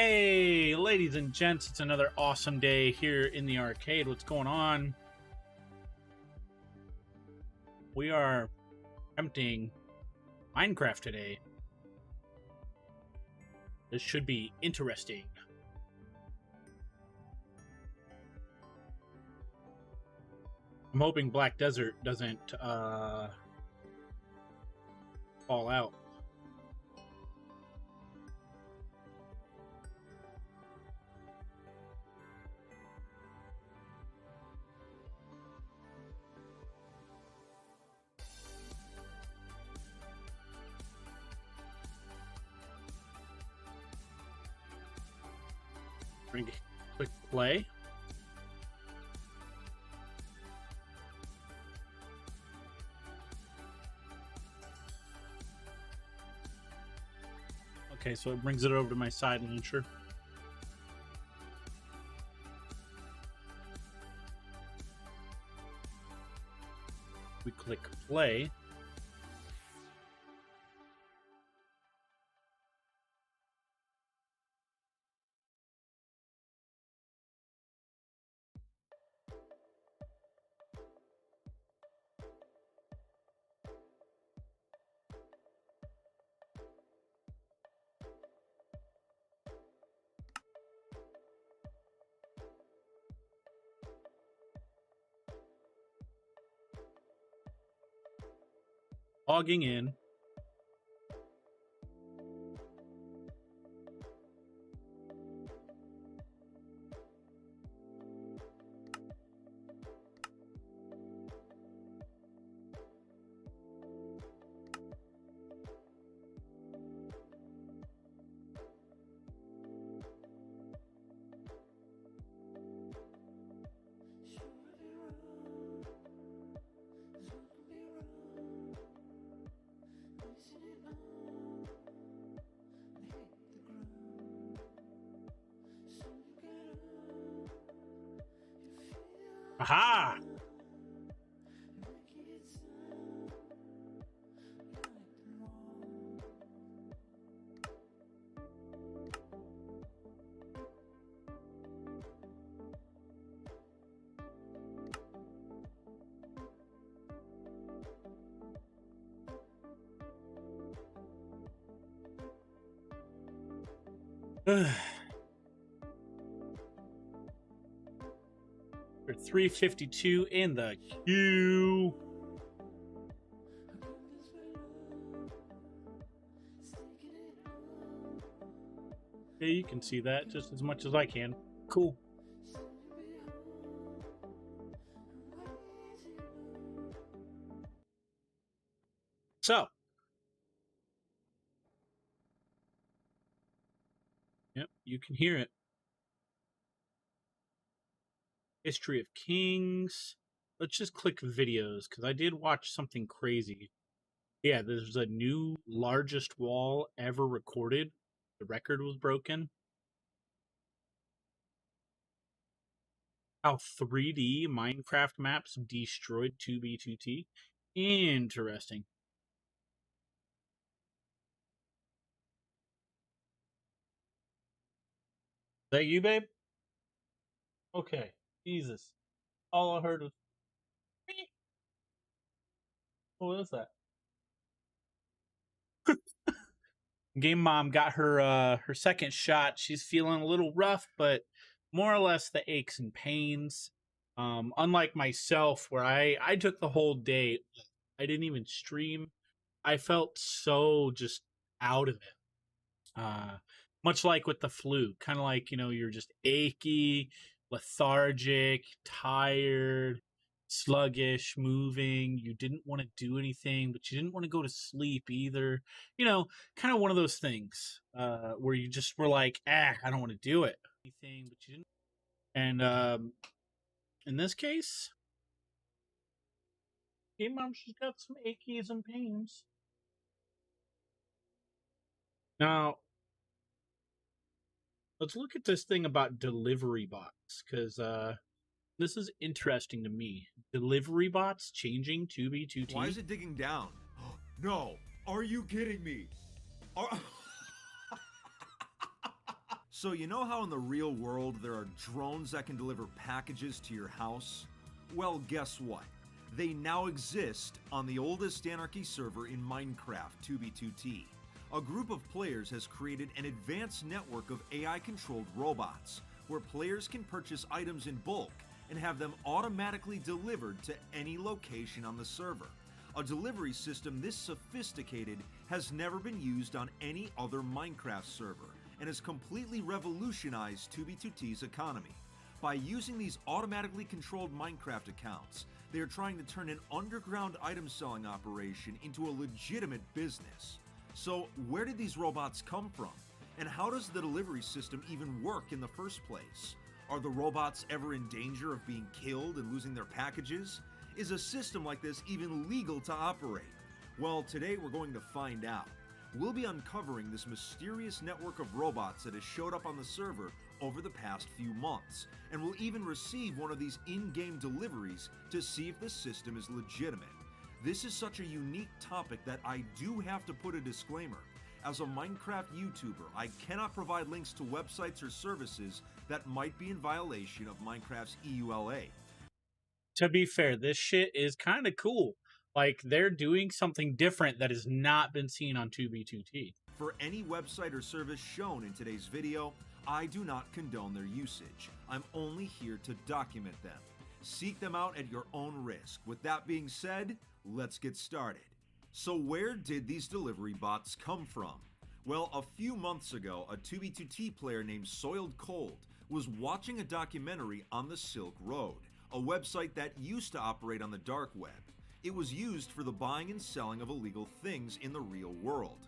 Hey, ladies and gents, it's another awesome day here in the arcade. What's going on? We are attempting Minecraft today. This should be interesting. I'm hoping Black Desert doesn't fall out. Click play. Okay, so it brings it over to my side launcher. We click play. Logging in. Aha! For 352 in the queue. Yeah, you can see that just as much as I can. Cool. So, yep, you can hear it. History of Kings. Let's just click videos because I did watch something crazy. Yeah, there's a new largest wall ever recorded. The record was broken. How 3D Minecraft maps destroyed 2B2T. Interesting. Is that you, babe? Okay. Jesus. All I heard was. "Beep." What was that? Game Mom got her second shot. She's feeling a little rough, but more or less the aches and pains. Unlike myself, where I took the whole day, I didn't even stream. I felt so just out of it. Much like with the flu, kind of like you're just achy, lethargic, tired, sluggish, moving. You didn't want to do anything, but you didn't want to go to sleep either. Kind of one of those things where you just were like, I don't want to do it. Anything, but you didn't. And in this case, Game Mom, she's got some aches and pains. Now, let's look at this thing about delivery bots, because this is interesting to me. Delivery bots changing 2B2T. Why is it digging down? No, are you kidding me? So you know how in the real world there are drones that can deliver packages to your house? Well, guess what? They now exist on the oldest Anarchy server in Minecraft, 2b2t. A group of players has created an advanced network of AI-controlled robots, where players can purchase items in bulk and have them automatically delivered to any location on the server. A delivery system this sophisticated has never been used on any other Minecraft server, and has completely revolutionized 2b2t's economy. By using these automatically controlled Minecraft accounts, they are trying to turn an underground item selling operation into a legitimate business. So where did these robots come from? And how does the delivery system even work in the first place? Are the robots ever in danger of being killed and losing their packages? Is a system like this even legal to operate? Well, today we're going to find out. We'll be uncovering this mysterious network of robots that has showed up on the server over the past few months, and we'll even receive one of these in-game deliveries to see if the system is legitimate. This is such a unique topic that I do have to put a disclaimer. As a Minecraft YouTuber, I cannot provide links to websites or services that might be in violation of Minecraft's EULA. To be fair, this shit is kind of cool. Like, they're doing something different that has not been seen on 2b2t. For any website or service shown in today's video, I do not condone their usage. I'm only here to document them. Seek them out at your own risk. With that being said, let's get started. So where did these delivery bots come from? Well, a few months ago, a 2b2t player named Soiled Cold was watching a documentary on the Silk Road, a website that used to operate on the dark web. It was used for the buying and selling of illegal things in the real world.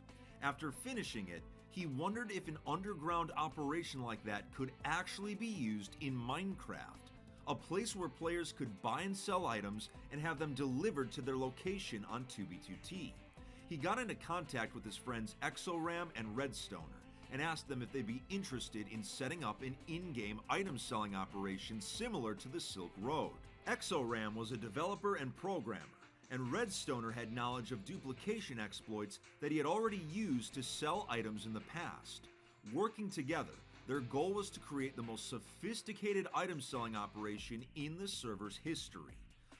After finishing it, he wondered if an underground operation like that could actually be used in Minecraft, a place where players could buy and sell items and have them delivered to their location on 2b2t. He got into contact with his friends Exoram and Redstoner and asked them if they'd be interested in setting up an in-game item selling operation similar to the Silk Road. Exoram was a developer and programmer, and Redstoner had knowledge of duplication exploits that he had already used to sell items in the past. Working together, their goal was to create the most sophisticated item selling operation in the server's history.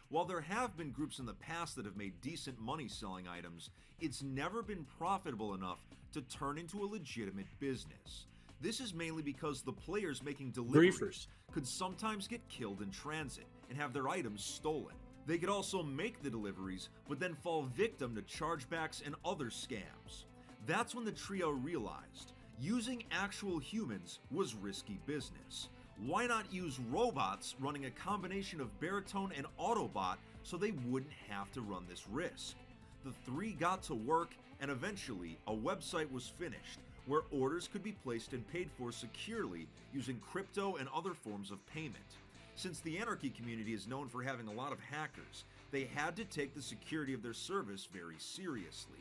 While there have been groups in the past that have made decent money selling items, it's never been profitable enough to turn into a legitimate business. This is mainly because the players making deliveries could sometimes get killed in transit and have their items stolen. They could also make the deliveries, but then fall victim to chargebacks and other scams. That's when the trio realized using actual humans was risky business. Why not use robots running a combination of Baritone and Autobot so they wouldn't have to run this risk? The three got to work, and eventually a website was finished where orders could be placed and paid for securely using crypto and other forms of payment. Since the Anarchy community is known for having a lot of hackers, they had to take the security of their service very seriously.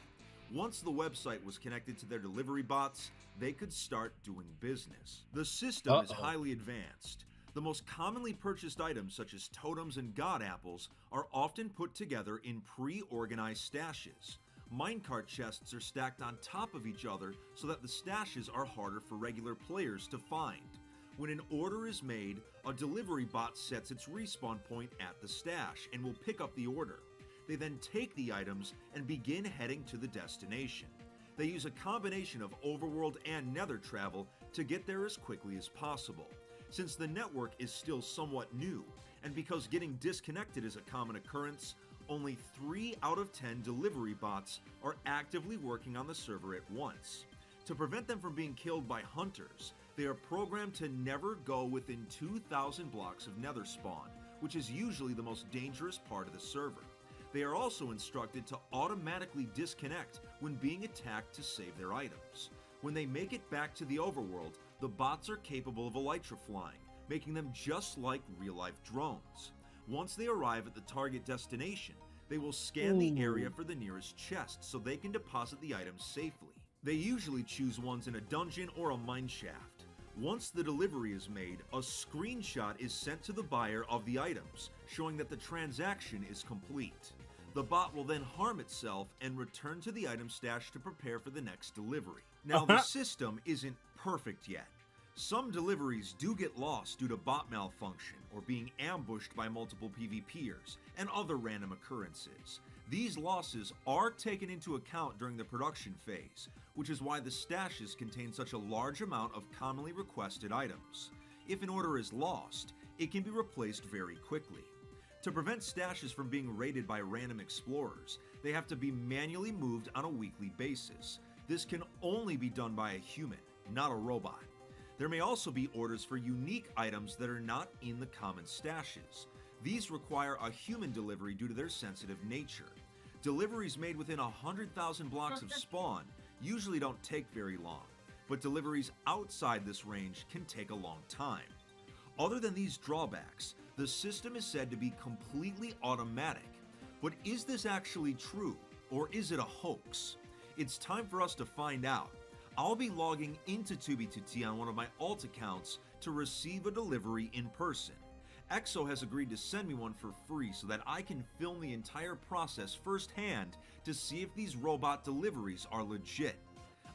Once the website was connected to their delivery bots, they could start doing business. The system is highly advanced. The most commonly purchased items, such as totems and god apples, are often put together in pre-organized stashes. Minecart chests are stacked on top of each other so that the stashes are harder for regular players to find. When an order is made, a delivery bot sets its respawn point at the stash and will pick up the order. They then take the items and begin heading to the destination. They use a combination of overworld and nether travel to get there as quickly as possible. Since the network is still somewhat new, and because getting disconnected is a common occurrence, only 3 out of 10 delivery bots are actively working on the server at once. To prevent them from being killed by hunters, they are programmed to never go within 2,000 blocks of nether spawn, which is usually the most dangerous part of the server. They are also instructed to automatically disconnect when being attacked to save their items. When they make it back to the overworld, the bots are capable of elytra flying, making them just like real-life drones. Once they arrive at the target destination, they will scan the area for the nearest chest so they can deposit the items safely. They usually choose ones in a dungeon or a mineshaft. Once the delivery is made, a screenshot is sent to the buyer of the items, showing that the transaction is complete. The bot will then harm itself and return to the item stash to prepare for the next delivery. Now, the system isn't perfect yet. Some deliveries do get lost due to bot malfunction or being ambushed by multiple PvPers and other random occurrences. These losses are taken into account during the production phase, which is why the stashes contain such a large amount of commonly requested items. If an order is lost, it can be replaced very quickly. To prevent stashes from being raided by random explorers, they have to be manually moved on a weekly basis. This can only be done by a human, not a robot. There may also be orders for unique items that are not in the common stashes. These require a human delivery due to their sensitive nature. Deliveries made within 100,000 blocks of spawn usually don't take very long, but deliveries outside this range can take a long time. Other than these drawbacks, the system is said to be completely automatic. But is this actually true, or is it a hoax? It's time for us to find out. I'll be logging into TubiTuT on one of my alt accounts to receive a delivery in person. EXO has agreed to send me one for free so that I can film the entire process firsthand to see if these robot deliveries are legit.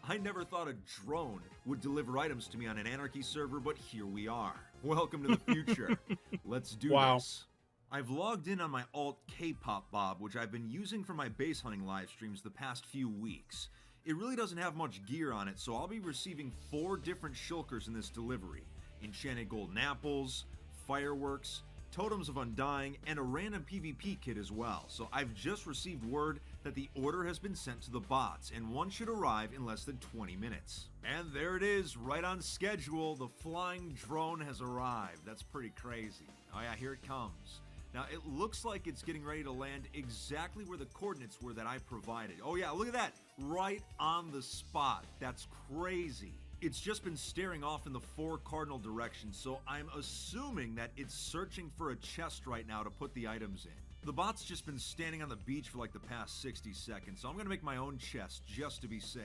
I never thought a drone would deliver items to me on an Anarchy server, but here we are. Welcome to the future. Let's do this. I've logged in on my alt K-pop Bob, which I've been using for my base hunting live streams the past few weeks. It really doesn't have much gear on it, so I'll be receiving 4 different shulkers in this delivery. Enchanted golden apples, fireworks, totems of undying, and a random PvP kit as well. So I've just received word that the order has been sent to the bots, and one should arrive in less than 20 minutes. And there it is, right on schedule. The flying drone has arrived. That's pretty crazy. Oh yeah, here it comes. Now, it looks like it's getting ready to land exactly where the coordinates were that I provided. Oh yeah, look at that! Right on the spot. That's crazy. It's just been staring off in the 4 cardinal directions, so I'm assuming that it's searching for a chest right now to put the items in. The bot's just been standing on the beach for like the past 60 seconds, so I'm gonna make my own chest just to be safe.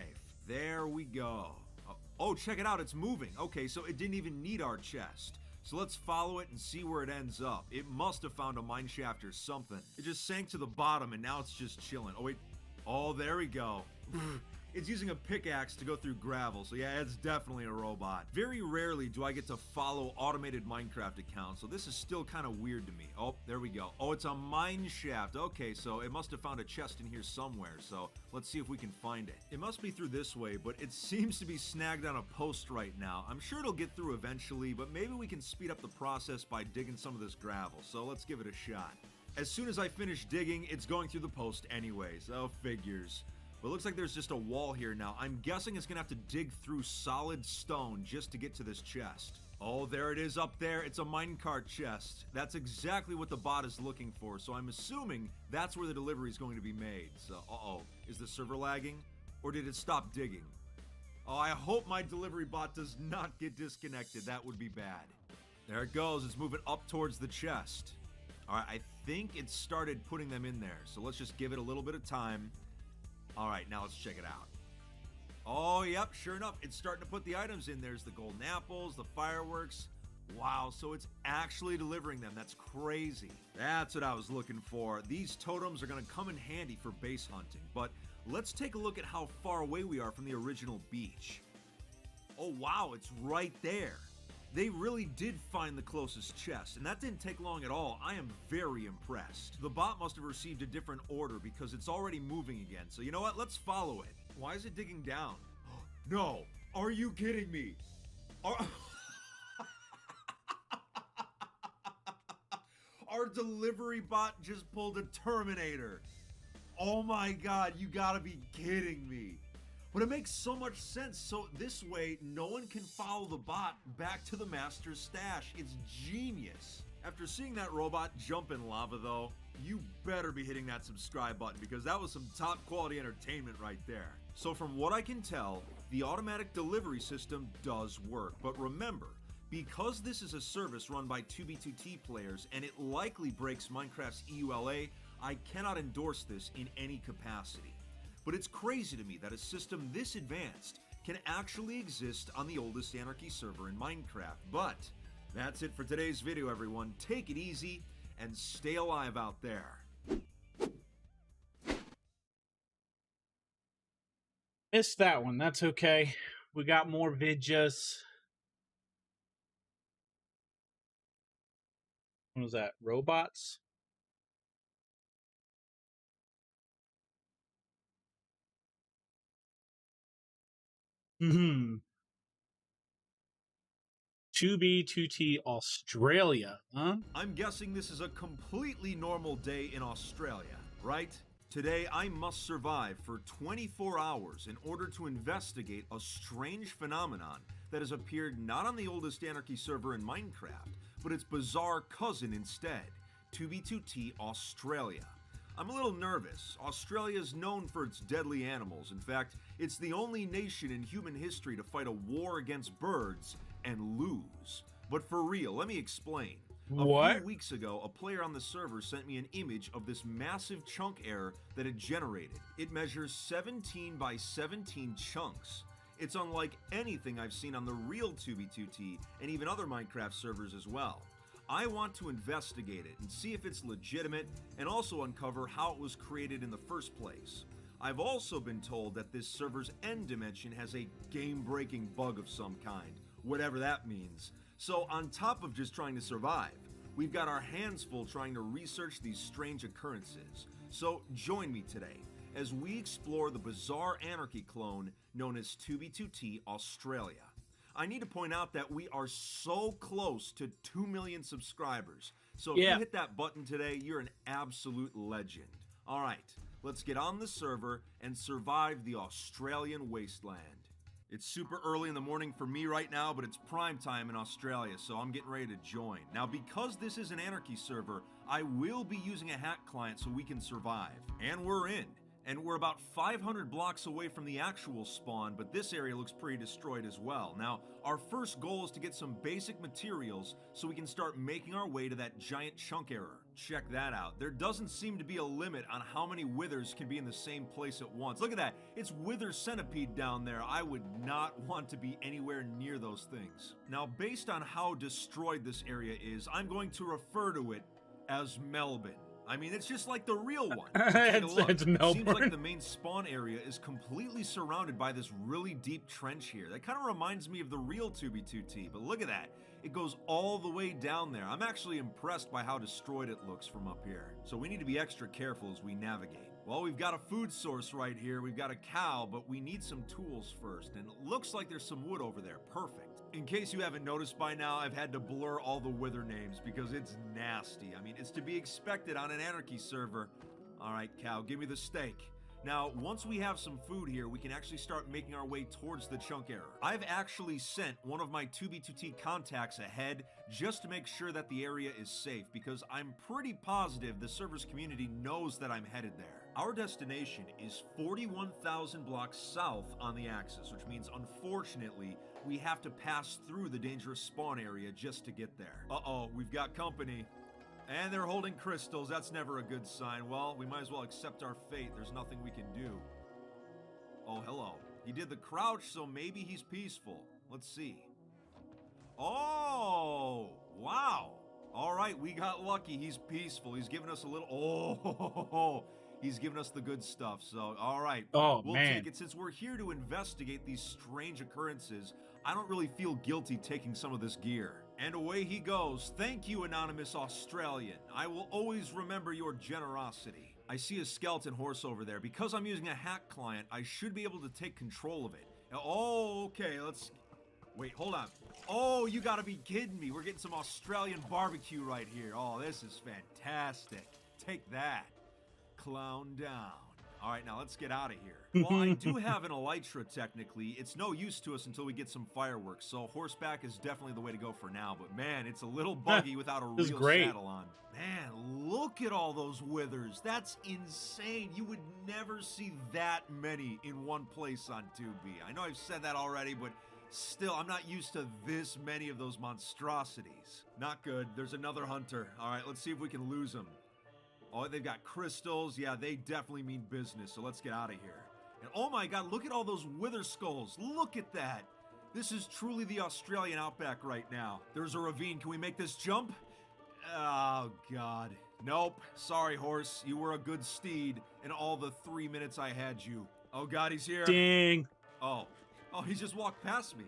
There we go. Oh, check it out, it's moving. Okay, so it didn't even need our chest. So let's follow it and see where it ends up. It must have found a mine shaft or something. It just sank to the bottom and now it's just chilling. Oh wait, oh there we go. It's using a pickaxe to go through gravel, so yeah, it's definitely a robot. Very rarely do I get to follow automated Minecraft accounts, so this is still kind of weird to me. Oh, there we go. Oh, it's a mine shaft. Okay, so it must have found a chest in here somewhere, so let's see if we can find it. It must be through this way, but it seems to be snagged on a post right now. I'm sure it'll get through eventually, but maybe we can speed up the process by digging some of this gravel, so let's give it a shot. As soon as I finish digging, it's going through the post anyways. Oh, figures. But it looks like there's just a wall here now. I'm guessing it's gonna have to dig through solid stone just to get to this chest. Oh, there it is up there. It's a minecart chest. That's exactly what the bot is looking for. So I'm assuming that's where the delivery is going to be made. So, uh-oh. Is the server lagging? Or did it stop digging? Oh, I hope my delivery bot does not get disconnected. That would be bad. There it goes. It's moving up towards the chest. All right, I think it started putting them in there. So let's just give it a little bit of time. All right, now let's check it out. Oh, yep, sure enough, it's starting to put the items in. There's the golden apples, the fireworks. Wow, so it's actually delivering them. That's crazy. That's what I was looking for. These totems are going to come in handy for base hunting. But let's take a look at how far away we are from the original beach. Oh, wow, it's right there. They really did find the closest chest, and that didn't take long at all. I am very impressed. The bot must have received a different order because it's already moving again. So you know what? Let's follow it. Why is it digging down? No. Are you kidding me? Our delivery bot just pulled a Terminator. Oh my god, you gotta be kidding me. But it makes so much sense. So this way, no one can follow the bot back to the master's stash. It's genius. After seeing that robot jump in lava though, you better be hitting that subscribe button because that was some top quality entertainment right there. So from what I can tell, the automatic delivery system does work. But remember, because this is a service run by TubiTuT players and it likely breaks Minecraft's EULA, I cannot endorse this in any capacity. But it's crazy to me that a system this advanced can actually exist on the oldest Anarchy server in Minecraft. But that's it for today's video, everyone. Take it easy and stay alive out there. Missed that one. That's okay. We got more vidjas. What was that? Robots? Hmm. 2B2T Australia, huh? I'm guessing this is a completely normal day in Australia, right? Today, I must survive for 24 hours in order to investigate a strange phenomenon that has appeared not on the oldest Anarchy server in Minecraft, but its bizarre cousin instead, 2B2T Australia. I'm a little nervous. Australia is known for its deadly animals. In fact, it's the only nation in human history to fight a war against birds and lose. But for real, let me explain. A What? few weeks ago, a player on the server sent me an image of this massive chunk error that it generated. It measures 17 by 17 chunks. It's unlike anything I've seen on the real 2B2T and even other Minecraft servers as well. I want to investigate it and see if it's legitimate and also uncover how it was created in the first place. I've also been told that this server's end dimension has a game-breaking bug of some kind, whatever that means. So on top of just trying to survive, we've got our hands full trying to research these strange occurrences. So join me today as we explore the bizarre Anarchy clone known as 2B2T Australia. I need to point out that we are so close to 2 million subscribers. So if you hit that button today, you're an absolute legend. All right, let's get on the server and survive the Australian wasteland. It's super early in the morning for me right now, but it's prime time in Australia, so I'm getting ready to join. Now, because this is an Anarchy server, I will be using a hack client so we can survive. And we're in. And we're about 500 blocks away from the actual spawn, but this area looks pretty destroyed as well. Now, our first goal is to get some basic materials so we can start making our way to that giant chunk error. Check that out. There doesn't seem to be a limit on how many withers can be in the same place at once. Look at that. It's wither centipede down there. I would not want to be anywhere near those things. Now, based on how destroyed this area is, I'm going to refer to it as Melbourne. I mean, it's just like the real one. It's Melbourne. Seems like the main spawn area is completely surrounded by this really deep trench here. That kind of reminds me of the real 2B2T, but look at that. It goes all the way down there. I'm actually impressed by how destroyed it looks from up here. So we need to be extra careful as we navigate. Well, we've got a food source right here. We've got a cow, but we need some tools first. And it looks like there's some wood over there. Perfect. In case you haven't noticed by now, I've had to blur all the wither names because it's nasty. I mean, it's to be expected on an Anarchy server. All right, cow, give me the steak. Now, once we have some food here, we can actually start making our way towards the chunk error. I've actually sent one of my 2B2T contacts ahead just to make sure that the area is safe because I'm pretty positive the server's community knows that I'm headed there. Our destination is 41,000 blocks south on the axis, which means unfortunately we have to pass through the dangerous spawn area just to get there. Uh-oh, we've got company. And they're holding crystals. That's never a good sign. Well, we might as well accept our fate. There's nothing we can do. Oh, hello. He did the crouch, so maybe he's peaceful. Let's see. Oh, wow. All right, we got lucky. He's peaceful. He's giving us a little... Oh, he's giving us the good stuff. So, all right. We'll take it. Since we're here to investigate these strange occurrences, I don't really feel guilty taking some of this gear. And away he goes. Thank you, anonymous Australian. I will always remember your generosity. I see a skeleton horse over there. Because I'm using a hack client, I should be able to take control of it. Oh, okay, let's... Wait, hold on. Oh, you gotta be kidding me. We're getting some Australian barbecue right here. Oh, this is fantastic. Take that. Clown down. All right, now let's get out of here. Well, I do have an elytra technically. It's no use to us until we get some fireworks, so horseback is definitely the way to go for now. But man, it's a little buggy without a real saddle on. Man, look at all those withers. That's insane. You would never see that many in one place on 2B. I know I've said that already, but still, I'm not used to this many of those monstrosities. Not good. There's another hunter. All right, let's see if we can lose him. Oh, they've got crystals. Yeah, they definitely mean business, so let's get out of here. And oh my god, look at all those wither skulls. Look at that. This is truly the Australian outback right now. There's a ravine. Can we make this jump? Oh, god. Nope. Sorry, horse. You were a good steed in all the 3 minutes I had you. Oh god, he's here. Ding. Oh, he just walked past me.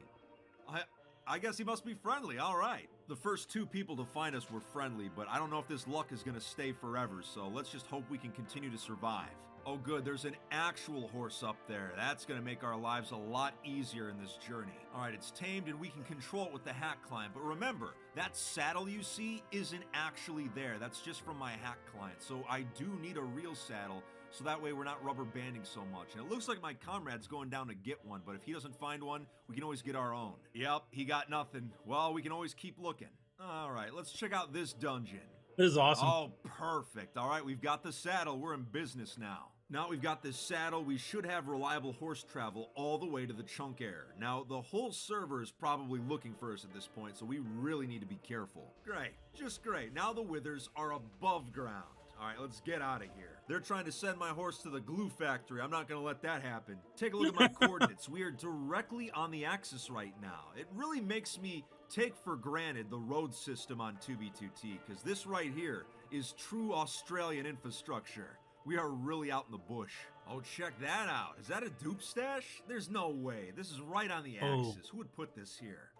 I guess he must be friendly, all right. The first 2 people to find us were friendly, but I don't know if this luck is gonna stay forever, so let's just hope we can continue to survive. Oh good, there's an actual horse up there. That's gonna make our lives a lot easier in this journey. Alright, it's tamed and we can control it with the hack climb, but remember, that saddle you see isn't actually there. That's just from my hack client, so I do need a real saddle, so that way we're not rubber banding so much. And it looks like my comrade's going down to get one, but if he doesn't find one, we can always get our own. Yep, he got nothing. Well, we can always keep looking. Alright, let's check out this dungeon. This is awesome. Oh, perfect. Alright, we've got the saddle. We're in business now. Now we've got this saddle, we should have reliable horse travel all the way to the chunk error. Now, the whole server is probably looking for us at this point, so we really need to be careful. Great, just great. Now the withers are above ground. Alright, let's get out of here. They're trying to send my horse to the glue factory. I'm not gonna let that happen. Take a look at my coordinates. We are directly on the axis right now. It really makes me take for granted the road system on 2B2T, because this right here is true Australian infrastructure. We are really out in the bush. Oh, check that out. Is that a dupe stash? There's no way. This is right on the axis. Who would put this here?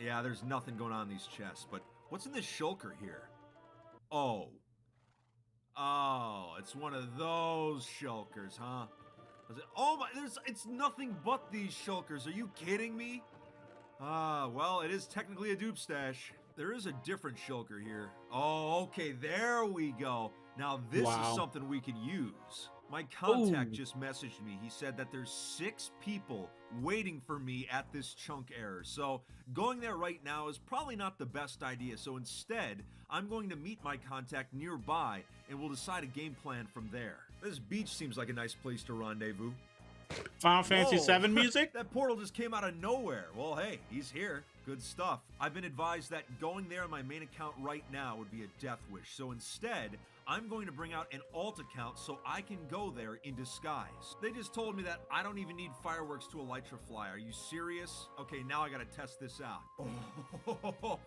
Yeah, there's nothing going on in these chests, but what's in this shulker here? Oh, it's one of those shulkers, huh? Oh my, it's nothing but these shulkers. Are you kidding me? Well, it is technically a dupe stash. There is a different shulker here. Oh, okay, there we go. Now this is something we can use. My contact just messaged me. He said that there's 6 people waiting for me at this chunk error. So going there right now is probably not the best idea. So instead, I'm going to meet my contact nearby and we'll decide a game plan from there. This beach seems like a nice place to rendezvous. Final Fantasy VII music? That portal just came out of nowhere. Well, hey, he's here. Good stuff. I've been advised that going there on my main account right now would be a death wish. So instead, I'm going to bring out an alt account so I can go there in disguise. They just told me that I don't even need fireworks to elytra fly. Are you serious? Okay, now I gotta test this out. Oh,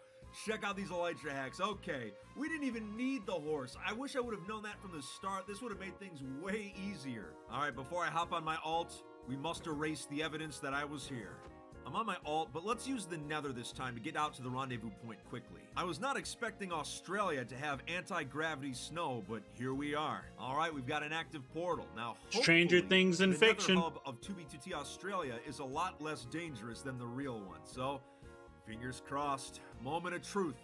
check out these elytra hacks. Okay, we didn't even need the horse. I wish I would have known that from the start. This would have made things way easier. All right, before I hop on my alt, we must erase the evidence that I was here. I'm on my alt, but let's use the nether this time to get out to the rendezvous point quickly. I was not expecting Australia to have anti-gravity snow, but here we are. All right, we've got an active portal. Now, Stranger Things in fiction. The nether hub of 2B2T Australia is a lot less dangerous than the real one, so fingers crossed. Moment of truth.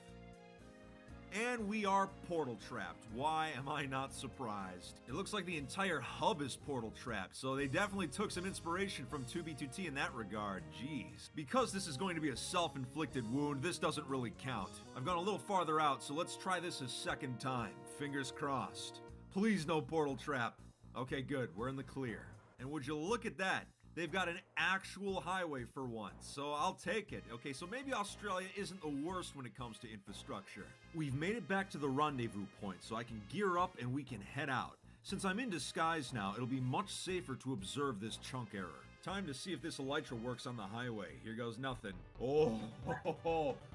And we are portal trapped. Why am I not surprised? It looks like the entire hub is portal trapped, so they definitely took some inspiration from 2B2T in that regard. Jeez. Because this is going to be a self-inflicted wound, this doesn't really count. I've gone a little farther out, so let's try this a second time. Fingers crossed. Please no portal trap. Okay, good. We're in the clear. And would you look at that? They've got an actual highway for once, so I'll take it. Okay, so maybe Australia isn't the worst when it comes to infrastructure. We've made it back to the rendezvous point, so I can gear up and we can head out. Since I'm in disguise now, it'll be much safer to observe this chunk error. Time to see if this elytra works on the highway. Here goes nothing. Oh,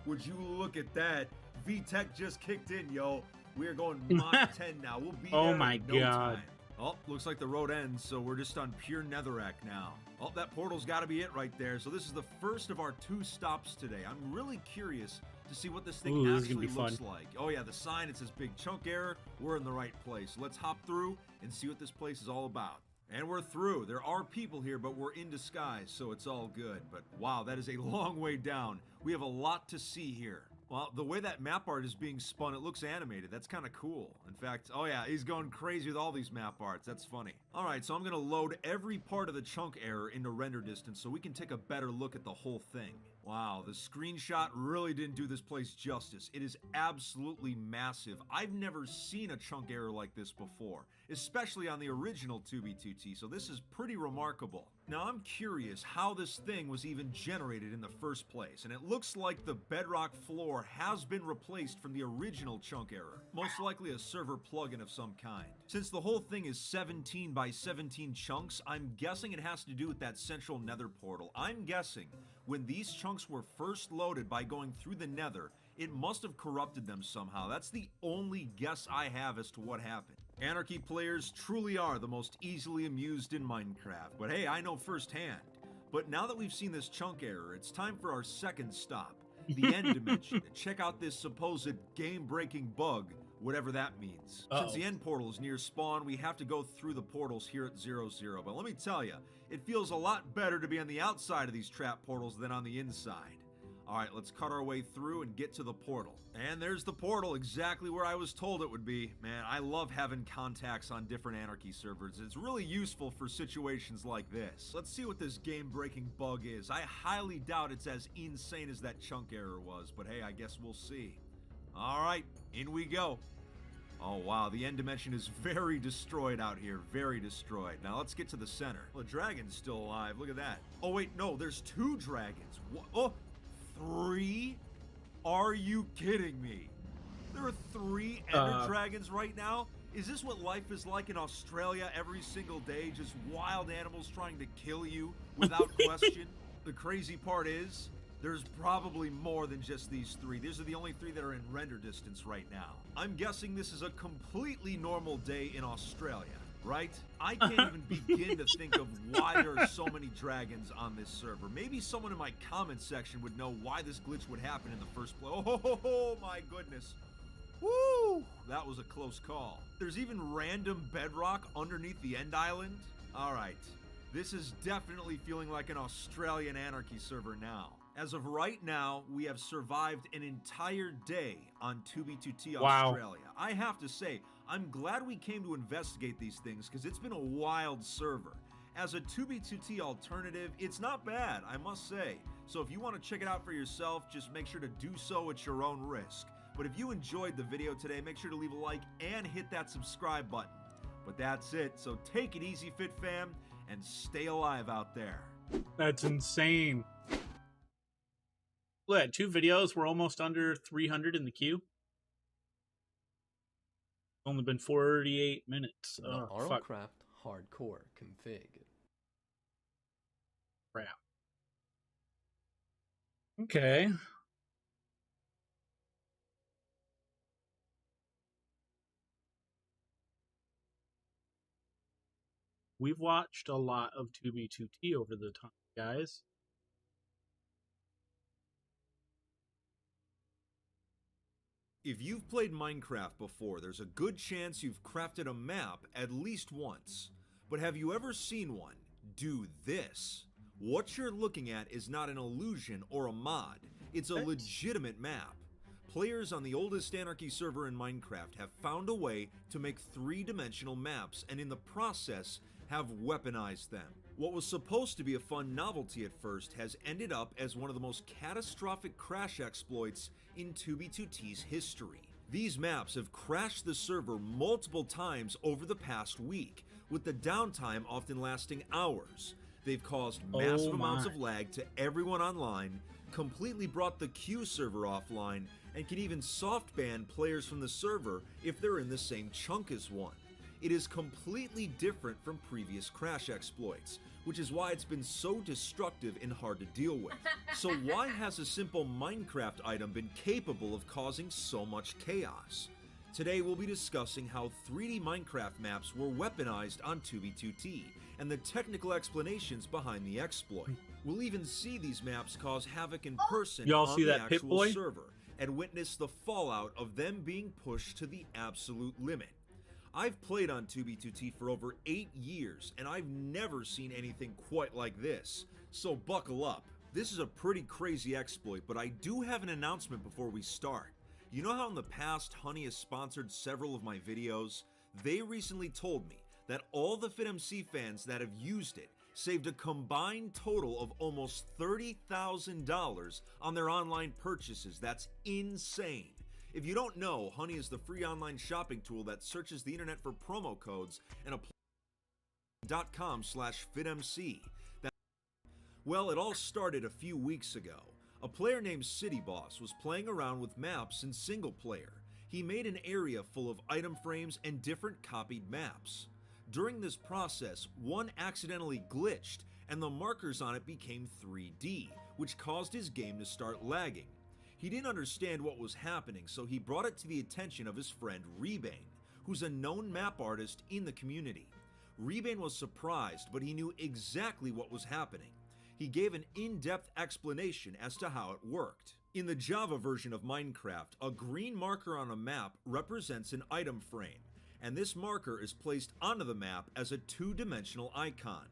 would you look at that? VTech just kicked in, yo. We are going Mach 10 now. We'll be there in no time. Oh, looks like the road ends, so we're just on pure netherrack now. Oh, that portal's got to be it right there. So this is the first of our 2 stops today. I'm really curious to see what this thing actually looks like. Oh yeah, the sign, it says big chunk error. We're in the right place. Let's hop through and see what this place is all about. And we're through. There are people here, but we're in disguise, so it's all good. But wow, that is a long way down. We have a lot to see here. Well, the way that map art is being spun, it looks animated. That's kind of cool. In fact, oh yeah, he's going crazy with all these map arts. That's funny. All right, so I'm going to load every part of the chunk error into render distance so we can take a better look at the whole thing. Wow, the screenshot really didn't do this place justice. It is absolutely massive. I've never seen a chunk error like this before, especially on the original 2B2T, so this is pretty remarkable. Now, I'm curious how this thing was even generated in the first place, and it looks like the bedrock floor has been replaced from the original chunk error, most likely a server plugin of some kind. Since the whole thing is 17 by 17 chunks, I'm guessing it has to do with that central nether portal. I'm guessing when these chunks were first loaded by going through the nether, it must have corrupted them somehow. That's the only guess I have as to what happened. Anarchy players truly are the most easily amused in Minecraft, but hey, I know firsthand. But now that we've seen this chunk error, it's time for our second stop, the end dimension, to check out this supposed game-breaking bug, whatever that means. Since the end portal is near spawn, we have to go through the portals here at 0-0. But let me tell you, it feels a lot better to be on the outside of these trap portals than on the inside. Alright, let's cut our way through and get to the portal. And there's the portal, exactly where I was told it would be. Man, I love having contacts on different Anarchy servers. It's really useful for situations like this. Let's see what this game-breaking bug is. I highly doubt it's as insane as that chunk error was, but hey, I guess we'll see. Alright, in we go. Oh wow, the end dimension is very destroyed out here, very destroyed. Now let's get to the center. Well, the dragon's still alive, look at that. Oh wait, no, there's 2 dragons. What? Oh, 3? Are you kidding me? There are 3 ender dragons right now? Is this what life is like in Australia every single day? Just wild animals trying to kill you without question? The crazy part is, there's probably more than just these 3. These are the only 3 that are in render distance right now. I'm guessing this is a completely normal day in Australia, right? I can't even begin to think of why there are so many dragons on this server. Maybe someone in my comment section would know why this glitch would happen in the first place. Oh my goodness. Woo! That was a close call. There's even random bedrock underneath the end island. Alright, this is definitely feeling like an Australian Anarchy server now. As of right now, we have survived an entire day on 2B2T Australia. I have to say, I'm glad we came to investigate these things because it's been a wild server. As a 2B2T alternative, it's not bad, I must say. So if you want to check it out for yourself, just make sure to do so at your own risk. But if you enjoyed the video today, make sure to leave a like and hit that subscribe button. But that's it, so take it easy, Fit Fam, and stay alive out there. That's insane. Look at 2 videos. We're almost under 300 in the queue. Only been 48 minutes. The Arlcraft hardcore config. Crap. Okay. We've watched a lot of 2B2T over the time, guys. If you've played Minecraft before, there's a good chance you've crafted a map at least once. But have you ever seen one do this? What you're looking at is not an illusion or a mod. It's a legitimate map. Players on the oldest Anarchy server in Minecraft have found a way to make 3-dimensional maps and in the process have weaponized them. What was supposed to be a fun novelty at first has ended up as one of the most catastrophic crash exploits in 2B2T's history. These maps have crashed the server multiple times over the past week, with the downtime often lasting hours. They've caused massive amounts of lag to everyone online, completely brought the Q server offline, and can even soft ban players from the server if they're in the same chunk as one. It is completely different from previous crash exploits, which is why it's been so destructive and hard to deal with. So why has a simple Minecraft item been capable of causing so much chaos? Today we'll be discussing how 3D Minecraft maps were weaponized on 2B2T, and the technical explanations behind the exploit. We'll even see these maps cause havoc in person on the actual server, and witness the fallout of them being pushed to the absolute limit. I've played on 2B2T for over 8 years, and I've never seen anything quite like this, so buckle up. This is a pretty crazy exploit, but I do have an announcement before we start. You know how in the past Honey has sponsored several of my videos? They recently told me that all the FitMC fans that have used it saved a combined total of almost $30,000 on their online purchases. That's insane. If you don't know, Honey is the free online shopping tool that searches the internet for promo codes and applies .com/fitmc. Well, it all started a few weeks ago. A player named City Boss was playing around with maps in single player. He made an area full of item frames and different copied maps. During this process, one accidentally glitched and the markers on it became 3D, which caused his game to start lagging. He didn't understand what was happening, so he brought it to the attention of his friend Rebane, who's a known map artist in the community. Rebane was surprised, but he knew exactly what was happening. He gave an in-depth explanation as to how it worked. In the Java version of Minecraft, a green marker on a map represents an item frame, and this marker is placed onto the map as a two-dimensional icon.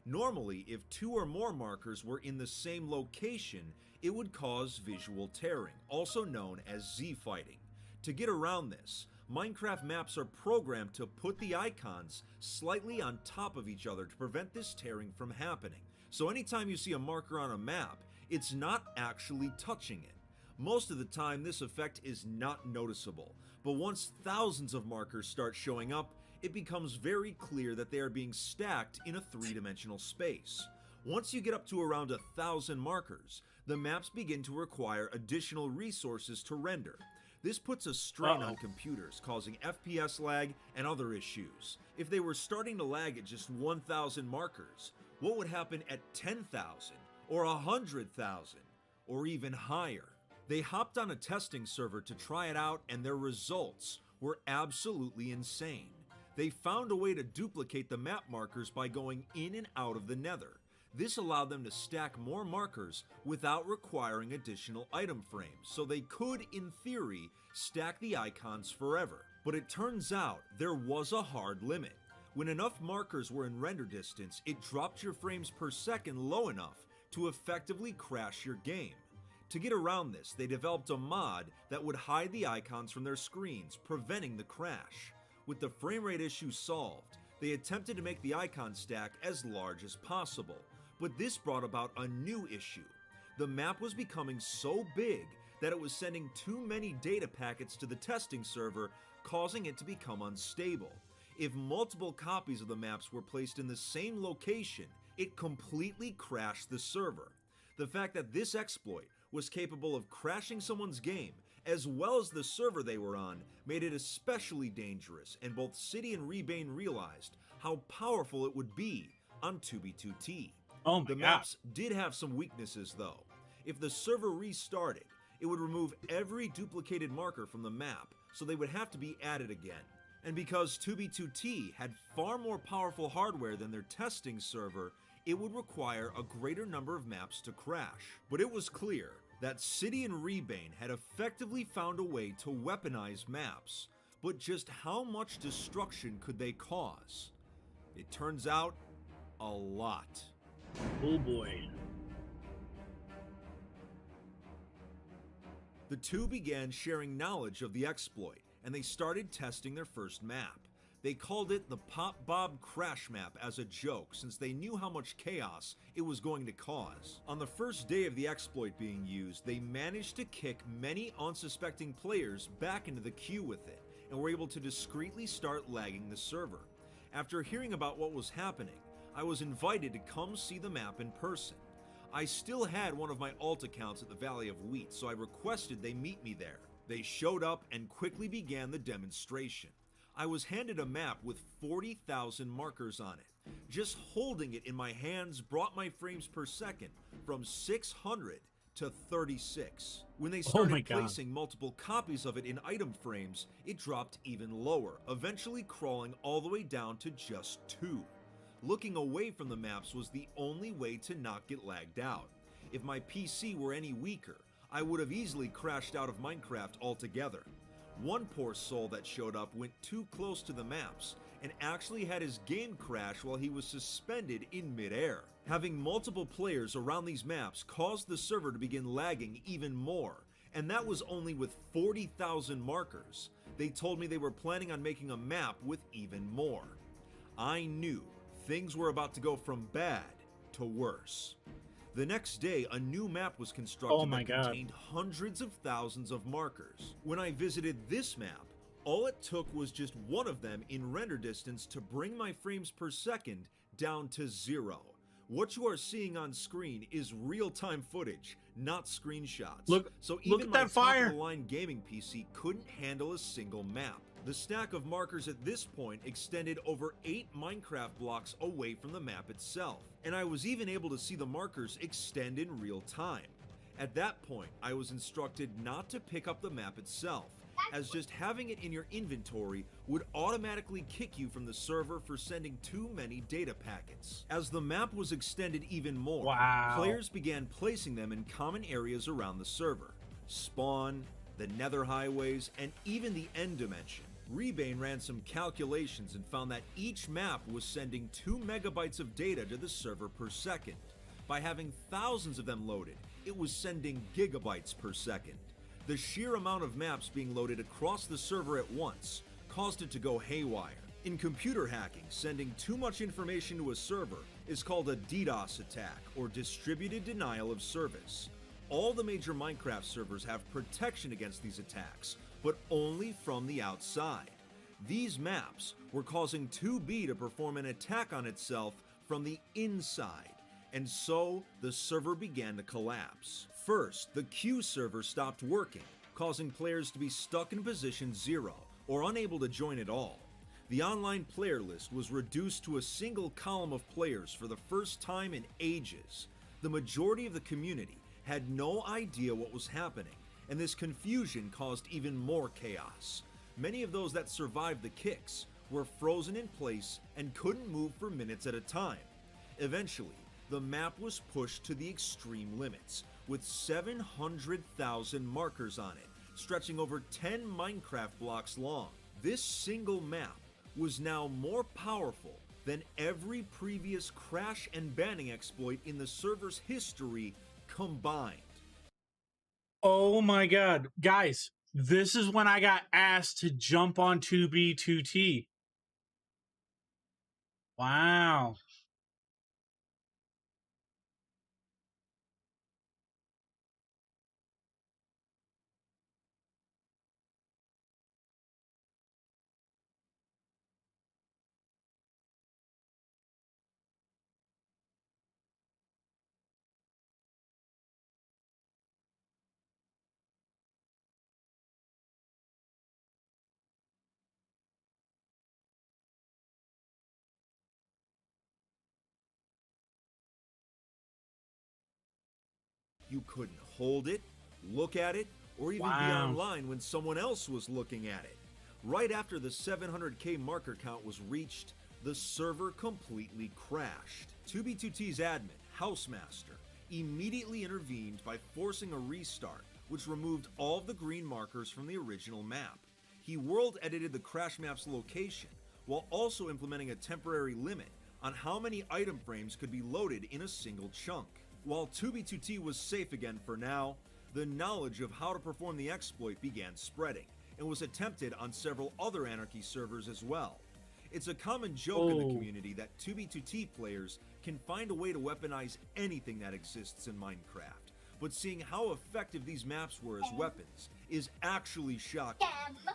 Normally, if two or more markers were in the same location, it would cause visual tearing, also known as Z-fighting. To get around this, Minecraft maps are programmed to put the icons slightly on top of each other to prevent this tearing from happening. So anytime you see a marker on a map, it's not actually touching it. Most of the time, this effect is not noticeable, but once thousands of markers start showing up, it becomes very clear that they are being stacked in a three-dimensional space. Once you get up to around 1,000 markers, the maps begin to require additional resources to render. This puts a strain on computers, causing FPS lag and other issues. If they were starting to lag at just 1,000 markers, what would happen at 10,000 or 100,000 or even higher? They hopped on a testing server to try it out, and their results were absolutely insane. They found a way to duplicate the map markers by going in and out of the nether. This allowed them to stack more markers without requiring additional item frames, so they could, in theory, stack the icons forever. But it turns out there was a hard limit. When enough markers were in render distance, it dropped your frames per second low enough to effectively crash your game. To get around this, they developed a mod that would hide the icons from their screens, preventing the crash. With the frame rate issue solved, they attempted to make the icon stack as large as possible, but this brought about a new issue. The map was becoming so big that it was sending too many data packets to the testing server, causing it to become unstable. If multiple copies of the maps were placed in the same location, it completely crashed the server. The fact that this exploit was capable of crashing someone's game, as well as the server they were on, made it especially dangerous, and both City and Rebane realized how powerful it would be on 2B2T. The maps did have some weaknesses though. If the server restarted, it would remove every duplicated marker from the map, so they would have to be added again. And because 2B2T had far more powerful hardware than their testing server, it would require a greater number of maps to crash. But it was clear that City and Rebane had effectively found a way to weaponize maps, but just how much destruction could they cause? It turns out, a lot. Oh boy. The two began sharing knowledge of the exploit, and they started testing their first map. They called it the Pop Bob Crash Map as a joke, since they knew how much chaos it was going to cause. On the first day of the exploit being used, they managed to kick many unsuspecting players back into the queue with it, and were able to discreetly start lagging the server. After hearing about what was happening, I was invited to come see the map in person. I still had one of my alt accounts at the Valley of Wheat, so I requested they meet me there. They showed up and quickly began the demonstration. I was handed a map with 40,000 markers on it. Just holding it in my hands brought my frames per second from 600 to 36. When they started placing multiple copies of it in item frames, it dropped even lower, eventually crawling all the way down to just 2. Looking away from the maps was the only way to not get lagged out. If my PC were any weaker, I would have easily crashed out of Minecraft altogether. One poor soul that showed up went too close to the maps and actually had his game crash while he was suspended in midair. Having multiple players around these maps caused the server to begin lagging even more, and that was only with 40,000 markers. They told me they were planning on making a map with even more. I knew things were about to go from bad to worse. The next day, a new map was constructed that contained hundreds of thousands of markers. When I visited this map, all it took was just one of them in render distance to bring my frames per second down to 0. What you are seeing on screen is real-time footage, not screenshots. So even my top-of-the-line gaming PC couldn't handle a single map. The stack of markers at this point extended over 8 Minecraft blocks away from the map itself, and I was even able to see the markers extend in real time. At that point, I was instructed not to pick up the map itself, as just having it in your inventory would automatically kick you from the server for sending too many data packets. As the map was extended even more, Wow. players began placing them in common areas around the server. Spawn, the Nether highways, and even the End Dimension. Rebane ran some calculations and found that each map was sending 2 megabytes of data to the server per second. By having thousands of them loaded, it was sending gigabytes per second. The sheer amount of maps being loaded across the server at once caused it to go haywire. In computer hacking, sending too much information to a server is called a DDoS attack, or distributed denial of service. All the major Minecraft servers have protection against these attacks, but only from the outside. These maps were causing 2B to perform an attack on itself from the inside, and so the server began to collapse. First, the Q server stopped working, causing players to be stuck in position 0 or unable to join at all. The online player list was reduced to a single column of players for the first time in ages. The majority of the community had no idea what was happening, and this confusion caused even more chaos. Many of those that survived the kicks were frozen in place and couldn't move for minutes at a time. Eventually, the map was pushed to the extreme limits, with 700,000 markers on it, stretching over 10 Minecraft blocks long. This single map was now more powerful than every previous crash and banning exploit in the server's history combined. Oh my god. Guys, this is when I got asked to jump on 2B2T. Wow. You couldn't hold it, look at it, or even be Wow. online when someone else was looking at it. Right after the 700k marker count was reached, the server completely crashed. 2B2T's admin, Housemaster, immediately intervened by forcing a restart, which removed all of the green markers from the original map. He world edited the crash map's location, while also implementing a temporary limit on how many item frames could be loaded in a single chunk. While 2B2T was safe again for now, the knowledge of how to perform the exploit began spreading, and was attempted on several other Anarchy servers as well. It's a common joke in the community that 2B2T players can find a way to weaponize anything that exists in Minecraft, but seeing how effective these maps were as weapons is actually shocking.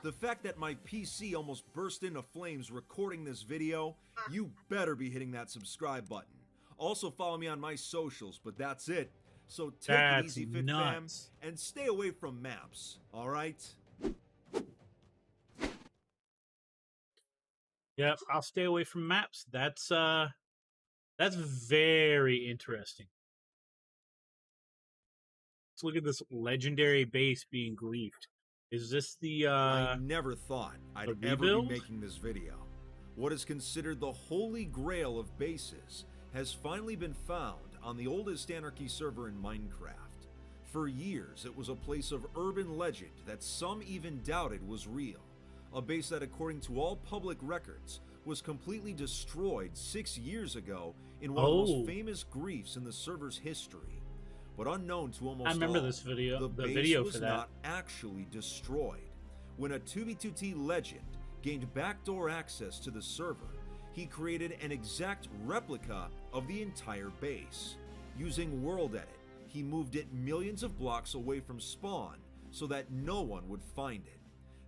The fact that my PC almost burst into flames recording this video, you better be hitting that subscribe button. Also follow me on my socials, but that's it. So take it easy, Fit Fam, nuts. and stay away from maps, alright? Yep, I'll stay away from maps. That's very interesting. Let's look at this legendary base being griefed. Is this the I never thought I'd the ever be rebuild? making this video. What is considered the holy grail of bases has finally been found on the oldest Anarchy server in Minecraft. For years, it was a place of urban legend that some even doubted was real. A base that, according to all public records, was completely destroyed 6 years ago in one of the most famous griefs in the server's history. But unknown to almost I remember all, this video, the the base video was for that. not actually destroyed. When a 2B2T legend gained backdoor access to the server, he created an exact replica of the entire base. Using World Edit, he moved it millions of blocks away from spawn so that no one would find it.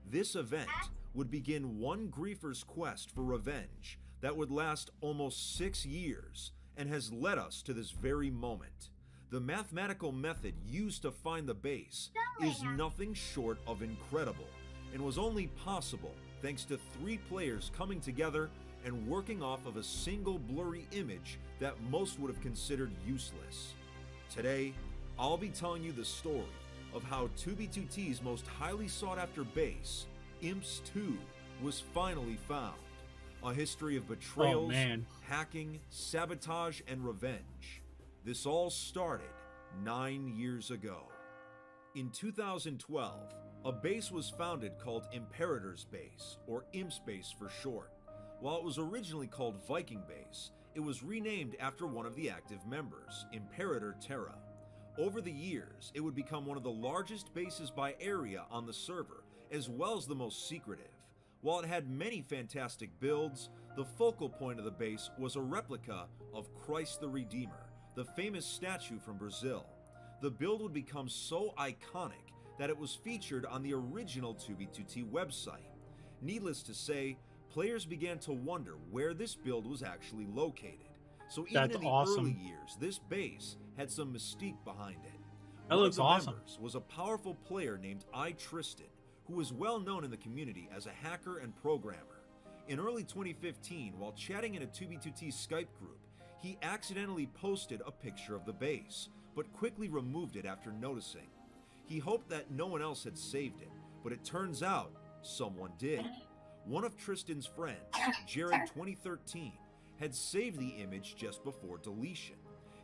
This event would begin one griefer's quest for revenge that would last almost 6 years and has led us to this very moment. The mathematical method used to find the base is nothing short of incredible, and was only possible thanks to 3 players coming together and working off of a single blurry image that most would have considered useless. Today, I'll be telling you the story of how 2B2T's most highly sought after base, Imps 2, was finally found. A history of betrayals, hacking, sabotage, and revenge. This all started 9 years ago. In 2012, a base was founded called Imperator's Base, or Imps Base for short. While it was originally called Viking Base, it was renamed after one of the active members, Imperator Terra. Over the years, it would become one of the largest bases by area on the server, as well as the most secretive. While it had many fantastic builds, the focal point of the base was a replica of Christ the Redeemer, the famous statue from Brazil. The build would become so iconic that it was featured on the original 2B2T website. Needless to say, players began to wonder where this build was actually located. So even in the early years, this base had some mystique behind it. That looks awesome. One of the members was a powerful player named Tristan, who was well known in the community as a hacker and programmer. In early 2015, while chatting in a 2B2T Skype group, he accidentally posted a picture of the base, but quickly removed it after noticing. He hoped that no one else had saved it, but it turns out someone did. One of Tristan's friends, Jared2013, had saved the image just before deletion.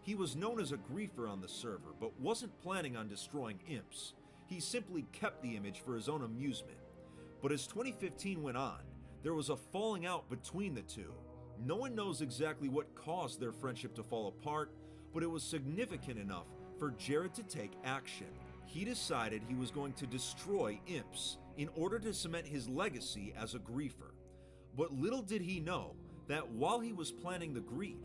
He was known as a griefer on the server, but wasn't planning on destroying imps. He simply kept the image for his own amusement. But as 2015 went on, there was a falling out between the two. No one knows exactly what caused their friendship to fall apart, but it was significant enough for Jared to take action. He decided he was going to destroy imps in order to cement his legacy as a griefer. But little did he know that while he was planning the grief,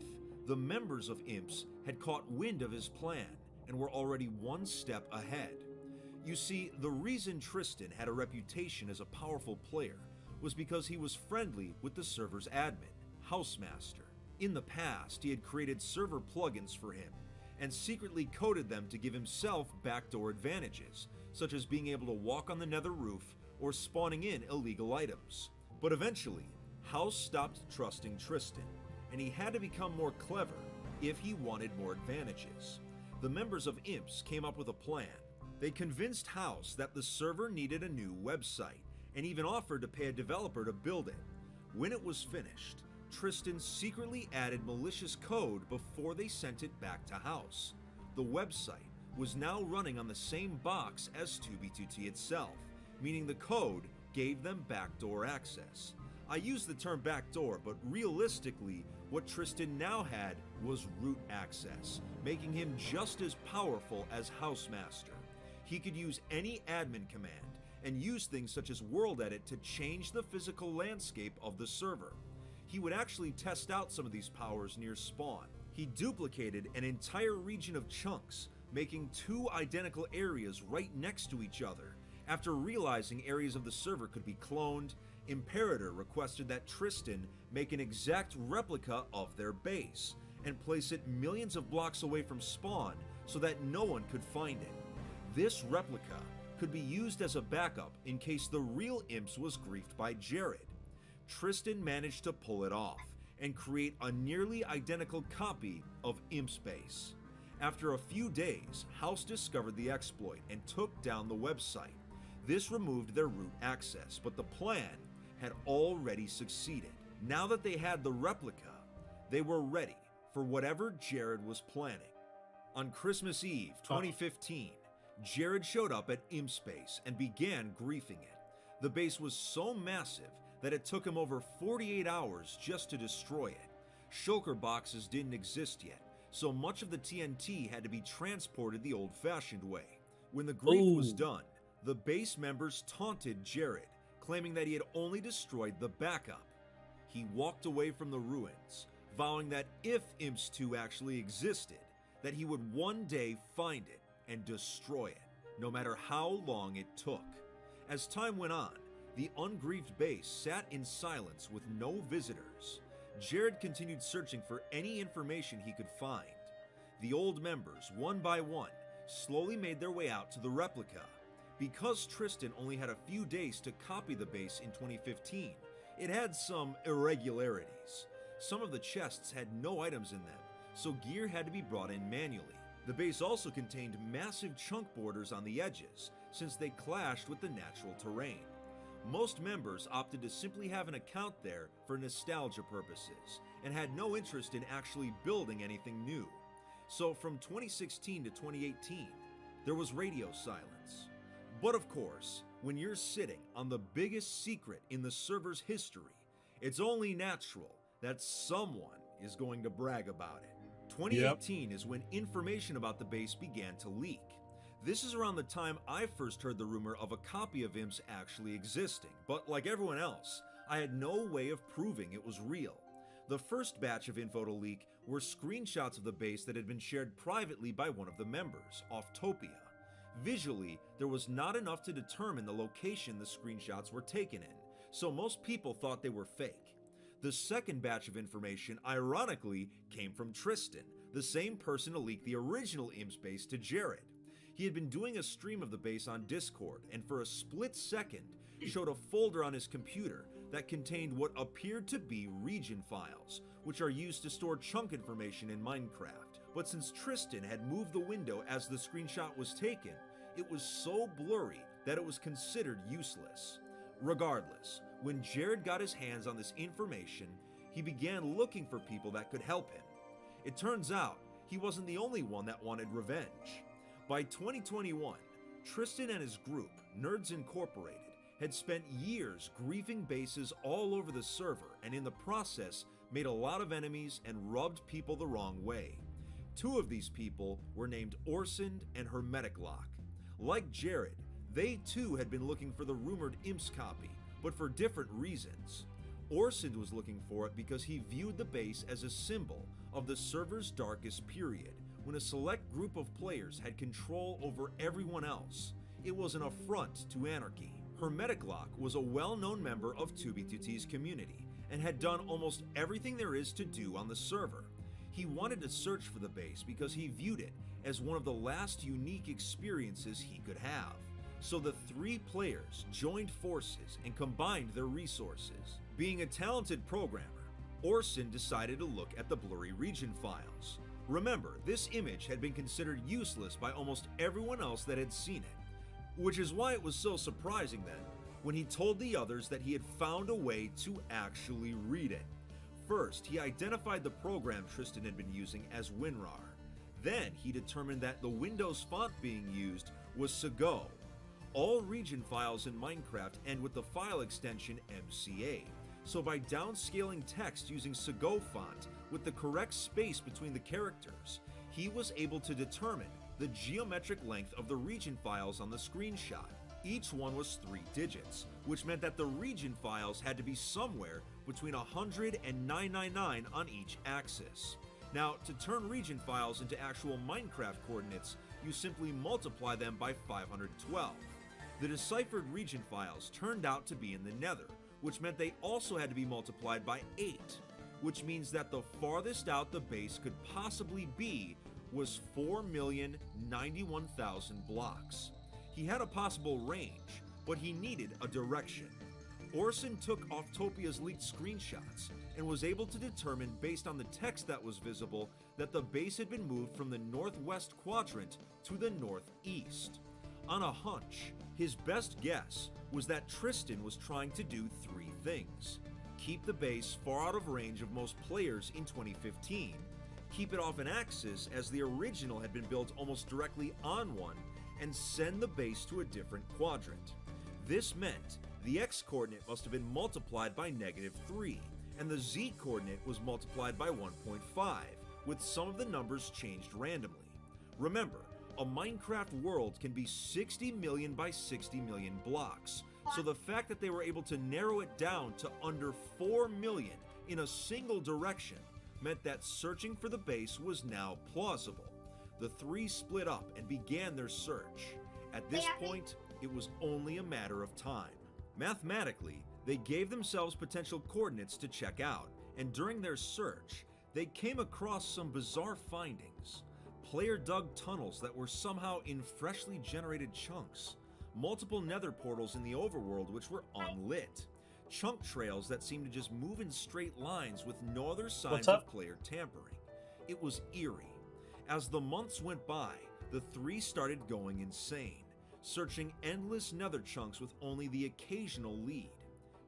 the members of imps had caught wind of his plan and were already one step ahead. You see, the reason Tristan had a reputation as a powerful player was because he was friendly with the server's admin, Housemaster. In the past, he had created server plugins for him and secretly coded them to give himself backdoor advantages, such as being able to walk on the nether roof or spawning in illegal items. But eventually, House stopped trusting Tristan, and he had to become more clever if he wanted more advantages. The members of Imps came up with a plan. They convinced House that the server needed a new website, and even offered to pay a developer to build it. When it was finished, Tristan secretly added malicious code before they sent it back to House. The website was now running on the same box as 2B2T itself, meaning the code gave them backdoor access. I use the term backdoor, but realistically, what Tristan now had was root access, making him just as powerful as Housemaster. He could use any admin command and use things such as World Edit to change the physical landscape of the server. He would actually test out some of these powers near spawn. He duplicated an entire region of chunks, making two identical areas right next to each other. After realizing areas of the server could be cloned, Imperator requested that Tristan make an exact replica of their base and place it millions of blocks away from spawn so that no one could find it. This replica could be used as a backup in case the real Imps was griefed by Jared. Tristan managed to pull it off and create a nearly identical copy of Imps Base. After a few days, House discovered the exploit and took down the website. This removed their root access, but the plan had already succeeded. Now that they had the replica, they were ready for whatever Jared was planning. On Christmas Eve 2015, Jared showed up at Imps Base and began griefing it. The base was so massive that it took him over 48 hours just to destroy it. Shulker boxes didn't exist yet, so much of the TNT had to be transported the old-fashioned way. When the grief was done, the base members taunted Jared, claiming that he had only destroyed the backup. He walked away from the ruins, vowing that if Imps 2 actually existed, that he would one day find it and destroy it, no matter how long it took. As time went on, the ungrieved base sat in silence with no visitors. Jared continued searching for any information he could find. The old members, one by one, slowly made their way out to the replica. Because Tristan only had a few days to copy the base in 2015, it had some irregularities. Some of the chests had no items in them, so gear had to be brought in manually. The base also contained massive chunk borders on the edges, since they clashed with the natural terrain. Most members opted to simply have an account there for nostalgia purposes, and had no interest in actually building anything new. So from 2016 to 2018, there was radio silence. But of course, when you're sitting on the biggest secret in the server's history, it's only natural that someone is going to brag about it. 2018 is when information about the base began to leak. This is around the time I first heard the rumor of a copy of IMS actually existing, but like everyone else, I had no way of proving it was real. The first batch of info to leak were screenshots of the base that had been shared privately by one of the members, Offtopia. Visually, there was not enough to determine the location the screenshots were taken in, so most people thought they were fake. The second batch of information, ironically, came from Tristan, the same person to leak the original IMS base to Jared. He had been doing a stream of the base on Discord, and for a split second, showed a folder on his computer that contained what appeared to be region files, which are used to store chunk information in Minecraft. But since Tristan had moved the window as the screenshot was taken, it was so blurry that it was considered useless. Regardless, when Jared got his hands on this information, he began looking for people that could help him. It turns out he wasn't the only one that wanted revenge. By 2021, Tristan and his group, Nerds Incorporated, had spent years griefing bases all over the server, and in the process made a lot of enemies and rubbed people the wrong way. Two of these people were named Orsund and Hermetic Lock. Like Jared, they too had been looking for the rumored IMS copy, but for different reasons. Orsund was looking for it because he viewed the base as a symbol of the server's darkest period, when a select group of players had control over everyone else. It was an affront to anarchy. Hermetic Lock was a well-known member of 2B2T's community, and had done almost everything there is to do on the server. He wanted to search for the base because he viewed it as one of the last unique experiences he could have. So the three players joined forces and combined their resources. Being a talented programmer, Orsund decided to look at the blurry region files. Remember, this image had been considered useless by almost everyone else that had seen it, which is why it was so surprising then when he told the others that he had found a way to actually read it. First, he identified the program Tristan had been using as WinRAR. Then he determined that the Windows font being used was Segoe. All region files in Minecraft end with the file extension MCA, so by downscaling text using Segoe font with the correct space between the characters, he was able to determine the geometric length of the region files on the screenshot. Each one was 3 digits, which meant that the region files had to be somewhere between 100 and 999 on each axis. Now, to turn region files into actual Minecraft coordinates, you simply multiply them by 512. The deciphered region files turned out to be in the Nether, which meant they also had to be multiplied by 8, which means that the farthest out the base could possibly be was 4,091,000 blocks. He had a possible range, but he needed a direction. Orsund took Offtopia's leaked screenshots and was able to determine based on the text that was visible that the base had been moved from the northwest quadrant to the northeast. On a hunch, his best guess was that Tristan was trying to do 3 things: keep the base far out of range of most players in 2015, keep it off an axis as the original had been built almost directly on one, and send the base to a different quadrant. This meant the x-coordinate must have been multiplied by -3, and the z-coordinate was multiplied by 1.5, with some of the numbers changed randomly. Remember, a Minecraft world can be 60 million by 60 million blocks, so the fact that they were able to narrow it down to under 4 million in a single direction meant that searching for the base was now plausible. The 3 split up and began their search. At this point, it was only a matter of time. Mathematically, they gave themselves potential coordinates to check out, and during their search, they came across some bizarre findings. Player dug tunnels that were somehow in freshly generated chunks, multiple nether portals in the overworld which were unlit, chunk trails that seemed to just move in straight lines with no other signs of player tampering. It was eerie. As the months went by, the three started going insane, searching endless nether chunks with only the occasional lead.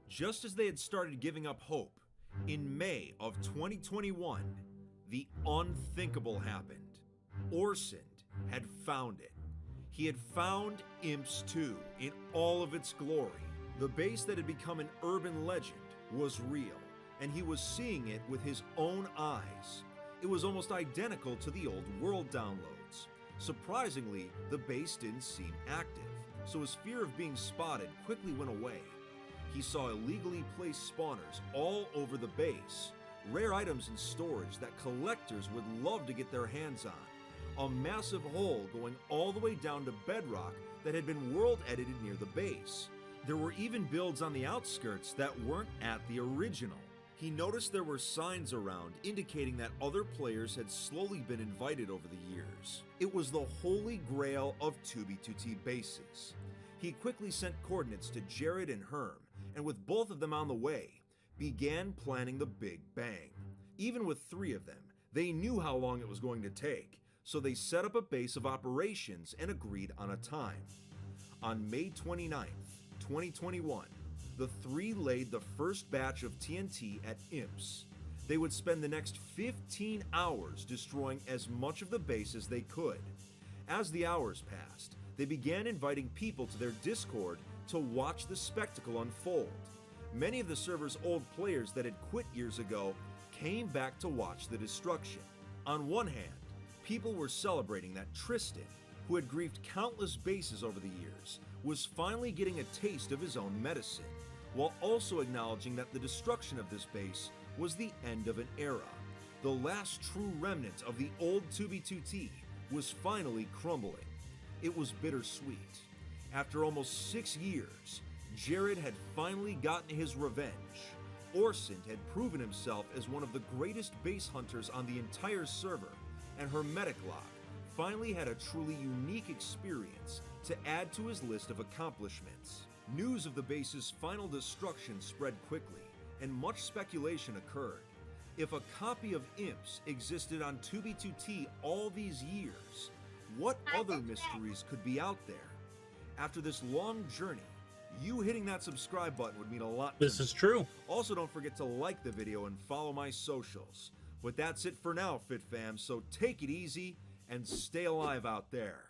Just as they had started giving up hope, in May of 2021, the unthinkable happened. Orsund had found it. He had found Imps 2 in all of its glory. The base that had become an urban legend was real, and he was seeing it with his own eyes. It was almost identical to the old world downloads. Surprisingly, the base didn't seem active, so his fear of being spotted quickly went away. He saw illegally placed spawners all over the base, rare items in storage that collectors would love to get their hands on, a massive hole going all the way down to bedrock that had been world edited near the base. There were even builds on the outskirts that weren't at the original. He noticed there were signs around indicating that other players had slowly been invited over the years. It was the holy grail of 2B2T bases. He quickly sent coordinates to Jared and Herm, and with both of them on the way, began planning the Big Bang. Even with 3 of them, they knew how long it was going to take, so they set up a base of operations and agreed on a time. On May 29th, 2021, the 3 laid the first batch of TNT at Imps. They would spend the next 15 hours destroying as much of the base as they could. As the hours passed, they began inviting people to their Discord to watch the spectacle unfold. Many of the server's old players that had quit years ago came back to watch the destruction. On one hand, people were celebrating that Tristan, who had griefed countless bases over the years, was finally getting a taste of his own medicine, while also acknowledging that the destruction of this base was the end of an era. The last true remnant of the old 2B2T was finally crumbling. It was bittersweet. After almost 6 years, Jared had finally gotten his revenge. Orsund had proven himself as one of the greatest base hunters on the entire server, and Hermetic Lock finally had a truly unique experience to add to his list of accomplishments. News of the base's final destruction spread quickly, and much speculation occurred. If a copy of Imps existed on 2B2T all these years, what other mysteries could be out there? After this long journey, you hitting that subscribe button would mean a lot to me. This is true. Also, don't forget to like the video and follow my socials. But that's it for now, Fit Fam, so take it easy and stay alive out there.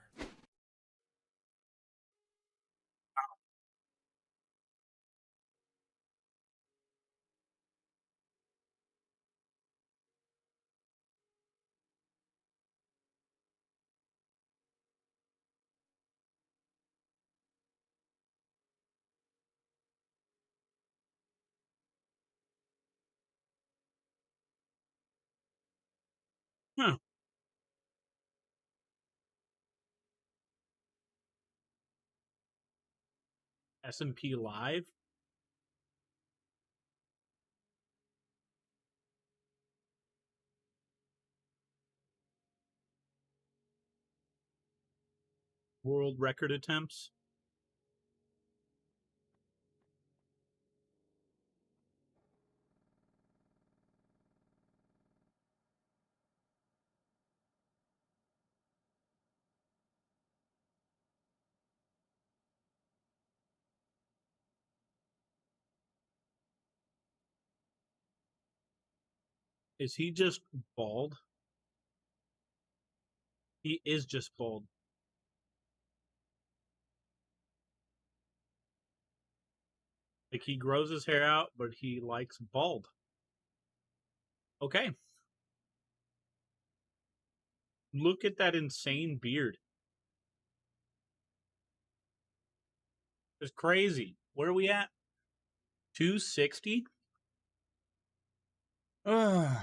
Huh. SMP Live? World record attempts? Is he just bald? He is just bald. Like, he grows his hair out, but he likes bald. Okay. Look at that insane beard. It's crazy. Where are we at? 260? Ugh.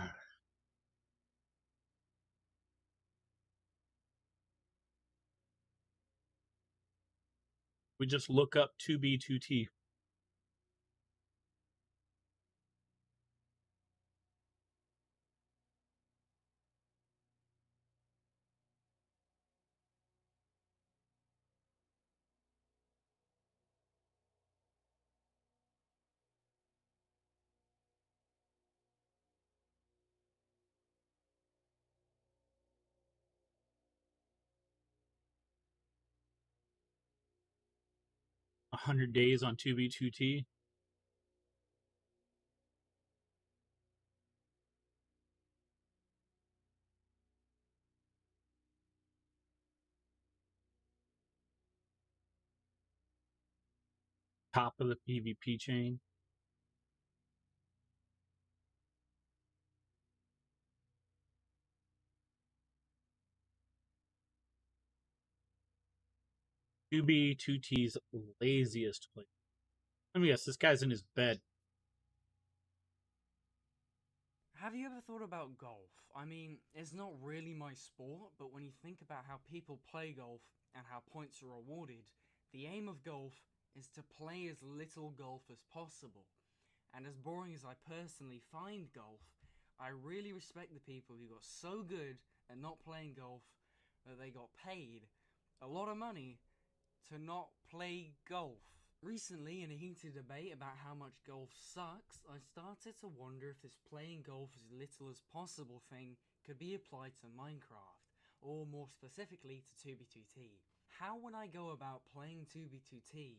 We just look up 2B2T. 100 days on 2B2T. Top of the PvP chain. To be 2T's laziest player. Let me guess, this guy's in his bed. Have you ever thought about golf? I mean, it's not really my sport, but when you think about how people play golf and how points are awarded, the aim of golf is to play as little golf as possible. And as boring as I personally find golf, I really respect the people who got so good at not playing golf that they got paid a lot of money to not play golf. Recently, in a heated debate about how much golf sucks, I started to wonder if this playing golf as little as possible thing could be applied to Minecraft, or more specifically to 2B2T. How would I go about playing 2B2T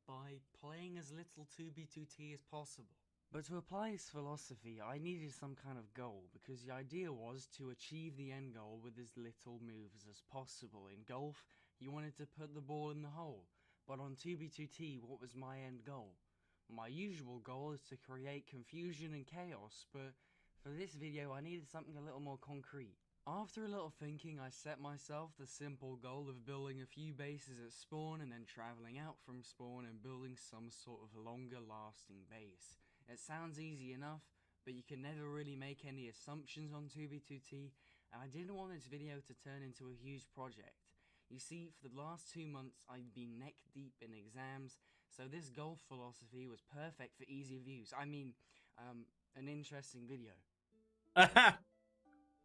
by playing as little 2B2T as possible? But to apply his philosophy, I needed some kind of goal, because the idea was to achieve the end goal with as little moves as possible. In golf, you wanted to put the ball in the hole. But on 2B2T, what was my end goal? My usual goal is to create confusion and chaos, but for this video I needed something a little more concrete. After a little thinking, I set myself the simple goal of building a few bases at spawn and then travelling out from spawn and building some sort of longer lasting base. It sounds easy enough, but you can never really make any assumptions on 2B2T, and I didn't want this video to turn into a huge project. You see, for the last 2 months, I've been neck deep in exams, so this golf philosophy was perfect for easy views. I mean, an interesting video.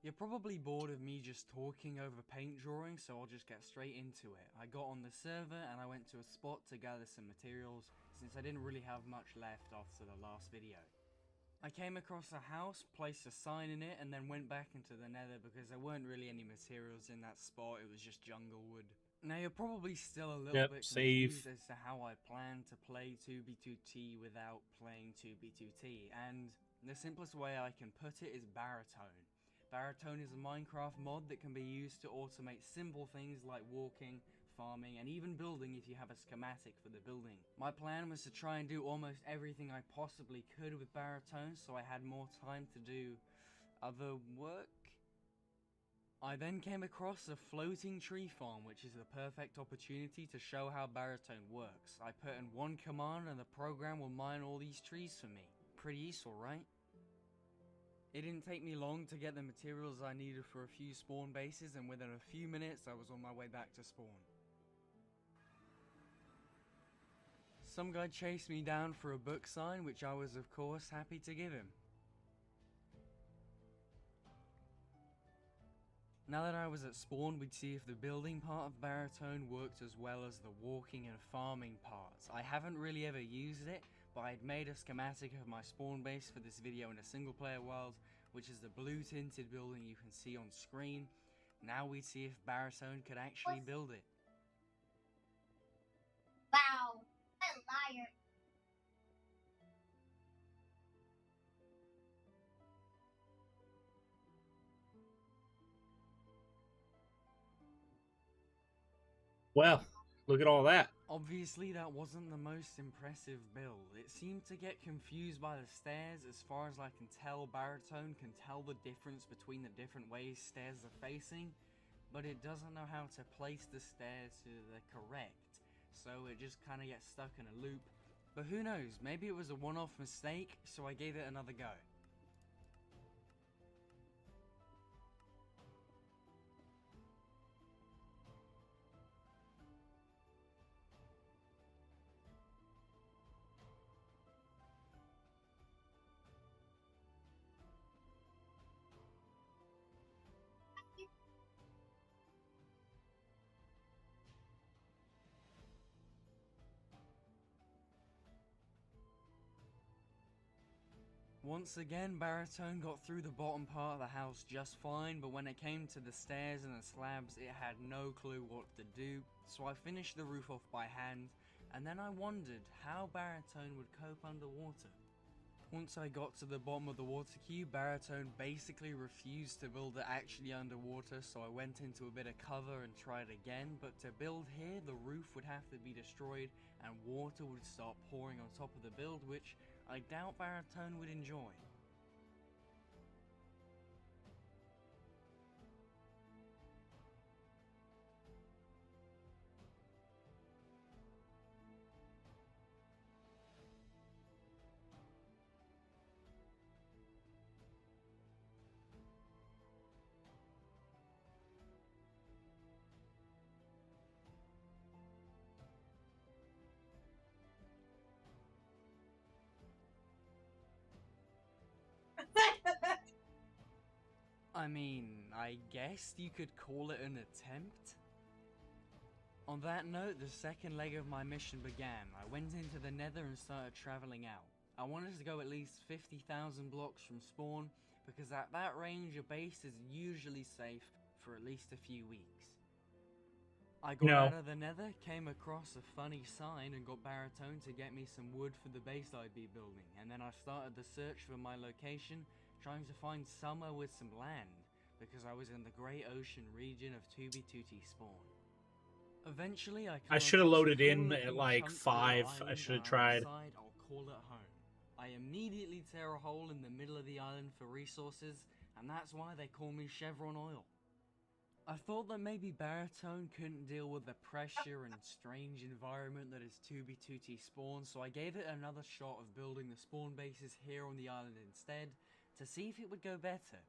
You're probably bored of me just talking over paint drawing, so I'll just get straight into it. I got on the server and I went to a spot to gather some materials, since I didn't really have much left after the last video. I came across a house, placed a sign in it, and then went back into the nether because there weren't really any materials in that spot, it was just jungle wood. Now you're probably still a little bit confused as to how I plan to play 2B2T without playing 2B2T, and the simplest way I can put it is Baritone. Baritone is a Minecraft mod that can be used to automate simple things like walking, farming, and even building if you have a schematic for the building. My plan was to try and do almost everything I possibly could with Baritone so I had more time to do other work. I then came across a floating tree farm, which is the perfect opportunity to show how Baritone works. I put in one command and the program will mine all these trees for me. Pretty useful, right? It didn't take me long to get the materials I needed for a few spawn bases, and within a few minutes I was on my way back to spawn. Some guy chased me down for a book sign, which I was of course happy to give him. Now that I was at spawn, we'd see if the building part of Baritone worked as well as the walking and farming parts. I haven't really ever used it, but I'd made a schematic of my spawn base for this video in a single player world, which is the blue tinted building you can see on screen. Now we'd see if Baritone could actually build it. Wow, what a liar. Well, look at all that. Obviously that wasn't the most impressive build. It seemed to get confused by the stairs. As far as I can tell, Baritone can tell the difference between the different ways stairs are facing, but it doesn't know how to place the stairs to the correct, so it just kind of gets stuck in a loop. But who knows, maybe it was a one-off mistake, so I gave it another go. Once again, Baritone got through the bottom part of the house just fine, but when it came to the stairs and the slabs, it had no clue what to do. So I finished the roof off by hand, and then I wondered how Baritone would cope underwater. Once I got to the bottom of the water cube, Baritone basically refused to build it actually underwater, so I went into a bit of cover and tried again, but to build here, the roof would have to be destroyed and water would start pouring on top of the build, which I doubt Baritone would enjoy. I mean, I guess you could call it an attempt? On that note, the second leg of my mission began. I went into the Nether and started traveling out. I wanted to go at least 50,000 blocks from spawn, because at that range a base is usually safe for at least a few weeks. I got out of the Nether, came across a funny sign and got Baritone to get me some wood for the base I'd be building, and then I started the search for my location, trying to find somewhere with some land, because I was in the Great Ocean region of Tubi-Tuti spawn. Eventually I should have loaded in at like 5. I should have tried. I'll call it home. I immediately tear a hole in the middle of the island for resources, and that's why they call me Chevron Oil. I thought that maybe Baritone couldn't deal with the pressure and strange environment that is Tubi-Tuti spawn, so I gave it another shot of building the spawn bases here on the island instead, to see if it would go better.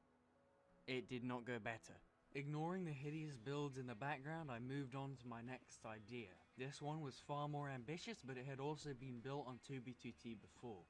It did not go better. Ignoring the hideous builds in the background, I moved on to my next idea. This one was far more ambitious, but it had also been built on Tubi-Tuti before.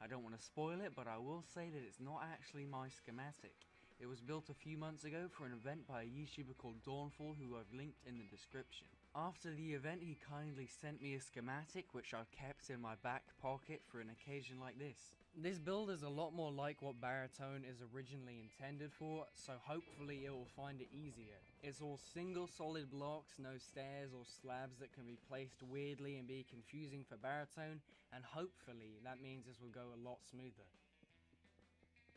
I don't want to spoil it, but I will say that it's not actually my schematic. It was built a few months ago for an event by a YouTuber called Dawnfall, who I've linked in the description. After the event, he kindly sent me a schematic, which I've kept in my back pocket for an occasion like this. This build is a lot more like what Baritone is originally intended for, so hopefully it will find it easier. It's all single solid blocks, no stairs or slabs that can be placed weirdly and be confusing for Baritone, and hopefully that means this will go a lot smoother.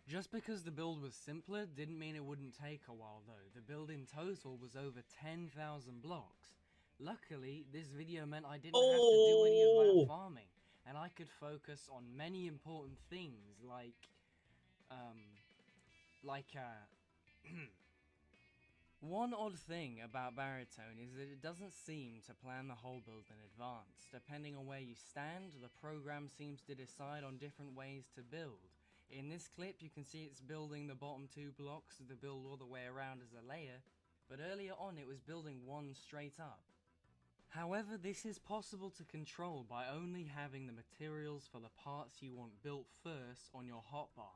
Just because the build was simpler didn't mean it wouldn't take a while though. The build in total was over 10,000 blocks. Luckily, this video meant I didn't have to do any of that farming, and I could focus on many important things like one odd thing about Baritone is that it doesn't seem to plan the whole build in advance. Depending on where you stand, the program seems to decide on different ways to build. In this clip, you can see it's building the bottom 2 blocks of the build all the way around as a layer, but earlier on it was building one straight up. However, this is possible to control by only having the materials for the parts you want built first on your hotbar.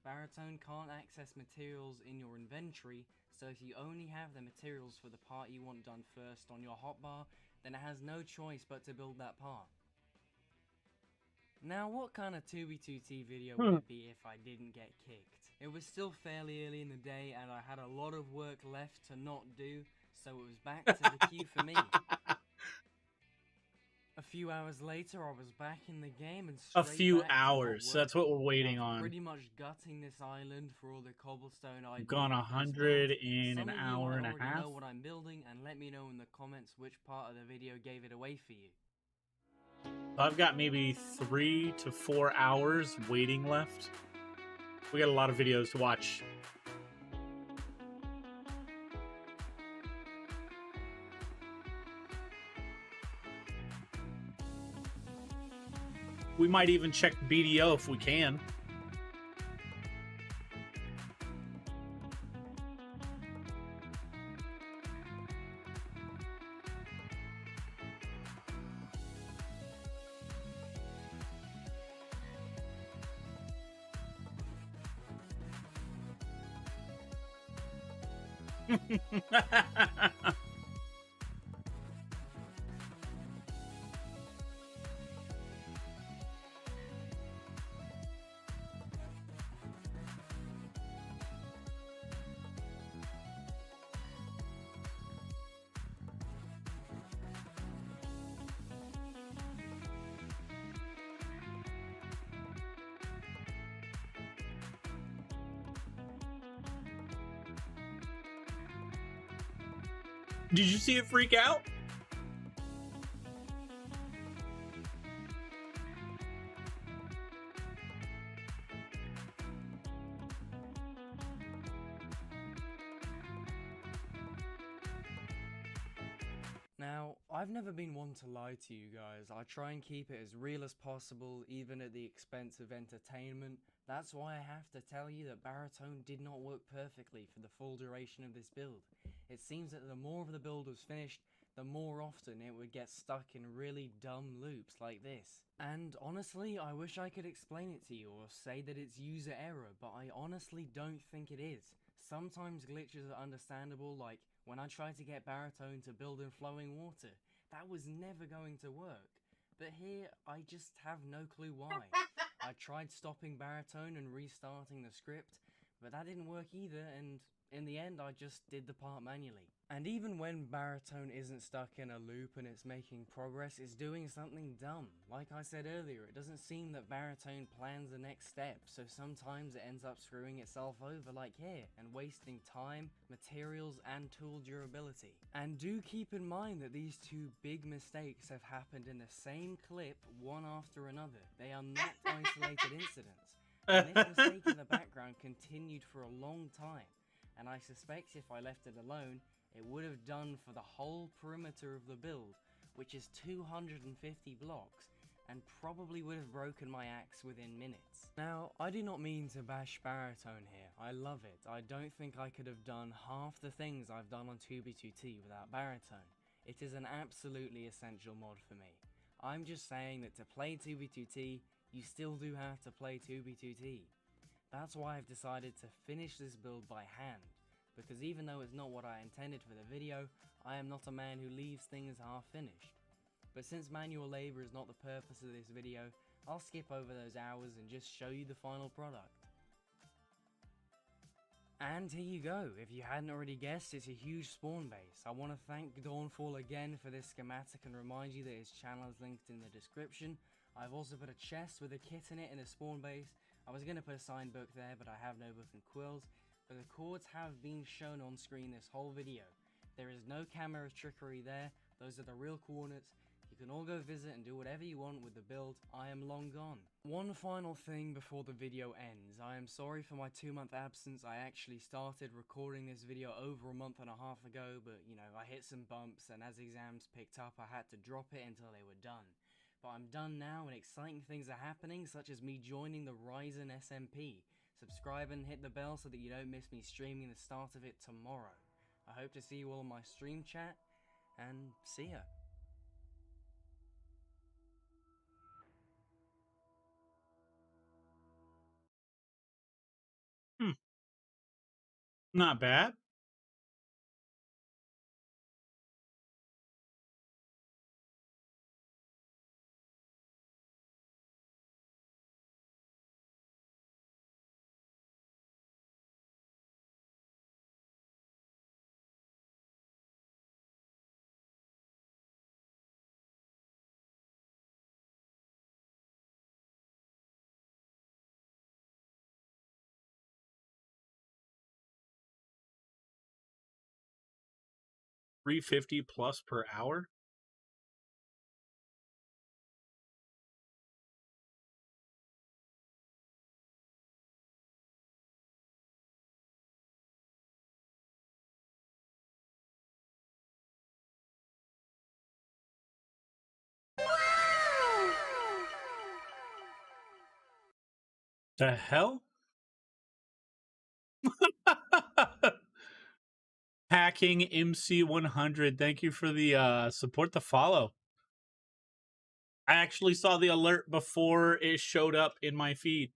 Baritone can't access materials in your inventory, so if you only have the materials for the part you want done first on your hotbar, then it has no choice but to build that part. Now, what kind of Tubi-Tuti video would it be if I didn't get kicked? It was still fairly early in the day and I had a lot of work left to not do, so it was back to the queue for me. A few hours later, I was back in the game and a few hours. That's what we're waiting on. Pretty much gutting this island for all the cobblestone I've gone 100 in an hour and a half. Know what I'm building, and let me know in the comments which part of the video gave it away for you. I've got maybe 3 to 4 hours waiting left. We got a lot of videos to watch. We might even check BDO if we can. Did you see it freak out? Now, I've never been one to lie to you guys. I try and keep it as real as possible, even at the expense of entertainment. That's why I have to tell you that Baritone did not work perfectly for the full duration of this build. It seems that the more of the build was finished, the more often it would get stuck in really dumb loops like this. And honestly, I wish I could explain it to you or say that it's user error, but I honestly don't think it is. Sometimes glitches are understandable, like when I tried to get Baritone to build in flowing water. That was never going to work. But here, I just have no clue why. I tried stopping Baritone and restarting the script, but that didn't work either, and in the end I just did the part manually. And even when Baritone isn't stuck in a loop and it's making progress, it's doing something dumb. Like I said earlier, it doesn't seem that Baritone plans the next step, so sometimes it ends up screwing itself over like here, and wasting time, materials, and tool durability. And do keep in mind that these two big mistakes have happened in the same clip, one after another. They are not isolated incidents. And this mistake in the background continued for a long time, and I suspect if I left it alone, it would have done for the whole perimeter of the build, which is 250 blocks, and probably would have broken my axe within minutes. Now, I do not mean to bash Baritone here. I love it. I don't think I could have done half the things I've done on 2B2T without Baritone. It is an absolutely essential mod for me. I'm just saying that to play 2B2T, you still do have to play 2B2T. That's why I've decided to finish this build by hand, because even though it's not what I intended for the video, I am not a man who leaves things half finished. But since manual labor is not the purpose of this video, I'll skip over those hours and just show you the final product. And here you go. If you hadn't already guessed, it's a huge spawn base. I want to thank Dawnfall again for this schematic and remind you that his channel is linked in the description. I've also put a chest with a kit in it in a spawn base. I was going to put a signed book there, but I have no book and quills. But the chords have been shown on screen this whole video. There is no camera trickery there. Those are the real coordinates. You can all go visit and do whatever you want with the build. I am long gone. One final thing before the video ends. I am sorry for my 2-month absence. I actually started recording this video over a month and a half ago, but you know, I hit some bumps, and as exams picked up, I had to drop it until they were done. But I'm done now, and exciting things are happening, such as me joining the Ryzen SMP. Subscribe and hit the bell so that you don't miss me streaming the start of it tomorrow. I hope to see you all in my stream chat, and see ya. Not bad. $350+ per hour. The hell? Hacking MC100. Thank you for the support, the follow. I actually saw the alert before it showed up in my feed.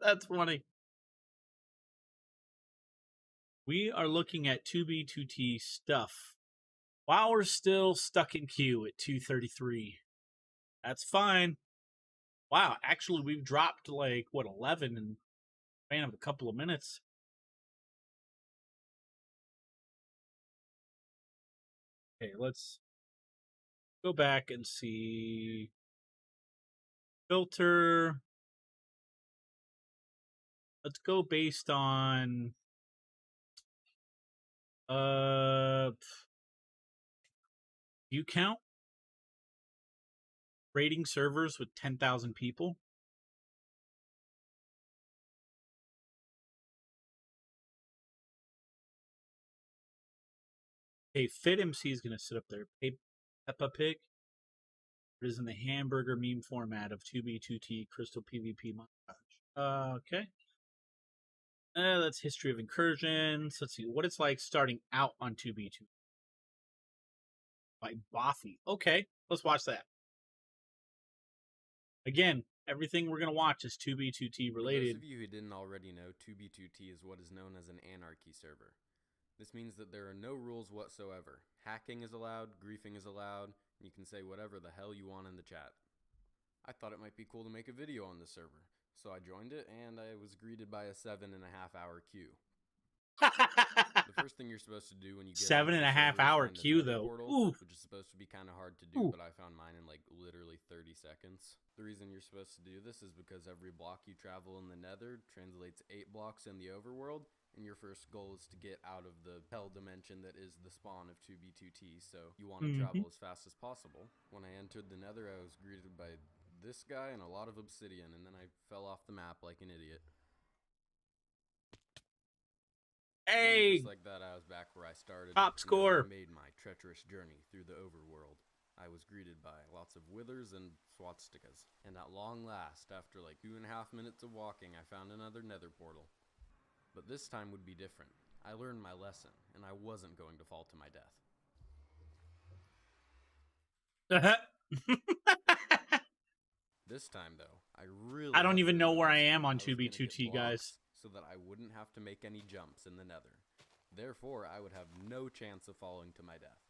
That's funny. We are looking at 2B2T stuff while we're still stuck in queue at 233. That's fine. Wow, actually we've dropped like what, 11 in the span of a couple of minutes. Okay, let's go back and see filter. Let's go based on You count raiding servers with 10,000 people? Hey, Fit MC is going to sit up there. Peppa Pig. It is in the hamburger meme format of 2B2T Crystal PvP montage. Okay. That's history of incursions. Let's see what it's like starting out on 2B2 by Boffy. Okay, let's watch that. Again, everything we're gonna watch is 2B2T related. For those of you who didn't already know, 2B2T is what is known as an anarchy server. This means that there are no rules whatsoever. Hacking is allowed, griefing is allowed, and you can say whatever the hell you want in the chat. I thought it might be cool to make a video on this server, so I joined it and I was greeted by a 7.5-hour queue. The first thing you're supposed to do when you get 7.5-hour queue though, portal, which is supposed to be kind of hard to do, but I found mine in like literally 30 seconds. The reason you're supposed to do this is because every block you travel in the Nether translates 8 blocks in the overworld, and your first goal is to get out of the hell dimension that is the spawn of 2B2T, so you want to travel as fast as possible. When I entered the Nether, I was greeted by this guy and a lot of obsidian, and then I fell off the map like an idiot. Hey! Just like that, I was back where I started. Top score! I made my treacherous journey through the overworld. I was greeted by lots of withers and swastikas. And at long last, after like 2.5 minutes of walking, I found another nether portal. But this time would be different. I learned my lesson, and I wasn't going to fall to my death. This time, though, I don't even know where I am on 2B2T, guys. So that I wouldn't have to make any jumps in the Nether. Therefore, I would have no chance of falling to my death.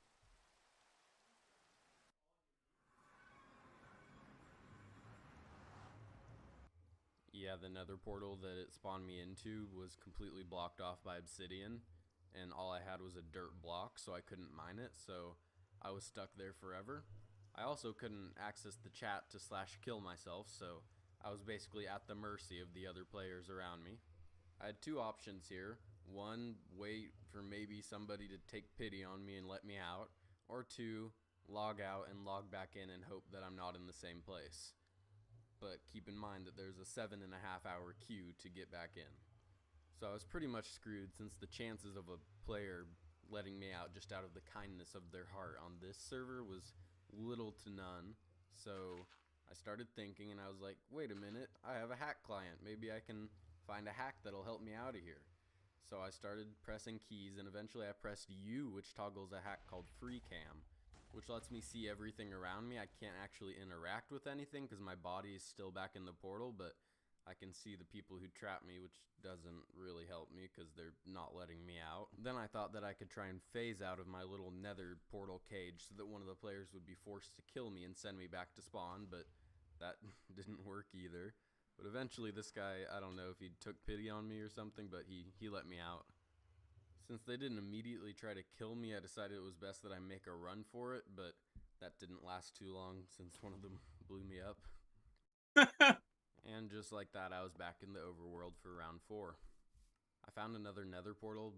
Yeah, the Nether portal that it spawned me into was completely blocked off by obsidian, and all I had was a dirt block, so I couldn't mine it, so I was stuck there forever. I also couldn't access the chat to /kill myself, so I was basically at the mercy of the other players around me. I had 2 options here. 1, wait for maybe somebody to take pity on me and let me out, or 2, log out and log back in and hope that I'm not in the same place. But keep in mind that there's a 7.5-hour queue to get back in. So I was pretty much screwed, since the chances of a player letting me out just out of the kindness of their heart on this server was little to none. So I started thinking, and I was like, wait a minute, I have a hack client. Maybe I can find a hack that'll help me out of here. So I started pressing keys, and eventually I pressed U, which toggles a hack called Free Cam, which lets me see everything around me. I can't actually interact with anything because my body is still back in the portal, but I can see the people who trap me, which doesn't really help me because they're not letting me out. Then I thought that I could try and phase out of my little nether portal cage so that one of the players would be forced to kill me and send me back to spawn, but that didn't work either. But eventually this guy, I don't know if he took pity on me or something, but he let me out. Since they didn't immediately try to kill me, I decided it was best that I make a run for it, but that didn't last too long since one of them blew me up. And just like that, I was back in the overworld for round 4. I found another nether portal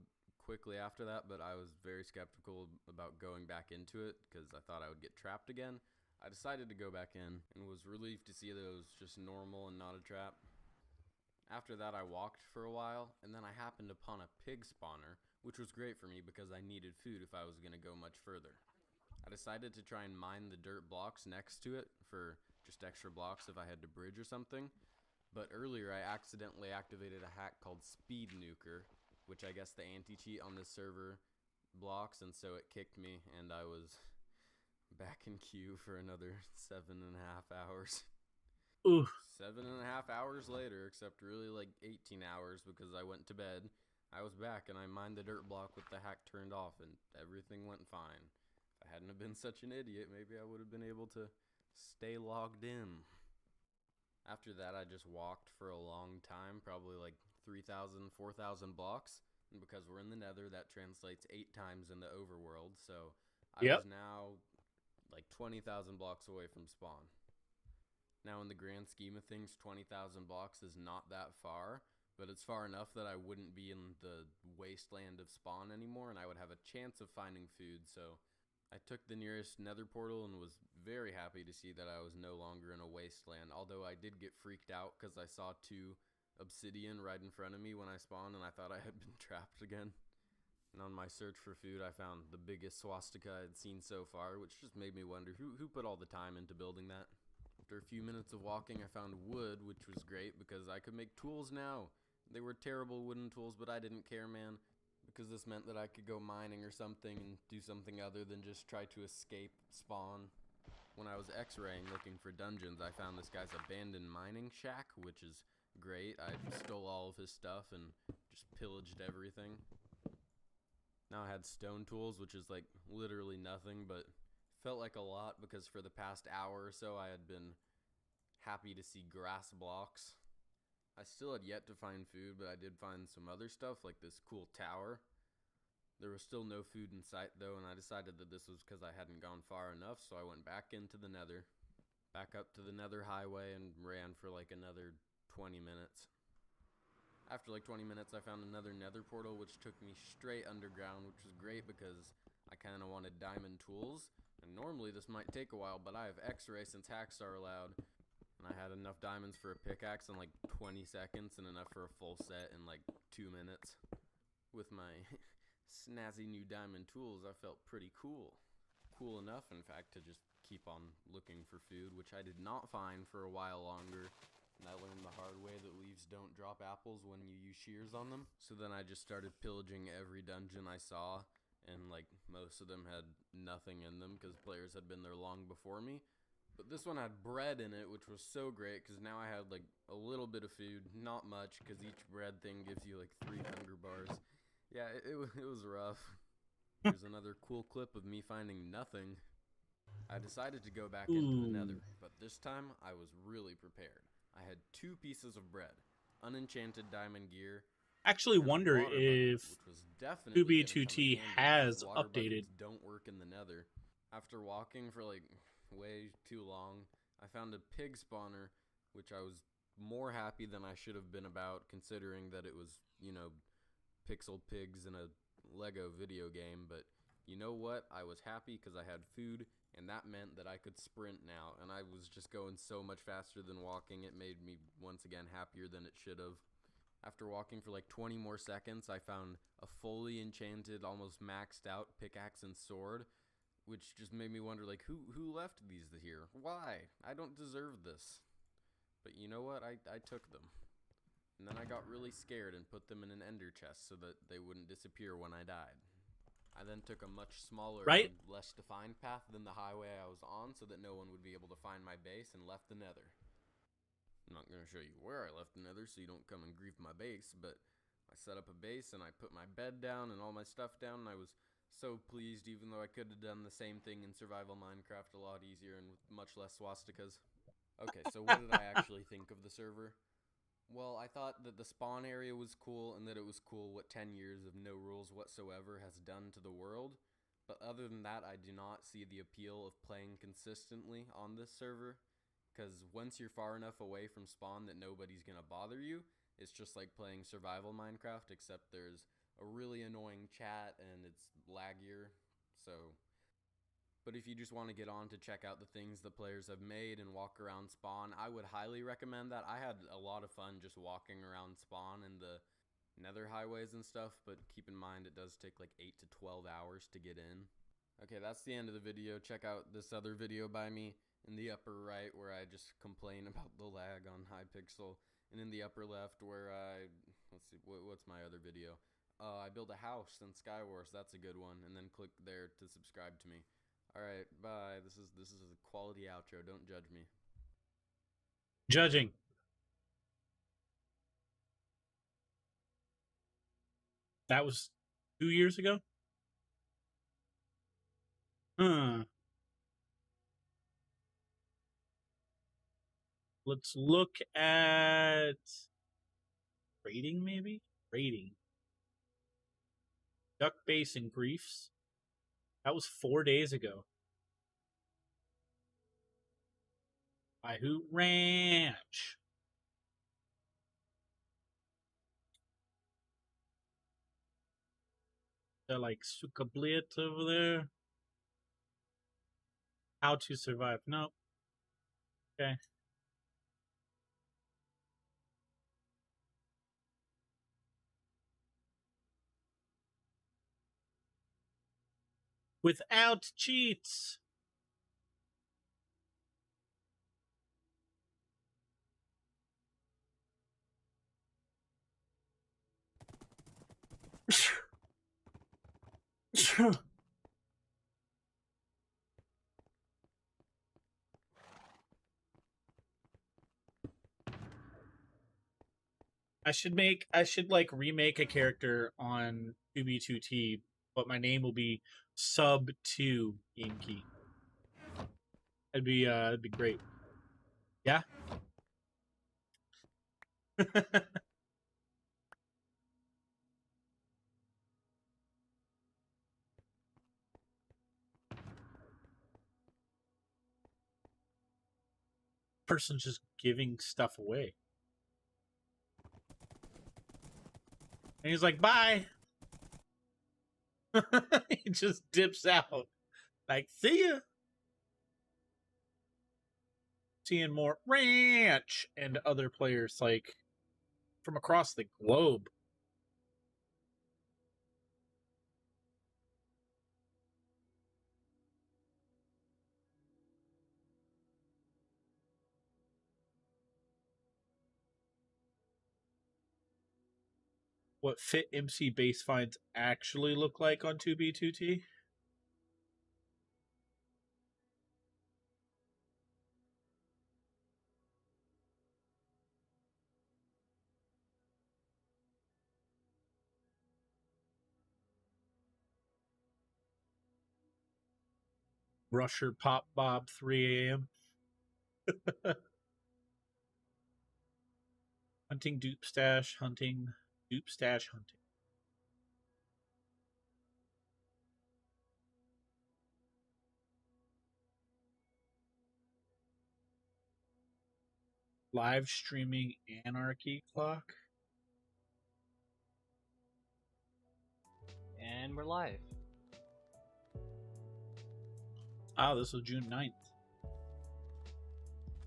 quickly after that, but I was very skeptical about going back into it because I thought I would get trapped again. I decided to go back in and was relieved to see that it was just normal and not a trap. After that, I walked for a while, and then I happened upon a pig spawner, which was great for me because I needed food if I was going to go much further. I decided to try and mine the dirt blocks next to it for just extra blocks if I had to bridge or something. But earlier, I accidentally activated a hack called Speed Nuker, which I guess the anti-cheat on this server blocks, and so it kicked me, and I was back in queue for another 7.5 hours. Ooh. 7.5 hours later, except really like 18 hours because I went to bed, I was back and I mined the dirt block with the hack turned off and everything went fine. If I hadn't have been such an idiot, maybe I would have been able to stay logged in. After that, I just walked for a long time, probably like 3,000, 4,000 blocks. And because we're in the nether, that translates 8 times in the overworld, so I was now like 20,000 blocks away from spawn. Now in the grand scheme of things, 20,000 blocks is not that far, but it's far enough that I wouldn't be in the wasteland of spawn anymore, and I would have a chance of finding food, so I took the nearest nether portal and was very happy to see that I was no longer in a wasteland, although I did get freaked out because I saw 2 obsidian right in front of me when I spawned, and I thought I had been trapped again. And on my search for food, I found the biggest swastika I'd seen so far, which just made me wonder who put all the time into building that. After a few minutes of walking, I found wood, which was great because I could make tools now. They were terrible wooden tools, but I didn't care, man, because this meant that I could go mining or something and do something other than just try to escape spawn. When I was x-raying looking for dungeons, I found this guy's abandoned mining shack, which is great. I stole all of his stuff and just pillaged everything. Now I had stone tools, which is like literally nothing, but felt like a lot because for the past hour or so I had been happy to see grass blocks. I still had yet to find food, but I did find some other stuff like this cool tower. There was still no food in sight though, and I decided that this was because I hadn't gone far enough, so I went back into the nether, back up to the nether highway, and ran for like another 20 minutes. After like 20 minutes, I found another nether portal, which took me straight underground, which was great because I kind of wanted diamond tools. And normally this might take a while, but I have X-ray since hacks are allowed. And I had enough diamonds for a pickaxe in like 20 seconds and enough for a full set in like 2 minutes. With my snazzy new diamond tools, I felt pretty cool. Cool enough, in fact, to just keep on looking for food, which I did not find for a while longer. And I learned the hard way that leaves don't drop apples when you use shears on them. So then I just started pillaging every dungeon I saw, and like most of them had nothing in them because players had been there long before me. But this one had bread in it, which was so great because now I had like a little bit of food, not much because each bread thing gives you like 3 hunger bars. Yeah, it was rough. Here's another cool clip of me finding nothing. I decided to go back into the nether, but this time I was really prepared. I had 2 pieces of bread, unenchanted diamond gear. Actually, and a wonder water bucket, if which was definitely gonna come in 2B2T handy has because water updated. buckets don't work in the nether. After walking for like way too long, I found a pig spawner, which I was more happy than I should have been about, considering that it was, you know, pixel pigs in a Lego video game. But you know what? I was happy because I had food, and that meant that I could sprint now, and I was just going so much faster than walking. It made me once again happier than it should have. After walking for like 20 more seconds, I found a fully enchanted, almost maxed out pickaxe and sword, which just made me wonder, like, who left these here? Why? I don't deserve this. But you know what? I took them. And then I got really scared and put them in an ender chest so that they wouldn't disappear when I died. I then took a much smaller Right. and less defined path than the highway I was on so that no one would be able to find my base, and left the nether. I'm not going to show you where I left the nether so you don't come and grief my base, but I set up a base and I put my bed down and all my stuff down, and I was so pleased, even though I could have done the same thing in survival Minecraft a lot easier and with much less swastikas. Okay, so what did I actually think of the server? Well, I thought that the spawn area was cool, and that it was cool what 10 years of no rules whatsoever has done to the world. But other than that, I do not see the appeal of playing consistently on this server. Because once you're far enough away from spawn that nobody's gonna bother you, it's just like playing survival Minecraft, except there's a really annoying chat and it's laggier. But if you just want to get on to check out the things the players have made and walk around spawn, I would highly recommend that. I had a lot of fun just walking around spawn and the nether highways and stuff, but keep in mind it does take like 8 to 12 hours to get in. Okay, that's the end of the video. Check out this other video by me in the upper right where I just complain about the lag on Hypixel, and in the upper left where let's see, what's my other video? I build a house in Skywars. That's a good one. And then click there to subscribe to me. Alright, bye. This is a quality outro. Don't judge me. Judging. That was 2 years ago? Let's look at rating, maybe? Rating. Duck Base and Griefs. That was 4 days ago. By Hoot Ranch. They're like Sukabliet over there. How to survive. Nope. Okay. Without cheats. I should like remake a character on 2B2T, but my name will be Sub 2 Yankee. That'd be great. Yeah. Person's just giving stuff away. And he's like, bye. He just dips out. Like, see ya. Seeing more Ranch and other players like from across the globe. What Fit MC base finds actually look like on 2B2T? Rusher Pop Bob 3 a.m. Hunting dupe stash, hunting dupe stash, hunting. Live streaming anarchy clock. And we're live. Oh, this was June 9th.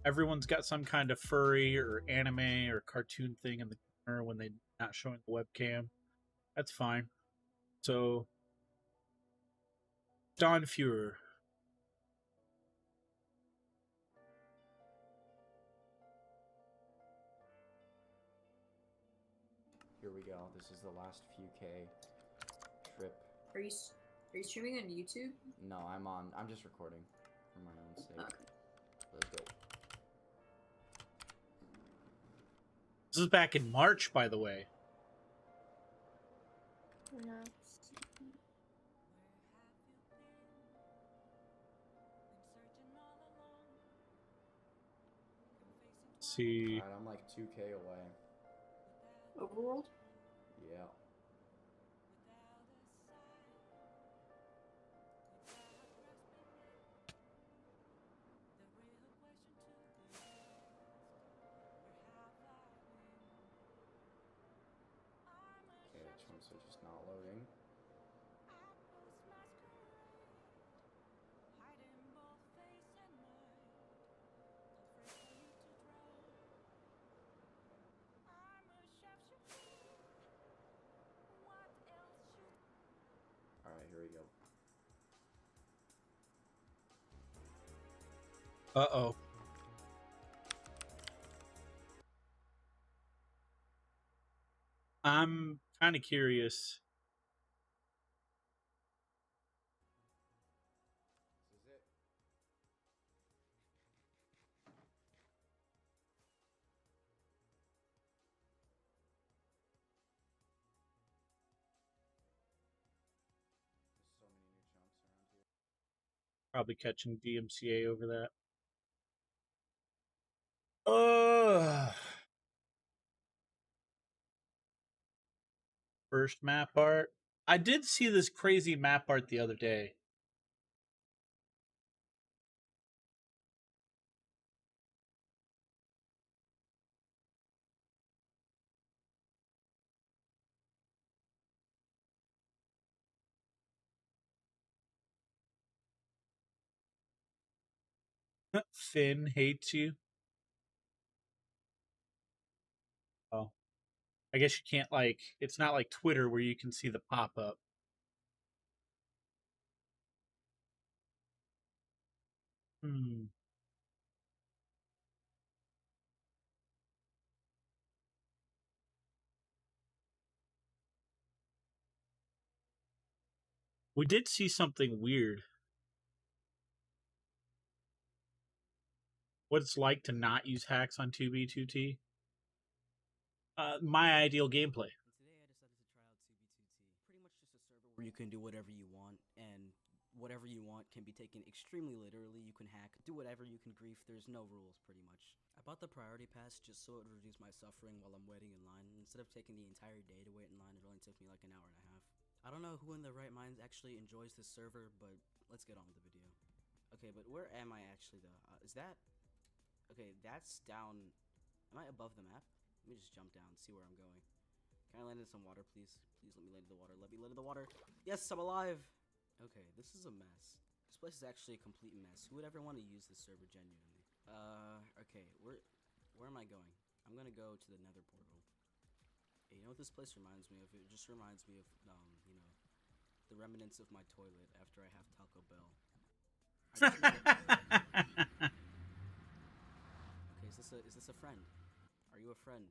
Everyone's got some kind of furry or anime or cartoon thing in the corner when they're not showing the webcam. That's fine. So, Don Fuhrer. Here we go. This is the last few K trip. Are you streaming on YouTube? No, I'm just recording for my own sake. Okay. Let's go. This is back in March, by the way. Let's see. Alright, I'm like 2K away. Overworld? Yeah. Okay, the chunks are just not loading. Alright, here we go. Uh-oh. I'm kind of curious. This is it. There's so many new chunks around here. Probably catching DMCA over that. First map art. I did see this crazy map art the other day. Finn hates you. Oh, I guess you can't like. It's not like Twitter where you can see the pop up. Hmm. We did see something weird. What it's like to not use hacks on 2B2T. My ideal gameplay. Today I decided to try out 2B2T. Pretty much just a server where you can do whatever you want, and whatever you want can be taken extremely literally. You can hack, do whatever you can grief. There's no rules, pretty much. I bought the priority pass just so it would reduce my suffering while I'm waiting in line. Instead of taking the entire day to wait in line, it only took me like an hour and a half. I don't know who in their right mind actually enjoys this server, but let's get on with the video. Okay, but where am I actually though? Is that... Okay, that's down... Am I above the map? Let me just jump down and see where I'm going. Can I land in some water, please? Please let me land in the water. Let me land in the water. Yes, I'm alive! Okay, this is a mess. This place is actually a complete mess. Who would ever want to use this server genuinely? Okay, where am I going? I'm gonna go to the nether portal. Hey, you know what this place reminds me of? It just reminds me of, you know, the remnants of my toilet after I have Taco Bell. Okay, is this a friend? Are you a friend?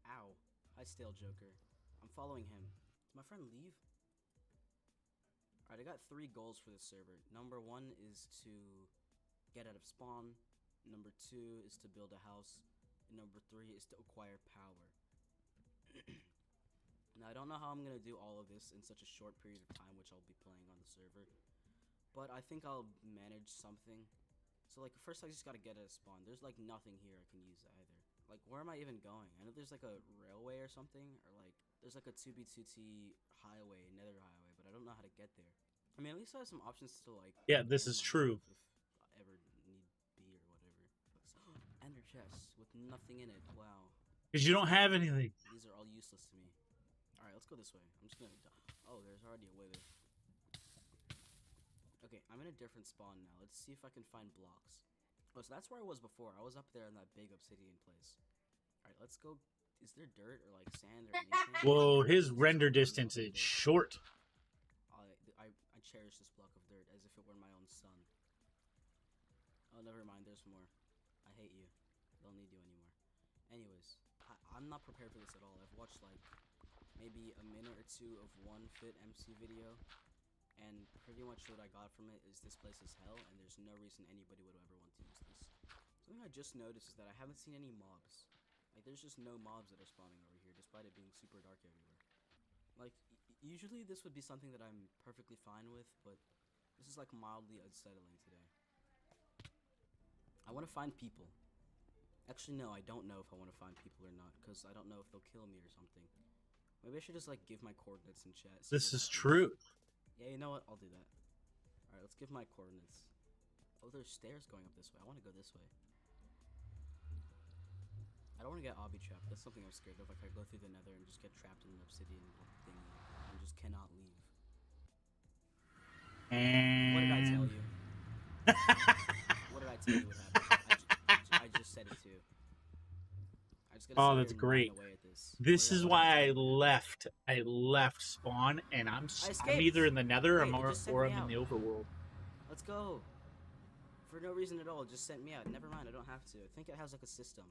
Ow. Hi, Stale Joker. I'm following him. Did my friend leave? Alright, I got 3 goals for this server. Number 1 is to get out of spawn. Number 2 is to build a house. And number 3 is to acquire power. Now, I don't know how I'm going to do all of this in such a short period of time, which I'll be playing on the server. But I think I'll manage something. So, like, first I just gotta get out of spawn. There's, like, nothing here I can use either. Like, where am I even going? I know there's, like, a railway or something. Or, like, there's, like, a 2B2T highway, nether highway. But I don't know how to get there. I mean, at least I have some options to, like... Yeah, this is true. If I ever need be or whatever. Ender chests with nothing in it. Wow. Because you don't have anything. These are all useless to me. Alright, let's go this way. I'm just gonna... Oh, there's already a way there. Okay, I'm in a different spawn now. Let's see if I can find blocks. Oh, so that's where I was before. I was up there in that big obsidian place. Alright, let's go. Is there dirt or like sand or anything? Whoa, his render distance is short. I cherish this block of dirt as if it were my own son. Oh, never mind. There's more. I hate you. Don't need you anymore. Anyways, I'm not prepared for this at all. I've watched like maybe a minute or 2 of one Fit MC video. And pretty much what I got from it is this place is hell, and there's no reason anybody would ever want to use this. Something I just noticed is that I haven't seen any mobs. Like, there's just no mobs that are spawning over here, despite it being super dark everywhere. Like, usually this would be something that I'm perfectly fine with, but this is, like, mildly unsettling today. I want to find people. Actually, no, I don't know if I want to find people or not, because I don't know if they'll kill me or something. Maybe I should just, like, give my coordinates in chat. This is true. Yeah, you know what? I'll do that. Alright, let's give my coordinates. Oh, there's stairs going up this way. I want to go this way. I don't want to get obby trapped. That's something I'm scared of. Like, I go through the nether and just get trapped in an obsidian thingy and just cannot leave. And... What did I tell you? What did I tell you would happen? I just said it too. I just gotta Oh, sit that's here and great. mine away at this. This What is did why tell I you? left. I left spawn, and I'm escaped. either in the nether Wait, it just sent or me I'm in the out. overworld. Let's go. For no reason at all, it just sent me out. Never mind, I don't have to. I think it has like a system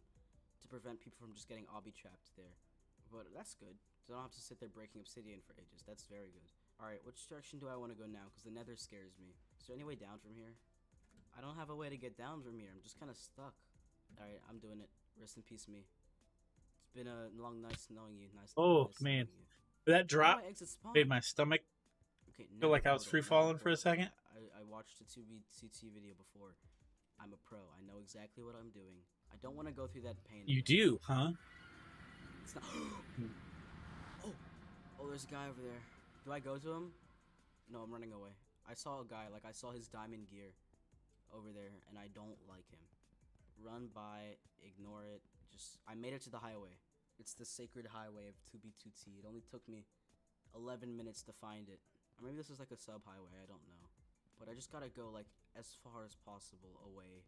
to prevent people from just getting obby trapped there. But that's good. So I don't have to sit there breaking obsidian for ages. That's very good. Alright, which direction do I want to go now? Because the nether scares me. Is there any way down from here? I don't have a way to get down from here. I'm just kind of stuck. Alright, I'm doing it. Rest in peace, me. It's been a long night knowing you. Nice Man, knowing you. that drop How do I exit spawn? made my stomach Okay, feel like I was nether free portal, falling for a nether portal. second. I watched a 2B2T video before. I'm a pro. I know exactly what I'm doing. I don't want to go through that pain. You again. do, huh? It's not. Oh, there's a guy over there. Do I go to him? No, I'm running away. I saw a guy. Like I saw his diamond gear over there, and I don't like him. Run by, ignore it. I made it to the highway. It's the sacred highway of 2B2T. It only took me 11 minutes to find it. Or maybe this is like a sub highway. I don't know. but I just gotta go like as far as possible away.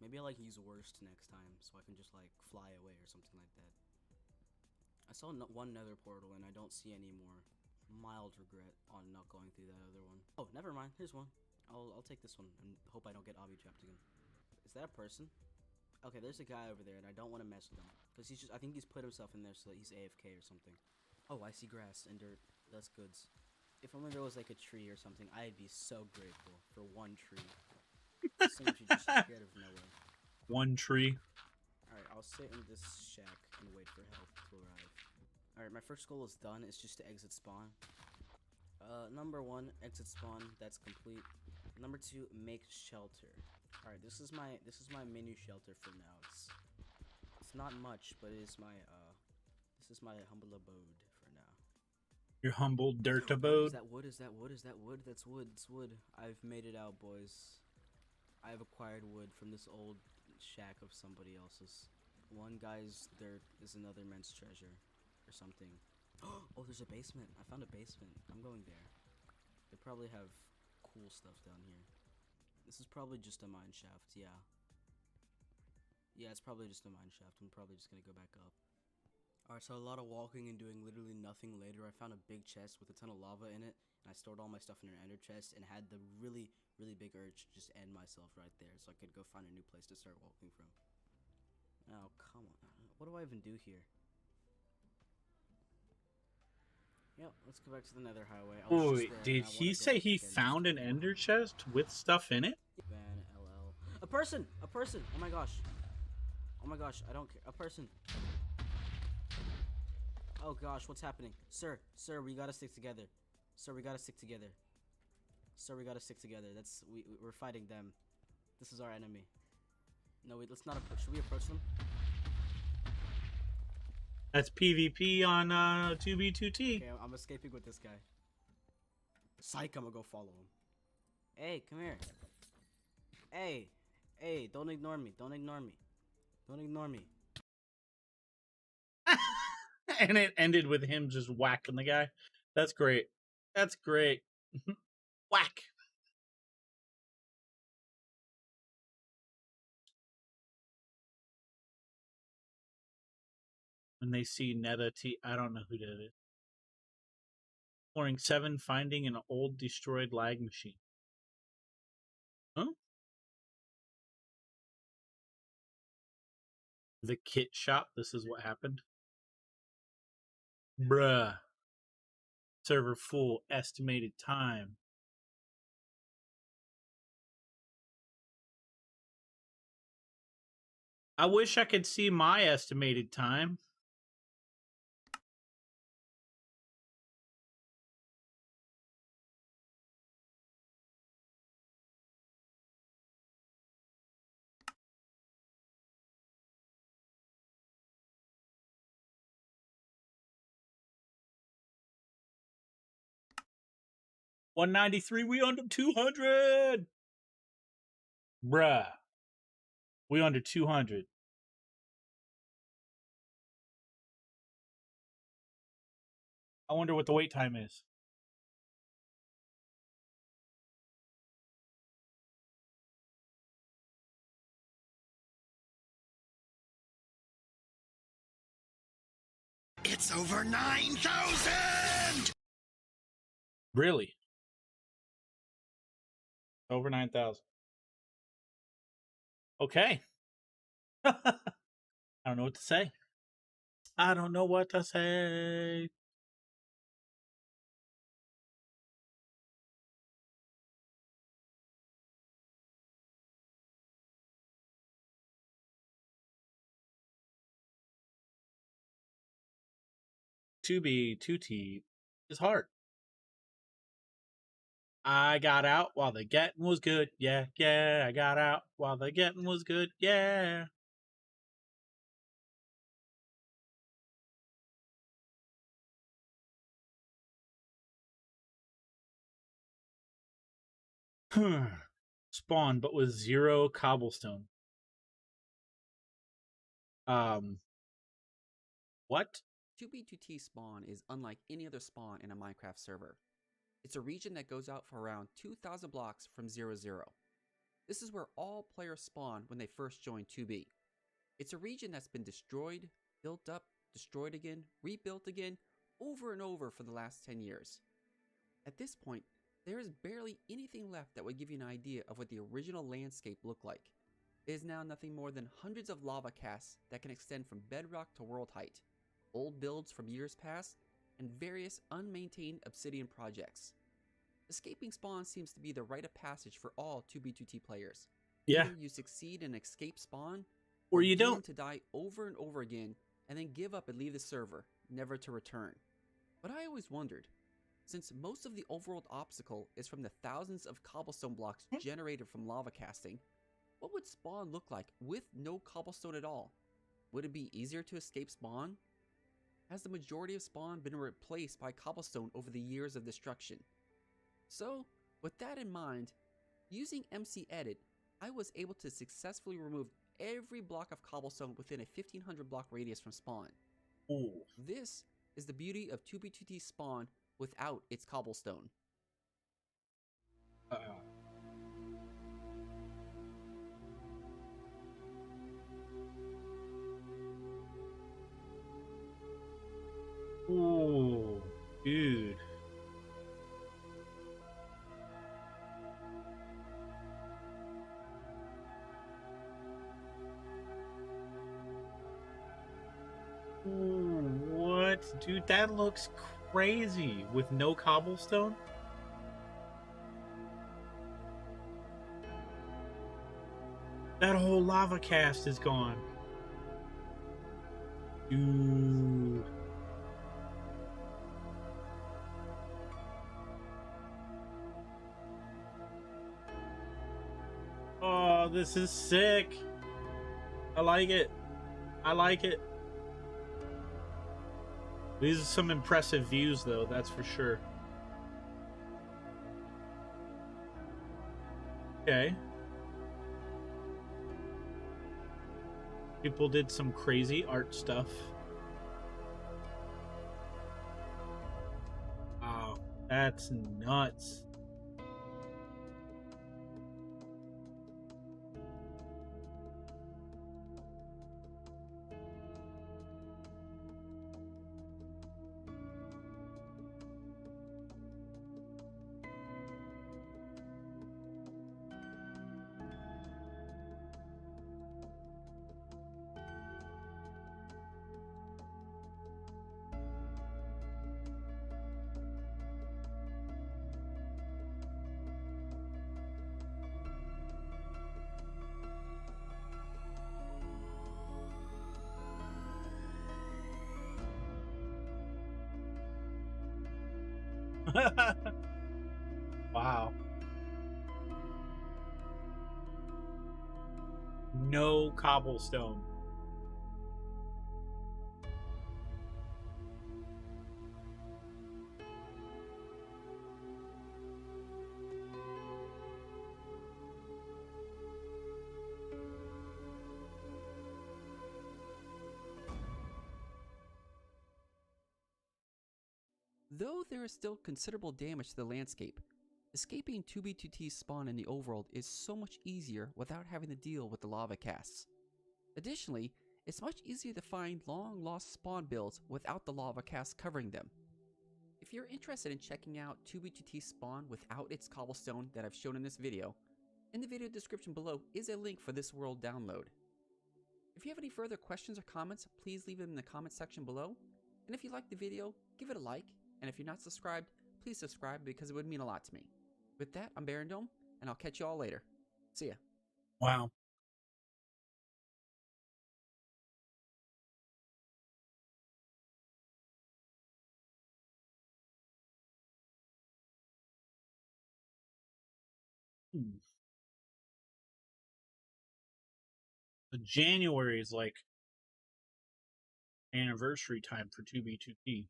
Maybe I like use worst next time so I can just like fly away or something like that. I saw one nether portal and I don't see any more. Mild regret on not going through that other one. Oh, never mind. Here's one. I'll take this one and hope I don't get obby trapped again. Is that a person? Okay, there's a guy over there and I don't want to mess with him because I think he's put himself in there so that he's AFK or something. Oh, I see grass and dirt. That's goods. If only there was like a tree or something, I'd be so grateful for one tree. Some of you just appeared out of nowhere. One tree. Alright, I'll sit in this shack and wait for help to arrive. Alright, my first goal is done. It's just to exit spawn. Number 1, exit spawn. That's complete. Number 2, make shelter. Alright, this is my mini shelter for now. It's not much, but it is my this is my humble abode for now. Your humble dirt abode. Is that wood? Is that wood? Is that wood? That's wood. It's wood. I've made it out, boys. I've acquired wood from this old shack of somebody else's. One guy's dirt is another man's treasure. Or something. Oh, there's a basement. I found a basement. I'm going there. They probably have cool stuff down here. This is probably just a mine shaft, yeah. Yeah, it's probably just a mine shaft. I'm probably just gonna go back up. Alright, so a lot of walking and doing literally nothing later. I found a big chest with a ton of lava in it, and I stored all my stuff in an ender chest and had the really big urge to just end myself right there so I could go find a new place to start walking from. Oh, come on. What do I even do here? Yep, let's go back to the nether highway. Wait, did he say he found an ender chest with stuff in it? Ban LL. A person! A person! Oh my gosh. Oh my gosh, I don't care. A person. Oh gosh, what's happening? Sir, we gotta stick together. Sir, we gotta stick together. Sir, we gotta stick together. We're fighting them. This is our enemy. No, wait, let's not approach. Should we approach them? That's PvP on 2B2T. Okay, I'm escaping with this guy. Psych, I'm gonna go follow him. Hey, come here. Hey, don't ignore me. Don't ignore me. Don't ignore me. And it ended with him just whacking the guy. That's great. That's great. Whack. When they see Netta T, I don't know who did it. Exploring 7, finding an old destroyed lag machine. Huh? The kit shop. This is what happened. Bruh. Server full. Estimated time. I wish I could see my estimated time. $193, we under 200. Bruh. We under 200. I wonder what the wait time is. It's over 9,000! Really? Over 9,000. Okay. I don't know what to say. I don't know what to say. To be 2T is hard. I got out while the getting was good. Yeah. I got out while the getting was good. Yeah. Spawn, but with 0 cobblestone. What? 2B2T spawn is unlike any other spawn in a Minecraft server. It's a region that goes out for around 2,000 blocks from 0-0. This is where all players spawn when they first join 2B. It's a region that's been destroyed, built up, destroyed again, rebuilt again, over and over for the last 10 years. At this point, there is barely anything left that would give you an idea of what the original landscape looked like. It is now nothing more than hundreds of lava casts that can extend from bedrock to world height, old builds from years past, and various unmaintained obsidian projects. Escaping spawn seems to be the rite of passage for all 2B2T players. Yeah. Either you succeed and escape spawn, or you doomed don't. to die over and over again and then give up and leave the server, never to return. But I always wondered, since most of the overworld obstacle is from the thousands of cobblestone blocks generated from lava casting, what would spawn look like with no cobblestone at all? Would it be easier to escape spawn? Has the majority of spawn been replaced by cobblestone over the years of destruction? So, with that in mind, using MC Edit, I was able to successfully remove every block of cobblestone within a 1500 block radius from spawn. Ooh. This is the beauty of 2B2T spawn without its cobblestone. Ooh, dude. Ooh, what? Dude, that looks crazy with no cobblestone. That whole lava cast is gone. Dude. Oh, this is sick. I like it. I like it. These are some impressive views, though, that's for sure. Okay. People did some crazy art stuff. Wow, that's nuts. Wow. No cobblestone. Though there is still considerable damage to the landscape, escaping 2B2T's spawn in the overworld is so much easier without having to deal with the lava casts. Additionally, it's much easier to find long lost spawn builds without the lava casts covering them. If you're interested in checking out 2B2T spawn without its cobblestone that I've shown in this video, in the video description below is a link for this world download. If you have any further questions or comments, please leave them in the comment section below. And if you liked the video, give it a like. And if you're not subscribed, please subscribe because it would mean a lot to me. With that, I'm Baron Dome, and I'll catch you all later. See ya. Wow. The January is like anniversary time for 2B2T.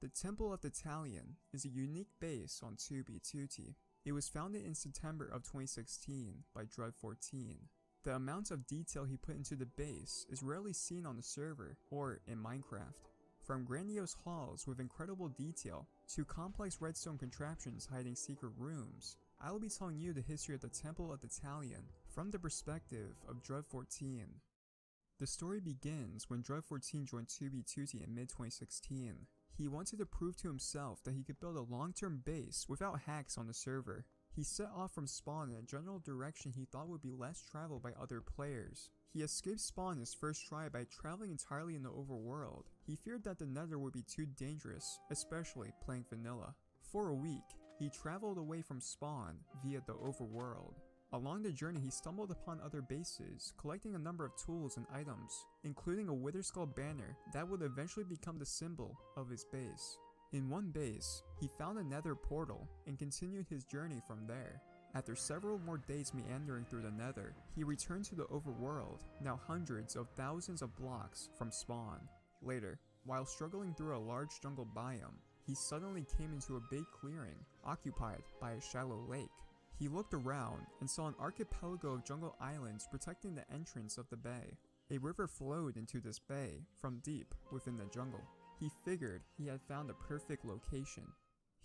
The Temple of the Talion is a unique base on 2B2T. It was founded in September of 2016 by Drud14. The amount of detail he put into the base is rarely seen on the server or in Minecraft. From grandiose halls with incredible detail to complex redstone contraptions hiding secret rooms, I will be telling you the history of the Temple of the Talion from the perspective of Drud14. The story begins when Drud14 joined 2B2T in mid-2016. He wanted to prove to himself that he could build a long-term base without hacks on the server. He set off from spawn in a general direction he thought would be less traveled by other players. He escaped spawn his first try by traveling entirely in the overworld. He feared that the nether would be too dangerous, especially playing vanilla. For a week, he traveled away from spawn via the overworld. Along the journey, he stumbled upon other bases, collecting a number of tools and items, including a Wither Skull banner that would eventually become the symbol of his base. In one base, he found a nether portal and continued his journey from there. After several more days meandering through the nether, he returned to the overworld, now hundreds of thousands of blocks from spawn. Later, while struggling through a large jungle biome, he suddenly came into a big clearing, occupied by a shallow lake. He looked around and saw an archipelago of jungle islands protecting the entrance of the bay. A river flowed into this bay from deep within the jungle. He figured he had found a perfect location.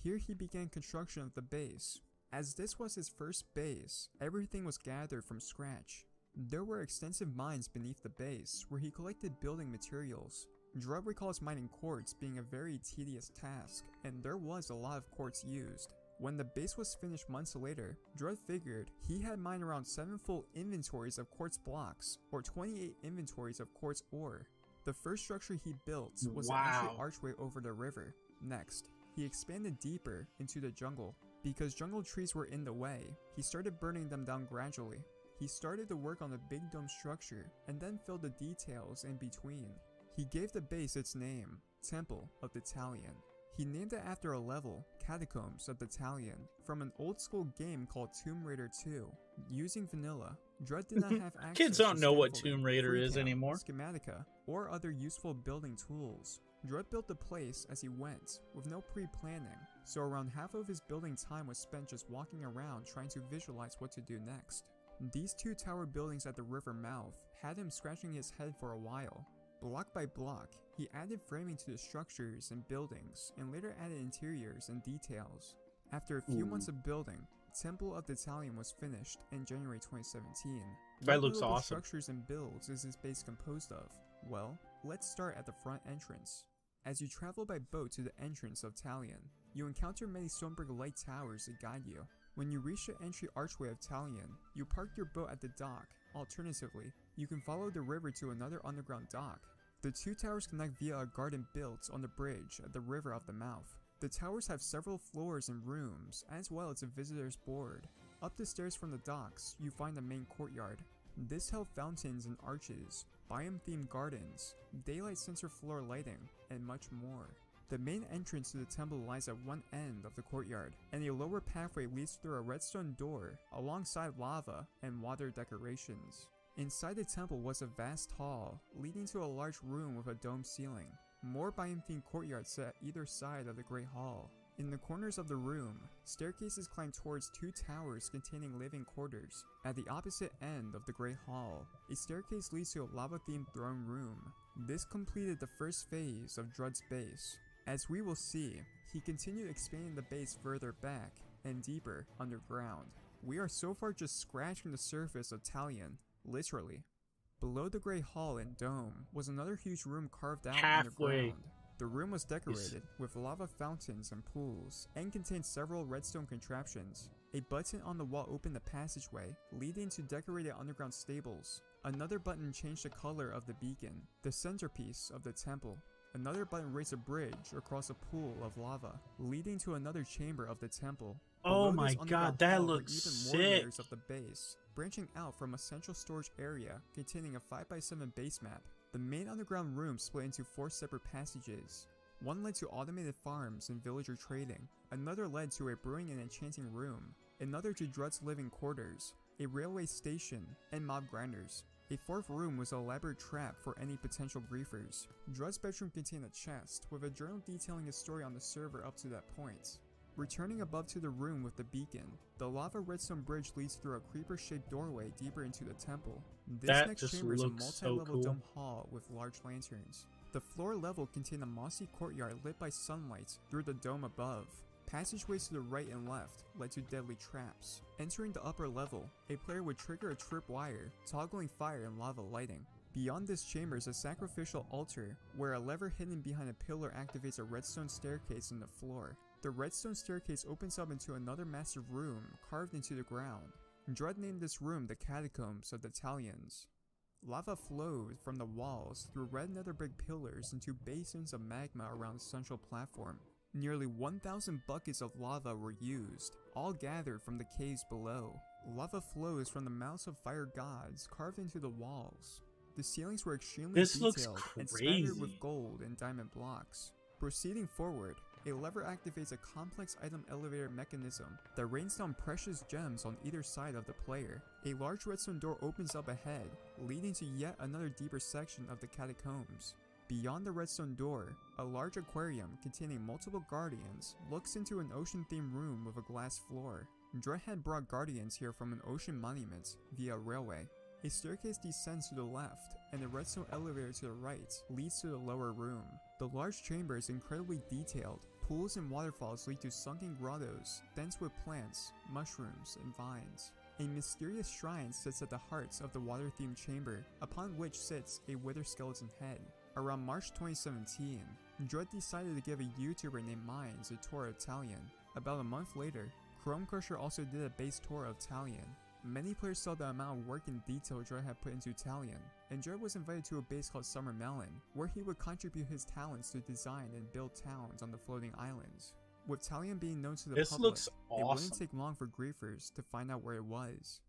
Here he began construction of the base. As this was his first base, everything was gathered from scratch. There were extensive mines beneath the base where he collected building materials. Drud recalls mining quartz being a very tedious task, and there was a lot of quartz used. When the base was finished months later, Drud figured he had mined around 7 full inventories of quartz blocks, or 28 inventories of quartz ore. The first structure he built was an entry archway over the river. Next, he expanded deeper into the jungle. Because jungle trees were in the way, he started burning them down gradually. He started to work on the big dome structure and then filled the details in between. He gave the base its name, Temple of the Talion. He named it after a level, Catacombs of the Talion, from an old school game called Tomb Raider 2. Using vanilla, Drud did not have access Kids don't to know what scaffolding, Tomb Raider is freecam, anymore. Schematica, or other useful building tools. Drud built the place as he went, with no pre-planning, so around half of his building time was spent just walking around trying to visualize what to do next. These 2 tower buildings at the river mouth had him scratching his head for a while. Block by block, he added framing to the structures and buildings, and later added interiors and details. After a few months of building, Temple of the Talion was finished in January 2017. That looks what awesome. structures and builds is his base composed of? Well, let's start at the front entrance. As you travel by boat to the entrance of Talion, you encounter many stone brick light towers that guide you. When you reach the entry archway of Talion, you park your boat at the dock. Alternatively, you can follow the river to another underground dock. The 2 towers connect via a garden built on the bridge at the river of the mouth. The towers have several floors and rooms, as well as a visitor's board. Up the stairs from the docks, you find the main courtyard. This held fountains and arches, biome-themed gardens, daylight sensor floor lighting, and much more. The main entrance to the temple lies at one end of the courtyard, and a lower pathway leads through a redstone door alongside lava and water decorations. Inside the temple was a vast hall, leading to a large room with a dome ceiling. More biome-themed courtyards sit at either side of the Great Hall. In the corners of the room, staircases climb towards 2 towers containing living quarters. At the opposite end of the Great Hall, a staircase leads to a lava-themed throne room. This completed the first phase of Drud's base. As we will see, he continued expanding the base further back and deeper underground. We are so far just scratching the surface of Talion, literally. Below the Great Hall and dome was another huge room carved out underground. The room was decorated with lava fountains and pools, and contained several redstone contraptions. A button on the wall opened the passageway, leading to decorated underground stables. Another button changed the color of the beacon, the centerpiece of the temple. Another button raised a bridge across a pool of lava, leading to another chamber of the temple. Oh Below my this god, underground that hall were looks even sick! more layers of the base, branching out from a central storage area containing a 5x7 base map. The main underground room split into 4 separate passages. One led to automated farms and villager trading. Another led to a brewing and enchanting room. Another to Drud's living quarters, a railway station, and mob grinders. A fourth room was an elaborate trap for any potential griefers. Dread's bedroom contained a chest with a journal detailing his story on the server up to that point. Returning above to the room with the beacon, the lava redstone bridge leads through a creeper-shaped doorway deeper into the temple. This That next just chamber is a looks so multi-level cool. dome hall with large lanterns. The floor level contained a mossy courtyard lit by sunlight through the dome above. Passageways to the right and left led to deadly traps. Entering the upper level, a player would trigger a tripwire, toggling fire and lava lighting. Beyond this chamber is a sacrificial altar, where a lever hidden behind a pillar activates a redstone staircase in the floor. The redstone staircase opens up into another massive room carved into the ground. Dread named this room the Catacombs of the Talions. Lava flowed from the walls through red nether brick pillars into basins of magma around the central platform. Nearly 1,000 buckets of lava were used, all gathered from the caves below. Lava flows from the mouths of fire gods carved into the walls. The ceilings were extremely detailed and spattered with gold and diamond blocks. Proceeding forward, a lever activates a complex item elevator mechanism that rains down precious gems on either side of the player. A large redstone door opens up ahead, leading to yet another deeper section of the catacombs. Beyond the redstone door, a large aquarium containing multiple guardians looks into an ocean-themed room with a glass floor. Dread had brought guardians here from an ocean monument via railway. A staircase descends to the left, and a redstone elevator to the right leads to the lower room. The large chamber is incredibly detailed. Pools and waterfalls lead to sunken grottos, dense with plants, mushrooms, and vines. A mysterious shrine sits at the heart of the water-themed chamber, upon which sits a wither skeleton head. Around March 2017, Dread decided to give a YouTuber named Mines a tour of Talion. About a month later, Chrome Crusher also did a base tour of Talion. Many players saw the amount of work and detail Dread had put into Talion, and Dread was invited to a base called Summer Melon, where he would contribute his talents to design and build towns on the floating islands. With Talion being known to the public, looks awesome. It wouldn't take long for griefers to find out where it was.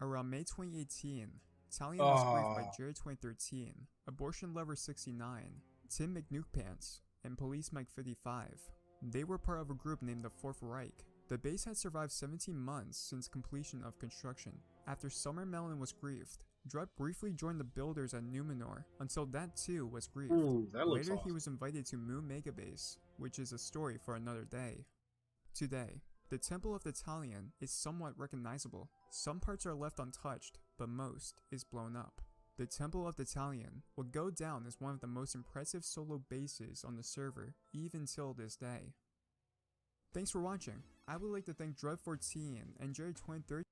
Around May 2018, Talion was griefed by Jared 2013, Abortion Lover 69, Tim McNukePants, and Police Mike 55. They were part of a group named the Fourth Reich. The base had survived 17 months since completion of construction. After Summer Melon was griefed, Dread briefly joined the builders at Numenor until that too was griefed. Ooh, that looks Later awesome. he was invited to Moon Megabase, which is a story for another day. Today, the Temple of the Talion is somewhat recognizable. Some parts are left untouched, but most is blown up. The Temple of the Talion will go down as one of the most impressive solo bases on the server, even till this day. Thanks for watching. I would like to thank Dread14 and Jerry2013.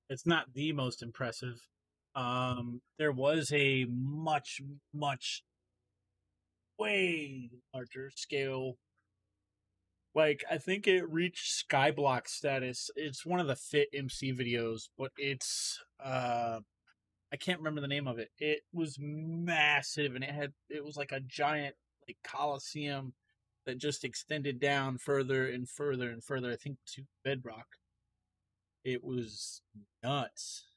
It's not the most impressive. There was a much way larger scale. Like, I think it reached Skyblock status. It's one of the Fit MC videos, but it's I can't remember the name of it. It was massive, and it was like a giant like Coliseum that just extended down further and further and further, I think, to Bedrock. It was nuts.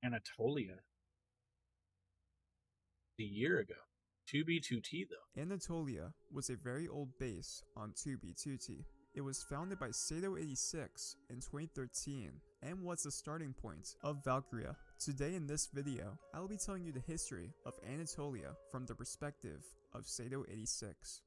Anatolia. A year ago. 2B2T, though. Anatolia was a very old base on 2B2T. It was founded by Sato86 in 2013 and was the starting point of Valkyria. Today in this video, I will be telling you the history of Anatolia from the perspective of Sato86.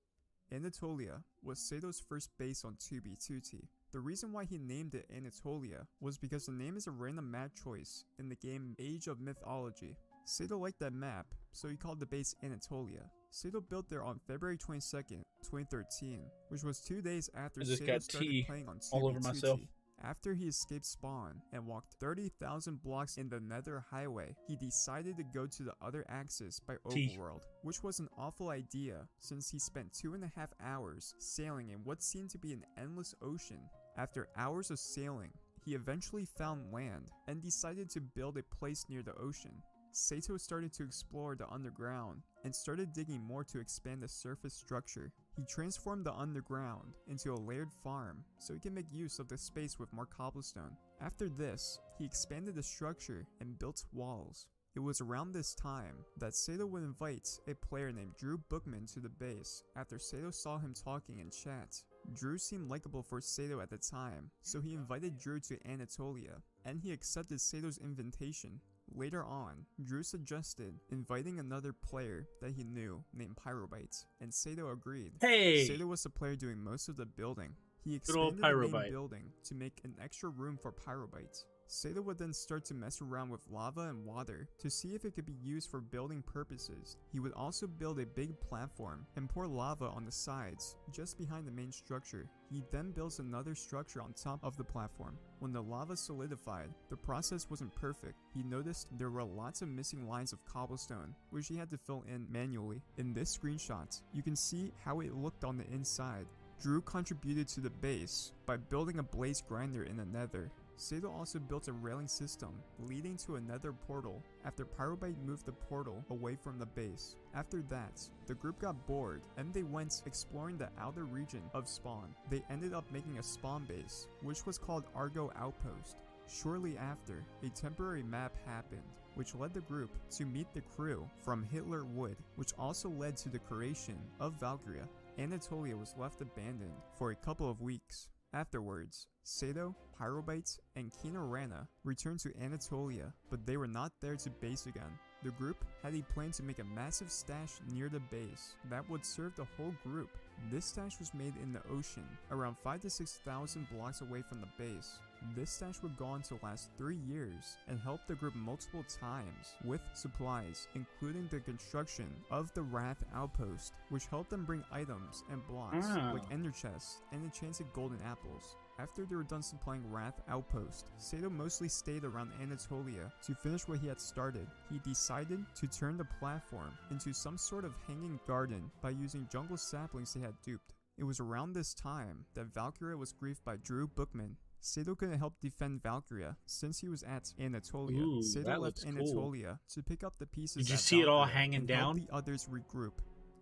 Anatolia was Sato's first base on 2B2T. The reason why he named it Anatolia was because the name is a random map choice in the game Age of Mythology. Sato liked that map, so he called the base Anatolia. Sato built there on February 22nd, 2013, which was 2 days after Sato started playing on 2B2T. All over myself. After he escaped spawn and walked 30,000 blocks in the Nether Highway, he decided to go to the other axis by Overworld, which was an awful idea since he spent 2.5 hours sailing in what seemed to be an endless ocean. After hours of sailing, he eventually found land and decided to build a place near the ocean. Sato started to explore the underground and started digging more to expand the surface structure. He transformed the underground into a layered farm so he could make use of the space with more cobblestone. After this, he expanded the structure and built walls. It was around this time that Sato would invite a player named Drew Bookman to the base after Sato saw him talking in chat. Drew seemed likable for Sato at the time, so he invited Drew to Anatolia, and he accepted Sato's invitation. Later on, Drew suggested inviting another player that he knew named Pyrobyte, and Sato agreed. Hey! Sato was the player doing most of the building. He Good old expanded the main Pyrobyte. building to make an extra room for Pyrobyte. Sato would then start to mess around with lava and water to see if it could be used for building purposes. He would also build a big platform and pour lava on the sides, just behind the main structure. He then builds another structure on top of the platform. When the lava solidified, the process wasn't perfect. He noticed there were lots of missing lines of cobblestone, which he had to fill in manually. In this screenshot, you can see how it looked on the inside. Drew contributed to the base by building a blaze grinder in the nether. Sato also built a railing system leading to a nether portal after Pyrobyte moved the portal away from the base. After that, the group got bored and they went exploring the outer region of spawn. They ended up making a spawn base, which was called Argo Outpost. Shortly after, a temporary map happened, which led the group to meet the crew from Hitler Wood, which also led to the creation of Valkyria. Anatolia was left abandoned for a couple of weeks. Afterwards, Sato, Pyrobyte, and Kino Rana returned to Anatolia, but they were not there to base again. The group had a plan to make a massive stash near the base that would serve the whole group. This stash was made in the ocean, around 5,000 to 6,000 blocks away from the base. This stash would go on to last 3 years and help the group multiple times with supplies, including the construction of the Wrath Outpost, which helped them bring items and blocks like ender chests and enchanted golden apples. After they were done supplying Wrath Outpost, Sato mostly stayed around Anatolia to finish what he had started. He decided to turn the platform into some sort of hanging garden by using jungle saplings they had duped. It was around this time that Valkyria was griefed by Drew Bookman. Sato couldn't help defend Valkyria since he was at Anatolia. Ooh, Sato that left looks cool. Anatolia to pick up the pieces. Did you at see it all Valkyria hanging and help down? the others regroup.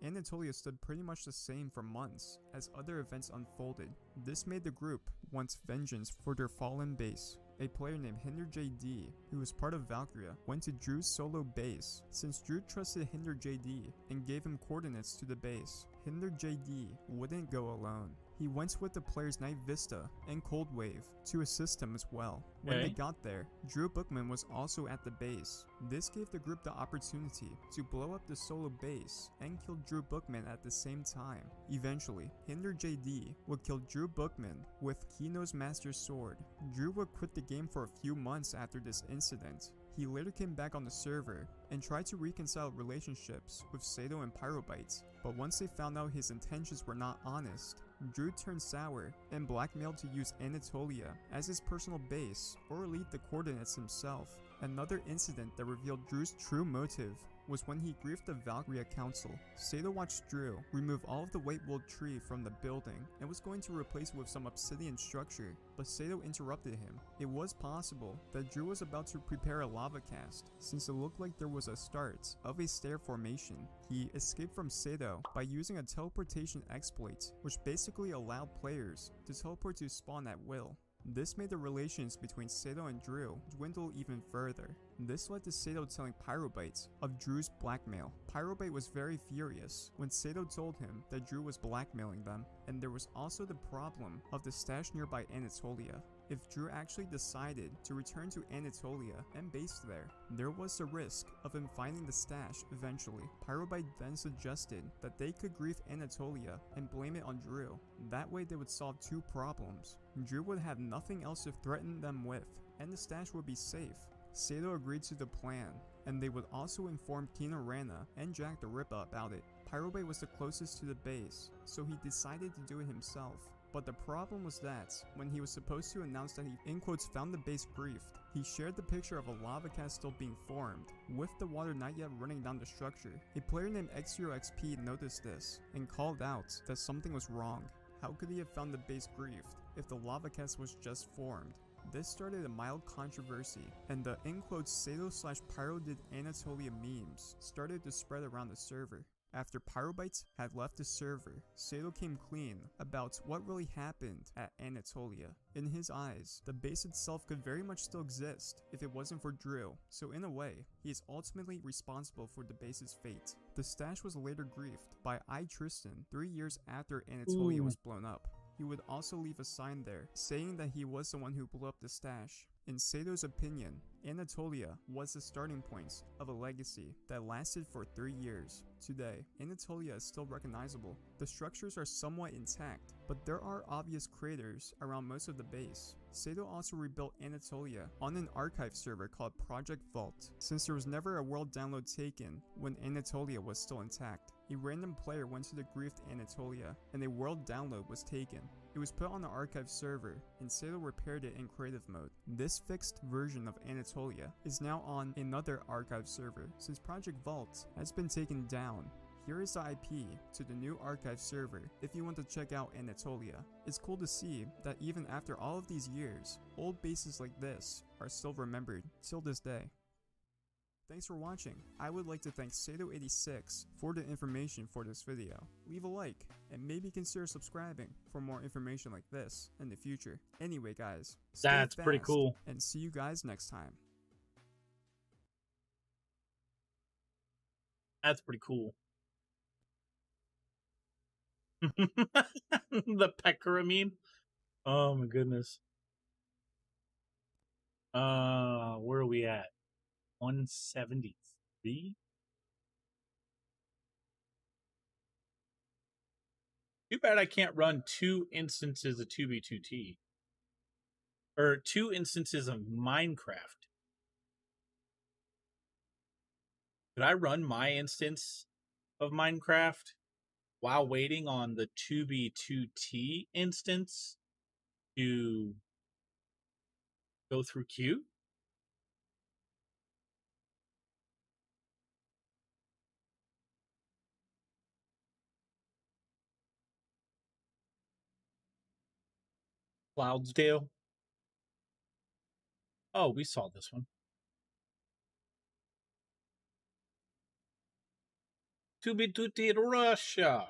Anatolia stood pretty much the same for months as other events unfolded. This made the group want vengeance for their fallen base. A player named Hinder JD, who was part of Valkyria, went to Drew's solo base since Drew trusted Hinder JD and gave him coordinates to the base. Hinder JD wouldn't go alone. He went with the players Night Vista and Cold Wave to assist him as well. When they got there, Drew Bookman was also at the base. This gave the group the opportunity to blow up the solo base and kill Drew Bookman at the same time. Eventually, Hinder JD would kill Drew Bookman with Kino's Master Sword. Drew would quit the game for a few months after this incident. He later came back on the server and tried to reconcile relationships with Sato and Pyrobyte, but once they found out his intentions were not honest, Drew turned sour and blackmailed to use Anatolia as his personal base or lead the coordinates himself. Another incident that revealed Drew's true motive was when he griefed the Valkyria Council. Sato watched Drew remove all of the white wool tree from the building and was going to replace it with some obsidian structure, but Sato interrupted him. It was possible that Drew was about to prepare a lava cast, since it looked like there was a start of a stair formation. He escaped from Sato by using a teleportation exploit, which basically allowed players to teleport to spawn at will. This made the relations between Sato and Drew dwindle even further. This led to Sato telling Pyrobyte of Drew's blackmail. Pyrobyte was very furious when Sato told him that Drew was blackmailing them, and there was also the problem of the stash nearby Anatolia. If Drew actually decided to return to Anatolia and base there was the risk of him finding the stash eventually. Pyrobyte then suggested that they could grief Anatolia and blame it on Drew. That way they would solve two problems. Drew would have nothing else to threaten them with, and the stash would be safe. Sato agreed to the plan, and they would also inform Kino Rana and Jack the Ripper about it. Pyrobyte was the closest to the base, so he decided to do it himself. But the problem was that, when he was supposed to announce that he in quotes found the base griefed, he shared the picture of a lava cast still being formed, with the water not yet running down the structure. A player named X0XP noticed this, and called out that something was wrong. How could he have found the base griefed if the lava cast was just formed? This started a mild controversy, and the in quotes Sato/Pyro did Anatolia memes started to spread around the server. After Pyrobyte had left the server, Sato came clean about what really happened at Anatolia. In his eyes, the base itself could very much still exist if it wasn't for Drew, so in a way, he is ultimately responsible for the base's fate. The stash was later griefed by Tristan 3 years after Anatolia was blown up. he would also leave a sign there, saying that he was the one who blew up the stash. In Sato's opinion, Anatolia was the starting point of a legacy that lasted for 3 years. Today, Anatolia is still recognizable. The structures are somewhat intact, but there are obvious craters around most of the base. Sato also rebuilt Anatolia on an archive server called Project Vault, since there was never a world download taken when Anatolia was still intact. A random player went to the griefed Anatolia, and a world download was taken. It was put on the archive server, and Sato repaired it in creative mode. This fixed version of Anatolia is now on another archive server, since Project Vault has been taken down. Here is the IP to the new archive server if you want to check out Anatolia. It's cool to see that even after all of these years, old bases like this are still remembered till this day. Thanks for watching. I would like to thank Sato86 for the information for this video. Leave a like, and maybe consider subscribing for more information like this in the future. Anyway guys, stay That's pretty fast, cool. and see you guys next time. That's pretty cool. The Pekora meme. Oh my goodness. Where are we at? 173. Too bad I can't run 2 instances of 2B2T. Or 2 instances of Minecraft. Could I run my instance of Minecraft while waiting on the 2B2T instance to go through queue? Cloudsdale. Oh, we saw this one. 2B2T Russia.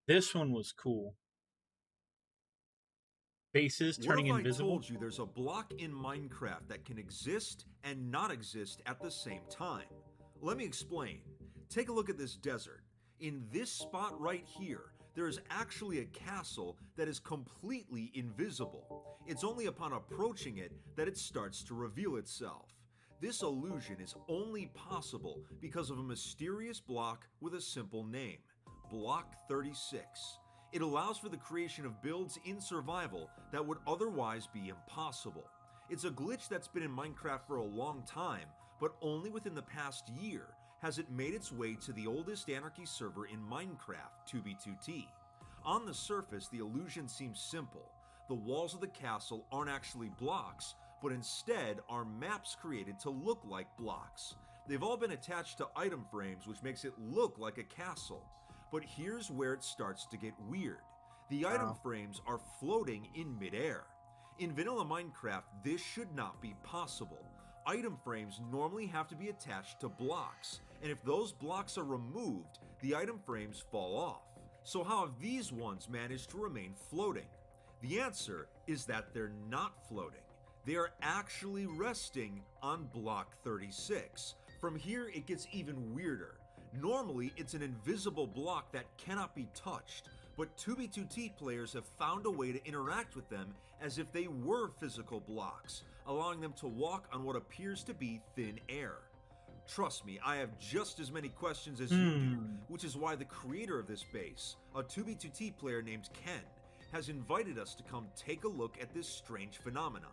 This one was cool. Bases turning invisible. What if I told you there's a block in Minecraft that can exist and not exist at the same time? Let me explain. Take a look at this desert. In this spot right here, there is actually a castle that is completely invisible. It's only upon approaching it that it starts to reveal itself. This illusion is only possible because of a mysterious block with a simple name, Block 36. It allows for the creation of builds in survival that would otherwise be impossible. It's a glitch that's been in Minecraft for a long time, but only within the past year has it made its way to the oldest Anarchy server in Minecraft, 2B2T. On the surface, the illusion seems simple. The walls of the castle aren't actually blocks, but instead are maps created to look like blocks. They've all been attached to item frames, which makes it look like a castle. But here's where it starts to get weird. The item frames are floating in midair. In vanilla Minecraft, this should not be possible. Item frames normally have to be attached to blocks, and if those blocks are removed, the item frames fall off. So how have these ones managed to remain floating? The answer is that they're not floating. They are actually resting on block 36. From here, it gets even weirder. Normally, it's an invisible block that cannot be touched, but 2B2T players have found a way to interact with them as if they were physical blocks, allowing them to walk on what appears to be thin air. Trust me, I have just as many questions as you do, which is why the creator of this base, a 2B2T player named Ken, has invited us to come take a look at this strange phenomenon.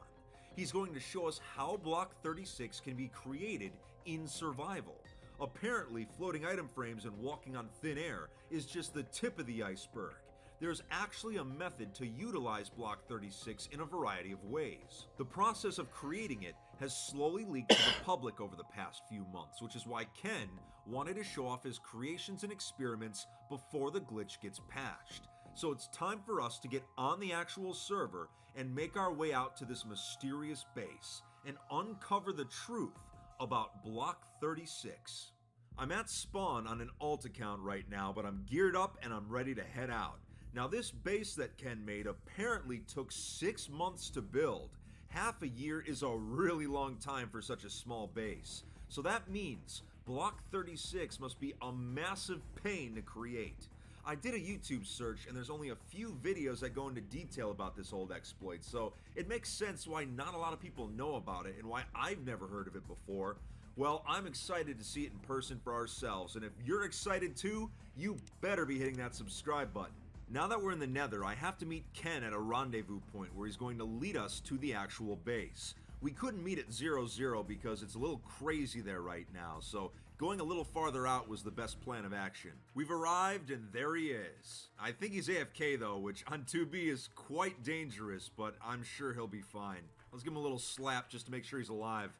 He's going to show us how Block 36 can be created in survival. Apparently, floating item frames and walking on thin air is just the tip of the iceberg. There's actually a method to utilize Block 36 in a variety of ways. The process of creating it has slowly leaked to the public over the past few months, which is why Ken wanted to show off his creations and experiments before the glitch gets patched. So it's time for us to get on the actual server and make our way out to this mysterious base and uncover the truth about Block 36. I'm at spawn on an alt account right now, but I'm geared up and I'm ready to head out. Now this base that Ken made apparently took 6 months to build. Half a year is a really long time for such a small base. So that means Block 36 must be a massive pain to create. I did a YouTube search and there's only a few videos that go into detail about this old exploit, so it makes sense why not a lot of people know about it and why I've never heard of it before. Well, I'm excited to see it in person for ourselves, and if you're excited too, you better be hitting that subscribe button. Now that we're in the Nether, I have to meet Ken at a rendezvous point where he's going to lead us to the actual base. We couldn't meet at 0-0 because it's a little crazy there right now, so going a little farther out was the best plan of action. We've arrived and there he is. I think he's AFK though, which on 2B is quite dangerous, but I'm sure he'll be fine. Let's give him a little slap just to make sure he's alive.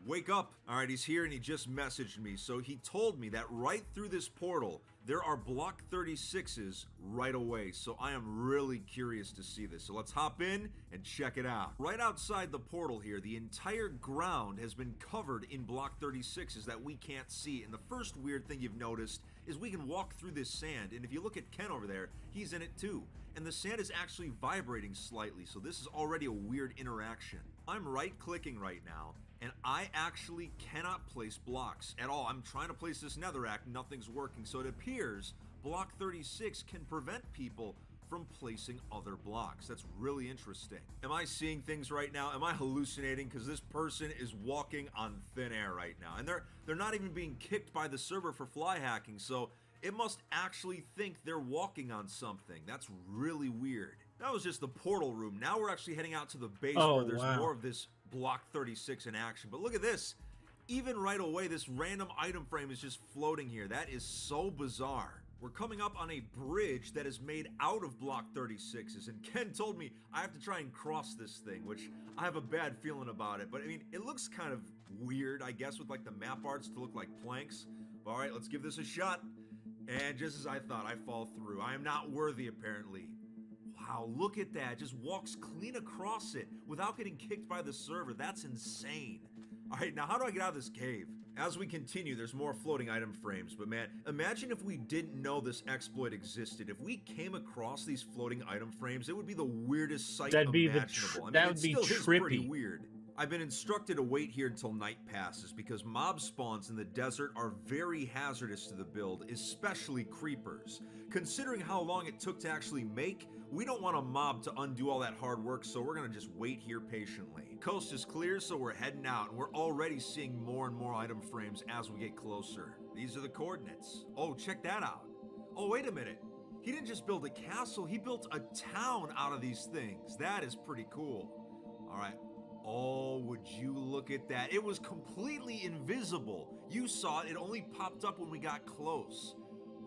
Wake up! Alright, he's here and he just messaged me, so he told me that right through this portal, there are Block 36s right away, so I am really curious to see this. So let's hop in and check it out. Right outside the portal here, the entire ground has been covered in Block 36s that we can't see, and the first weird thing you've noticed is we can walk through this sand, and if you look at Ken over there, he's in it too. And the sand is actually vibrating slightly, so this is already a weird interaction. I'm right-clicking right now, and I actually cannot place blocks at all. I'm trying to place this netherrack, nothing's working, so it appears Block 36 can prevent people from placing other blocks. That's really interesting. Am I seeing things right now? Am I hallucinating? Because this person is walking on thin air right now, and they're not even being kicked by the server for fly hacking, so it must actually think they're walking on something. That's really weird. That was just the portal room. Now we're actually heading out to the base where there's more of this Block 36 in action. But look at this. Even right away, this random item frame is just floating here. That is so bizarre. We're coming up on a bridge that is made out of Block 36s, and Ken told me I have to try and cross this thing, which I have a bad feeling about it. But I mean, it looks kind of weird, I guess, with like the map arts to look like planks. But all right, let's give this a shot. And just as I thought, I fall through. I am not worthy, apparently. Wow, look at that. Just walks clean across it without getting kicked by the server. That's insane. All right, now how do I get out of this cave? As we continue, there's more floating item frames, but man, imagine if we didn't know this exploit existed. If we came across these floating item frames, it would be the weirdest sight imaginable. That would be still is pretty trippy. Weird. I've been instructed to wait here until night passes because mob spawns in the desert are very hazardous to the build, especially creepers. Considering how long it took to actually make, we don't want a mob to undo all that hard work, so we're gonna just wait here patiently. Coast is clear, so we're heading out, and we're already seeing more and more item frames as we get closer. These are the coordinates. Oh, check that out. Oh, wait a minute. He didn't just build a castle, he built a town out of these things. That is pretty cool. All right. Oh, would you look at that? It was completely invisible. You saw it, it only popped up when we got close.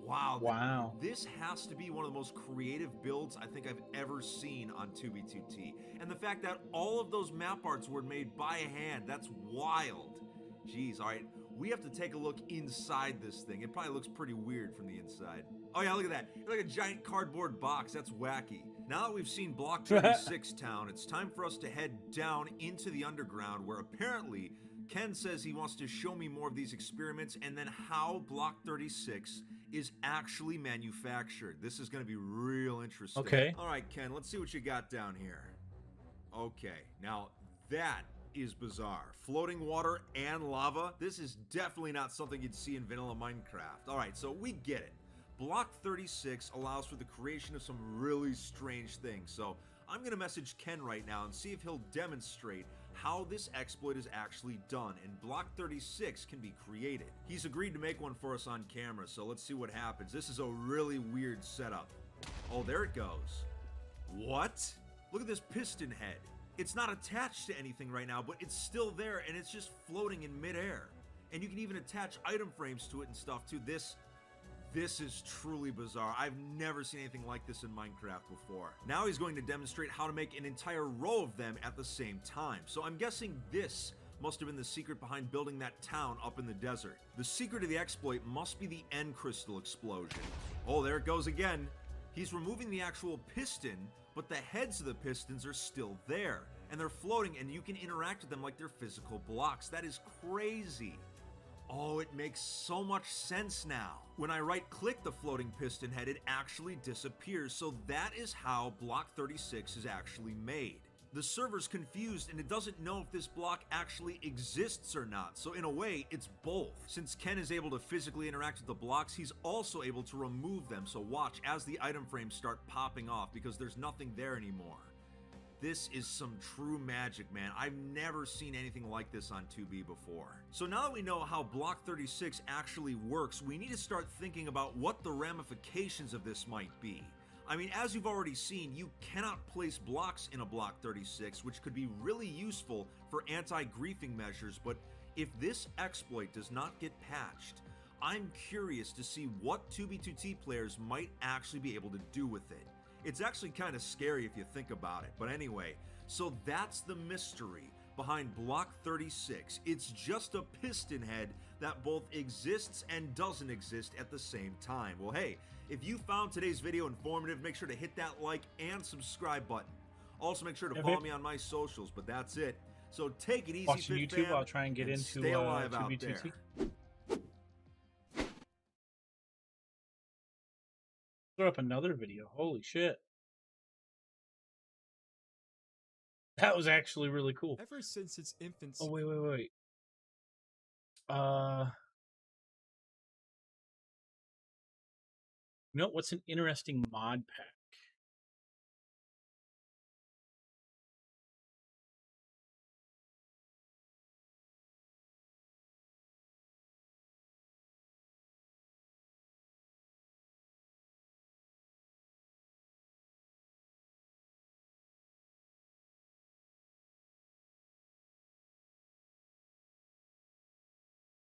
Wow. Wow. This has to be one of the most creative builds I think I've ever seen on 2B2T. And the fact that all of those map arts were made by hand, that's wild. Jeez, all right. We have to take a look inside this thing. It probably looks pretty weird from the inside. Oh yeah, look at that. It's like a giant cardboard box. That's wacky. Now that we've seen Block 36 town, it's time for us to head down into the underground where apparently Ken says he wants to show me more of these experiments and then how Block 36 is actually manufactured. This is going to be real interesting. Okay. All right, Ken, let's see what you got down here. Okay, now that is bizarre. Floating water and lava. This is definitely not something you'd see in vanilla Minecraft. All right, so we get it. Block 36 allows for the creation of some really strange things. So I'm going to message Ken right now and see if he'll demonstrate how this exploit is actually done and Block 36 can be created. He's agreed to make one for us on camera, so let's see what happens. This is a really weird setup. Oh, there it goes. What? Look at this piston head. It's not attached to anything right now, but it's still there and it's just floating in midair. And you can even attach item frames to it and stuff too. This is truly bizarre. I've never seen anything like this in Minecraft before. Now he's going to demonstrate how to make an entire row of them at the same time. So I'm guessing this must have been the secret behind building that town up in the desert. The secret of the exploit must be the end crystal explosion. Oh, there it goes again. He's removing the actual piston, but the heads of the pistons are still there. And they're floating and you can interact with them like they're physical blocks. That is crazy. Oh, it makes so much sense now. When I right-click the floating piston head, it actually disappears. So that is how Block 36 is actually made. The server's confused and it doesn't know if this block actually exists or not, so in a way, it's both. Since Ken is able to physically interact with the blocks, he's also able to remove them, so watch as the item frames start popping off because there's nothing there anymore. This is some true magic, man. I've never seen anything like this on 2B before. So now that we know how Block 36 actually works, we need to start thinking about what the ramifications of this might be. I mean, as you've already seen, you cannot place blocks in a Block 36, which could be really useful for anti-griefing measures, but if this exploit does not get patched, I'm curious to see what 2B2T players might actually be able to do with it. It's actually kind of scary if you think about it, but anyway, so that's the mystery behind Block 36. It's just a piston head that both exists and doesn't exist at the same time. Well, hey, if you found today's video informative, make sure to hit that like and subscribe button. Also, make sure to follow me on my socials, but that's it. So take it easy, watching Fit YouTube. fam, I'll try and get into stay alive out 2B2T. there. Throw up another video. Holy shit. That was actually really cool. Ever since its infancy. Oh, wait. You know what's an interesting mod pack?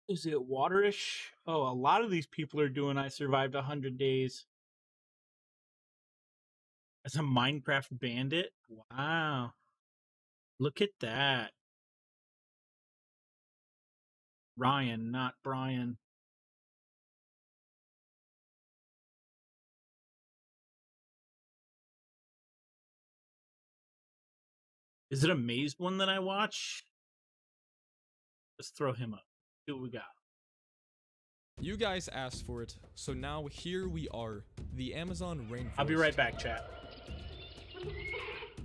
Is it waterish? Oh, a lot of these people are doing I survived 100 days. As a Minecraft bandit? Wow. Look at that. Ryan, not Brian. Is it a Maze one that I watch? Let's throw him up. See what we got. You guys asked for it, so now here we are, the Amazon rainforest. I'll be right back, chat.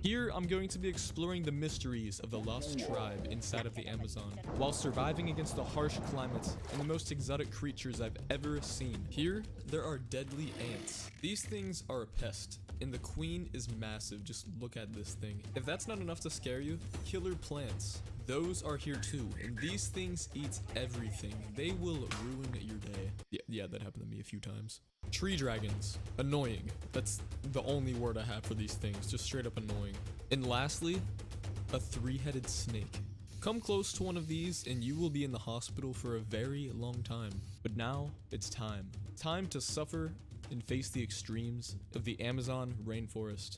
Here, I'm going to be exploring the mysteries of the lost tribe inside of the Amazon, while surviving against the harsh climate and the most exotic creatures I've ever seen. Here, there are deadly ants. These things are a pest, and the queen is massive. Just look at this thing. If that's not enough to scare you, killer plants. Those are here too, and these things eat everything. They will ruin your day. Yeah, that happened to me a few times. Tree dragons. Annoying. That's the only word I have for these things. Just straight up annoying. And lastly, a three-headed snake. Come close to one of these and you will be in the hospital for a very long time. But now, it's time. Time to suffer and face the extremes of the Amazon rainforest.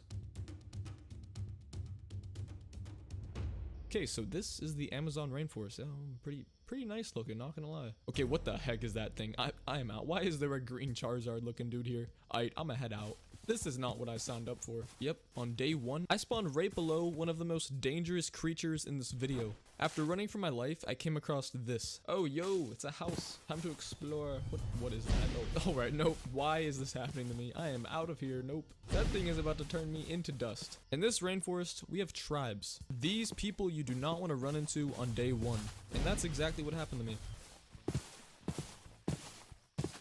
Okay, so this is the Amazon rainforest. Pretty nice looking, not gonna lie. Okay, what the heck is that thing? I am out. Why is there a green Charizard looking dude here? I'ma head out. This is not what I signed up for. Yep, on day 1, I spawned right below one of the most dangerous creatures in this video. After running for my life, I came across this. Oh, yo, it's a house. Time to explore. What is that? Oh, alright, nope. Why is this happening to me? I am out of here. Nope. That thing is about to turn me into dust. In this rainforest, we have tribes. These people you do not want to run into on day 1. And that's exactly what happened to me.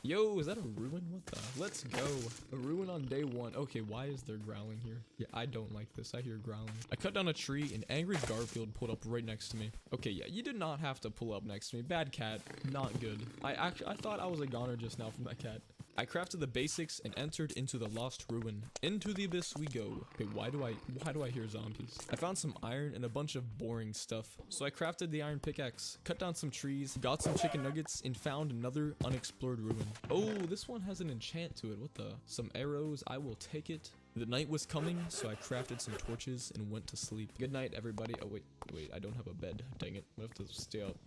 Yo, is that a ruin? What the? Let's go. A ruin on day 1. Okay, why is there growling here? Yeah, I don't like this. I hear growling. I cut down a tree and angry Garfield pulled up right next to me. Okay, yeah, you did not have to pull up next to me. Bad cat. Not good. I thought I was a goner just now from that cat. I crafted the basics and entered into the lost ruin. Into the abyss we go. Okay, why do I hear zombies? I found some iron and a bunch of boring stuff. So I crafted the iron pickaxe, cut down some trees, got some chicken nuggets, and found another unexplored ruin. Oh, this one has an enchant to it. What the? Some arrows. I will take it. The night was coming, so I crafted some torches and went to sleep. Good night, everybody. Oh, wait, I don't have a bed. Dang it. I have to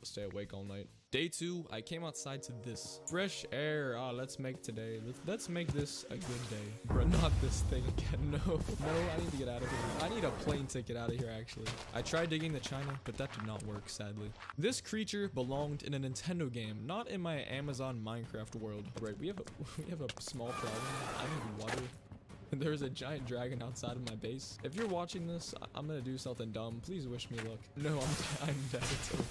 stay awake all night. Day 2, I came outside to this. Fresh air. Let's make this a good day. Bro, not this thing again. No, I need to get out of here. I need a plane ticket out of here, actually. I tried digging the china, but that did not work, sadly. This creature belonged in a Nintendo game, not in my Amazon Minecraft world. Right, we have a small problem. I need water. And there's a giant dragon outside of my base. If you're watching this, I'm gonna do something dumb. Please wish me luck. No, I'm dead. It's over.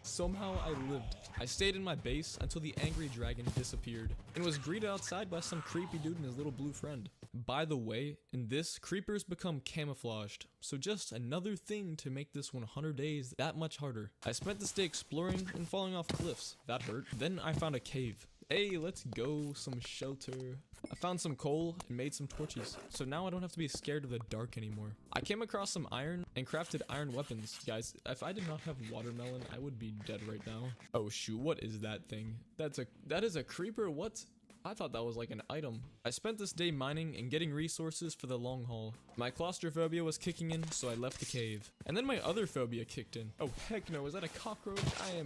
Somehow I lived. I stayed in my base until the angry dragon disappeared and was greeted outside by some creepy dude and his little blue friend. By the way, in this, creepers become camouflaged, so just another thing to make this 100 days that much harder. I spent this day exploring and falling off cliffs. That hurt. Then I found a cave. Hey, let's go, some shelter. I found some coal and made some torches, so now I don't have to be scared of the dark anymore. I came across some iron and crafted iron weapons. Guys, if I did not have watermelon, I would be dead right now. Oh shoot, what is that thing? That is a creeper? What? I thought that was like an item. I spent this day mining and getting resources for the long haul. My claustrophobia was kicking in, so I left the cave. And then my other phobia kicked in. Oh heck no, is that a cockroach? I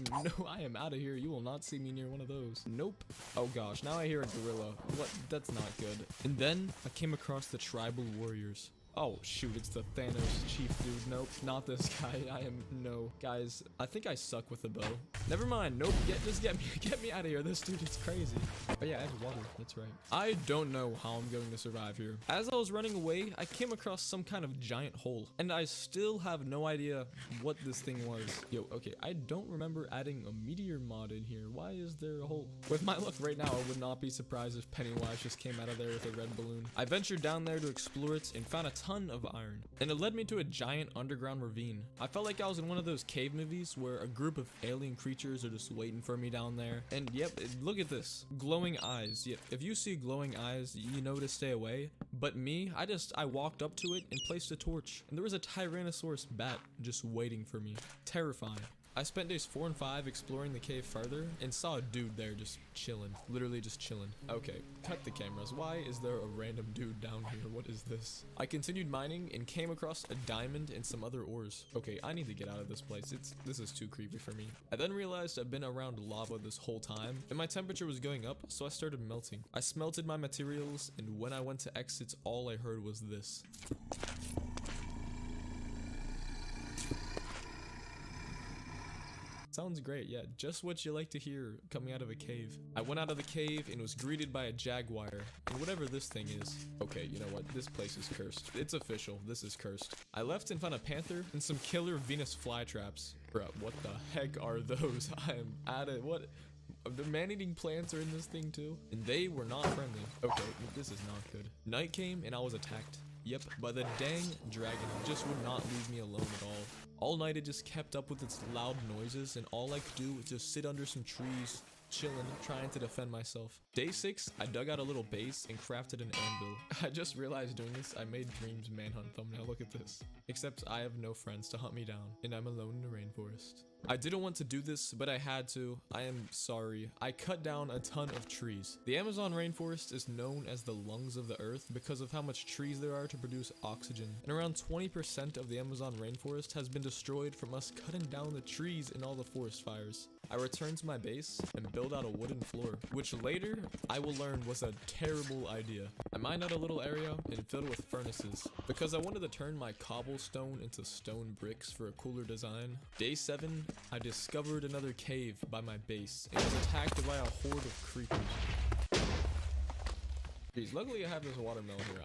am out of here. You will not see me near one of those. Nope. Oh gosh, now I hear a gorilla. What? That's not good. And then I came across the tribal warriors. Oh shoot, it's the Thanos chief dude. Nope, not this guy. No. Guys, I think I suck with the bow. Never mind. Nope, just get me out of here. This dude is crazy. Oh yeah, I have water. That's right. I don't know how I'm going to survive here. As I was running away, I came across some kind of giant hole, and I still have no idea what this thing was. Yo, okay, I don't remember adding a meteor mod in here. Why is there a hole? With my luck right now, I would not be surprised if Pennywise just came out of there with a red balloon. I ventured down there to explore it and found a ton of iron, and it led me to a giant underground ravine. I felt like I was in one of those cave movies where a group of alien creatures are just waiting for me down there. And yep, look at this. Glowing eyes. Yep, if you see glowing eyes, you know to stay away. But me, I walked up to it and placed a torch, and there was a Tyrannosaurus bat just waiting for me. Terrifying. I spent days 4 and 5 exploring the cave further and saw a dude there just chilling. Literally just chilling. Okay, cut the cameras. Why is there a random dude down here? What is this? I continued mining and came across a diamond and some other ores. Okay, I need to get out of this place. This is too creepy for me. I then realized I've been around lava this whole time and my temperature was going up, so I started melting. I smelted my materials, and when I went to exit, all I heard was this. Sounds great, yeah, just what you like to hear coming out of a cave. I went out of the cave and was greeted by a jaguar, and whatever this thing is. Okay, you know what, this place is cursed. It's official, this is cursed. I left and found a panther and some killer Venus flytraps. Bruh, what the heck are those? I am at it, what? The man-eating plants are in this thing too? And they were not friendly. Okay, this is not good. Night came and I was attacked. Yep, by the dang dragon. It just would not leave me alone at all. All night it just kept up with its loud noises, and all I could do was just sit under some trees, chilling, trying to defend myself. Day 6, I dug out a little base and crafted an anvil. I just realized doing this, I made Dream's manhunt thumbnail. Look at this. Except I have no friends to hunt me down, and I'm alone in the rainforest. I didn't want to do this, but I had to. I am sorry. I cut down a ton of trees. The Amazon rainforest is known as the lungs of the earth because of how much trees there are to produce oxygen. And around 20% of the Amazon rainforest has been destroyed from us cutting down the trees in all the forest fires. I returned to my base and built out a wooden floor, which later I will learn was a terrible idea. I mined out a little area and filled it with furnaces because I wanted to turn my cobblestone into stone bricks for a cooler design. Day 7, I discovered another cave by my base and was attacked by a horde of creepers. Jeez, luckily I have this watermelon here.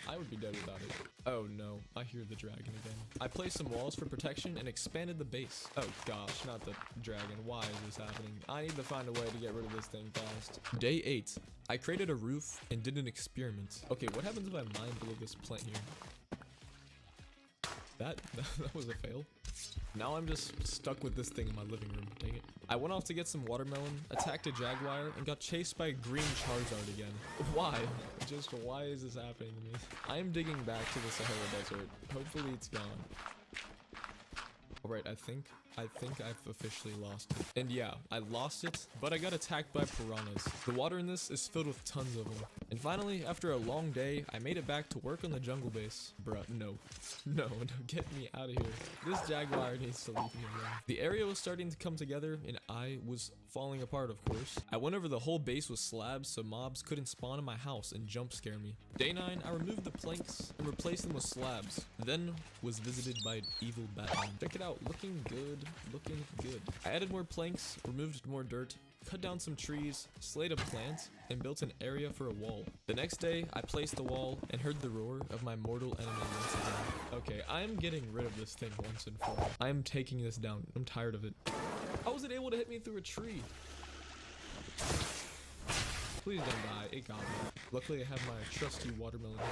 I would be dead without it. Oh no, I hear the dragon again. I placed some walls for protection and expanded the base. Oh gosh, not the dragon. Why is this happening? I need to find a way to get rid of this thing fast. Day 8, I created a roof and did an experiment. Okay, what happens if I mine below this plant here? That was a fail. Now I'm just stuck with this thing in my living room. Dang it. I went off to get some watermelon, attacked a jaguar, and got chased by a green Charizard again. Why? Just why is this happening to me? I am digging back to the Sahara Desert. Hopefully it's gone. Alright, I think I've officially lost it. And yeah, I lost it, but I got attacked by piranhas. The water in this is filled with tons of them. And finally, after a long day, I made it back to work on the jungle base. Bruh, no, get me out of here. This jaguar needs to leave me alone. The area was starting to come together, and I was falling apart, of course. I went over the whole base with slabs so mobs couldn't spawn in my house and jump scare me. Day 9, I removed the planks and replaced them with slabs. Then was visited by an evil Batman. Check it out, looking good. I added more planks, removed more dirt, cut down some trees, slayed a plant, and built an area for a wall. The next day, I placed the wall and heard the roar of my mortal enemy once again. Okay, I'm getting rid of this thing once and for all. I am taking this down. I'm tired of it. How was it able to hit me through a tree? Please don't die. It got me. Luckily, I have my trusty watermelon here.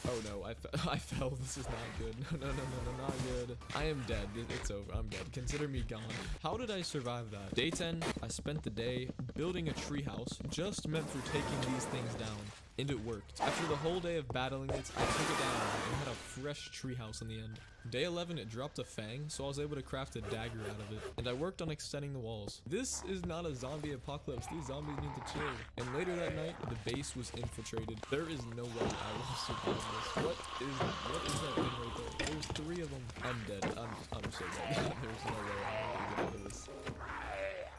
Oh no, I fell. This is not good. No, not good. I am dead. It's over. I'm dead. Consider me gone. How did I survive that? Day 10, I spent the day building a treehouse just meant for taking these things down. And it worked. After the whole day of battling it, I took it down and had a fresh treehouse in the end. Day 11, it dropped a fang, so I was able to craft a dagger out of it, and I worked on extending the walls. This is not a zombie apocalypse. These zombies need to chill. And later that night, the base was infiltrated. There is no way I will survive this. What is that thing right there? There's 3 of them. I'm dead. I'm so dead. There's no way I can get out of this.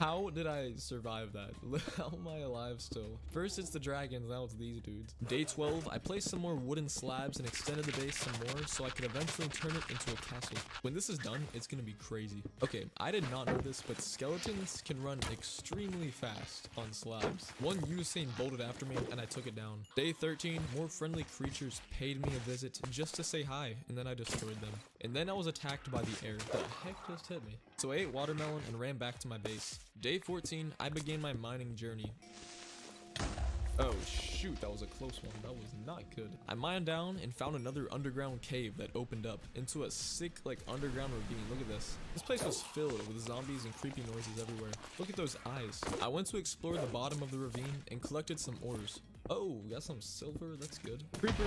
How did I survive that? How am I alive still? First it's the dragons, now it's these dudes. Day 12, I placed some more wooden slabs and extended the base some more so I could eventually turn it into a castle. When this is done, it's gonna be crazy. Okay, I did not know this, but skeletons can run extremely fast on slabs. One Usain bolted after me and I took it down. Day 13, more friendly creatures paid me a visit just to say hi, and then I destroyed them. And then I was attacked by the air. The heck just hit me? So I ate watermelon and ran back to my base. Day 14, I began my mining journey. Oh shoot, that was a close one. That was not good. I mined down and found another underground cave that opened up into a sick like underground ravine. Look at this. This place was filled with zombies and creepy noises everywhere. Look at those eyes. I went to explore the bottom of the ravine and collected some ores. Oh, we got some silver. That's good. Creeper.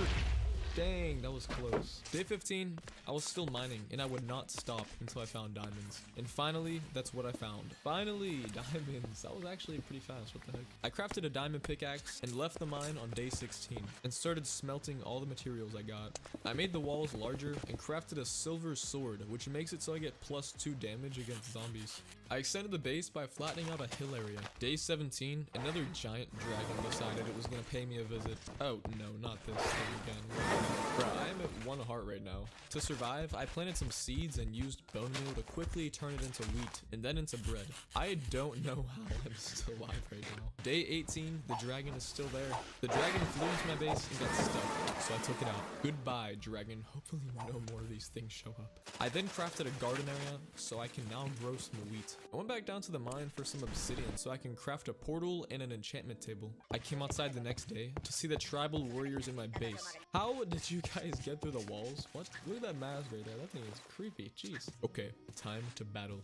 Dang, that was close. Day 15, I was still mining, and I would not stop until I found diamonds. And finally, that's what I found. Finally, diamonds. That was actually pretty fast. What the heck? I crafted a diamond pickaxe and left the mine on day 16 and started smelting all the materials I got. I made the walls larger and crafted a silver sword, which makes it so I get +2 damage against zombies. I extended the base by flattening out a hill area. Day 17, another giant dragon decided it was going to pay me a visit. Oh, no, not this thing again. Bro, I am at 1 heart right now. To survive, I planted some seeds and used bone meal to quickly turn it into wheat and then into bread. I don't know how I'm still alive right now. Day 18, the dragon is still there. The dragon flew into my base and got stuck, so I took it out. Goodbye, dragon. Hopefully no more of these things show up. I then crafted a garden area so I can now grow some wheat. I went back down to the mine for some obsidian so I can craft a portal and an enchantment table. I came outside the next day to see the tribal warriors in my base. How did you guys get through the walls? What? Look at that mask right there. That thing is creepy. Jeez. Okay, time to battle.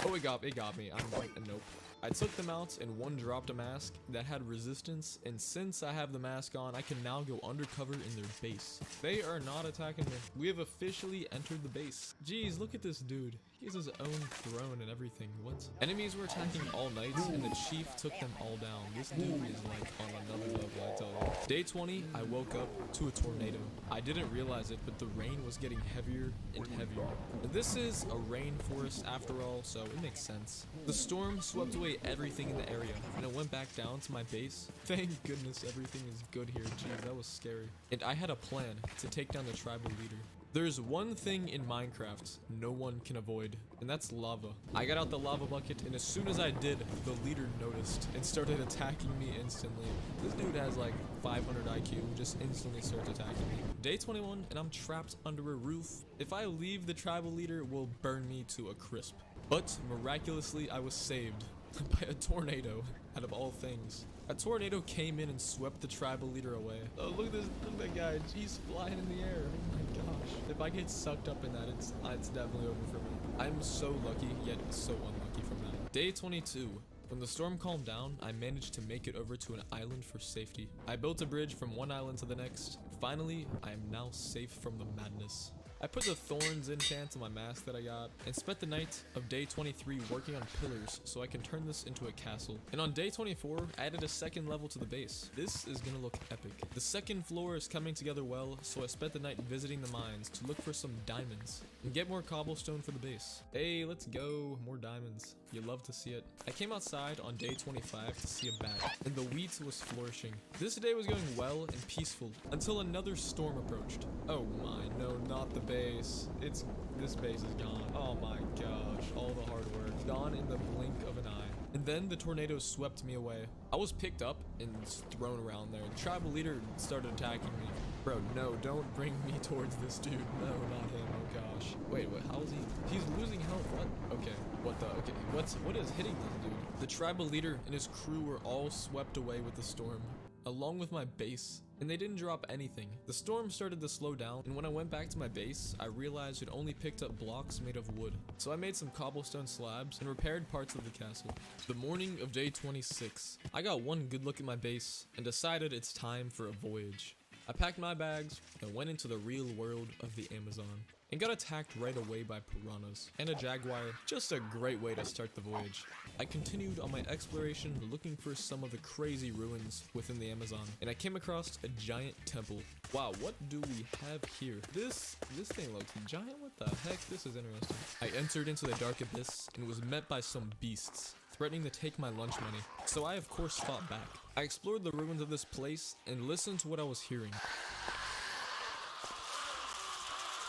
Oh, it got me. I'm like, nope. I took them out and one dropped a mask that had resistance, and since I have the mask on, I can now go undercover in their base. They are not attacking me. We have officially entered the base. Jeez, look at this dude. He has his own throne and everything. What? Enemies were attacking all night, and the chief took them all down. This dude is like on another level, I tell you. Day 20, I woke up to a tornado. I didn't realize it, but the rain was getting heavier and heavier. This is a rainforest after all, so it makes sense. The storm swept away everything in the area, and it went back down to my base. Thank goodness everything is good here. Jeez, that was scary. And I had a plan to take down the tribal leader. There's one thing in Minecraft no one can avoid, and that's lava. I got out the lava bucket, and as soon as I did, the leader noticed and started attacking me instantly. This dude has like 500 IQ, just instantly starts attacking me. Day 21, and I'm trapped under a roof. If I leave, the tribal leader will burn me to a crisp. But miraculously, I was saved by a tornado, out of all things. A tornado came in and swept the tribal leader away. Oh, look at that guy. He's flying in the air. Oh my gosh. If I get sucked up in that, it's definitely over for me. I'm so lucky, yet so unlucky from that. Day 22. When the storm calmed down, I managed to make it over to an island for safety. I built a bridge from one island to the next. Finally, I am now safe from the madness. I put the thorns enchant on my mask that I got and spent the night of day 23 working on pillars so I can turn this into a castle. And on day 24, I added a second level to the base. This is gonna look epic. The second floor is coming together well, so I spent the night visiting the mines to look for some diamonds and get more cobblestone for the base. Hey, let's go. More diamonds. You love to see it. I came outside on day 25 to see a bat, and the wheat was flourishing. This day was going well and peaceful until another storm approached. Oh my, no, not the base. This base is gone. Oh my gosh, all the hard work gone in the blink of an eye. And then the tornado swept me away. I was picked up and thrown around there. The tribal leader started attacking me. Bro, no, don't bring me towards this dude. No, not him. Oh gosh. Wait, how is he? He's losing health. What? Okay. What the? Okay. What is hitting this dude? The tribal leader and his crew were all swept away with the storm, along with my base, and they didn't drop anything. The storm started to slow down, and when I went back to my base, I realized it only picked up blocks made of wood. So I made some cobblestone slabs and repaired parts of the castle. The morning of day 26, I got one good look at my base and decided it's time for a voyage. I packed my bags and went into the real world of the Amazon and got attacked right away by piranhas and a jaguar. Just a great way to start the voyage. I continued on my exploration looking for some of the crazy ruins within the Amazon, and I came across a giant temple. Wow, what do we have here? This thing looks giant. What the heck? This is interesting. I entered into the dark abyss and was met by some beasts threatening to take my lunch money, so I of course fought back. I explored the ruins of this place and listened to what I was hearing.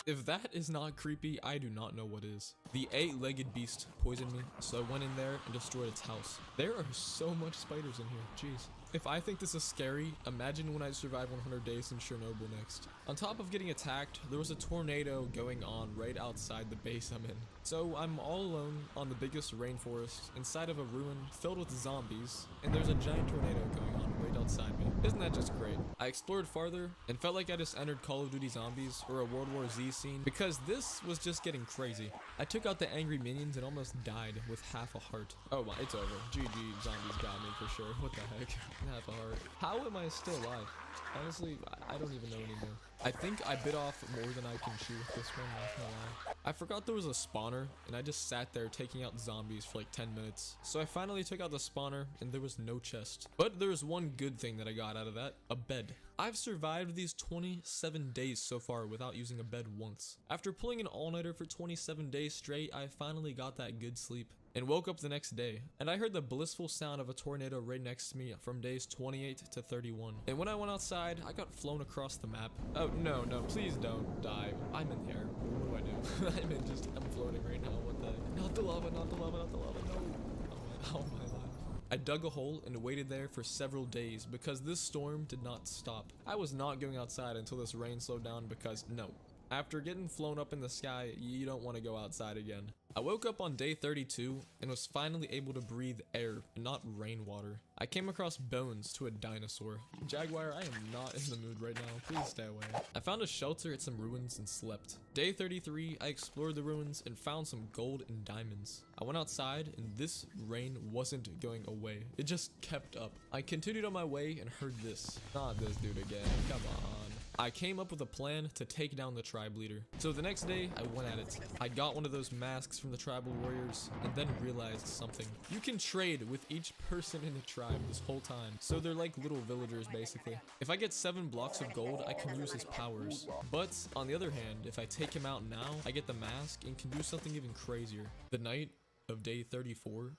If that is not creepy, I do not know what is. The 8-legged beast poisoned me, so I went in there and destroyed its house. There are so much spiders in here, jeez. If I think this is scary, imagine when I survive 100 days in Chernobyl next. On top of getting attacked, there was a tornado going on right outside the base I'm in. So I'm all alone on the biggest rainforest inside of a ruin filled with zombies, and there's a giant tornado going on right outside me. Isn't that just great? I explored farther and felt like I just entered Call of Duty Zombies or a World War Z scene because this was just getting crazy. I took out the angry minions and almost died with half a heart. Oh my, it's over. GG, zombies got me for sure. What the heck? Half a heart. How am I still alive? Honestly, I don't even know anymore. I think I bit off more than I can chew with this one, not gonna lie. I forgot there was a spawner, and I just sat there taking out zombies for like 10 minutes. So I finally took out the spawner, and there was no chest. But there was one good thing that I got out of that, a bed. I've survived these 27 days so far without using a bed once. After pulling an all-nighter for 27 days straight, I finally got that good sleep and woke up the next day, and I heard the blissful sound of a tornado right next to me from days 28 to 31. And when I went outside, I got flown across the map. Oh, no, please don't die. I'm in here. What do I do? I'm floating right now. What the heck? Not the lava, no. Oh my life. I dug a hole and waited there for several days because this storm did not stop. I was not going outside until this rain slowed down because no. After getting flown up in the sky, you don't want to go outside again. I woke up on day 32 and was finally able to breathe air and not rainwater. I came across bones to a dinosaur. Jaguar, I am not in the mood right now. Please stay away. I found a shelter at some ruins and slept. Day 33, I explored the ruins and found some gold and diamonds. I went outside and this rain wasn't going away. It just kept up. I continued on my way and heard this. Not this dude again. Come on. I came up with a plan to take down the tribe leader. So the next day, I went at it. I got one of those masks from the tribal warriors and then realized something. You can trade with each person in the tribe this whole time. So they're like little villagers basically. If I get 7 blocks of gold, I can use his powers. But on the other hand, if I take him out now, I get the mask and can do something even crazier. The night of day 34,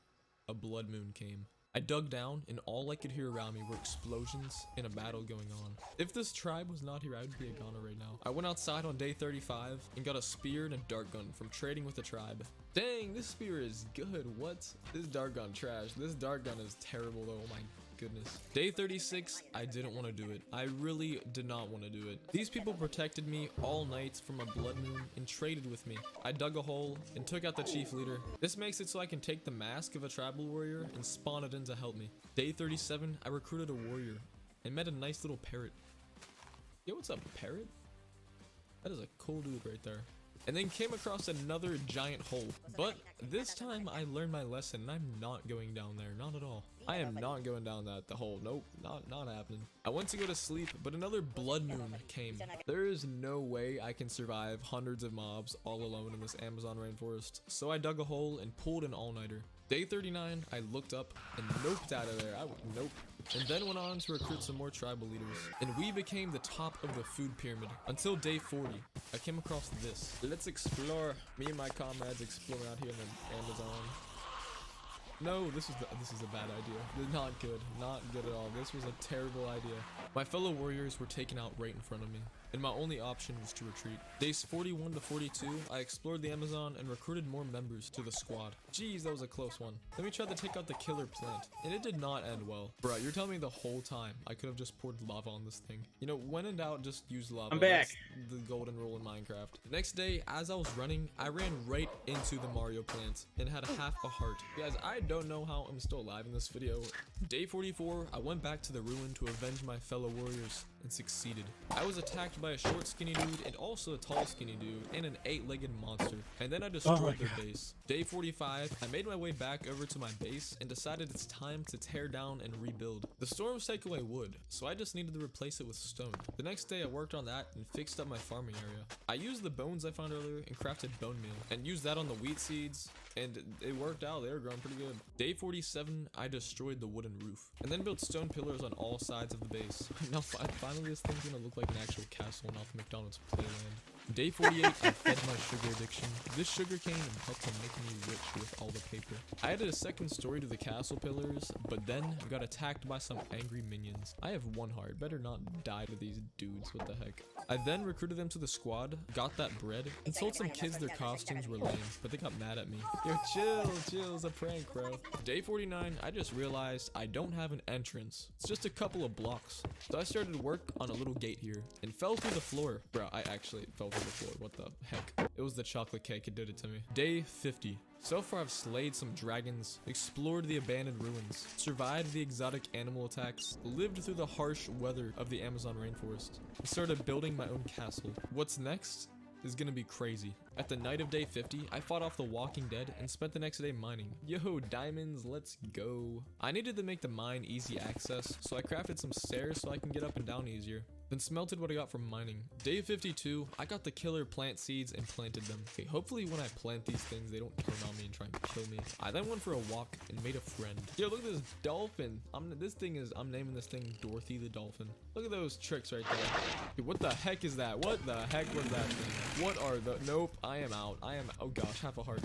a blood moon came. I dug down and all I could hear around me were explosions and a battle going on. If this tribe was not here, I would be a goner right now. I went outside on day 35 and got a spear and a dart gun from trading with the tribe. Dang, this spear is good. What? This dart gun trash. This dart gun is terrible though. Oh my goodness. Day 36, I didn't want to do it. I really did not want to do it. These people protected me all night from a blood moon and traded with me. I dug a hole and took out the chief leader. This makes it so I can take the mask of a tribal warrior and spawn it in to help me. Day 37, I recruited a warrior and met a nice little parrot. Yo, what's up, parrot? That is a cool dude right there. And then came across another giant hole. But this time I learned my lesson and I'm not going down there, not at all. I am not going down the hole. Nope, not happening. I went to go to sleep, but another blood moon came. There is no way I can survive hundreds of mobs all alone in this Amazon rainforest. So I dug a hole and pulled an all-nighter. Day 39, I looked up and noped out of there. Nope. And then went on to recruit some more tribal leaders. And we became the top of the food pyramid until day 40. I came across this. Let's explore. Me and my comrades explore out here in the Amazon. No, this is a bad idea. Not good. Not good at all. This was a terrible idea. My fellow warriors were taken out right in front of me, and my only option was to retreat. Days 41 to 42, I explored the Amazon and recruited more members to the squad. Jeez, that was a close one. Then we tried to take out the killer plant, and it did not end well. Bruh, you're telling me the whole time I could have just poured lava on this thing. You know, when in doubt, just use lava. I'm back. That's the golden rule in Minecraft. The next day, as I was running, I ran right into the Mario plant and had half a heart. Guys, I don't know how I'm still alive in this video. Day 44, I went back to the ruin to avenge my fellow warriors and succeeded. I was attacked by a short skinny dude and also a tall skinny dude and an 8-legged monster, and then I destroyed their base. Day 45, I made my way back over to my base and decided it's time to tear down and rebuild. The storms take away wood, so I just needed to replace it with stone. The next day I worked on that and fixed up my farming area. I used the bones I found earlier and crafted bone meal and used that on the wheat seeds, and it worked out. They were growing pretty good. Day 47, I destroyed the wooden roof and then built stone pillars on all sides of the base. Now finally this thing's gonna look like an actual castle, not the McDonald's playland. Day 48, I fed my sugar addiction. This sugar cane helped to make me rich with all the paper. I added a second story to the castle pillars, but then got attacked by some angry minions. I have one heart, better not die to these dudes, what the heck. I then recruited them to the squad, got that bread, and told some kids their costumes were lame, but they got mad at me. Yo, chill, it's a prank, bro. Day 49, I just realized I don't have an entrance. It's just a couple of blocks. So I started work on a little gate here, and fell through the floor. Bro, I actually fell through the floor, what the heck. It was the chocolate cake, it did it to me. Day 50. So far I've slayed some dragons, explored the abandoned ruins, survived the exotic animal attacks, lived through the harsh weather of the Amazon rainforest, and started building my own castle. What's next is gonna be crazy. At the night of day 50, I fought off the Walking Dead and spent the next day mining. Yo, diamonds, let's go. I needed to make the mine easy access, so I crafted some stairs so I can get up and down easier. Then smelted what I got from mining. Day 52, I got the killer plant seeds and planted them. Okay, hopefully when I plant these things, they don't turn on me and try and kill me. I then went for a walk and made a friend. Yo, look at this dolphin. I'm naming this thing Dorothy the Dolphin. Look at those tricks right there. Dude, what the heck is that? What the heck was that thing? What are the, nope, I am out. Oh gosh, half a heart.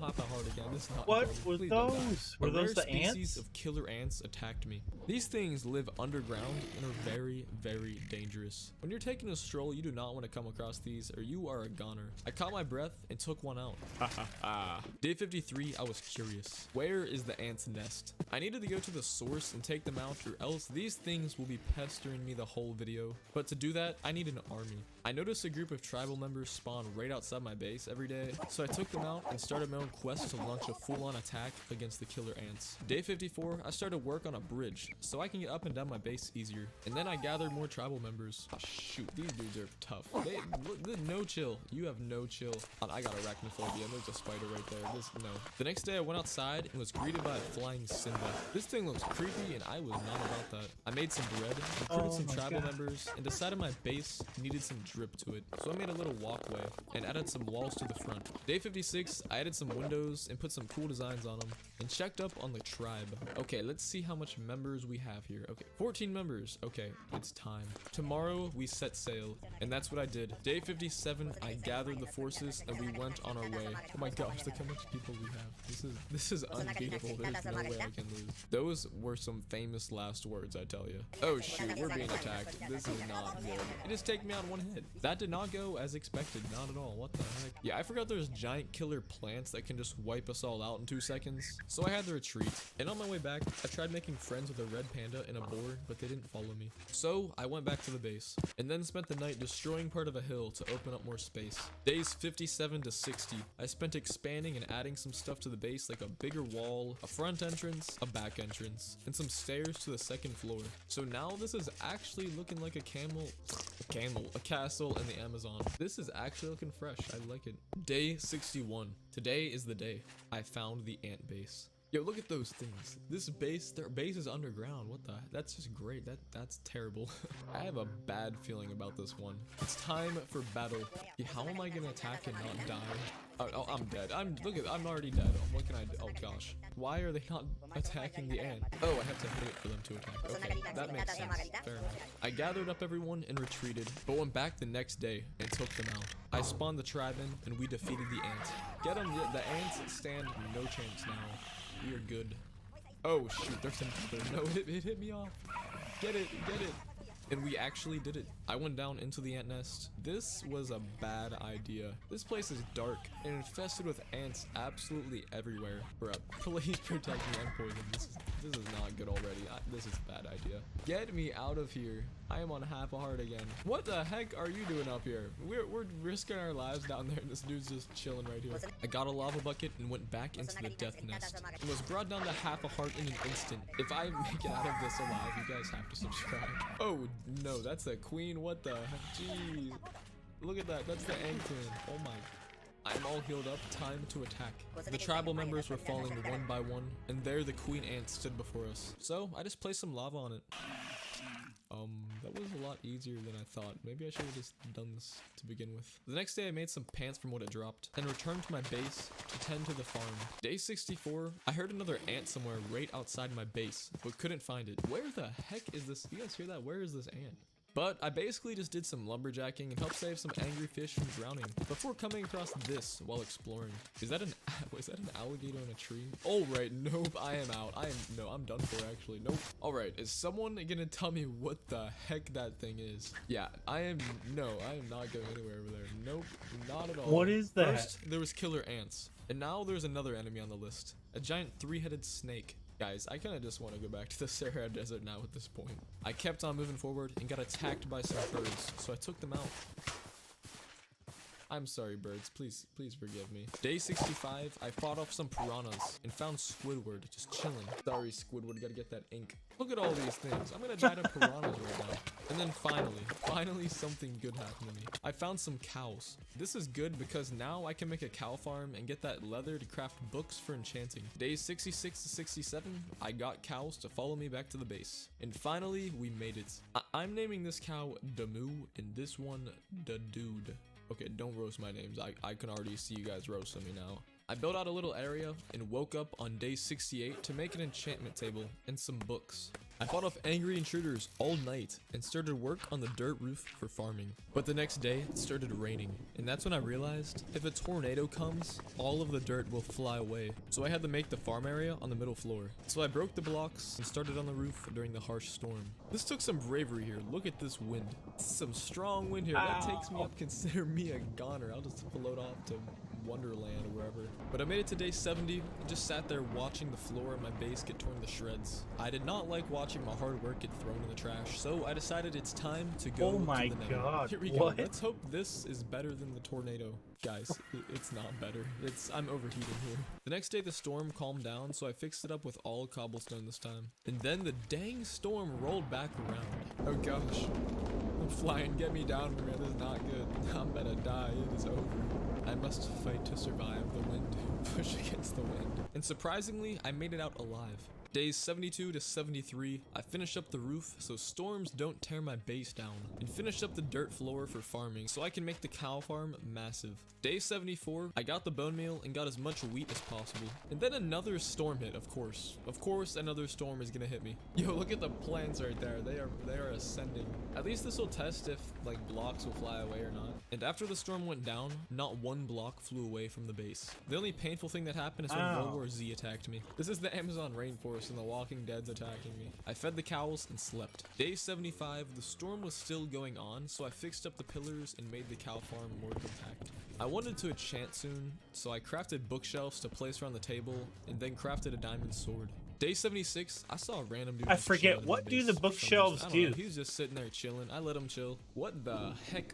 Half a heart again. This is not what fun. were Please those? Were those the species ants? of killer ants attacked me. These things live underground and are very, very dangerous. When you're taking a stroll, you do not want to come across these or you are a goner. I caught my breath and took one out. Day 53, I was curious. Where is the ant's nest? I needed to go to the source and take them out, or else these things will be pestering me the whole video. But to do that, I need an army. I noticed a group of tribal members spawn right outside my base every day, so I took them out and started my own quest to launch a full-on attack against the killer ants. Day 54, I started work on a bridge, so I can get up and down my base easier. And then I gathered more tribal members. Oh shoot, these dudes are tough. No chill. You have no chill. I got arachnophobia, and there's a spider right there. No. The next day I went outside and was greeted by a flying Simba. This thing looks creepy, and I was not about that. I made some bread, recruited some tribal members, and decided my base needed some drip to it. So I made a little walkway and added some walls to the front. Day 56, I added some windows and put some cool designs on them and checked up on the tribe. Okay, let's see how much members we have here. Okay, 14 members. Okay, it's time. Tomorrow we set sail, and that's what I did. Day 57, I gathered the forces and we went on our way. Oh my gosh, look how much people we have. This is unbeatable. There's no way I can lose. Those were some famous last words, I tell you. Oh shoot, we're being attacked. This is not good. It just take me on one hit. That did not go as expected, not at all. What the heck? Yeah, I forgot there's giant killer plants that can just wipe us all out in 2 seconds. So I had to retreat. And on my way back, I tried making friends with a red panda and a boar, but they didn't follow me. So I went back to the base and then spent the night destroying part of a hill to open up more space. Days 57 to 60, I spent expanding and adding some stuff to the base, like a bigger wall, a front entrance, a back entrance, and some stairs to the second floor. So now this is actually looking like a castle in the Amazon. This is actually looking fresh. I like it. Day 61. Today is the day. I found the ant base. Yo, look at those things. This base, their base is underground. What the? That's just great. That's terrible. I have a bad feeling about this one. It's time for battle. Yeah, how am I gonna attack and not die? Oh, I'm dead. I'm already dead. What can I do? Oh gosh. Why are they not attacking the ant? Oh, I have to hit it for them to attack. Okay, that makes sense. Fair enough. I gathered up everyone and retreated, but went back the next day and took them out. I spawned the tribe in and we defeated the ants. Get them. The ants stand no chance now. We are good. Oh shoot, there's another. No, it hit me off. Get it. And we actually did it. I went down into the ant nest. This was a bad idea. This place is dark and infested with ants absolutely everywhere. Bruh, please protect me. I'm poisoned. This is not good already. This is a bad idea. Get me out of here. I am on half a heart again. What the heck are you doing up here? We're risking our lives down there and this dude's just chilling right here. I got a lava bucket and went back into the death nest. It was brought down to half a heart in an instant. If I make it out of this alive, you guys have to subscribe. Oh no, that's a queen. What the heck? Jeez. Look at that. That's the Angton. Oh my. I'm all healed up. Time to attack. The tribal members were falling one by one, and there the queen ant stood before us. So I just placed some lava on it. That was a lot easier than I thought. Maybe I should have just done this to begin with. The next day I made some pants from what it dropped and returned to my base to tend to the farm. Day 64, I heard another ant somewhere right outside my base, but couldn't find it. Where the heck is this? You guys hear that? Where is this ant? But I basically just did some lumberjacking and helped save some angry fish from drowning before coming across this while exploring. Is that an alligator on a tree? Oh right, nope, I am out. I'm done for actually. Nope. All right, is someone gonna tell me what the heck that thing is? Yeah, I am not going anywhere over there. Nope, not at all. What is that? First, there was killer ants, and now there's another enemy on the list. A giant three-headed snake. Guys, I kind of just want to go back to the Sahara Desert now at this point. I kept on moving forward and got attacked by some birds, so I took them out. I'm sorry, birds. Please forgive me. Day 65, I fought off some piranhas and found Squidward just chilling. Sorry, Squidward, gotta get that ink. Look at all these things. I'm gonna die to piranhas right now. And then finally something good happened to me. I found some cows. This is good because now I can make a cow farm and get that leather to craft books for enchanting. Days 66 to 67, I got cows to follow me back to the base. And finally, we made it. I'm naming this cow Damu and this one Da Dude. Okay, don't roast my names. I can already see you guys roasting me now. I built out a little area and woke up on day 68 to make an enchantment table and some books. I fought off angry intruders all night and started work on the dirt roof for farming. But the next day, it started raining, and that's when I realized if a tornado comes, all of the dirt will fly away. So I had to make the farm area on the middle floor. So I broke the blocks and started on the roof during the harsh storm. This took some bravery here. Look at this wind. Some strong wind here. That takes me up. Consider me a goner. I'll just float off to Wonderland or wherever. But I made it to day 70 and just sat there watching the floor of my base get torn to shreds. I did not like watching my hard work get thrown in the trash, so I decided it's time to go to the nether. Oh my god. Here we go. Let's hope this is better than the tornado. Guys, it's not better. I'm overheating here. The next day the storm calmed down, so I fixed it up with all cobblestone this time. And then the dang storm rolled back around. Oh gosh. I'm flying. Get me down from here. This is not good. I'm gonna die. It is over. I must fight to survive the wind. Push against the wind. And surprisingly, I made it out alive. Days 72 to 73, I finished up the roof so storms don't tear my base down, and finished up the dirt floor for farming so I can make the cow farm massive. Day 74, I got the bone meal and got as much wheat as possible. And then another storm hit, of course. Of course another storm is gonna hit me. Yo, look at the plants right there. They are ascending. At least this will test if like blocks will fly away or not. And after the storm went down, not one block flew away from the base. The only painful thing that happened is when World War Z attacked me. This is the Amazon rainforest and the Walking Dead's attacking me. I fed the cows and slept. Day 75, the storm was still going on, so I fixed up the pillars and made the cow farm more compact. I wanted to enchant soon, so I crafted bookshelves to place around the table and then crafted a diamond sword. Day 76, I saw a random dude. I forget, what do the bookshelves do? He's just sitting there chilling. I let him chill. What the heck?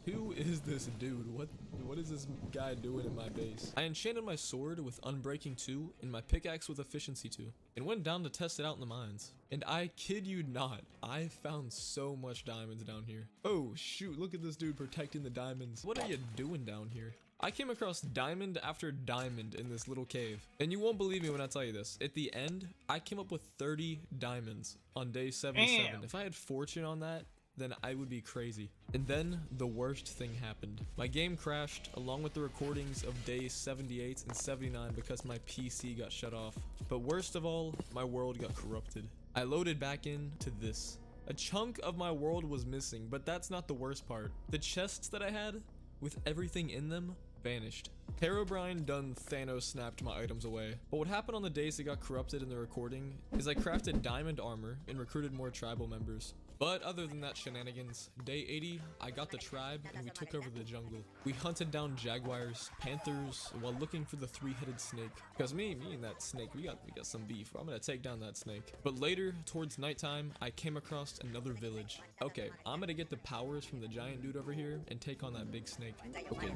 Who is this dude? What is this guy doing in my base? I enchanted my sword with Unbreaking 2 and my pickaxe with Efficiency 2 and went down to test it out in the mines. And I kid you not, I found so much diamonds down here. Oh shoot, look at this dude protecting the diamonds. What are you doing down here? I came across diamond after diamond in this little cave. And you won't believe me when I tell you this. At the end, I came up with 30 diamonds on day 77. Damn. If I had fortune on that, then I would be crazy. And then the worst thing happened. My game crashed along with the recordings of days 78 and 79 because my PC got shut off. But worst of all, my world got corrupted. I loaded back into this. A chunk of my world was missing, but that's not the worst part. The chests that I had, with everything in them, vanished. Herobrine done Thanos snapped my items away. But what happened on the days it got corrupted in the recording is I crafted diamond armor and recruited more tribal members. But other than that shenanigans, day 80, I got the tribe and we took over the jungle. We hunted down jaguars, panthers, while looking for the three-headed snake. Cause me and that snake, we got some beef. I'm gonna take down that snake. But later, towards nighttime, I came across another village. Okay, I'm gonna get the powers from the giant dude over here and take on that big snake. Okay,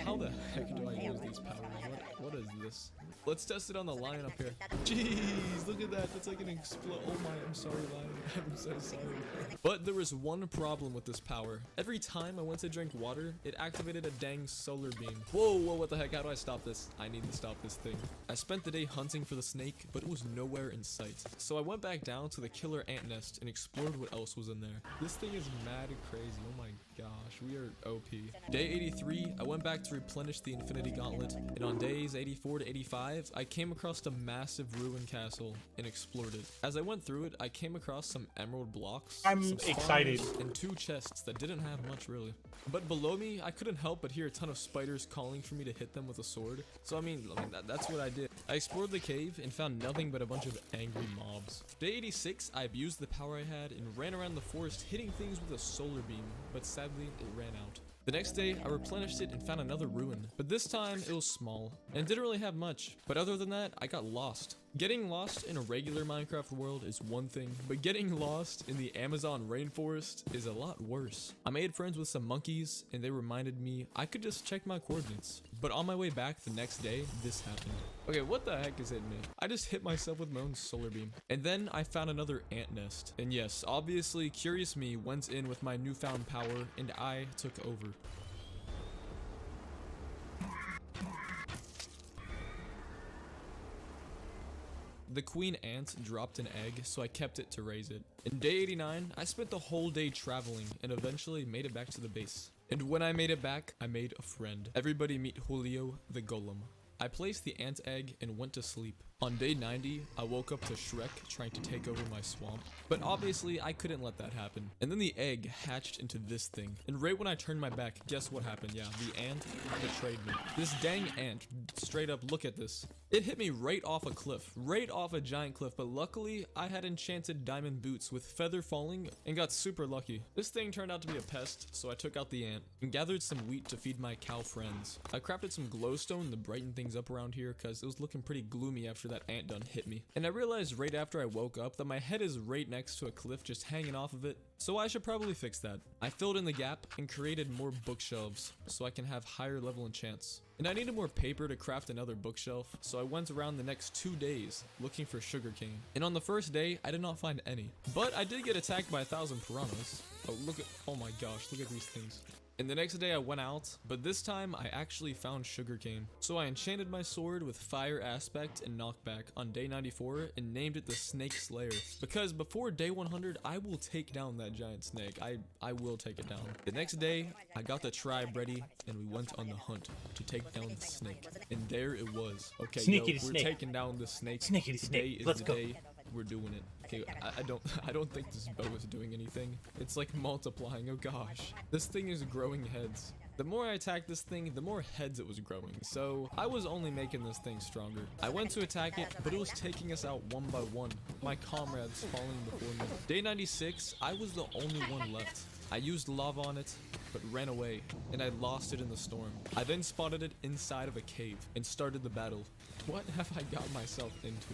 how the heck do I use these powers? What is this? Let's test it on the lion up here. Jeez, look at that. That's like an explode. Oh my, I'm sorry, lion. I'm so sorry. But there was one problem with this power. Every time I went to drink water, it activated a dang solar beam. Whoa, what the heck? How do I stop this? I need to stop this thing. I spent the day hunting for the snake, but it was nowhere in sight. So I went back down to the killer ant nest and explored what else was in there. This thing is mad crazy. Oh my gosh, we are OP. Day 83, I went back to replenish the Infinity Gauntlet, and on days 84 to 85, I came across a massive ruined castle and explored it. As I went through it, I came across some emerald blocks, I'm some excited, spines, and 2 chests that didn't have much really. But below me, I couldn't help but hear a ton of spiders calling for me to hit them with a sword. So I mean that's what I did. I explored the cave and found nothing but a bunch of angry mobs. Day 86, I abused the power I had and ran around the forest hitting things with a solar beam, but sadly it ran out. The next day, I replenished it and found another ruin, but this time it was small and didn't really have much. But other than that, I got lost. Getting lost in a regular Minecraft world is one thing, but getting lost in the Amazon rainforest is a lot worse. I made friends with some monkeys and they reminded me I could just check my coordinates. But on my way back the next day, this happened. Okay, what the heck is hitting me? I just hit myself with my own solar beam. And then I found another ant nest. And yes, obviously Curious Me went in with my newfound power and I took over. The queen ant dropped an egg, so I kept it to raise it. In day 89, I spent the whole day traveling and eventually made it back to the base. And when I made it back, I made a friend. Everybody meet Julio the Golem. I placed the ant egg and went to sleep. On day 90, I woke up to Shrek trying to take over my swamp, but obviously I couldn't let that happen. And then the egg hatched into this thing. And right when I turned my back, guess what happened? Yeah, the ant betrayed me. This dang ant, straight up, look at this. It hit me right off a cliff, right off a giant cliff, but luckily I had enchanted diamond boots with feather falling and got super lucky. This thing turned out to be a pest, so I took out the ant and gathered some wheat to feed my cow friends. I crafted some glowstone to brighten things up around here because it was looking pretty gloomy after that ant done hit me. And I realized right after I woke up that my head is right next to a cliff just hanging off of it, so I should probably fix that. I filled in the gap and created more bookshelves so I can have higher level enchants. And I needed more paper to craft another bookshelf, so I went around the next 2 days looking for sugarcane. And on the first day, I did not find any. But I did get attacked by 1,000 piranhas. Oh my gosh, look at these things. And the next day I went out, but this time I actually found sugarcane. So I enchanted my sword with fire aspect and knockback on day 94 and named it the Snake Slayer. Because before day 100, I will take down that giant snake. I will take it down. The next day, I got the tribe ready and we went on the hunt to take down the snake. And there it was. Okay, we're taking down the snake. Sneaky snake. Let's go. We're doing it. Okay, I don't think this bow is doing anything. It's like multiplying. Oh gosh. This thing is growing heads. The more I attacked this thing, the more heads it was growing. So I was only making this thing stronger. I went to attack it, but it was taking us out one by one. My comrades falling before me. Day 96, I was the only one left. I used lava on it, but ran away, and I lost it in the storm. I then spotted it inside of a cave and started the battle. What have I got myself into?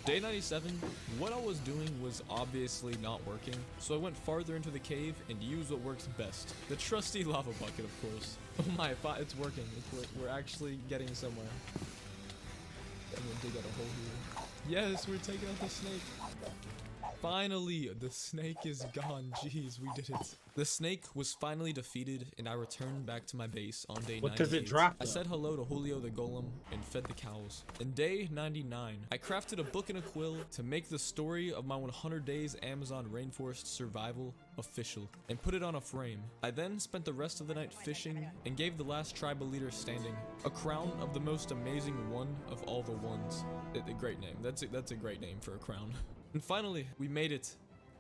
Day 97, what I was doing was obviously not working, so I went farther into the cave and used what works best. The trusty lava bucket, of course. Oh my, it's working. We're actually getting somewhere. I'm gonna dig out a hole here. Yes, we're taking out the snake. Finally, the snake is gone. Jeez, we did it. The snake was finally defeated, and I returned back to my base on day 98. What does it drop, though? I said hello to Julio the Golem and fed the cows. In day 99, I crafted a book and a quill to make the story of my 100 days Amazon rainforest survival official and put it on a frame. I then spent the rest of the night fishing and gave the last tribal leader standing a crown of the most amazing one of all the ones. A great name. That's a great name for a crown. And finally, we made it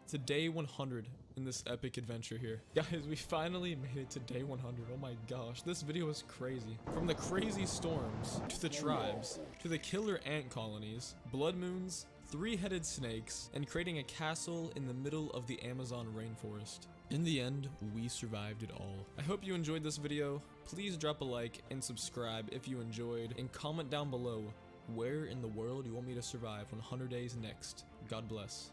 to day 100 in this epic adventure here. Guys, we finally made it to day 100. Oh my gosh, this video is crazy. From the crazy storms, to the tribes, to the killer ant colonies, blood moons, 3-headed snakes, and creating a castle in the middle of the Amazon rainforest. In the end, we survived it all. I hope you enjoyed this video. Please drop a like and subscribe if you enjoyed, and comment down below where in the world you want me to survive 100 days next. God bless.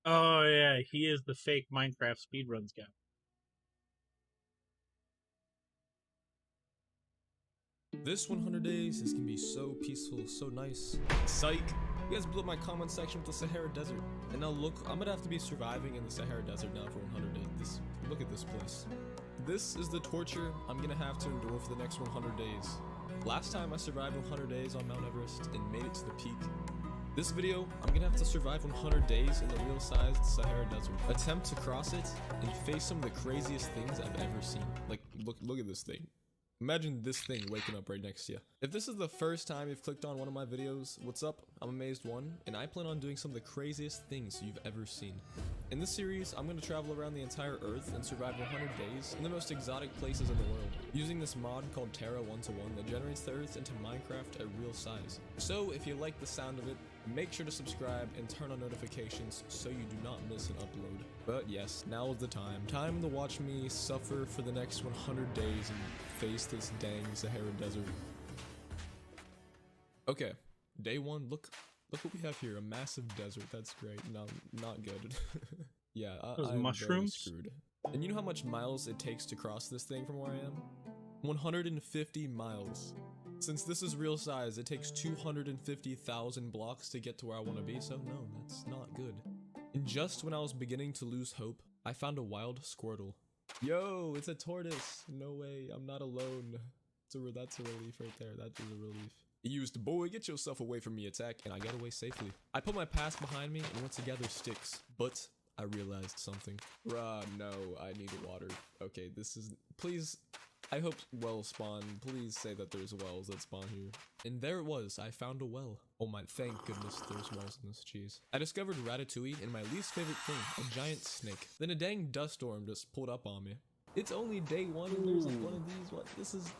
Oh yeah, he is the fake Minecraft speedruns guy. This 100 days is gonna be so peaceful, so nice. Psych! You guys blew up my comment section with the Sahara Desert. And now look, I'm gonna have to be surviving in the Sahara Desert now for 100 days. Look at this place. This is the torture I'm gonna have to endure for the next 100 days. Last time I survived 100 days on Mount Everest and made it to the peak. This video, I'm gonna have to survive 100 days in the real-sized Sahara Desert. Attempt to cross it and face some of the craziest things I've ever seen. Like, look at this thing. Imagine this thing waking up right next to you. If this is the first time you've clicked on one of my videos, what's up? I'm Amazed1, and I plan on doing some of the craziest things you've ever seen. In this series, I'm going to travel around the entire Earth and survive 100 days in the most exotic places in the world, using this mod called Terra 1-to-1 that generates the Earth into Minecraft at real size. So if you like the sound of it, make sure to subscribe and turn on notifications so you do not miss an upload. But yes, now is the time. Time to watch me suffer for the next 100 days and face this dang Sahara Desert. Okay, day 1, look what we have here, a massive desert. That's great. No, not good. Yeah, I'm mushrooms? Very screwed. And you know how much miles it takes to cross this thing from where I am? 150 miles. Since this is real size, it takes 250,000 blocks to get to where I want to be, so no, that's not good. And just when I was beginning to lose hope, I found a wild Squirtle. Yo, it's a tortoise. No way, I'm not alone. That's a relief right there. That is a relief. It used boy, get yourself away from me attack, and I got away safely. I put my past behind me and went to gather sticks, but I realized something. Bruh, no, I need water. Okay, this is, please, I hope wells spawn. Please say that there's wells that spawn here. And there it was, I found a well. Oh my, thank goodness there's wells in this cheese. I discovered Ratatouille and my least favorite thing, a giant snake. Then a dang dust storm just pulled up on me. It's only day 1 and there's like one of these, what, this is,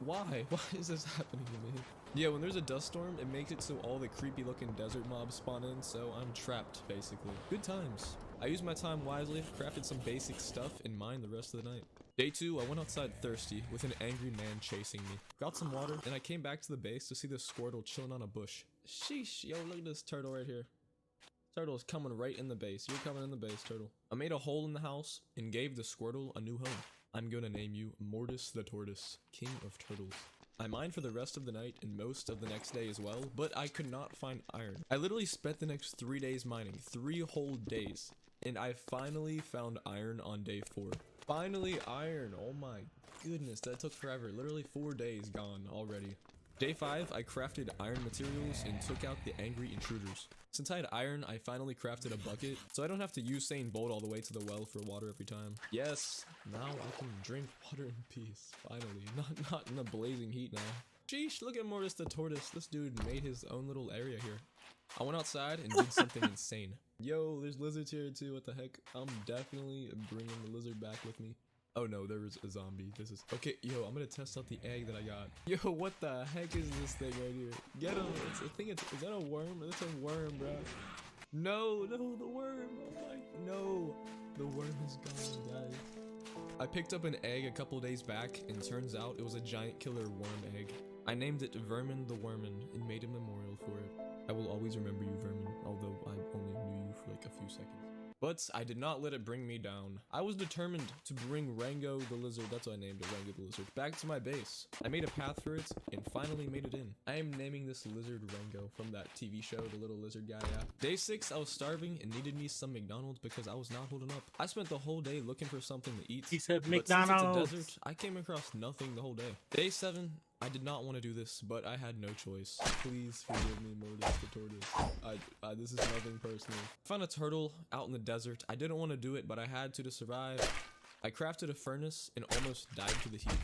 why? Why is this happening to me? Yeah, when there's a dust storm, it makes it so all the creepy looking desert mobs spawn in, so I'm trapped, basically. Good times. I used my time wisely, crafted some basic stuff, and mined the rest of the night. Day 2, I went outside thirsty, with an angry man chasing me. Got some water, and I came back to the base to see this Squirtle chilling on a bush. Sheesh, yo, look at this turtle right here. Turtle's coming right in the base. You're coming in the base, turtle. I made a hole in the house, and gave the Squirtle a new home. I'm gonna name you Mortis the Tortoise, King of Turtles. I mined for the rest of the night and most of the next day as well, but I could not find iron. I literally spent the next 3 days mining, 3 whole days, and I finally found iron on day 4. Finally iron, oh my goodness, that took forever, literally 4 days gone already. Day 5, I crafted iron materials and took out the angry intruders. Since I had iron, I finally crafted a bucket, so I don't have to use Usain Bolt all the way to the well for water every time. Yes, now I can drink water in peace, finally. Not in the blazing heat now. Sheesh, look at Mortis the Tortoise. This dude made his own little area here. I went outside and did something insane. Yo, there's lizards here too, what the heck? I'm definitely bringing the lizard back with me. Oh no, there was a zombie. This is okay. Yo, I'm gonna test out the egg that I got. Yo, what the heck is this thing right here? Get him! I think is that a worm? That's a worm, bro. No, the worm. Oh my, no, the worm is gone, guys. I picked up an egg a couple days back, and turns out it was a giant killer worm egg. I named it Vermin the Wormin and made a memorial for it. I will always remember you, Vermin, although I only knew you for like a few seconds. But I did not let it bring me down. I was determined to bring Rango the Lizard, that's what I named it, Rango the Lizard, back to my base. I made a path for it, and finally made it in. I am naming this lizard Rango from that TV show, the little lizard guy, yeah. Day 6, I was starving and needed me some McDonald's because I was not holding up. I spent the whole day looking for something to eat. He said but McDonald's. Since it's a desert, I came across nothing the whole day. Day 7, I did not want to do this, but I had no choice. Please forgive me, Mortis the Tortoise. This is nothing personal. I found a turtle out in the desert. I didn't want to do it, but I had to survive. I crafted a furnace and almost died to the heat.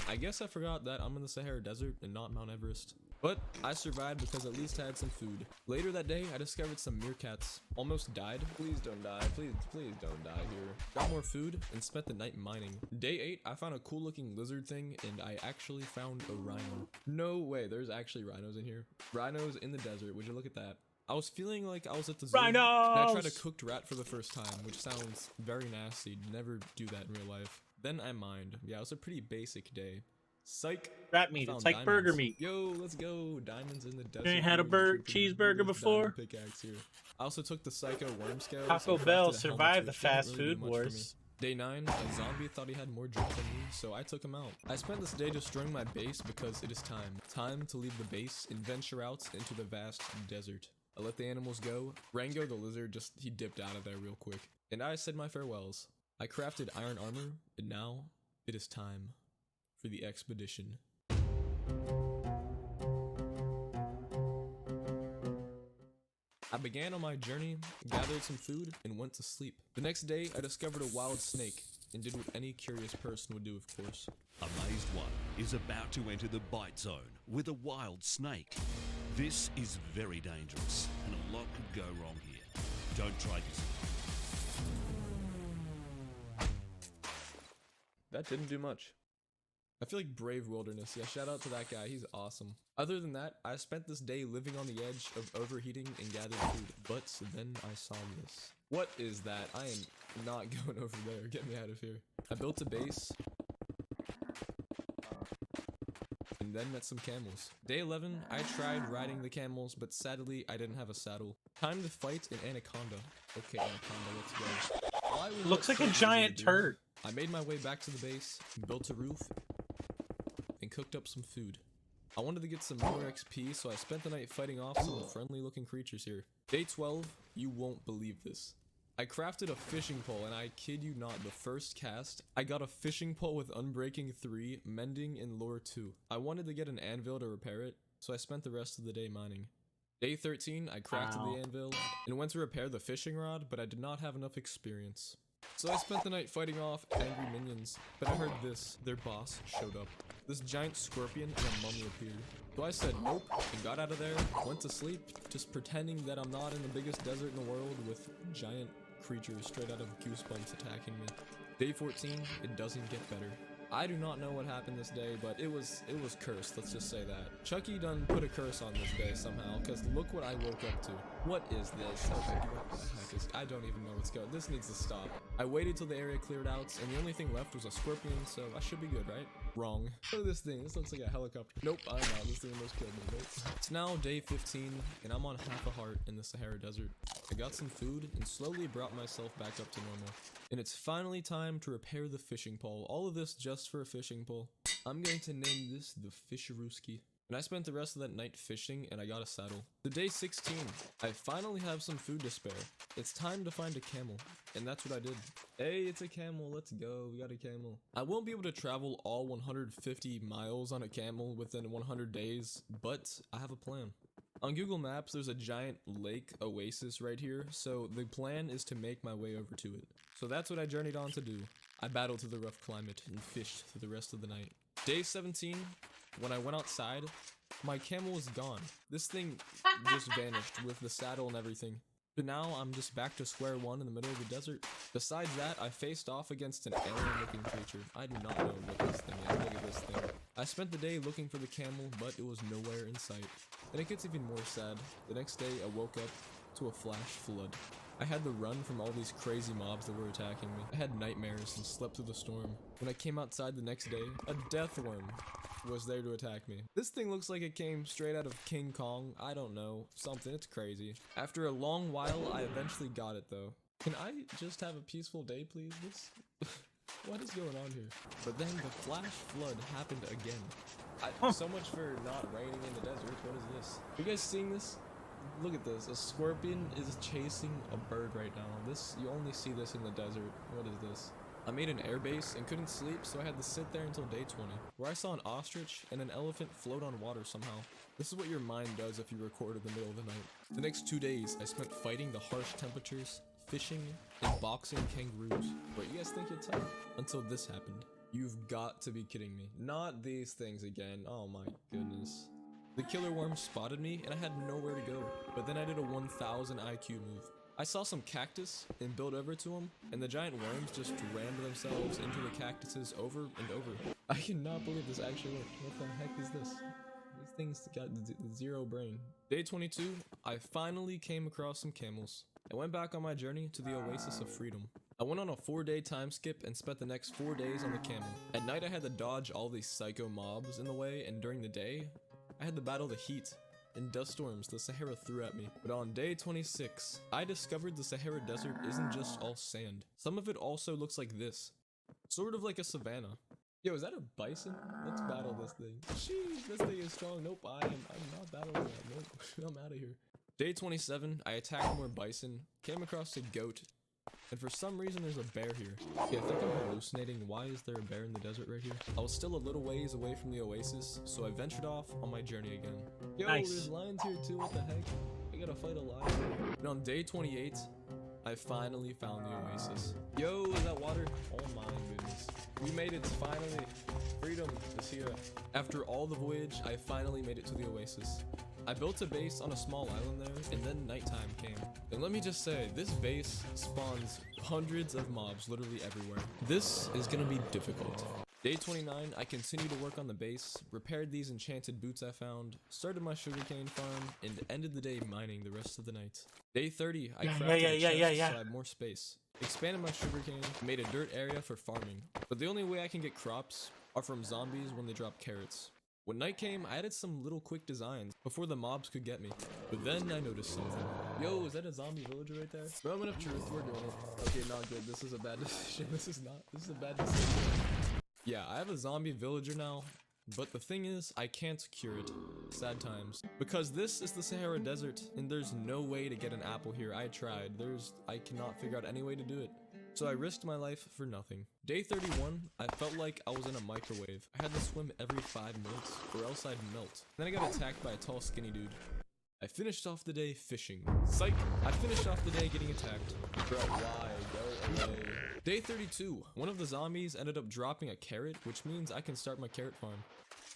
I guess I forgot that I'm in the Sahara Desert and not Mount Everest. But I survived because at least I had some food. Later that day, I discovered some meerkats. Almost died. Please don't die. Please don't die here. Got more food and spent the night mining. Day 8, I found a cool looking lizard thing and I actually found a rhino. No way, there's actually rhinos in here. Rhinos in the desert, would you look at that? I was feeling like I was at the zoo. Rhinos! And I tried a cooked rat for the first time, which sounds very nasty. Never do that in real life. Then I mined. Yeah, it was a pretty basic day. Psych. Rat meat. It's like burger meat. Yo, let's go. Diamonds in the desert. You ain't had a cheeseburger before? Pickaxe here. I also took the Psycho Worm Scale. Taco Bell survived the fast food wars. Day 9, a zombie thought he had more drip than me, so I took him out. I spent this day destroying my base because it is time. Time to leave the base and venture out into the vast desert. I let the animals go. Rango the lizard he dipped out of there real quick. And I said my farewells. I crafted iron armor, and now it is time for the expedition. I began on my journey, gathered some food, and went to sleep. The next day, I discovered a wild snake, and did what any curious person would do, of course. Amazed One is about to enter the bite zone with a wild snake. This is very dangerous, and a lot could go wrong here. Don't try this. That didn't do much. I feel like Brave Wilderness. Yeah, shout out to that guy. He's awesome. Other than that, I spent this day living on the edge of overheating and gathering food. But then I saw this. What is that? I am not going over there. Get me out of here. I built a base. And then met some camels. Day 11, I tried riding the camels, but sadly, I didn't have a saddle. Time to fight an anaconda. Okay, anaconda, let's go. Looks like a giant turd. I made my way back to the base, built a roof, and cooked up some food. I wanted to get some more XP, so I spent the night fighting off some friendly looking creatures here. Day 12, you won't believe this. I crafted a fishing pole, and I kid you not, the first cast, I got a fishing pole with Unbreaking 3, Mending, and Lore 2. I wanted to get an anvil to repair it, so I spent the rest of the day mining. Day 13, I crafted the anvil, and went to repair the fishing rod, but I did not have enough experience. So I spent the night fighting off angry minions, but I heard this, their boss showed up. This giant scorpion and a mummy appeared. So I said nope, and got out of there, went to sleep, just pretending that I'm not in the biggest desert in the world with giant creatures straight out of Goosebumps attacking me. Day 14, it doesn't get better. I do not know what happened this day, but it was cursed, let's just say that. Chucky done put a curse on this day somehow, because look what I woke up to. What is this? Okay, what the heck is, I don't even know what's going on. This needs to stop. I waited till the area cleared out, and the only thing left was a scorpion, so I should be good, right? Wrong. Look at this thing, this looks like a helicopter. Nope, I'm out, this thing almost killed me, right? It's now day 15, and I'm on half a heart in the Sahara Desert. I got some food, and slowly brought myself back up to normal. And it's finally time to repair the fishing pole. All of this just for a fishing pole. I'm going to name this the Fisherooski. And I spent the rest of that night fishing, and I got a saddle. The day 16, I finally have some food to spare. It's time to find a camel, and that's what I did. Hey, it's a camel, let's go, we got a camel. I won't be able to travel all 150 miles on a camel within 100 days, but I have a plan. On Google Maps, there's a giant lake oasis right here, so the plan is to make my way over to it. So that's what I journeyed on to do. I battled through the rough climate and fished through the rest of the night. Day 17, when I went outside, my camel was gone. This thing just vanished with the saddle and everything. But now I'm just back to square one in the middle of the desert. Besides that, I faced off against an alien-looking creature. I do not know what this thing is. Look at this thing. I spent the day looking for the camel, but it was nowhere in sight. And it gets even more sad. The next day, I woke up to a flash flood. I had to run from all these crazy mobs that were attacking me. I had nightmares and slept through the storm. When I came outside the next day, a death worm was there to attack me. This thing looks like it came straight out of King Kong. I don't know. Something. It's crazy. After a long while, I eventually got it though. Can I just have a peaceful day, please? What is going on here? But then the flash flood happened again. So much for not raining in the desert. What is this? You guys seeing this? Look at this. A scorpion is chasing a bird right now. You only see this in the desert. What is this? I made an airbase and couldn't sleep, so I had to sit there until day 20, where I saw an ostrich and an elephant float on water somehow. This is what your mind does if you record in the middle of the night. The next 2 days, I spent fighting the harsh temperatures, fishing and boxing kangaroos. Wait, you guys think you're tough? Until this happened. You've got to be kidding me. Not these things again. Oh my goodness. The killer worm spotted me and I had nowhere to go. But then I did a 1000 IQ move. I saw some cactus and built over to them, and the giant worms just rammed themselves into the cactuses over and over. I cannot believe this actually worked. What the heck is this? These things got zero brain. Day 22, I finally came across some camels. I went back on my journey to the Oasis of Freedom. I went on a 4-day time skip and spent the next 4 days on the camel. At night I had to dodge all these psycho mobs in the way, and during the day, I had to battle the heat and dust storms the Sahara threw at me. But on day 26, I discovered the Sahara Desert isn't just all sand. Some of it also looks like this. Sort of like a savanna. Yo, is that a bison? Let's battle this thing. Sheesh, this thing is strong. Nope, I'm not battling that. Nope, I'm out of here. Day 27, I attacked more bison, came across a goat, and for some reason there's a bear here. Yeah, I think I'm hallucinating. Why is there a bear in the desert right here? I was still a little ways away from the oasis, so I ventured off on my journey again. Yo, Nice. There's lions here too, what the heck? I gotta fight a lion. And on day 28, I finally found the oasis. Yo, is that water? Oh my goodness. We made it finally. Freedom is here. After all the voyage, I finally made it to the oasis. I built a base on a small island there, and then nighttime came. And let me just say, this base spawns hundreds of mobs literally everywhere. This is gonna be difficult. Day 29, I continued to work on the base, repaired these enchanted boots I found, started my sugarcane farm, and ended the day mining the rest of the night. Day 30, I crafted a chest so I had more space, expanded my sugarcane, made a dirt area for farming. But the only way I can get crops are from zombies when they drop carrots. When night came, I added some little quick designs before the mobs could get me. But then I noticed something. Yo, is that a zombie villager right there? Moment of truth, we're doing it. Okay, not good. This is a bad decision. This is a bad decision. Yeah, I have a zombie villager now, but the thing is, I can't cure it. Sad times. Because this is the Sahara Desert, and there's no way to get an apple here. I tried. I cannot figure out any way to do it. So I risked my life for nothing. Day 31, I felt like I was in a microwave. I had to swim every 5 minutes, or else I'd melt. Then I got attacked by a tall, skinny dude. I finished off the day fishing. Psych! I finished off the day getting attacked. Bro, why? Go away. Day 32, one of the zombies ended up dropping a carrot, which means I can start my carrot farm.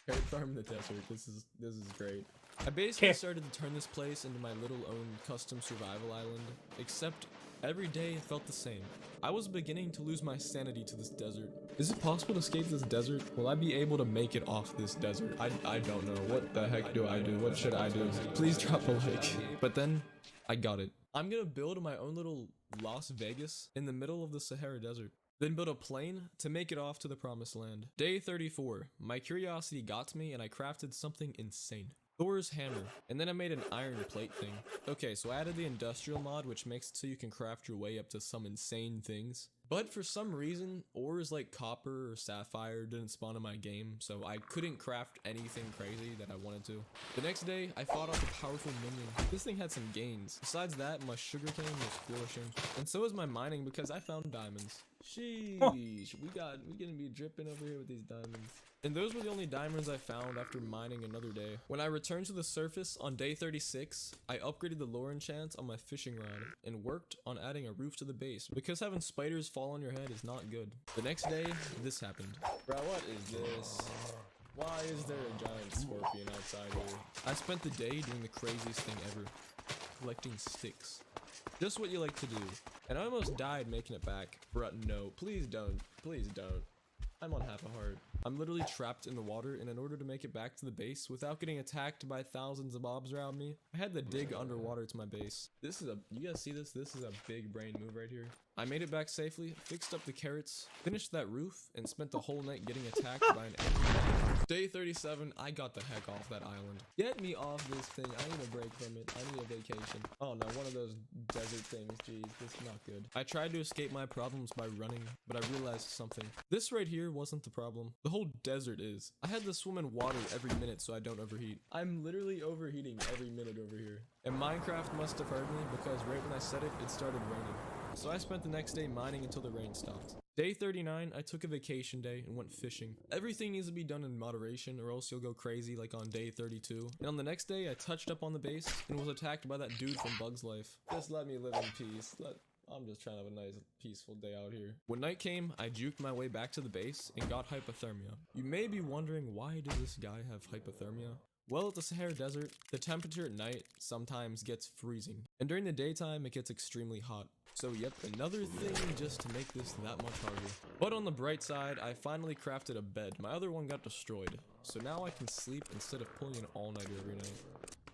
Carrot farm in the desert. This is great. I basically started to turn this place into my little own custom survival island, except every day it felt the same. I was beginning to lose my sanity to this desert. Is it possible to escape this desert? Will I be able to make it off this desert? I don't know. What the heck do I do? What should I do? Please drop a like. But then, I got it. I'm gonna build my own little Las Vegas in the middle of the Sahara Desert. Then build a plane to make it off to the promised land. Day 34. My curiosity got to me and I crafted something insane. Thor's hammer, and then I made an iron plate thing. Okay, so I added the industrial mod, which makes it so you can craft your way up to some insane things. But for some reason, ores like copper or sapphire didn't spawn in my game, so I couldn't craft anything crazy that I wanted to. The next day, I fought off a powerful minion. This thing had some gains. Besides that, my sugarcane was flourishing. And so is my mining because I found diamonds. Sheesh, we gonna be dripping over here with these diamonds. And those were the only diamonds I found after mining another day. When I returned to the surface on day 36, I upgraded the lore enchant on my fishing rod and worked on adding a roof to the base because having spiders fall on your head is not good. The next day, this happened. Bro, what is this? Why is there a giant scorpion outside here? I spent the day doing the craziest thing ever, collecting sticks. Just what you like to do. And I almost died making it back. Bruh, no, please don't. Please don't. I'm on half a heart. I'm literally trapped in the water, and in order to make it back to the base without getting attacked by thousands of mobs around me, I had to dig underwater to my base. You guys see this? This is a big brain move right here. I made it back safely, fixed up the carrots, finished that roof, and spent the whole night getting attacked by an angry. Day 37, I got the heck off that island. Get me off this thing. I need a break from it. I need a vacation. Oh no, one of those desert things. Jeez, this is not good. I tried to escape my problems by running, but I realized something. This right here wasn't the problem. The whole desert is. I had to swim in water every minute so I don't overheat. I'm literally overheating every minute over here. And Minecraft must have heard me because right when I said it, it started raining. So I spent the next day mining until the rain stopped. Day 39, I took a vacation day and went fishing. Everything needs to be done in moderation or else you'll go crazy like on day 32. And on the next day, I touched up on the base and was attacked by that dude from Bug's Life. Just let me live in peace. I'm just trying to have a nice peaceful day out here. When night came, I juked my way back to the base and got hypothermia. You may be wondering, why does this guy have hypothermia? Well, at the Sahara Desert, the temperature at night sometimes gets freezing, and during the daytime it gets extremely hot. So yep, another thing just to make this that much harder. But on the bright side, I finally crafted a bed. My other one got destroyed, so now I can sleep instead of pulling an all-nighter every night.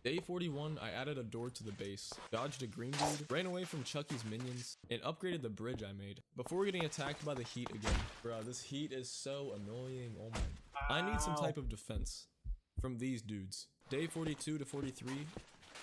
Day 41, I added a door to the base, dodged a green dude, ran away from Chucky's minions, and upgraded the bridge I made, before getting attacked by the heat again. Bruh, this heat is so annoying, oh my. I need some type of defense from these dudes. Day 42 to 43,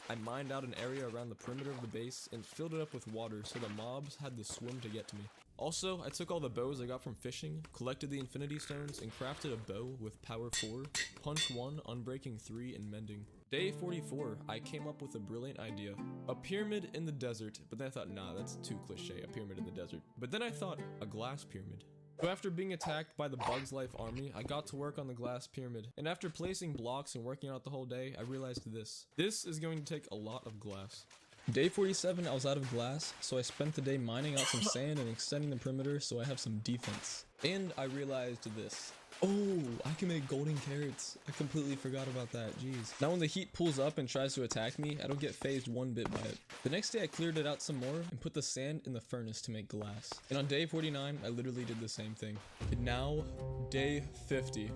I mined out an area around the perimeter of the base and filled it up with water so the mobs had to swim to get to me. Also, I took all the bows I got from fishing, collected the infinity stones, and crafted a bow with power 4, punch 1, unbreaking 3, and mending. Day 44, I came up with a brilliant idea. A pyramid in the desert, but then I thought, nah, that's too cliche, a pyramid in the desert. But then I thought, a glass pyramid. So after being attacked by the Bugs Life army, I got to work on the glass pyramid. And after placing blocks and working out the whole day, I realized this. This is going to take a lot of glass. Day 47, I was out of glass, so I spent the day mining out some sand and extending the perimeter so I have some defense. And I realized this. Oh, I can make golden carrots. I completely forgot about that, jeez. Now when the heat pulls up and tries to attack me, I don't get phased one bit by it. The next day I cleared it out some more and put the sand in the furnace to make glass. And on day 49, I literally did the same thing. And now, day 50.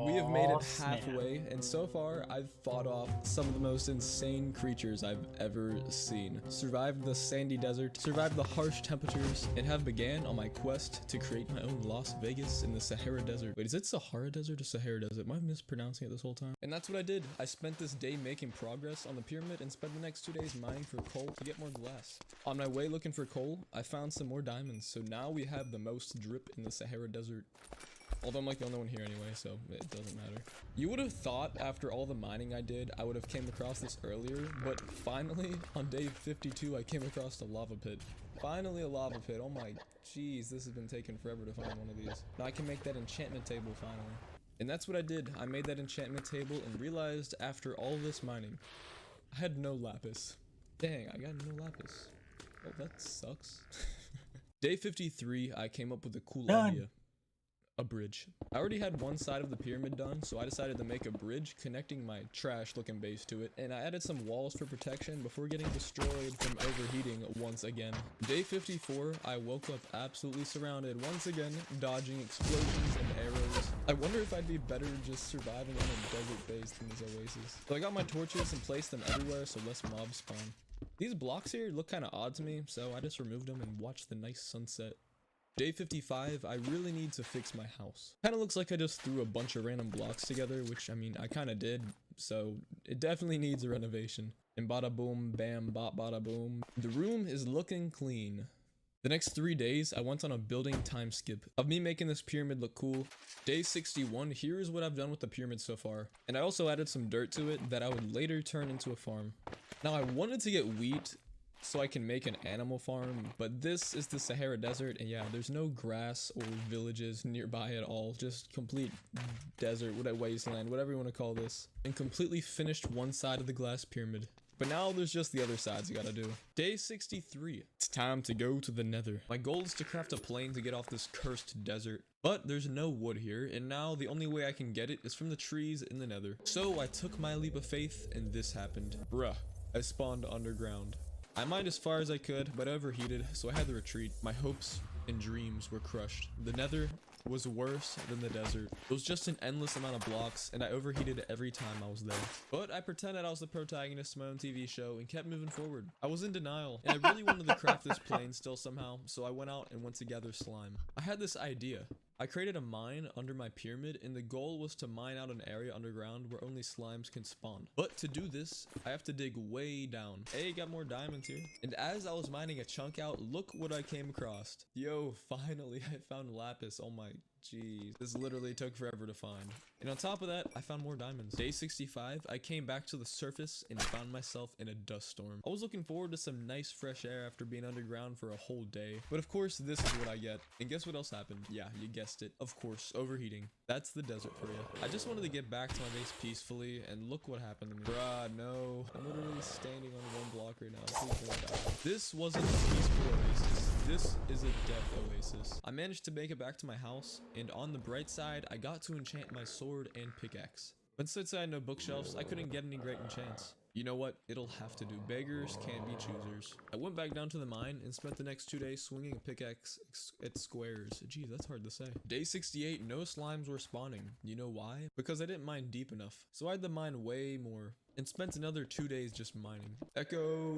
We have made it halfway, and so far I've fought off some of the most insane creatures I've ever seen. Survived the sandy desert, survived the harsh temperatures, and have began on my quest to create my own Las Vegas in the Sahara Desert. Wait, is it Sahara Desert or Sahara Desert? Am I mispronouncing it this whole time? And that's what I did. I spent this day making progress on the pyramid and spent the next 2 days mining for coal to get more glass. On my way looking for coal, I found some more diamonds, so now we have the most drip in the Sahara Desert. Although I'm like the only one here anyway, so it doesn't matter. You would have thought after all the mining I did, I would have came across this earlier, but finally, on day 52, I came across a lava pit. Finally a lava pit. Oh my jeez, this has been taking forever to find one of these. Now I can make that enchantment table finally. And that's what I did. I made that enchantment table and realized after all this mining, I had no lapis. Dang, I got no lapis. Oh, that sucks. Day 53, I came up with a cool idea. A bridge. I already had one side of the pyramid done, so I decided to make a bridge connecting my trash looking base to it, and I added some walls for protection before getting destroyed from overheating once again. Day 54, I woke up absolutely surrounded once again, dodging explosions and arrows. I wonder if I'd be better just surviving on a desert base than this oasis. So I got my torches and placed them everywhere so less mobs spawn. These blocks here look kind of odd to me, so I just removed them and watched the nice sunset. Day 55, I really need to fix my house. Kinda looks like I just threw a bunch of random blocks together, which I mean, I kinda did, so it definitely needs a renovation. And bada boom, bam, bop, bada boom. The room is looking clean. The next 3 days, I went on a building time skip of me making this pyramid look cool. Day 61, here is what I've done with the pyramid so far. And I also added some dirt to it that I would later turn into a farm. Now I wanted to get wheat so I can make an animal farm, but this is the Sahara Desert, and yeah, there's no grass or villages nearby at all, just complete desert, wasteland, whatever you want to call this, and completely finished one side of the glass pyramid. But now there's just the other sides you gotta do. Day 63. It's time to go to the nether. My goal is to craft a plane to get off this cursed desert, but there's no wood here, and now the only way I can get it is from the trees in the nether. So I took my leap of faith, and this happened. Bruh, I spawned underground. I mined as far as I could, but I overheated, so I had to retreat. My hopes and dreams were crushed. The nether was worse than the desert. It was just an endless amount of blocks, and I overheated every time I was there. But I pretended I was the protagonist of my own TV show and kept moving forward. I was in denial, and I really wanted to craft this plane still somehow, so I went out and went to gather slime. I had this idea. I created a mine under my pyramid, and the goal was to mine out an area underground where only slimes can spawn. But to do this, I have to dig way down. Hey, got more diamonds here. And as I was mining a chunk out, look what I came across. Yo, finally I found lapis. Oh my jeez. This literally took forever to find. And on top of that, I found more diamonds. Day 65, I came back to the surface and found myself in a dust storm. I was looking forward to some nice fresh air after being underground for a whole day. But of course, this is what I get. And guess what else happened? Yeah, you guessed it. Of course, overheating. That's the desert for you. I just wanted to get back to my base peacefully, and look what happened to me. Bruh, no. I'm literally standing on one block right now. Please don't die. This wasn't a peaceful oasis. This is a death oasis. I managed to make it back to my house, and on the bright side, I got to enchant my sword and pickaxe. But since I had no bookshelves, I couldn't get any great enchants. You know what? It'll have to do. Beggars can't be choosers. I went back down to the mine and spent the next 2 days swinging a pickaxe at squares. Geez, that's hard to say. Day 68, no slimes were spawning. You know why? Because I didn't mine deep enough. So I had to mine way more and spent another 2 days just mining. Echo!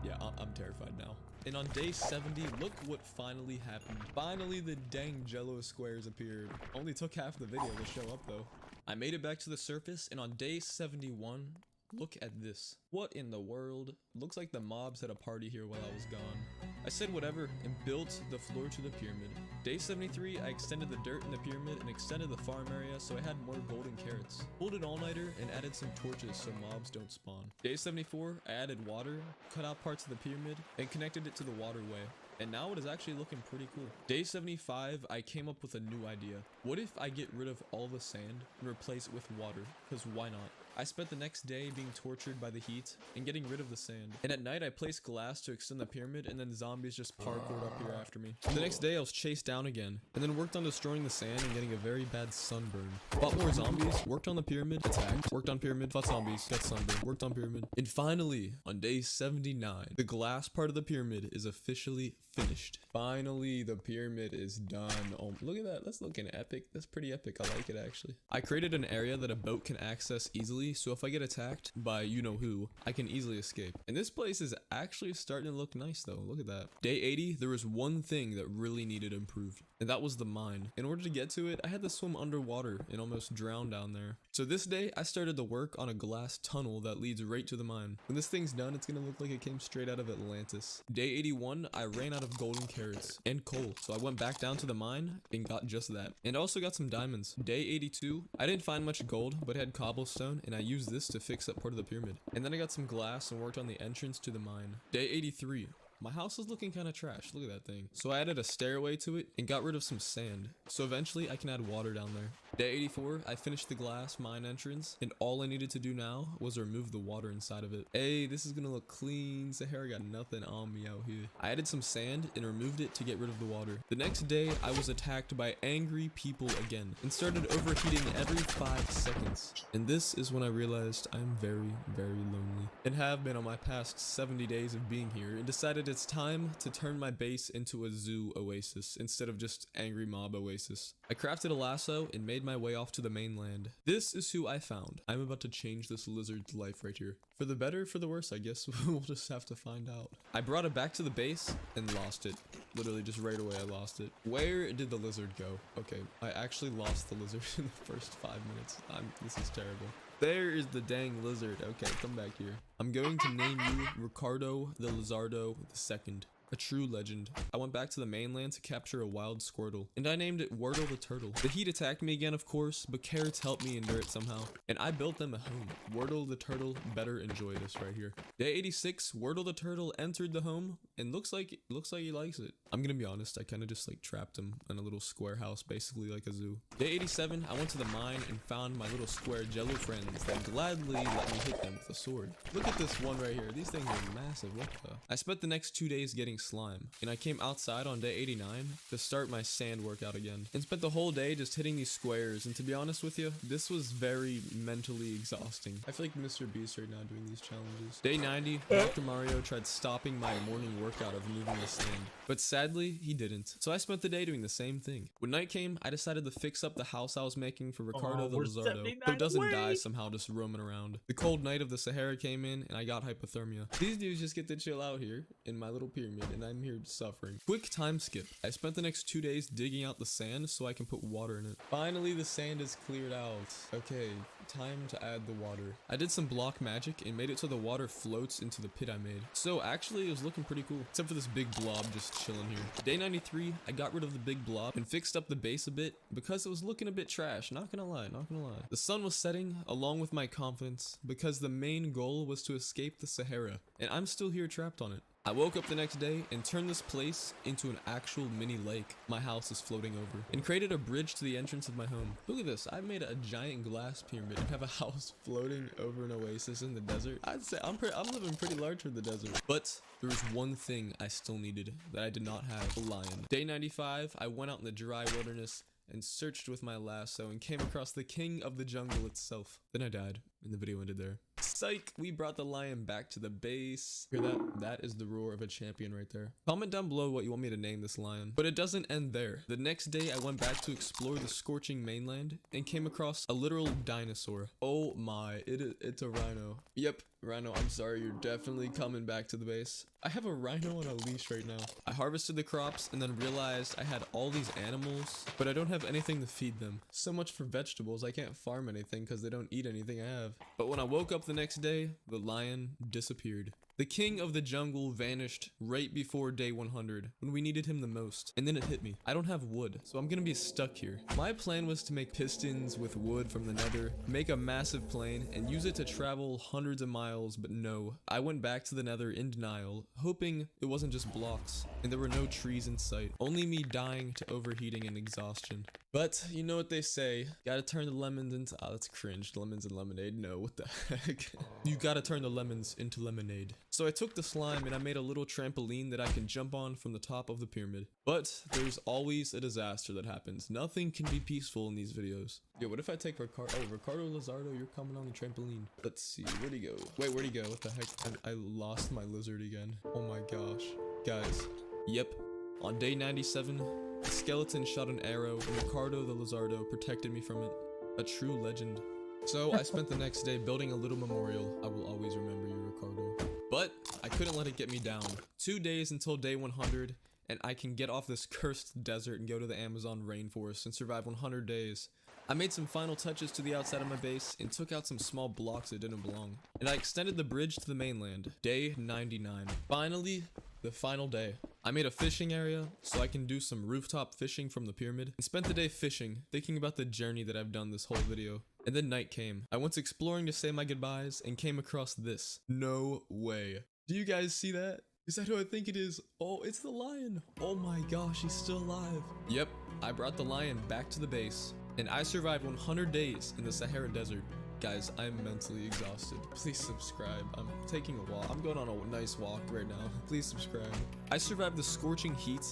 Yeah, I'm terrified now. And on day 70, look what finally happened. Finally, the dang jello squares appeared. Only took half the video to show up though. I made it back to the surface, and on day 71, look at this. What in the world? Looks like the mobs had a party here while I was gone. I said whatever and built the floor to the pyramid. Day 73, I extended the dirt in the pyramid and extended the farm area so I had more golden carrots. Pulled an all-nighter and added some torches so mobs don't spawn. Day 74, I added water, cut out parts of the pyramid, and connected it to the waterway. And now it is actually looking pretty cool. Day 75, I came up with a new idea. What if I get rid of all the sand and replace it with water? Because why not? I spent the next day being tortured by the heat and getting rid of the sand. And at night I placed glass to extend the pyramid, and then zombies just parkoured up here after me. The next day I was chased down again, and then worked on destroying the sand and getting a very bad sunburn. Fought more zombies, worked on the pyramid, attacked, worked on pyramid, fought zombies, got sunburned, worked on pyramid. And finally, on day 79, the glass part of the pyramid is officially finished. Finally, the pyramid is done. Oh, look at that. That's looking epic. That's pretty epic. I like it actually. I created an area that a boat can access easily, so if I get attacked by you-know-who, I can easily escape. And this place is actually starting to look nice though. Look at that. Day 80, there was one thing that really needed improved, and that was the mine. In order to get to it, I had to swim underwater and almost drown down there. So this day, I started to work on a glass tunnel that leads right to the mine. When this thing's done, it's gonna look like it came straight out of Atlantis. Day 81, I ran out of golden carrots and coal, so I went back down to the mine and got just that. And also got some diamonds. Day 82, I didn't find much gold, but had cobblestone, and I used this to fix up part of the pyramid. And then I got some glass and worked on the entrance to the mine. Day 83, my house is looking kind of trash. Look at that thing. So I added a stairway to it and got rid of some sand. So eventually I can add water down there. Day 84, I finished the glass mine entrance, and all I needed to do now was remove the water inside of it. Hey, this is gonna look clean. Sahara got nothing on me out here. I added some sand and removed it to get rid of the water. The next day, I was attacked by angry people again and started overheating every 5 seconds. And this is when I realized I'm very, very lonely and have been on my past 70 days of being here, and decided it's time to turn my base into a zoo oasis instead of just angry mob oasis. I crafted a lasso and made my way off to the mainland. This is who I found. I'm about to change this lizard's life right here. For the better, for the worse, I guess. We'll just have to find out. I brought it back to the base and lost it. Literally just right away I lost it. Where did the lizard go? Okay, I actually lost the lizard in the first 5 minutes. This is terrible. There is the dang lizard. Okay, come back here. I'm going to name you Ricardo the Lizardo II. A true legend. I went back to the mainland to capture a wild Squirtle, and I named it Wordle the Turtle. The heat attacked me again, of course, but carrots helped me endure it somehow, and I built them a home. Wordle the Turtle better enjoy this right here. Day 86, Wordle the Turtle entered the home, and looks like he likes it. I'm gonna be honest, I kind of just like trapped him in a little square house, basically like a zoo. Day 87, I went to the mine and found my little square jello friends that gladly let me hit them with a sword. Look at this one right here. These things are massive. What the? I spent the next 2 days getting slime, and I came outside on day 89 to start my sand workout again, and spent the whole day just hitting these squares. And to be honest with you, this was very mentally exhausting. I feel like Mr. Beast right now doing these challenges. Day 90, Dr. Mario tried stopping my morning workout of moving the sand, but sadly he didn't. So I spent the day doing the same thing. When night came, I decided to fix up the house I was making for Ricardo the Lizardo, so it doesn't die somehow just roaming around. The cold night of the Sahara came in, and I got hypothermia. These dudes just get to chill out here in my little pyramid, and I'm here suffering. Quick time skip. I spent the next 2 days digging out the sand so I can put water in it. Finally, the sand is cleared out. Okay, time to add the water. I did some block magic and made it so the water floats into the pit I made. So actually, it was looking pretty cool, except for this big blob just chilling here. Day 93, I got rid of the big blob and fixed up the base a bit because it was looking a bit trash. Not gonna lie, not gonna lie. The sun was setting along with my confidence because the main goal was to escape the Sahara, and I'm still here trapped on it. I woke up the next day and turned this place into an actual mini lake my house is floating over, and created a bridge to the entrance of my home. Look at this, I made a giant glass pyramid and have a house floating over an oasis in the desert. I'd say I'm living pretty large for the desert. But there was one thing I still needed that I did not have: a lion. Day 95, I went out in the dry wilderness and searched with my lasso and came across the king of the jungle itself. Then I died, and the video ended there. Psych! We brought the lion back to the base. Hear that? That is the roar of a champion right there. Comment down below what you want me to name this lion. But it doesn't end there. The next day, I went back to explore the scorching mainland and came across a literal dinosaur. Oh my, it's a rhino. Yep, rhino, I'm sorry, you're definitely coming back to the base. I have a rhino on a leash right now. I harvested the crops and then realized I had all these animals, but I don't have anything to feed them. So much for vegetables, I can't farm anything because they don't eat anything I have. But when I woke up the next day, the lion disappeared. The king of the jungle vanished right before day 100 when we needed him the most, and then it hit me. I don't have wood, so I'm gonna be stuck here. My plan was to make pistons with wood from the nether, make a massive plane, and use it to travel hundreds of miles, but no. I went back to the nether in denial, hoping it wasn't just blocks, and there were no trees in sight, only me dying to overheating and exhaustion. But you know what they say, gotta turn the lemons into— oh, that's cringe, lemons and lemonade, no, what the heck. You gotta turn the lemons into lemonade. So I took the slime and I made a little trampoline that I can jump on from the top of the pyramid. But there's always a disaster that happens. Nothing can be peaceful in these videos. Yo, what if I take Ricardo? Oh, Ricardo Lizardo, you're coming on the trampoline. Let's see, where'd he go? Wait, where'd he go? What the heck? I lost my lizard again. Oh my gosh. Guys, yep. On day 97, the skeleton shot an arrow and Ricardo the Lizardo protected me from it. A true legend. So I spent the next day building a little memorial. I will always remember you, Ricardo. But I couldn't let it get me down. 2 days until day 100, and I can get off this cursed desert and go to the Amazon rainforest and survive 100 days. I made some final touches to the outside of my base and took out some small blocks that didn't belong. And I extended the bridge to the mainland. Day 99. Finally, the final day. I made a fishing area so I can do some rooftop fishing from the pyramid, and spent the day fishing, thinking about the journey that I've done this whole video. And then night came. I went exploring to say my goodbyes and came across this. No way. Do you guys see that? Is that who I think it is? Oh, it's the lion. Oh my gosh, he's still alive. Yep, I brought the lion back to the base, and I survived 100 days in the Sahara Desert. Guys, I'm mentally exhausted. Please subscribe. I'm taking a walk. I'm going on a nice walk right now. Please subscribe. I survived the scorching heat,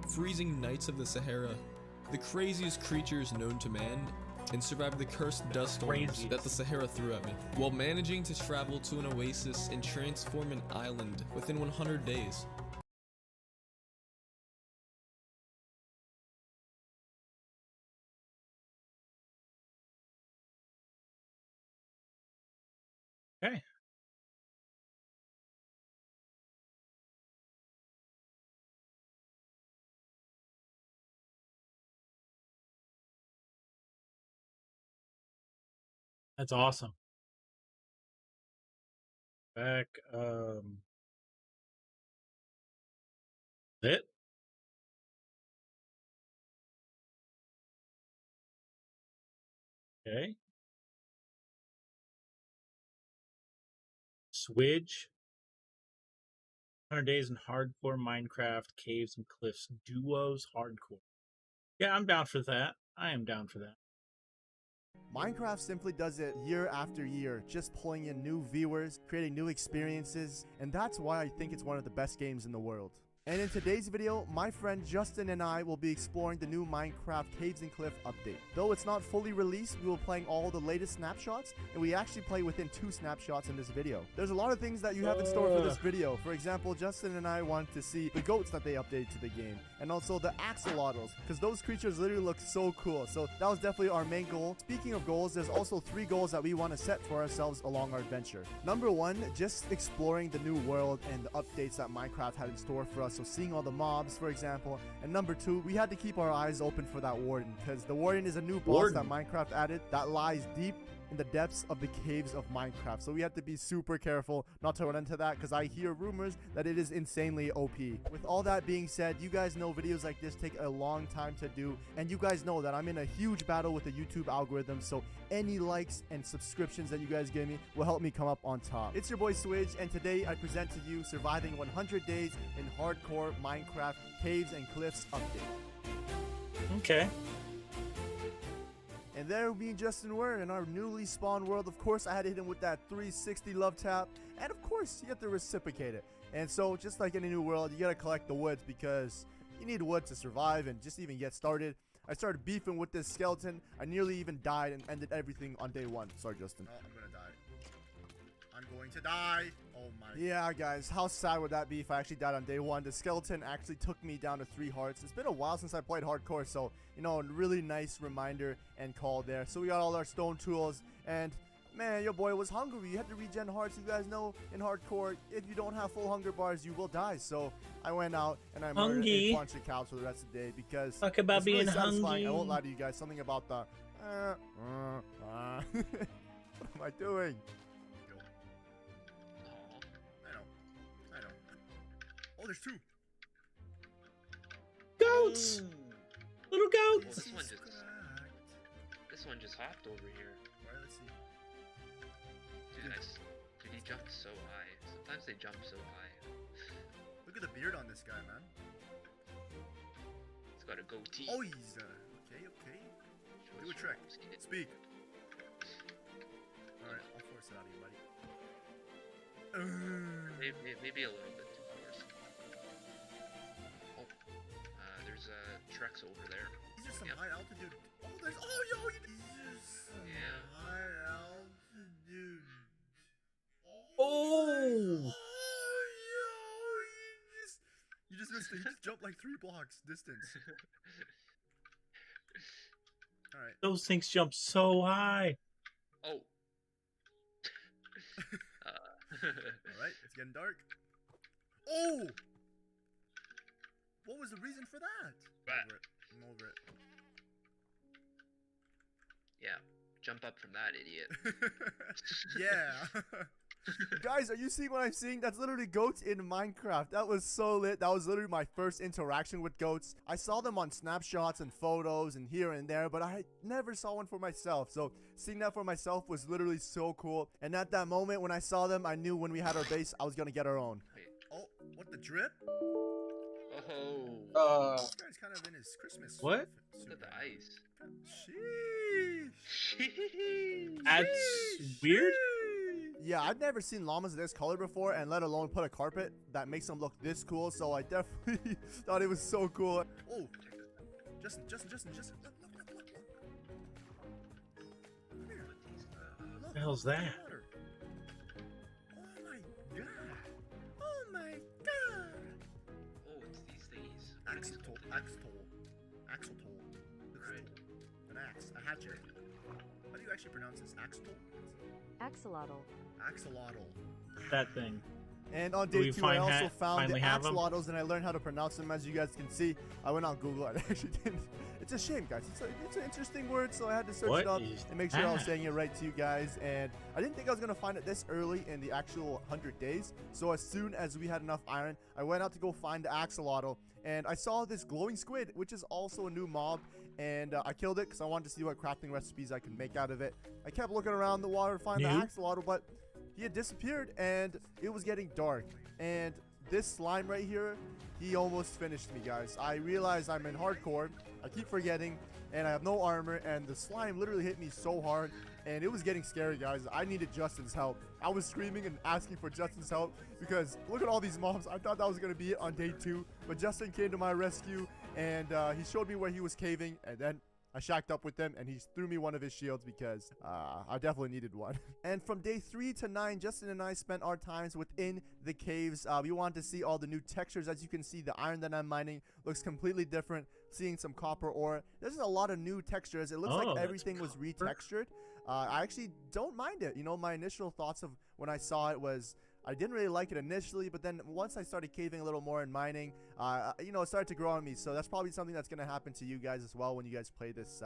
freezing nights of the Sahara, the craziest creatures known to man, and survived the cursed dust storms that the Sahara threw at me, while managing to travel to an oasis and transform an island within 100 days. Okay. That's awesome. Back, it? Okay. Swidge. 100 days in hardcore Minecraft, caves and cliffs, duos, hardcore. Yeah, I'm down for that. I am down for that. Minecraft simply does it year after year, just pulling in new viewers, creating new experiences, and that's why I think it's one of the best games in the world. And in today's video, my friend Justin and I will be exploring the new Minecraft Caves and Cliff update. Though it's not fully released, we will be playing all the latest snapshots, and we actually play within 2 snapshots in this video. There's a lot of things that you have in store for this video. For example, Justin and I want to see the goats that they updated to the game, and also the axolotls, because those creatures literally look so cool. So that was definitely our main goal. Speaking of goals, there's also 3 goals that we want to set for ourselves along our adventure. Number 1, just exploring the new world and the updates that Minecraft had in store for us. So seeing all the mobs, for example. And number 2, we had to keep our eyes open for that warden, because the warden is a new boss that Minecraft added that lies deep in the depths of the caves of Minecraft. So we have to be super careful not to run into that, because I hear rumors that it is insanely OP. With all that being said, you guys know videos like this take a long time to do, and you guys know that I'm in a huge battle with the YouTube algorithm, so any likes and subscriptions that you guys give me will help me come up on top. It's your boy Swidge, and today I present to you Surviving 100 Days in Hardcore Minecraft Caves and Cliffs update. Okay. And there me and Justin were in our newly spawned world. Of course, I had to hit him with that 360 love tap, and of course, you have to reciprocate it. And so, just like any new world, you gotta collect the woods, because you need wood to survive and just even get started. I started beefing with this skeleton. I nearly even died and ended everything on day 1. Sorry, Justin. Oh, I'm gonna die. I'm going to die. Oh my. Yeah, guys, how sad would that be if I actually died on day 1? The skeleton actually took me down to 3 hearts. It's been a while since I played hardcore, so, you know, a really nice reminder and call there. So we got all our stone tools, and man, your boy was hungry. You had to regen hearts. You guys know in hardcore, if you don't have full hunger bars, you will die. So I went out and I murdered a bunch of cows for the rest of the day, because talk about it's really being satisfying. hungry. I won't lie to you guys. Something about the what am I doing? I know. Oh, there's 2 goats. Little Well, goats. this one just hopped over here. Alright, let's see. Dude, he jumped so high. Sometimes they jump so high. Look at the beard on this guy, man. He's got a goatee. Oh, he's okay. Do a trick. Speak. Alright, I'll force it out of you, buddy. Maybe a little bit too forced. Oh, there's Trex over there. These are some high altitude. Oh, there's. Oh, yo, Yeah. high altitude. Oh. You just missed it. You just jumped like 3 blocks distance. All right. Those things jump so high. Oh. All right, it's getting dark. Oh! What was the reason for that? I'm over it. Yeah, jump up from that, idiot. Yeah. Guys, are you seeing what I'm seeing? That's literally goats in Minecraft. That was so lit. That was literally my first interaction with goats. I saw them on snapshots and photos and here and there, but I never saw one for myself. So seeing that for myself was literally so cool. And at that moment when I saw them, I knew when we had our base, I was gonna get our own. Wait. Oh, what the drip? Oh. This guy's kind of in his Christmas What? Look at the ice. Sheesh. That's weird. Yeah, I've never seen llamas this color before, and let alone put a carpet that makes them look this cool, so I definitely thought it was so cool. Oh, Justin. Look. Come here. What the hell's that? Oh my god. Oh, it's these thingies. Axolotl. Right. An axe. A hatchet. How do you actually pronounce this? Axolotl? Axolotl. That thing. And on day 2, I also found the axolotls, and I learned how to pronounce them. As you guys can see, I went on Google. I actually didn't. It's a shame, guys. It's an interesting word, so I had to search it up and make sure I was saying it right to you guys. And I didn't think I was going to find it this early in the actual 100 days. So as soon as we had enough iron, I went out to go find the axolotl. And I saw this glowing squid, which is also a new mob. And I killed it because I wanted to see what crafting recipes I could make out of it. I kept looking around the water to find the axolotl, but he had disappeared, and it was getting dark. And this slime right here, he almost finished me, guys. I realized I'm in hardcore. I keep forgetting, and I have no armor, and the slime literally hit me so hard, and it was getting scary, guys. I needed Justin's help. I was screaming and asking for Justin's help because look at all these mobs. I thought that was going to be it on day 2, but Justin came to my rescue, and he showed me where he was caving, and then I shacked up with him, and he threw me one of his shields because I definitely needed one. And from day 3 to 9, Justin and I spent our times within the caves. We wanted to see all the new textures. As you can see, the iron that I'm mining looks completely different. Seeing some copper ore. There's a lot of new textures. It looks like everything was retextured. I actually don't mind it. You know, my initial thoughts of when I saw it was, I didn't really like it initially, but then once I started caving a little more and mining, you know, it started to grow on me. So that's probably something that's going to happen to you guys as well when you guys play this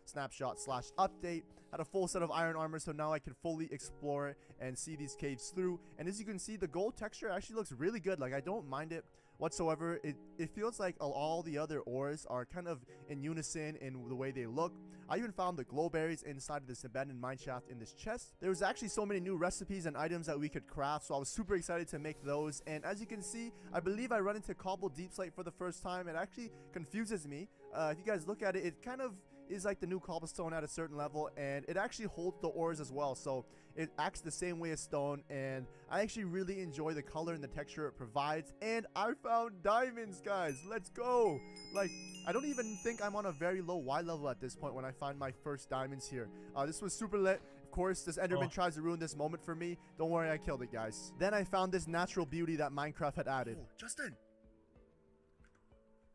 snapshot / update. Had a full set of iron armor, so now I can fully explore it and see these caves through. And as you can see, the gold texture actually looks really good. Like, I don't mind it whatsoever. It feels like all the other ores are kind of in unison in the way they look. I even found the glowberries inside of this abandoned mineshaft in this chest. There was actually so many new recipes and items that we could craft, so I was super excited to make those. And as you can see, I believe I run into cobbled deep slate for the first time. It actually confuses me. If you guys look at it, it kind of is like the new cobblestone at a certain level, and it actually holds the ores as well, so it acts the same way as stone. And I actually really enjoy the color and the texture it provides. And I found diamonds, guys. Let's go. Like, I don't even think I'm on a very low Y level at this point when I find my first diamonds here. This was super lit. Of course, this Enderman tries to ruin this moment for me. Don't worry, I killed it, guys. Then I found this natural beauty that Minecraft had added. Oh, Justin.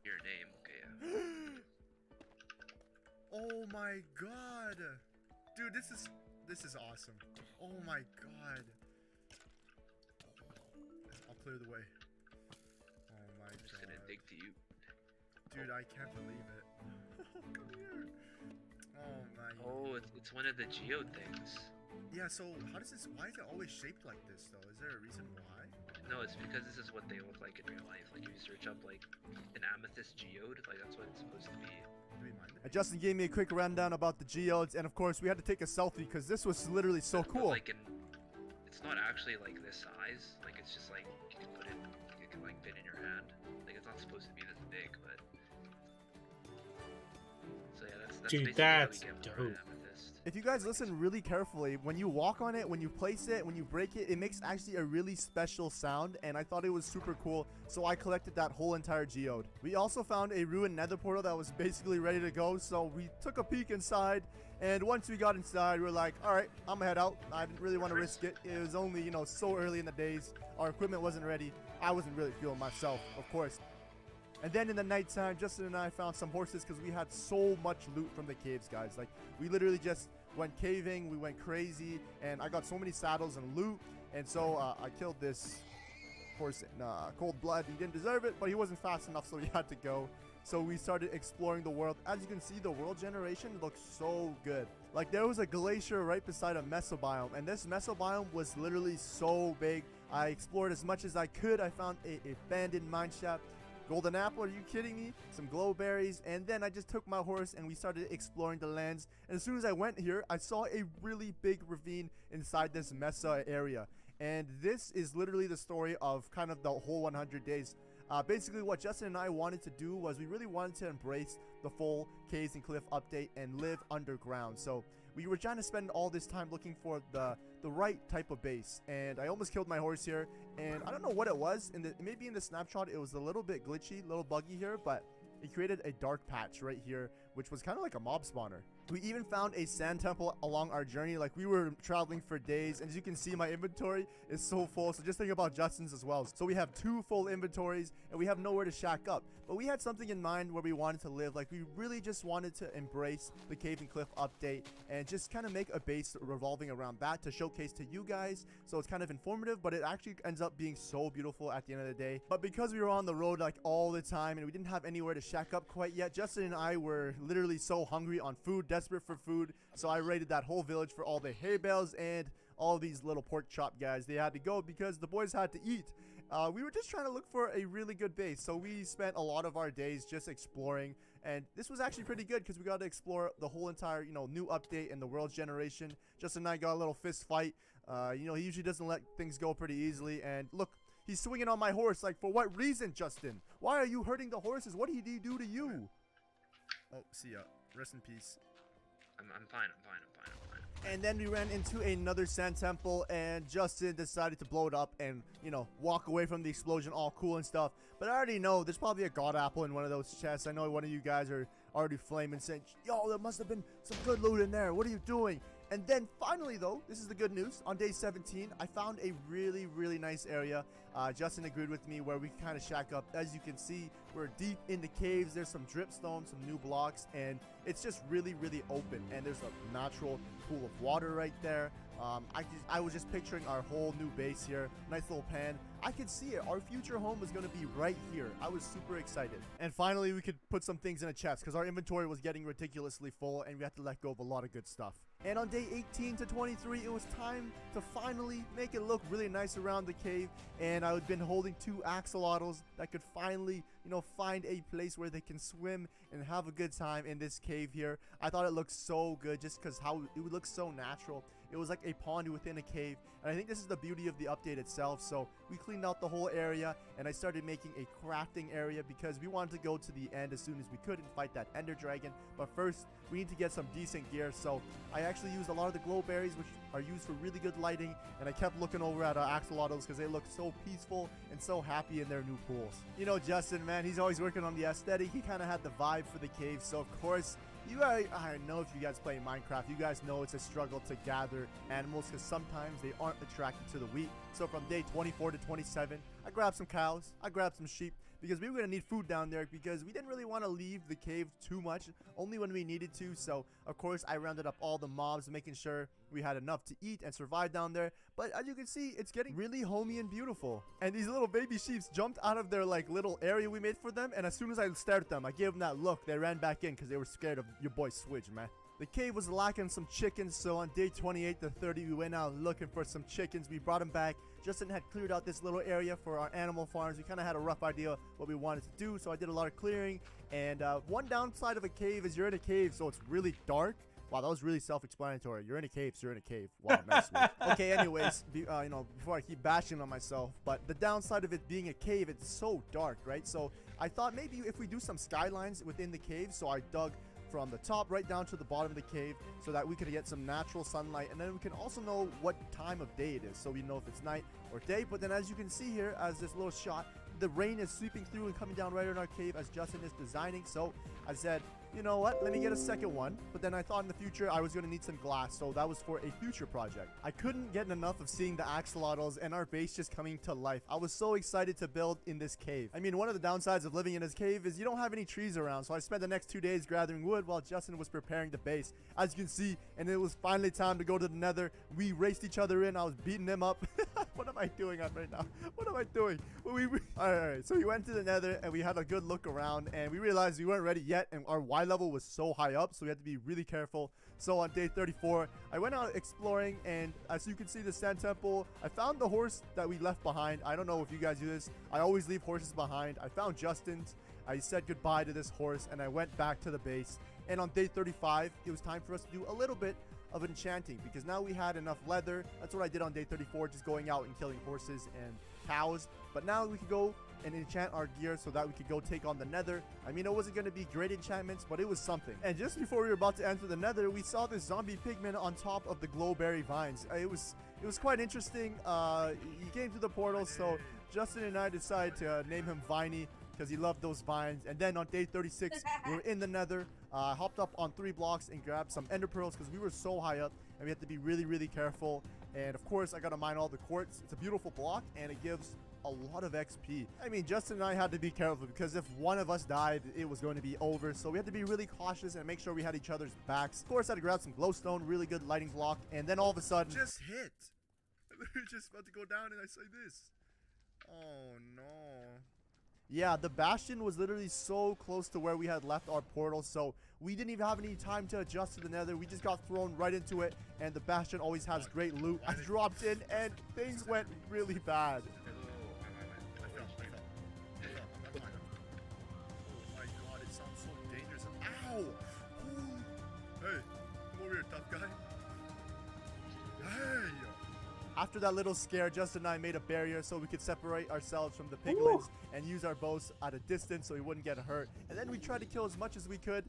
Your name, okay, yeah. Oh my god, dude, this is awesome. Oh my god. I'll clear the way. Oh my god. I'm just gonna dig to you. Dude, I can't believe it. Come here. Oh my. Oh, it's one of the geode things. Yeah, so how does this, why is it always shaped like this though? Is there a reason why? No, it's because this is what they look like in real life. Like, if you search up like an amethyst geode, like that's what it's supposed to be. Justin gave me a quick rundown about the geodes, and of course we had to take a selfie because this was literally so cool. Like, it's not actually like this size. Like, it's just like you can put it, it can like fit in your hand. Like, it's not supposed to be this big, but so yeah, that's Dude, basically that's how we get dope. more amethyst. If you guys listen really carefully, when you walk on it, when you place it, when you break it, it makes actually a really special sound, and I thought it was super cool, so I collected that whole entire geode. We also found a ruined nether portal that was basically ready to go, so we took a peek inside, and once we got inside, we were like, alright, I'm gonna head out. I didn't really want to risk it. It was only, you know, so early in the days. Our equipment wasn't ready. I wasn't really feeling myself, of course. And then in the nighttime, Justin and I found some horses because we had so much loot from the caves, guys. Like, we literally just went caving, we went crazy, and I got so many saddles and loot. And so I killed this horse in cold blood. He didn't deserve it, but he wasn't fast enough, so he had to go. So we started exploring the world. As you can see, the world generation looks so good. Like, there was a glacier right beside a mesobiome, and this mesobiome was literally so big. I explored as much as I could. I found a abandoned mineshaft. Golden apple, are you kidding me? Some glowberries, and then I just took my horse and we started exploring the lands. And as soon as I went here, I saw a really big ravine inside this mesa area. And this is literally the story of kind of the whole 100 days. Basically, what Justin and I wanted to do was we really wanted to embrace the full Caves and Cliff update and live underground. So we were trying to spend all this time looking for the right type of base, and I almost killed my horse here, and I don't know what it was. Maybe in the snapshot it was a little bit glitchy, a little buggy here, but it created a dark patch right here, which was kind of like a mob spawner. We even found a sand temple along our journey. Like, we were traveling for days, and as you can see, my inventory is so full. So just think about Justin's as well. So we have 2 full inventories, and we have nowhere to shack up. But we had something in mind where we wanted to live. Like, we really just wanted to embrace the Cave and Cliff update and just kind of make a base revolving around that to showcase to you guys. So it's kind of informative, but it actually ends up being so beautiful at the end of the day. But because we were on the road like all the time and we didn't have anywhere to shack up quite yet, Justin and I were literally so hungry on food, desperate for food. So I raided that whole village for all the hay bales, and all these little pork chop guys, they had to go because the boys had to eat. We were just trying to look for a really good base, so we spent a lot of our days just exploring, and this was actually pretty good because we got to explore the whole entire, you know, new update and the world's generation. Justin and I got a little fist fight. You know, he usually doesn't let things go pretty easily, and look, he's swinging on my horse. Like, for what reason, Justin? Why are you hurting the horses? What did he do to you? Oh, see ya. Rest in peace. I'm fine. And then we ran into another sand temple, and Justin decided to blow it up and, you know, walk away from the explosion all cool and stuff. But I already know there's probably a god apple in one of those chests. I know one of you guys are already flaming, saying, yo, there must have been some good loot in there. What are you doing? And then finally though, this is the good news, on day 17, I found a really nice area. Justin agreed with me where we can kind of shack up. As you can see, we're deep in the caves. There's some dripstone, some new blocks, and it's just really open. And there's a natural pool of water right there. I was just picturing our whole new base here. Nice little pan. I could see it. Our future home was going to be right here. I was super excited. And finally, we could put some things in a chest because our inventory was getting ridiculously full and we had to let go of a lot of good stuff. And on day 18 to 23, it was time to finally make it look really nice around the cave. And I had been holding 2 axolotls that could finally, you know, find a place where they can swim and have a good time in this cave here. I thought it looked so good just because how it would look so natural. It was like a pond within a cave, and I think this is the beauty of the update itself. So we cleaned out the whole area, and I started making a crafting area because we wanted to go to the end as soon as we could and fight that ender dragon. But first, we need to get some decent gear. So I actually used a lot of the glow berries, which are used for really good lighting, and I kept looking over at our axolotls because they look so peaceful and so happy in their new pools. You know, Justin, man, he's always working on the aesthetic. He kind of had the vibe for the cave, so of course, I know if you guys play Minecraft, you guys know it's a struggle to gather animals because sometimes they aren't attracted to the wheat. So from day 24 to 27, I grabbed some cows, I grabbed some sheep, because we were going to need food down there because we didn't really want to leave the cave too much, only when we needed to. So of course I rounded up all the mobs, making sure we had enough to eat and survive down there. But as you can see, it's getting really homey and beautiful. And these little baby sheep jumped out of their like little area we made for them, and as soon as I stared at them, I gave them that look. They ran back in because they were scared of your boy Switch, man. The cave was lacking some chickens, so on day 28 to 30, we went out looking for some chickens. We brought them back. Justin had cleared out this little area for our animal farms. We kind of had a rough idea what we wanted to do, so I did a lot of clearing. And one downside of a cave is you're in a cave, so it's really dark. Wow, that was really self-explanatory. You're in a cave, so you're in a cave. Wow, nice. Okay, anyways, you know, before I keep bashing on myself, but the downside of it being a cave, it's so dark, right? So I thought maybe if we do some skylines within the cave, so I dug from the top right down to the bottom of the cave so that we could get some natural sunlight, and then we can also know what time of day it is, so we know if it's night or day. But then as you can see here, as this little shot, the rain is sweeping through and coming down right in our cave as Justin is designing. So I said, you know what, let me get a second one. But then I thought in the future I was going to need some glass, so that was for a future project. I couldn't get enough of seeing the axolotls and our base just coming to life. I was so excited to build in this cave. I mean, one of the downsides of living in this cave is you don't have any trees around, so I spent the next 2 days gathering wood while Justin was preparing the base, as you can see. And it was finally time to go to the nether. We raced each other in. I was beating him up. What am I doing right now? What am I doing? All right, so we went to the nether and we had a good look around, and we realized we weren't ready yet, and our Y level was so high up, so we had to be really careful. So on day 34, I went out exploring, and as you can see the sand temple, I found the horse that we left behind. I don't know if you guys do this. I always leave horses behind. I found Justin's. I said goodbye to this horse, and I went back to the base. And on day 35, it was time for us to do a little bit of enchanting because now we had enough leather. That's what I did on day 34, just going out and killing horses and cows. But now we could go and enchant our gear so that we could go take on the nether. I mean, it wasn't going to be great enchantments, but it was something. And just before we were about to enter the nether, we saw this zombie pigman on top of the glowberry vines. It was quite interesting. He came through the portal, so Justin and I decided to name him Viney because he loved those vines. And then on day 36, we were in the nether. Hopped up on 3 blocks and grabbed some ender pearls because we were so high up and we had to be really careful. And of course, I got to mine all the quartz. It's a beautiful block and it gives a lot of XP. I mean, Justin and I had to be careful because if one of us died, it was going to be over. So we had to be really cautious and make sure we had each other's backs. Of course, I had to grab some glowstone, really good lighting block. And then all of a sudden, just hit. We're just about to go down and I say this. Oh no. Yeah, the bastion was literally so close to where we had left our portal, so we didn't even have any time to adjust to the nether. We just got thrown right into it, and the bastion always has great loot. I dropped in, and things went really bad. Oh my god, it sounds so dangerous. Ow! Hey, come over here, tough guy. Hey! After that little scare, Justin and I made a barrier so we could separate ourselves from the piglins and use our bows at a distance so we wouldn't get hurt. And then we tried to kill as much as we could.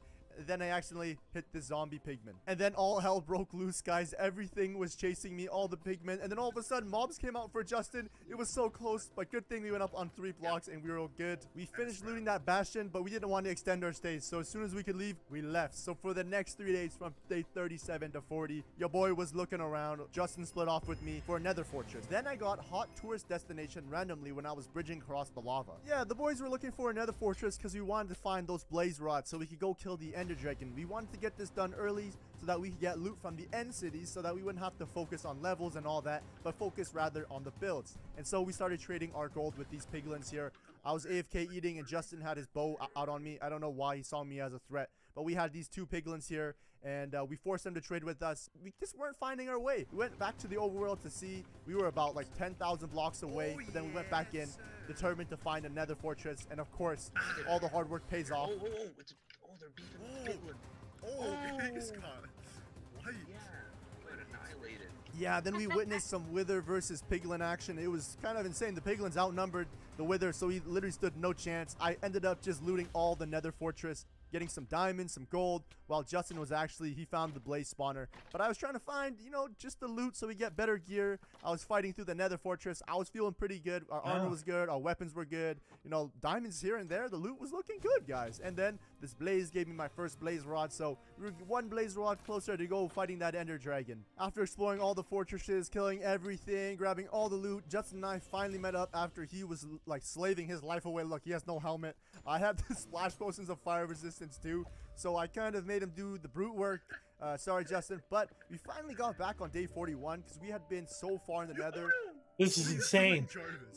then I accidentally hit the zombie pigman. And then all hell broke loose, guys. Everything was chasing me, all the pigmen. And then all of a sudden, mobs came out for Justin. It was so close, but good thing we went up on 3 blocks and we were all good. We finished looting that bastion, but we didn't want to extend our stay. So as soon as we could leave, we left. So for the next 3 days, from day 37 to 40, your boy was looking around. Justin split off with me for another fortress. Then I got hot tourist destination randomly when I was bridging across the lava. Yeah, the boys were looking for another fortress because we wanted to find those blaze rods so we could go kill the ender dragon. We wanted to get this done early so that we could get loot from the end cities so that we wouldn't have to focus on levels and all that, but focus rather on the builds. And so we started trading our gold with these piglins here. I was AFK eating and Justin had his bow out on me. I don't know why he saw me as a threat, but we had these 2 piglins here and we forced them to trade with us. We just weren't finding our way. We went back to the overworld to see. We were about like 10,000 blocks away, but then we went back in, determined to find another fortress. And of course, all the hard work pays off. They're beefing the piglin. It's got white. Yeah, got annihilated. Yeah, then we witnessed some Wither versus Piglin action. It was kind of insane. The Piglins outnumbered the Wither, so he literally stood no chance. I ended up just looting all the Nether Fortress, getting some diamonds, some gold, while Justin was actually, he found the blaze spawner. But I was trying to find, you know, just the loot so we get better gear. I was fighting through the Nether Fortress. I was feeling pretty good. Our armor was good. Our weapons were good. You know, diamonds here and there. The loot was looking good, guys. And then this blaze gave me my first blaze rod. So we were 1 blaze rod closer to go fighting that ender dragon. After exploring all the fortresses, killing everything, grabbing all the loot, Justin and I finally met up after he was like slaving his life away. Look, he has no helmet. I had the splash potions of fire resistance too. So I kind of made him do the brute work. Sorry, Justin. But we finally got back on day 41 because we had been so far in the nether. This is insane.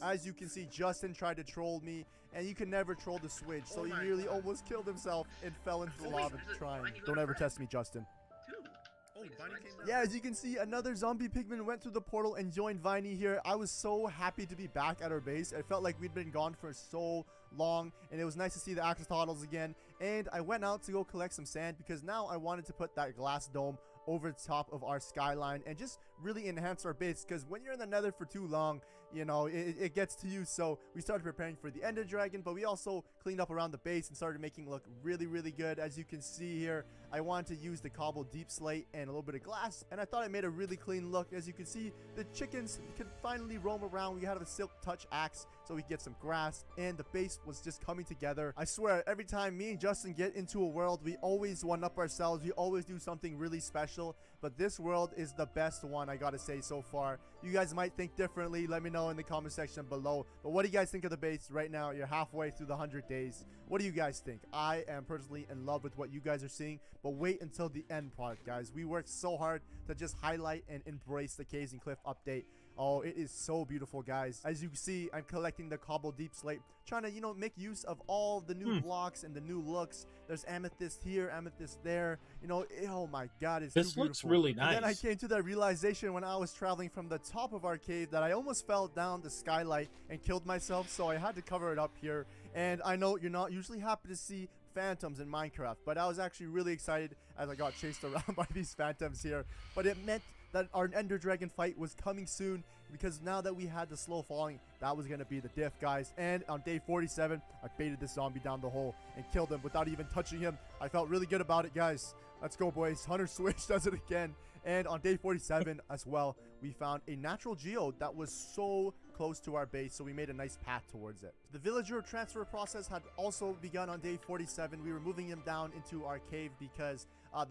As you can see, Justin tried to troll me, and you can never troll the Switch. So he nearly almost killed himself and fell into the lava trying. Don't ever test me, Justin. Yeah, as you can see, another zombie pigman went through the portal and joined Viney here. I was so happy to be back at our base. It felt like we'd been gone for so long, and it was nice to see the axolotls again. And I went out to go collect some sand because now I wanted to put that glass dome over the top of our skyline and just really enhance our base, because when you're in the nether for too long, you know, it gets to you. So we started preparing for the ender dragon, but we also cleaned up around the base and started making it look really, really good. As you can see here, I wanted to use the cobble deep slate and a little bit of glass, and I thought it made a really clean look. As you can see, the chickens could finally roam around. We had a silk touch axe so we could get some grass, and the base was just coming together. I swear, every time me and Justin get into a world, we always one up ourselves. We always do something really special, but this world is the best one, I gotta say, so far. You guys might think differently. Let me know in the comment section below. But what do you guys think of the base right now? You're halfway through the 100 days. What do you guys think? I am personally in love with what you guys are seeing, but wait until the end product, guys. We worked so hard to just highlight and embrace the Caves and Cliff update. Oh, it is so beautiful, guys. As you can see, I'm collecting the cobble deep slate, trying to, you know, make use of all the new blocks and the new looks. There's amethyst here, amethyst there. You know, oh my god, it's this too beautiful. Looks really nice. And then I came to that realization when I was traveling from the top of our cave that I almost fell down the skylight and killed myself, so I had to cover it up here. And I know you're not usually happy to see phantoms in Minecraft, but I was actually really excited as I got chased around by these phantoms here. But it meant that our ender dragon fight was coming soon, because now that we had the slow falling, that was going to be the diff, guys. And on day 47, I baited this zombie down the hole and killed him without even touching him. I felt really good about it, guys. Let's go, boys. Hunter Switch does it again. And on day 47 as well, we found a natural geode that was so close to our base, so we made a nice path towards it. The villager transfer process had also begun on day 47. We were moving them down into our cave because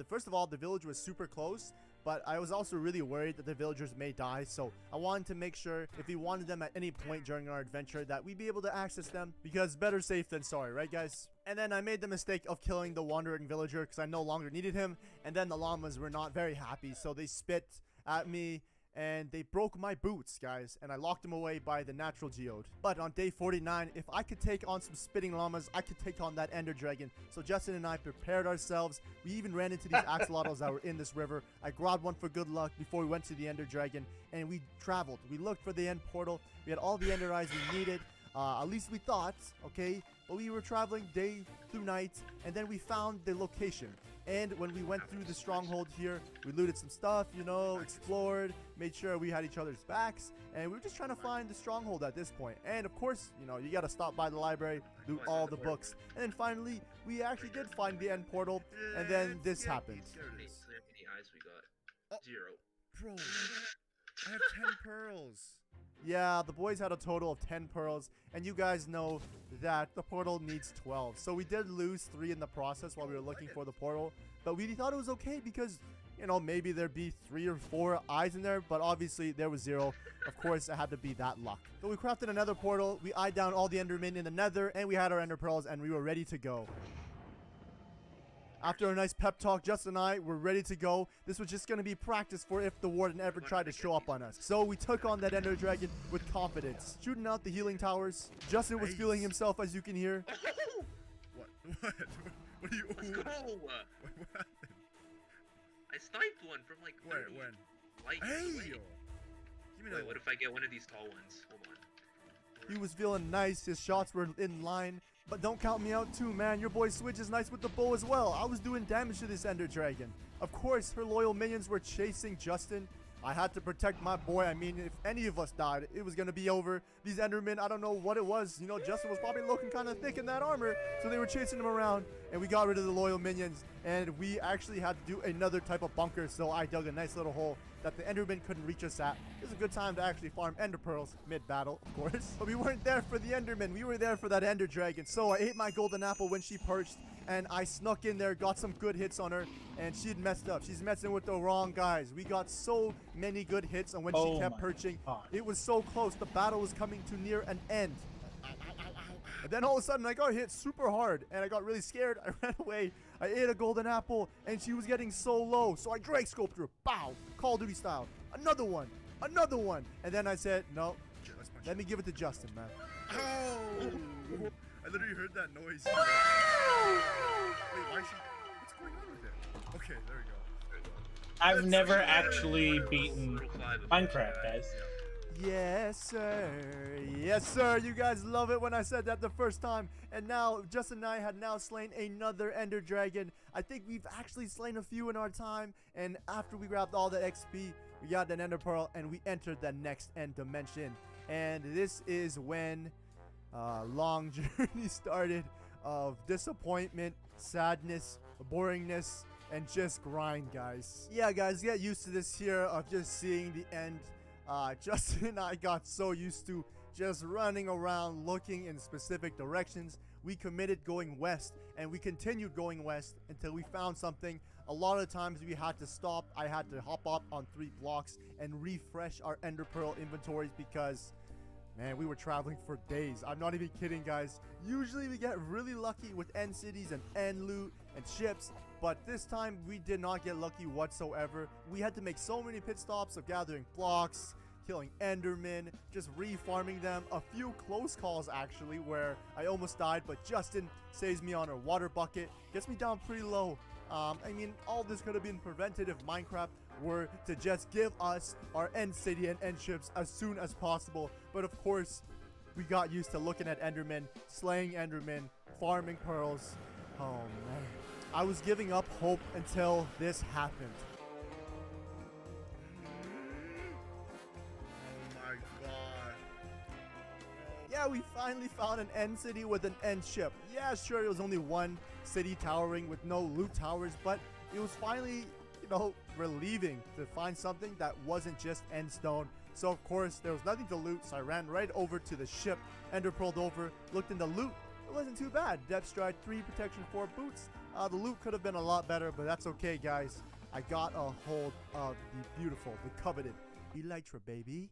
first of all, the village was super close, but I was also really worried that the villagers may die, so I wanted to make sure if we wanted them at any point during our adventure that we'd be able to access them, because better safe than sorry, right guys? And then I made the mistake of killing the wandering villager because I no longer needed him, and then the llamas were not very happy, so they spit at me and they broke my boots, guys, and I locked them away by the natural geode. But on day 49, if I could take on some spitting llamas, I could take on that ender dragon. So Justin and I prepared ourselves. We even ran into these axolotls that were in this river. I grabbed one for good luck before we went to the ender dragon, and we traveled. We looked for the end portal. We had all the ender eyes we needed. At least we thought, okay? but we were traveling day through night, and then we found the location. And when we went through the stronghold here, we looted some stuff, you know, explored, made sure we had each other's backs, and we were just trying to find the stronghold at this point. And of course, you know, you gotta stop by the library, loot all the books, and then finally, we actually did find the end portal, and then this happened. How many eyes we got? 0. Bro, I have 10 pearls. Yeah, the boys had a total of 10 pearls, and you guys know that the portal needs 12. So we did lose 3 in the process while we were looking for the portal, but we thought it was okay because, you know, maybe there'd be 3 or 4 eyes in there, but obviously there was 0. Of course, it had to be that luck. So we crafted another portal, we eyed down all the endermen in the nether, and we had our ender pearls, and we were ready to go. After a nice pep talk, Justin and I were ready to go. This was just going to be practice for if the warden ever tried to show up on us. So we took on that ender dragon with confidence, shooting out the healing towers. Justin was feeling himself, as you can hear. What? What are you? Let's go. I sniped one from like 30 when? light Hey, away. yo. Give me Wait, that. what if I get one of these tall ones? Hold on. He was feeling nice. His shots were in line. But don't count me out too, man. Your boy Switch is nice with the bow as well. I was doing damage to this ender dragon. Of course, her loyal minions were chasing Justin. I had to protect my boy. I mean, if any of us died, it was going to be over. These endermen, I don't know what it was. You know, Justin was probably looking kind of thick in that armor. So they were chasing him around. And we got rid of the loyal minions. And we actually had to do another type of bunker. So I dug a nice little hole that the endermen couldn't reach us at. It was a good time to actually farm ender pearls mid-battle, of course. But we weren't there for the endermen. We were there for that ender dragon. So I ate my golden apple when she perched. And I snuck in there, got some good hits on her, and she'd messed up. She's messing with the wrong guys. We got so many good hits, and when she kept perching, it was so close. The battle was coming to near an end. And then all of a sudden, I got hit super hard, and I got really scared. I ran away. I ate a golden apple, and she was getting so low. So I Drake scoped her. Bow! Call of Duty style. Another one. Another one. And then I said, no, let me give it to Justin, man. Ow! I literally heard that noise. Wait, why is she... What's going on with it? Okay, there we go. I've never actually beaten Minecraft, guys. Yes, sir. Yes, sir. You guys love it when I said that the first time. And now, Justin and I had now slain another ender dragon. I think we've actually slain a few in our time. And after we grabbed all that XP, we got an ender pearl and we entered the next end dimension. And this is when long journey started of disappointment, sadness, boringness, and just grind, guys. Yeah, guys, get used to this here of just seeing the end. Justin and I got so used to just running around looking in specific directions. We committed going west, and we continued going west until we found something. A lot of times we had to stop. I had to hop up on 3 blocks and refresh our ender pearl inventories because, man, we were traveling for days. I'm not even kidding, guys. Usually we get really lucky with end cities and end loot and ships, but this time we did not get lucky whatsoever. We had to make so many pit stops of gathering blocks, killing endermen, just re-farming them. A few close calls actually where I almost died, but Justin saves me on a water bucket, gets me down pretty low. I mean, all this could have been prevented if Minecraft were to just give us our end city and end ships as soon as possible. But of course, we got used to looking at endermen, slaying endermen, farming pearls. Oh man. I was giving up hope until this happened. Oh my god. Yeah, we finally found an end city with an end ship. Yeah, sure, it was only one city towering with no loot towers, but it was finally, you know, relieving to find something that wasn't just end stone. So of course there was nothing to loot, so I ran right over to the ship, ender pearled over, looked in the loot. It wasn't too bad. Depth stride 3, protection 4 boots. The loot could have been a lot better, but that's okay, guys. I got a hold of the beautiful, the coveted Elytra, baby.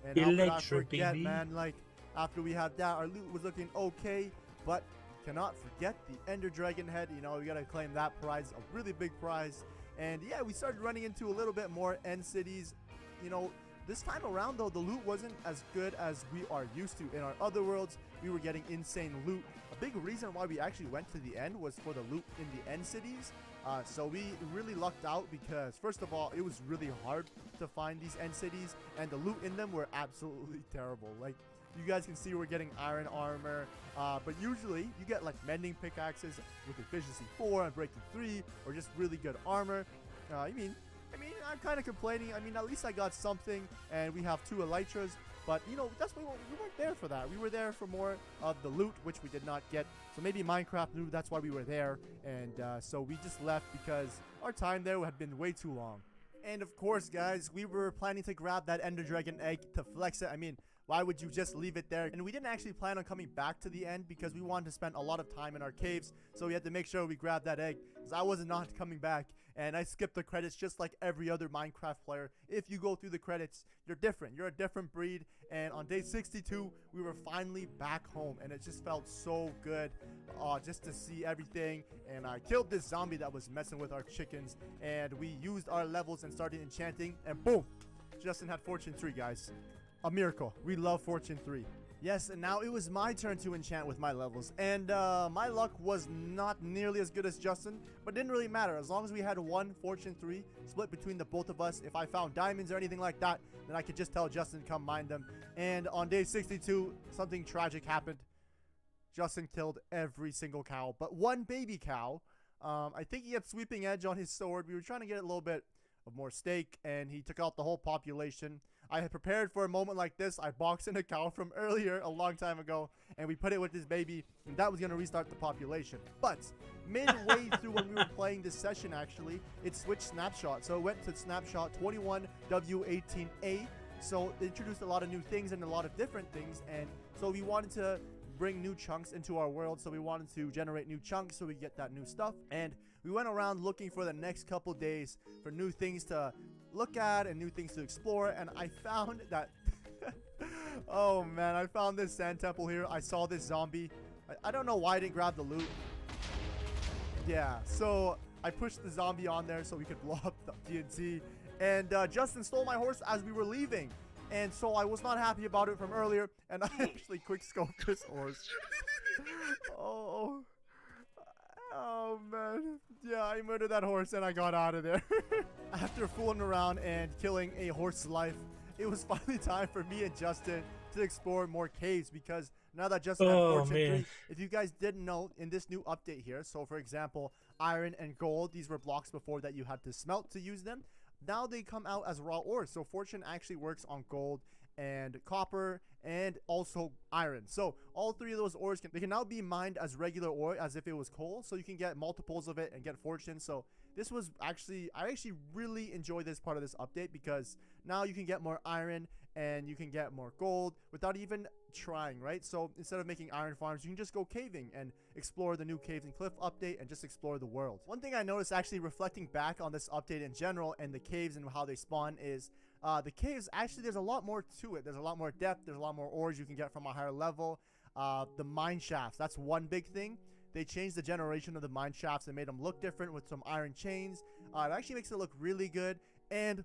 And how could I forget, baby, man? Like, after we had that, our loot was looking okay, but cannot forget the Ender Dragon head. You know, we gotta claim that prize, a really big prize. And yeah, we started running into a little bit more end cities. You know, this time around though, the loot wasn't as good as we are used to. In our other worlds, we were getting insane loot. A big reason why we actually went to the end was for the loot in the end cities. So we really lucked out because, first of all, it was really hard to find these end cities, and the loot in them were absolutely terrible. Like, You guys can see we're getting iron armor, but usually you get like mending pickaxes with efficiency 4 and breaking 3, or just really good armor. I mean, I'm kind of complaining. I mean, at least I got something, and we have 2 elytras. But, you know, we weren't there for that. We were there for more of the loot, which we did not get. So maybe Minecraft knew that's why we were there. And so we just left because our time there had been way too long. And of course, guys, we were planning to grab that Ender Dragon egg to flex it. I mean, why would you just leave it there? And we didn't actually plan on coming back to the end because we wanted to spend a lot of time in our caves. So we had to make sure we grabbed that egg because I was not coming back. And I skipped the credits just like every other Minecraft player. If you go through the credits, you're different. You're a different breed. And on day 62, we were finally back home. And it just felt so good just to see everything. And I killed this zombie that was messing with our chickens. And we used our levels and started enchanting. And boom! Justin had Fortune 3, guys. A miracle. We love Fortune 3. Yes, and now it was my turn to enchant with my levels, and my luck was not nearly as good as Justin, but it didn't really matter. As long as we had 1 Fortune 3 split between the both of us, if I found diamonds or anything like that, then I could just tell Justin to come mine them. And on day 62, something tragic happened. Justin killed every single cow, but 1 baby cow. I think he had Sweeping Edge on his sword. We were trying to get a little bit of more steak, and he took out the whole population. I had prepared for a moment like this. I boxed in a cow from earlier, a long time ago, and we put it with this baby, and that was going to restart the population. But midway through when we were playing this session, actually, it switched snapshot. So it went to snapshot 21W18A. So it introduced a lot of new things and a lot of different things, and so we wanted to bring new chunks into our world. So we wanted to generate new chunks so we get that new stuff, and we went around looking for the next couple days for new things to look at and new things to explore, and I found that oh man, I found this sand temple here. I saw this zombie. I don't know why I didn't grab the loot. Yeah, so I pushed the zombie on there so we could blow up the TNT, and Justin stole my horse as we were leaving, and so I was not happy about it from earlier, and I actually quick scoped this horse. Oh man, yeah, I murdered that horse and I got out of there. After fooling around and killing a horse's life, it was finally time for me and Justin to explore more caves, because now that Justin had Fortune 3, if you guys didn't know, in this new update here, so for example, iron and gold, these were blocks before that you had to smelt to use them. Now they come out as raw ores, so Fortune actually works on gold and copper and also iron. So all 3 of those ores can now be mined as regular ore, as if it was coal, so you can get multiples of it and get Fortune. So this was actually, I actually really enjoy this part of this update, because now you can get more iron and you can get more gold without even trying, right? So instead of making iron farms, you can just go caving and explore the new Caves and Cliff update and just explore the world. One thing I noticed, actually reflecting back on this update in general and the caves and how they spawn, is the caves, actually there's a lot more to it. There's a lot more depth, there's a lot more ores you can get from a higher level. The mine shafts, that's one big thing. They changed the generation of the mine shafts and made them look different with some iron chains. It actually makes it look really good. And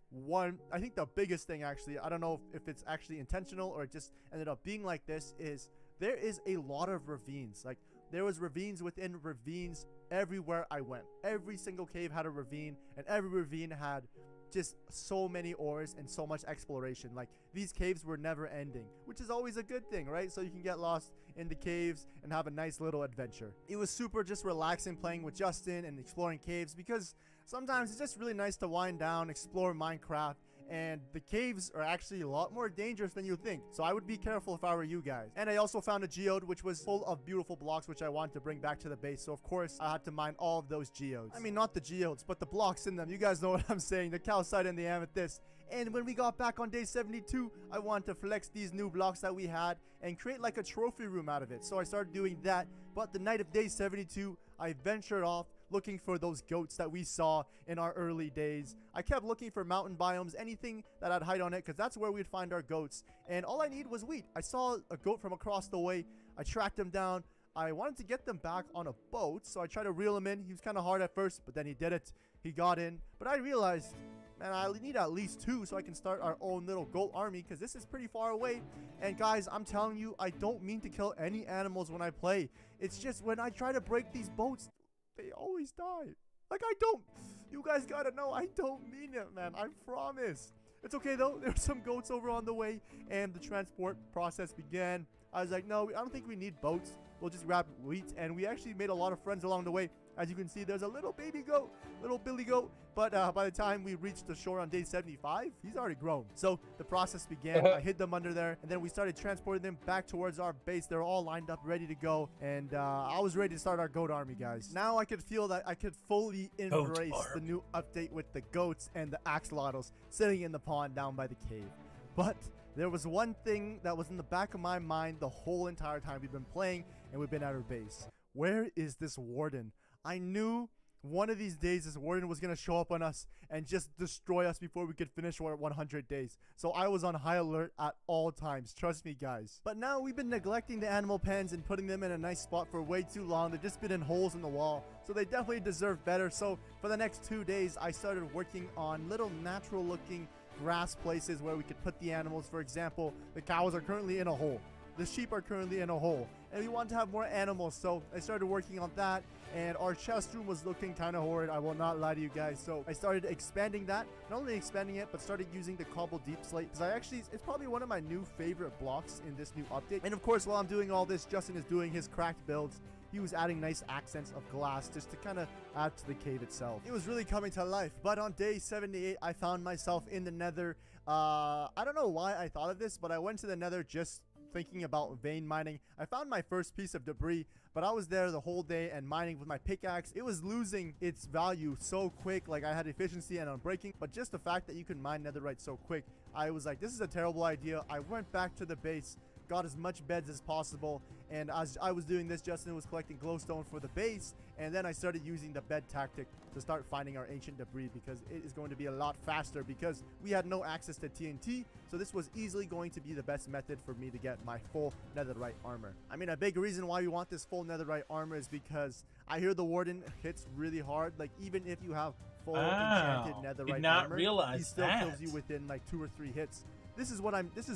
I think the biggest thing, actually, I don't know if it's actually intentional or it just ended up being like this, is there is a lot of ravines. Like, there was ravines within ravines everywhere I went. Every single cave had a ravine, and every ravine had just so many ores and so much exploration. Like, these caves were never ending, which is always a good thing, right? So you can get lost in the caves and have a nice little adventure. It was super just relaxing playing with Justin and exploring caves, because sometimes it's just really nice to wind down, explore Minecraft, and the caves are actually a lot more dangerous than you think. So I would be careful if I were you guys. And I also found a geode, which was full of beautiful blocks, which I wanted to bring back to the base. So of course I had to mine all of those geodes. I mean, not the geodes, but the blocks in them. You guys know what I'm saying, the calcite and the amethyst. And when we got back on day 72, I wanted to flex these new blocks that we had and create like a trophy room out of it. So I started doing that. But the night of day 72, I ventured off looking for those goats that we saw in our early days. I kept looking for mountain biomes, anything that I'd hide on it, because that's where we'd find our goats. And all I need was wheat. I saw a goat from across the way. I tracked him down. I wanted to get them back on a boat, so I tried to reel him in. He was kind of hard at first, but then he did it. He got in. But I realized, man, I need at least 2 so I can start our own little goat army, because this is pretty far away. And guys, I'm telling you, I don't mean to kill any animals when I play. It's just when I try to break these boats, they always die. Like, I don't, you guys gotta know, I don't mean it, man. I promise. It's okay though. There were some goats over on the way, and the transport process began. I was like, no, I don't think we need boats. We'll just grab wheat, and we actually made a lot of friends along the way. As you can see, there's a little baby goat, little Billy goat, but by the time we reached the shore on day 75, he's already grown. So the process began. I hid them under there, and then we started transporting them back towards our base. They're all lined up, ready to go, and I was ready to start our goat army, guys. Now I could feel that I could fully embrace the new update with the goats and the axolotls sitting in the pond down by the cave. But there was one thing that was in the back of my mind the whole entire time we've been playing and we've been at our base. Where is this warden? I knew one of these days this warden was going to show up on us and just destroy us before we could finish our 100 days. So I was on high alert at all times. Trust me, guys. But now we've been neglecting the animal pens and putting them in a nice spot for way too long. They've just been in holes in the wall. So they definitely deserve better. So for the next 2 days, I started working on little natural looking grass places where we could put the animals. For example, the cows are currently in a hole. The sheep are currently in a hole, and we want to have more animals, so I started working on that, and our chest room was looking kind of horrid. I will not lie to you guys. So I started expanding that, not only expanding it, but started using the cobble deep slate, because it's probably one of my new favorite blocks in this new update. And of course, while I'm doing all this, Justin is doing his cracked builds. He was adding nice accents of glass just to kind of add to the cave itself. It was really coming to life. But on day 78, I found myself in the nether. I don't know why I thought of this, but I went to the nether just thinking about vein mining. I found my first piece of debris, but I was there the whole day and mining with my pickaxe. It was losing its value so quick. Like, I had efficiency and unbreaking, but just the fact that you can mine netherite so quick, I was like, this is a terrible idea. I went back to the base, got as much beds as possible, and as I was doing this, Justin was collecting glowstone for the base, and then I started using the bed tactic to start finding our ancient debris, because it is going to be a lot faster, because we had no access to TNT, so this was easily going to be the best method for me to get my full netherite armor. I mean, a big reason why we want this full netherite armor is because I hear the warden hits really hard. Like, even if you have full enchanted netherite did not armor, realize he still that. kills you within like 2 or 3 hits. This is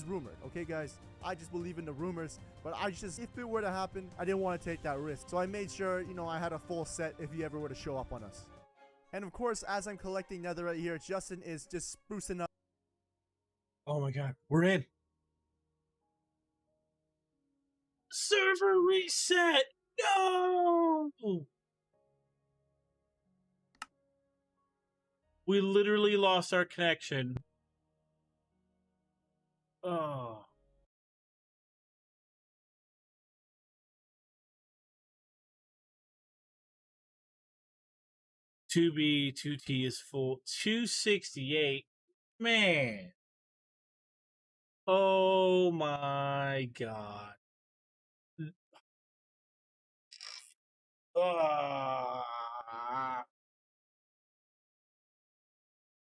rumored, okay, guys? I just believe in the rumors, but if it were to happen, I didn't want to take that risk. So I made sure, you know, I had a full set if he ever were to show up on us. And of course, as I'm collecting netherite here, Justin is just sprucing up. Oh my god, we're in. Server reset. No. We literally lost our connection. Oh. Two B, 2T is full. 268. Man. Oh my god.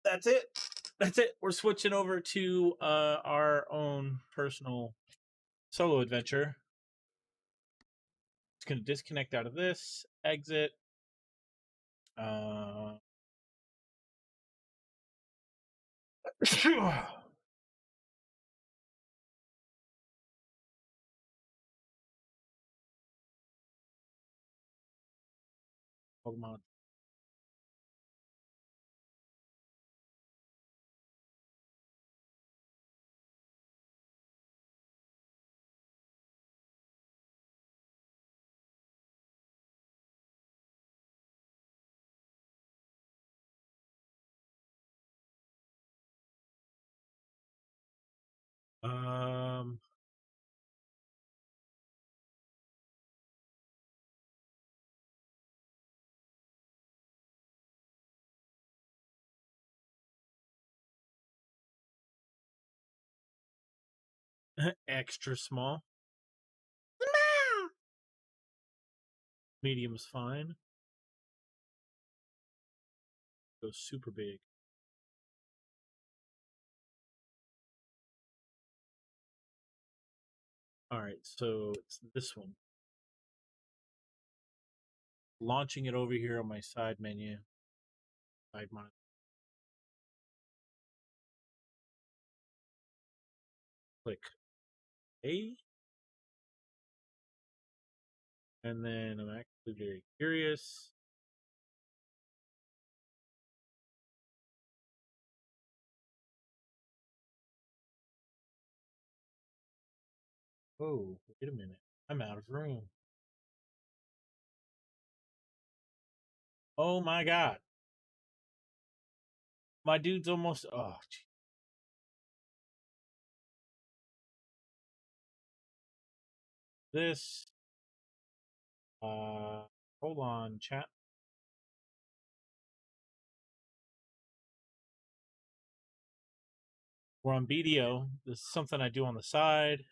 That's it. That's it. We're switching over to our own personal solo adventure. Just gonna disconnect out of this, exit. Pokemon. Extra small. Medium is fine. Go super big. Alright, so it's this one. Launching it over here on my side menu. Side monitor. Click A. And then I'm actually very curious. Oh, wait a minute. I'm out of room. Oh my god. My dude's almost. Oh, gee. This. Hold on, chat. We're on BDO. This is something I do on the side.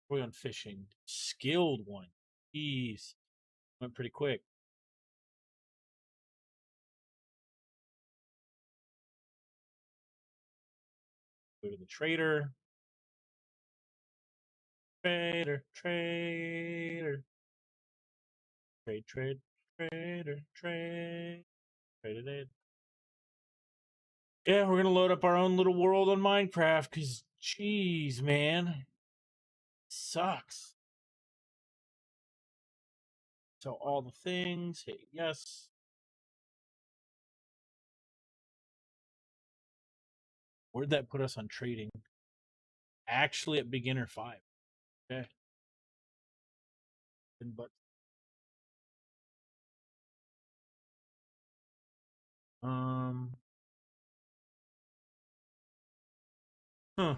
We're on fishing. Skilled one. Jeez. Went pretty quick. Go to the trader. Trader. Trader. Trade. Trader. Trade. Traded. Yeah, we're gonna load up our own little world on Minecraft because, jeez, man, sucks. So all the things, hit yes. Where'd that put us on trading? Actually, at beginner 5. Okay. But huh.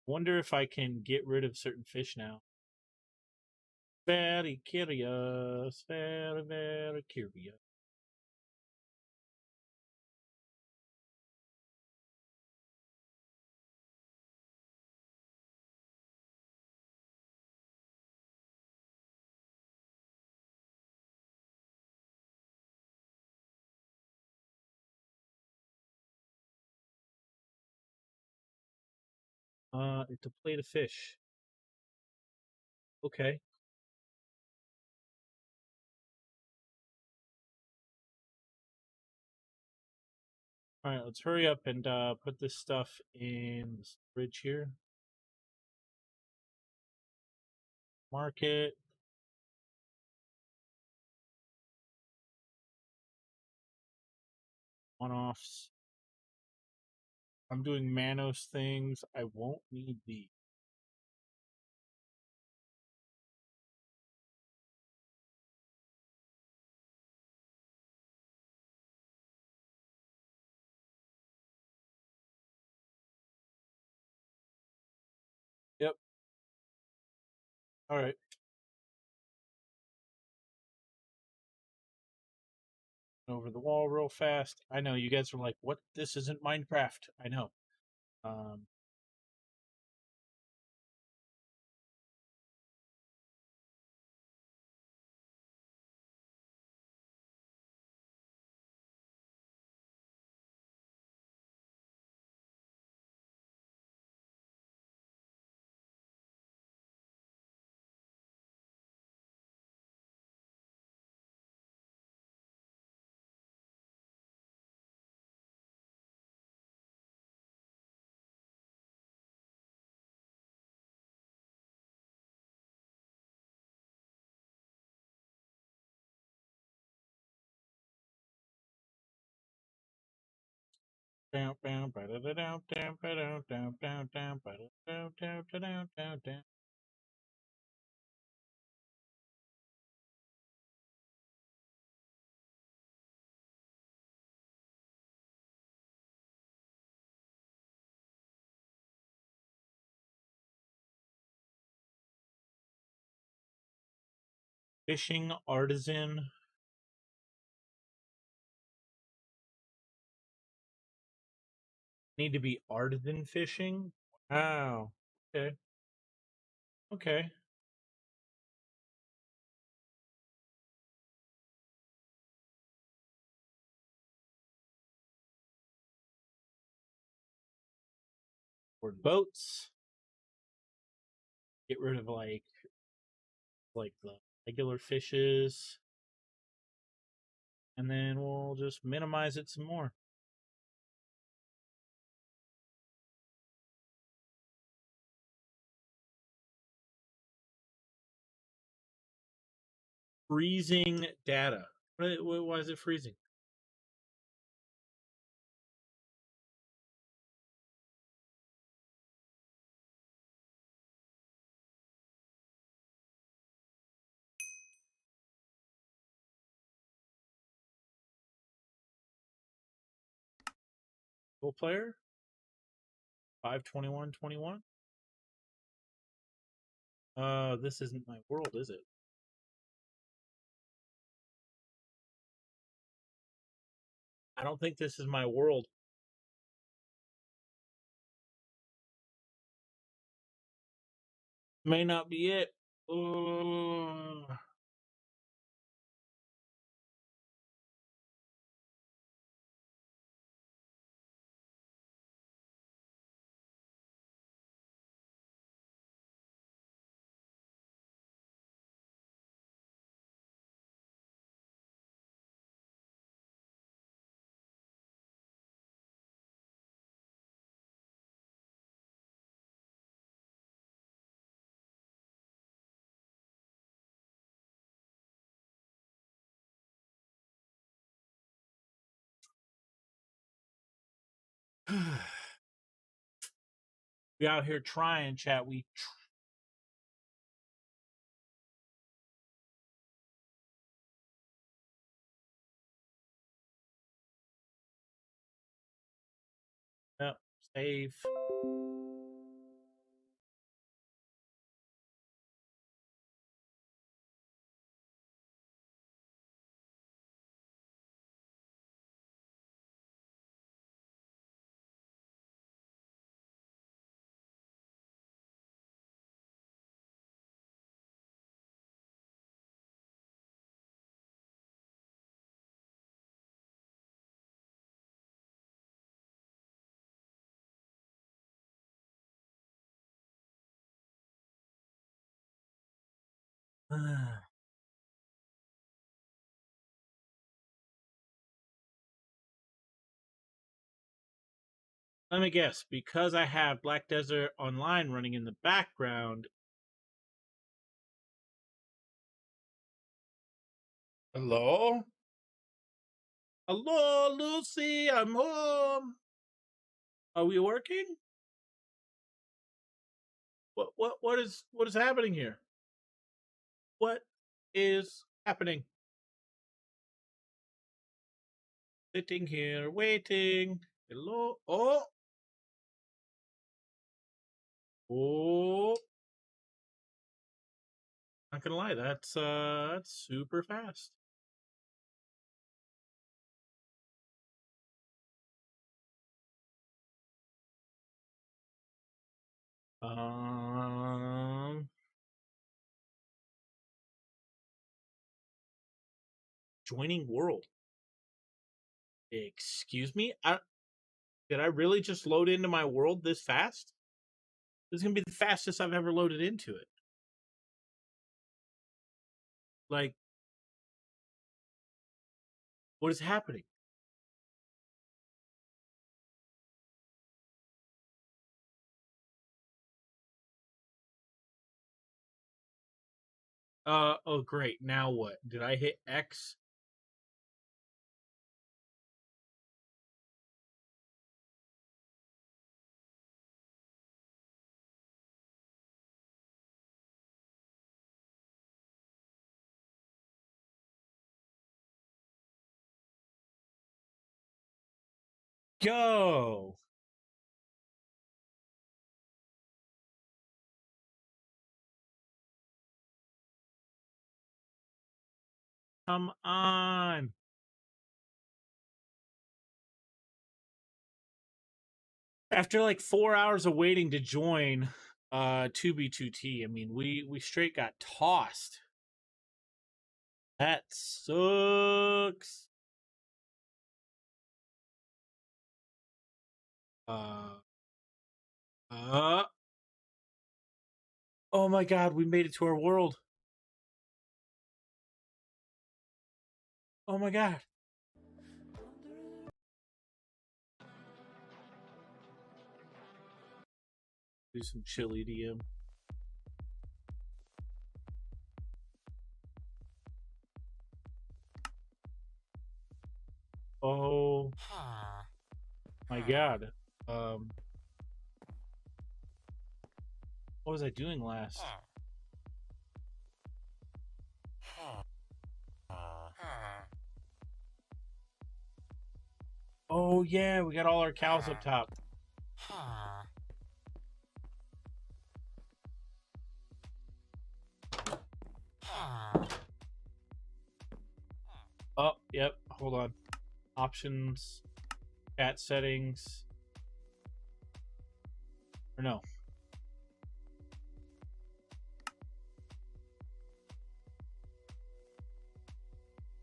Wonder if I can get rid of certain fish now. Very curious. Very, very curious. It's a plate of fish. Okay. All right, let's hurry up and put this stuff in the fridge here. Market. One-offs. I'm doing Manos things. I won't need these. Yep. All right. Over the wall real fast. I know you guys are like, "What? This isn't Minecraft." I know. Down, down, down, down, down, down, down, down, down, down, down, down, down, down. Fishing artisan. Need to be artisan fishing? Wow. Okay. Okay. Board boats. Get rid of like the regular fishes. And then we'll just minimize it some more. Freezing data. Why is it freezing? Full player? 52121? This isn't my world, is it? I don't think this is my world. May not be it. We out here trying, chat. Yep, save. Let me guess. Because I have Black Desert Online running in the background. Hello? Hello, Lucy. I'm home. Are we working? What is happening here? What is happening? Sitting here waiting. Hello. Oh. Oh. Not gonna lie, that's super fast. Joining world. Excuse me? Did I really just load into my world this fast? This is gonna be the fastest I've ever loaded into it. Like, what is happening? Oh great. Now what? Did I hit X? Go. Come on. After like 4 hours of waiting to join 2B2T, I mean, we straight got tossed. That sucks. Oh my god, we made it to our world. Oh my god. Do some chill EDM. My God. What was I doing last? Oh yeah, we got all our cows up top. Oh, yep. Hold on. Options, chat settings. Or no.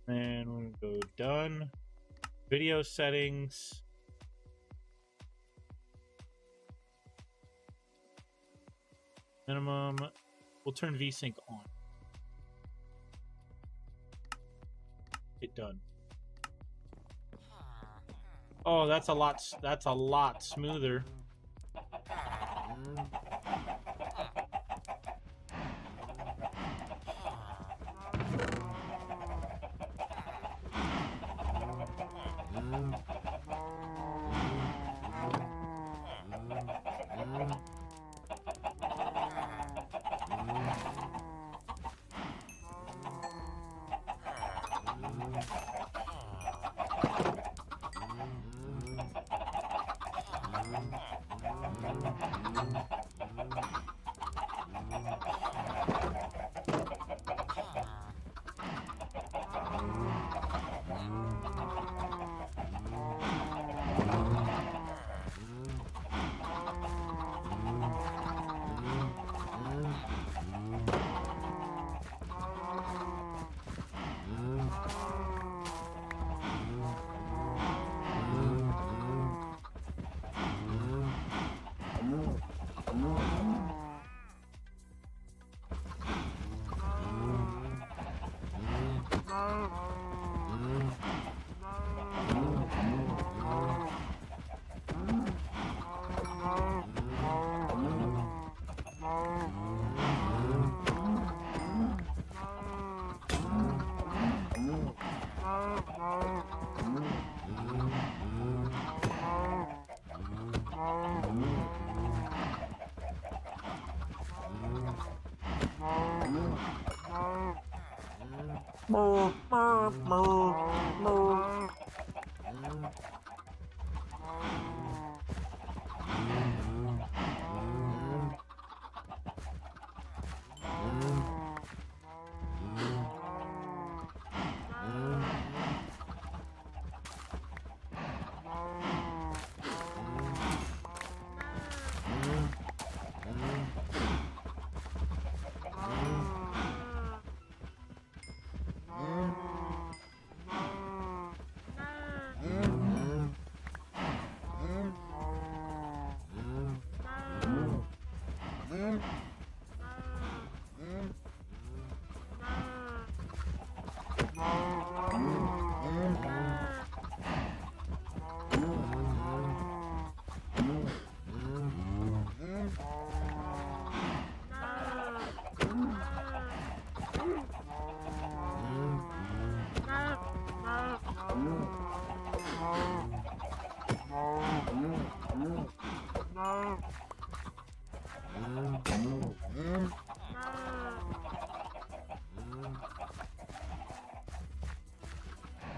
And we're gonna go done. Video settings. Minimum. We'll turn VSync on. Hit done. Oh, that's a lot smoother.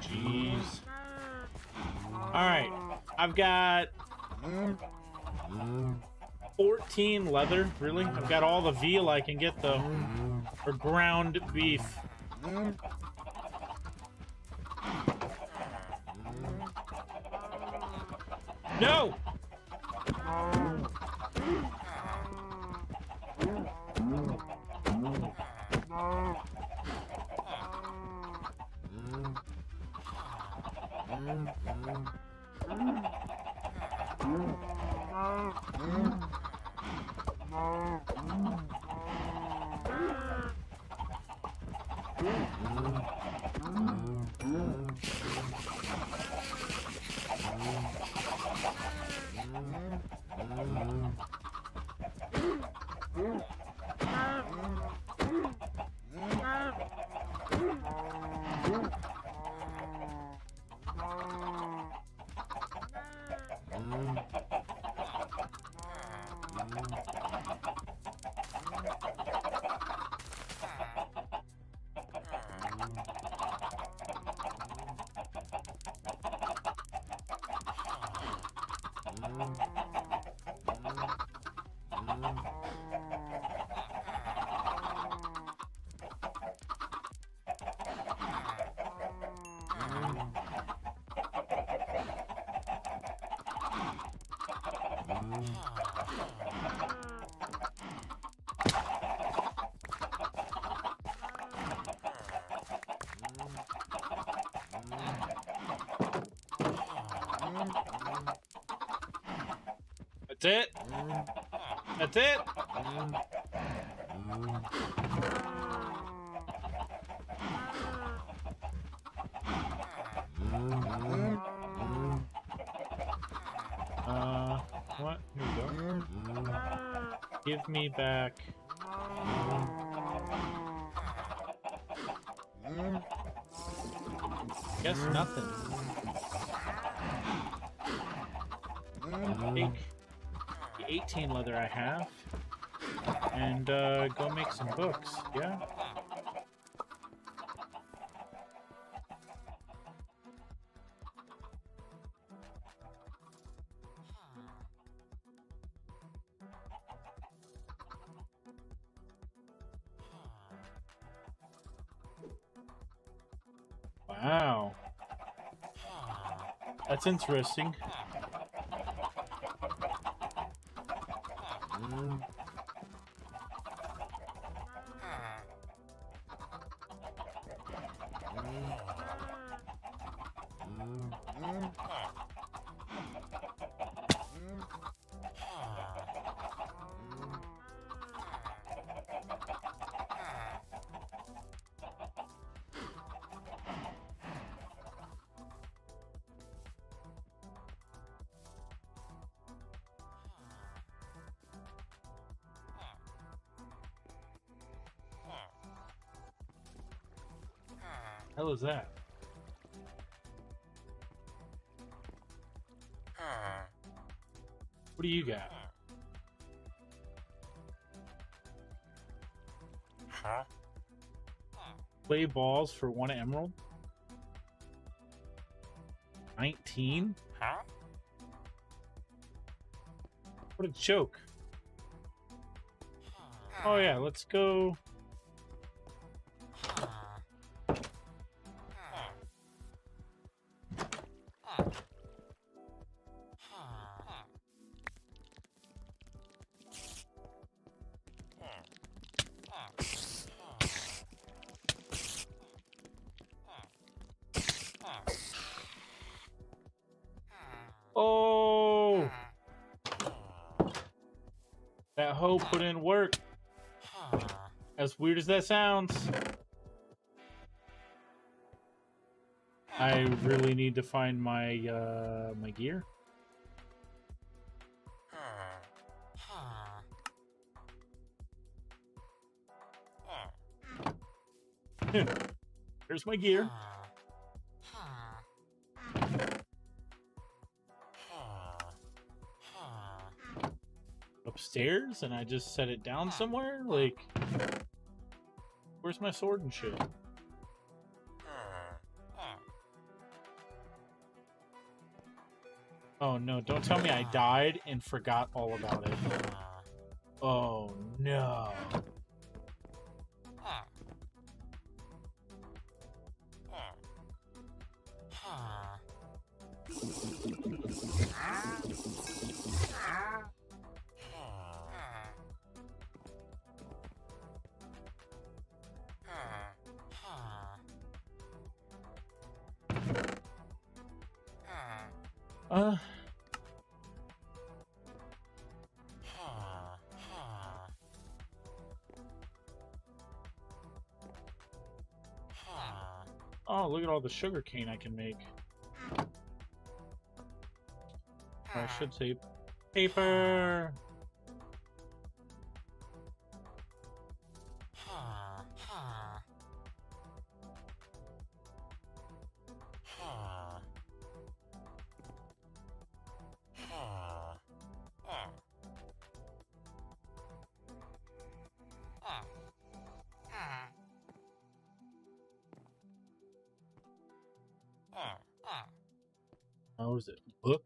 Jeez. Alright. I've got 14 leather, really? I've got all the veal I can get, though. Or ground beef. No! That's it. That's it. What? Here we go. Give me back. Guess nothing. Take the 18 leather I have and go make some books. Yeah. Wow. That's interesting. Hell is that? What do you got? Huh? Play balls for 1 emerald? 19? Huh? What a joke. Oh yeah, let's go. Oh, that hoe put in work. As weird as that sounds, I really need to find my my gear. There's my gear. Upstairs, and I just set it down somewhere? Like, where's my sword and shit? Oh no, don't tell me I died and forgot all about it. Oh no. Oh, look at all the sugar cane I can make. I should say paper. How is it? Book?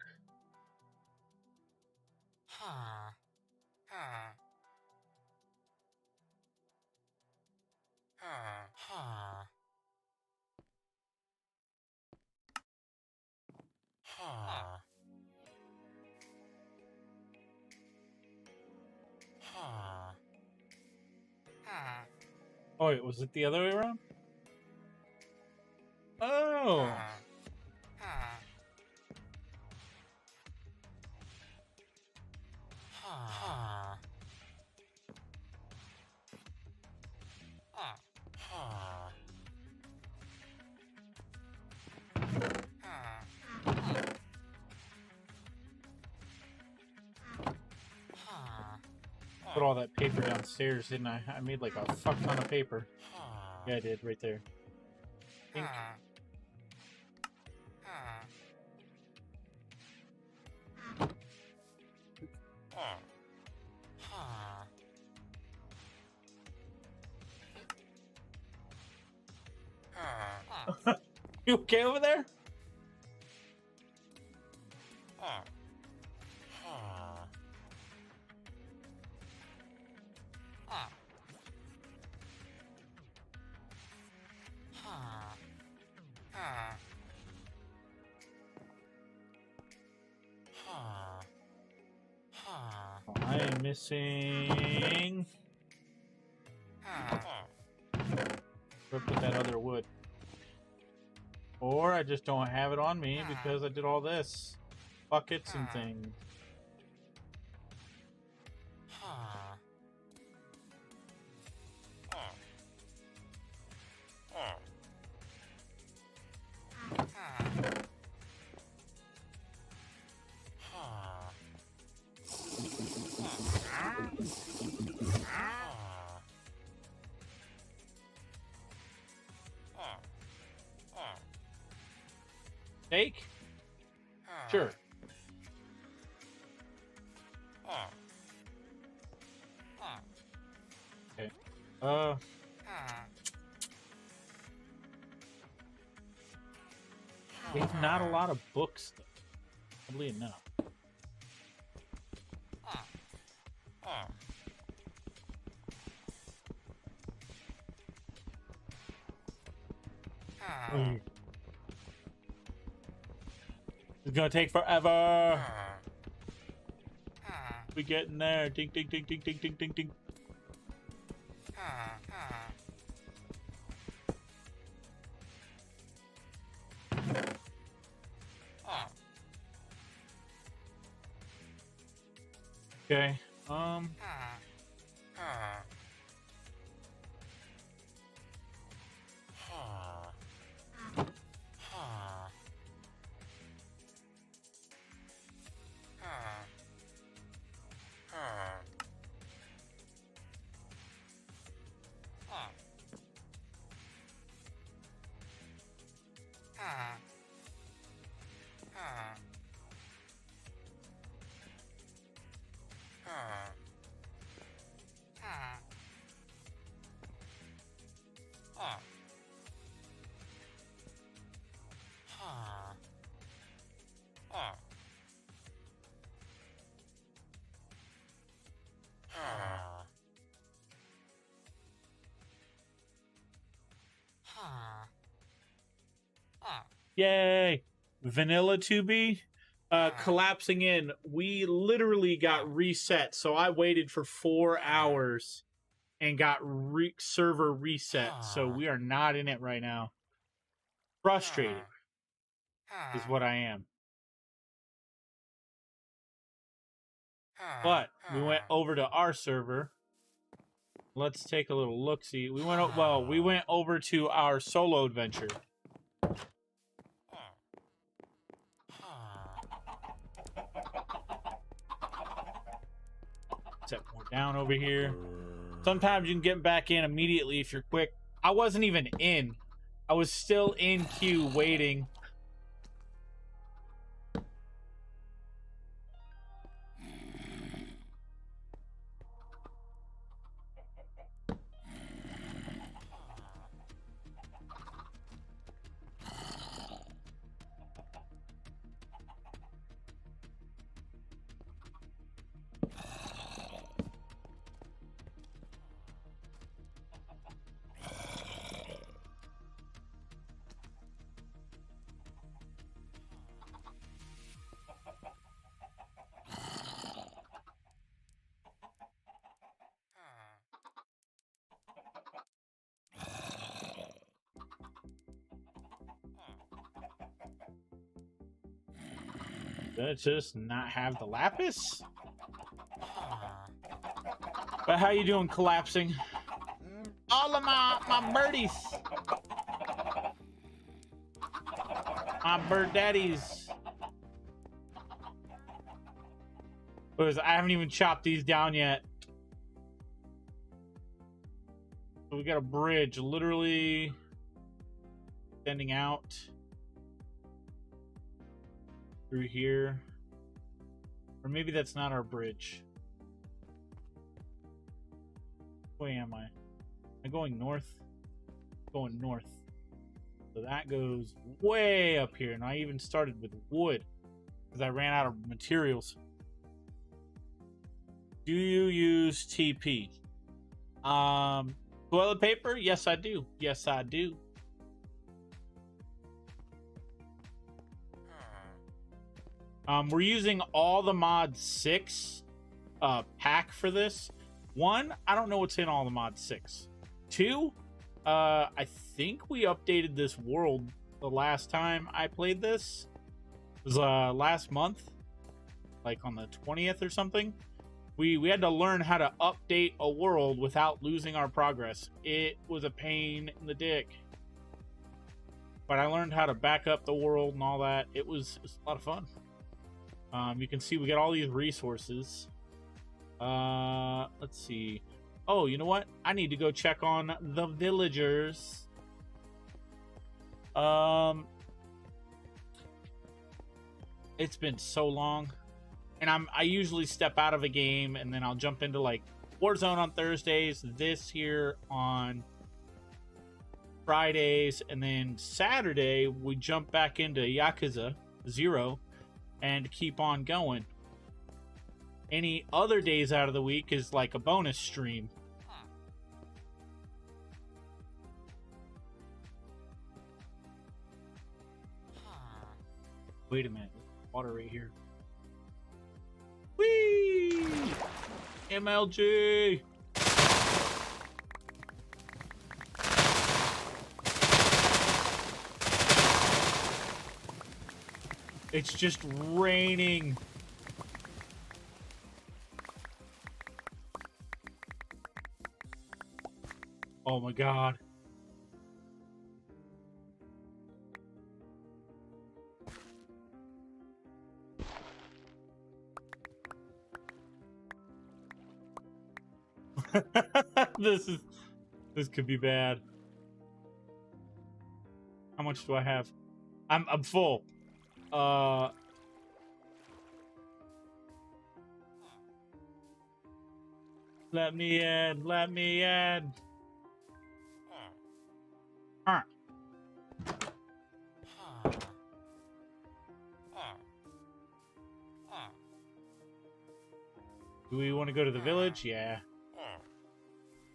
Oh, wait, was it the other way around? Oh! Put all that paper downstairs, didn't I? I made like a fuck ton of paper. Yeah, I did, right there. Think. You okay over there? I am missing. Where put that other wood? Or I just don't have it on me because I did all this. Buckets and things. Take? Sure. Okay. We have not a lot of books, though. Oddly enough. It's gonna take forever. We getting there. Ding, ding, ding, ding, ding, ding, ding, ding. Okay. Yay! Vanilla 2B collapsing in. We literally got reset, so I waited for 4 hours and got server reset. So we are not in it right now. Frustrated is what I am. But we went over to our server. Let's take a little look-see. We went we went over to our solo adventure. Set more down over here. Sometimes you can get back in immediately if you're quick. I wasn't even in. I was still in queue waiting. Did it just not have the lapis? But how you doing, collapsing? All of my birdies. My bird daddies. Because I haven't even chopped these down yet. So we got a bridge literally extending out through here. Or maybe that's not our bridge. Where am I? Am I going north? Going north. So that goes way up here. And I even started with wood because I ran out of materials. Do you use TP? Toilet paper? Yes, I do. Yes, I do. We're using all the mod 6 pack for this. 1, I don't know what's in all the mod 6. 2, I think we updated this world the last time I played this. It was last month, like on the 20th or something. We had to learn how to update a world without losing our progress. It was a pain in the dick. But I learned how to back up the world and all that. It was a lot of fun. You can see we got all these resources. Let's see. Oh, you know what? I need to go check on the villagers. It's been so long. And I usually step out of a game and then I'll jump into like Warzone on Thursdays, this here on Fridays, and then Saturday we jump back into Yakuza 0 and keep on going. Any other days out of the week is like a bonus stream. Wait a minute, water right here. Whee! MLG! It's just raining. Oh my god. This could be bad. How much do I have? I'm full. Let me in. Let me in. Do we want to go to the village? Yeah.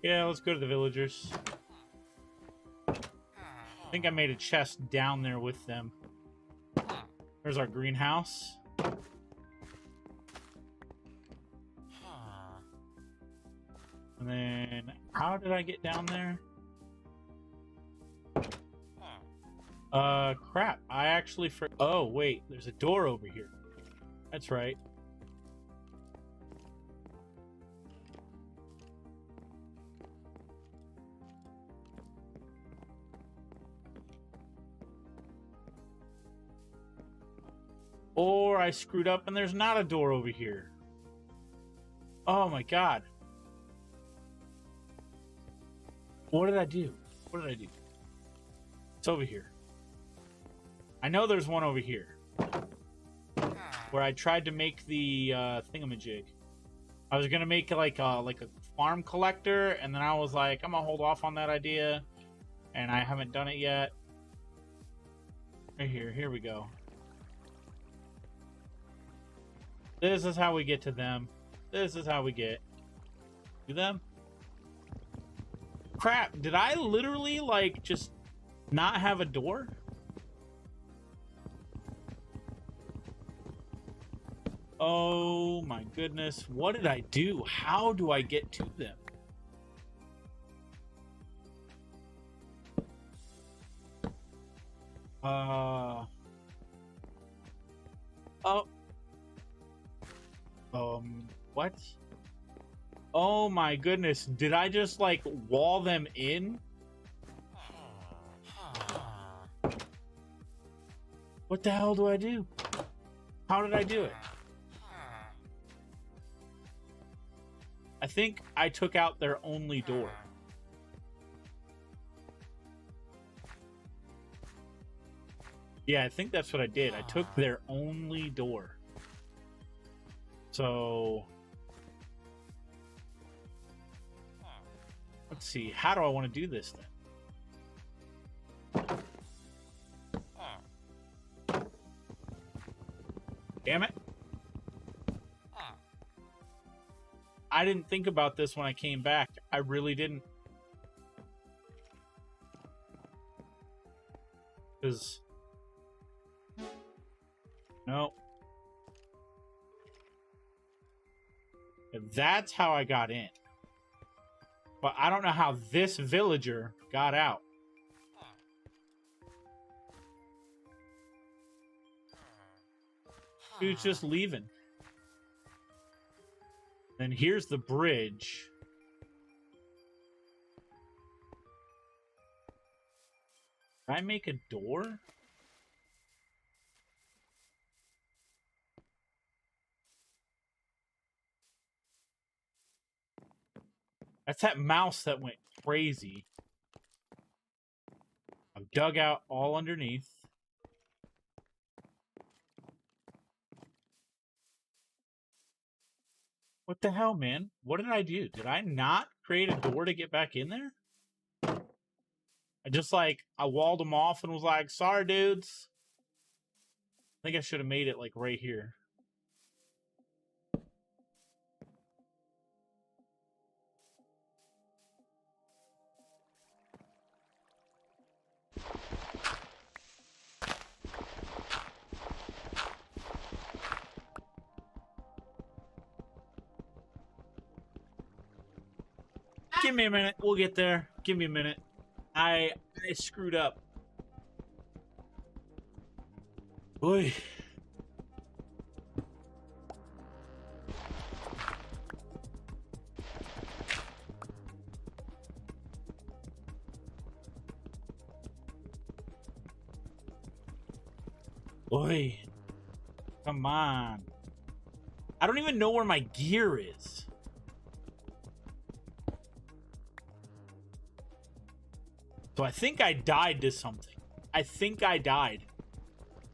Yeah, let's go to the villagers. I think I made a chest down there with them. There's our greenhouse. And then, how did I get down there? Crap. I actually oh, wait. There's a door over here. That's right. Or I screwed up and there's not a door over here. Oh my god. What did I do? What did I do? It's over here. I know there's one over here. Where I tried to make the thingamajig. I was gonna make like a farm collector, and then I was like, I'm gonna hold off on that idea. And I haven't done it yet. Right here, here we go. This is how we get to them. This is how we get to them. Crap, did I literally, like, just not have a door? Oh my goodness, what did I do? How do I get to them? What? Oh my goodness, did I just like wall them in? What the hell do I do? How did I do it? I think I took out their only door. Yeah, I think that's what I did. I took their only door. So let's see. How do I want to do this then? Damn it. I didn't think about this when I came back. I really didn't. Because... no. That's how I got in. But I don't know how this villager got out. Dude's just leaving. Then here's the bridge. Can I make a door? That's that mouse that went crazy. I've dug out all underneath. What the hell, man? What did I do? Did I not create a door to get back in there? I just, like, I walled them off and was like, sorry, dudes. I think I should have made it, like, right here. Give me a minute. We'll get there. Give me a minute. I screwed up. Boy. Boy. Come on. I don't even know where my gear is. So I think I died to something. I think I died.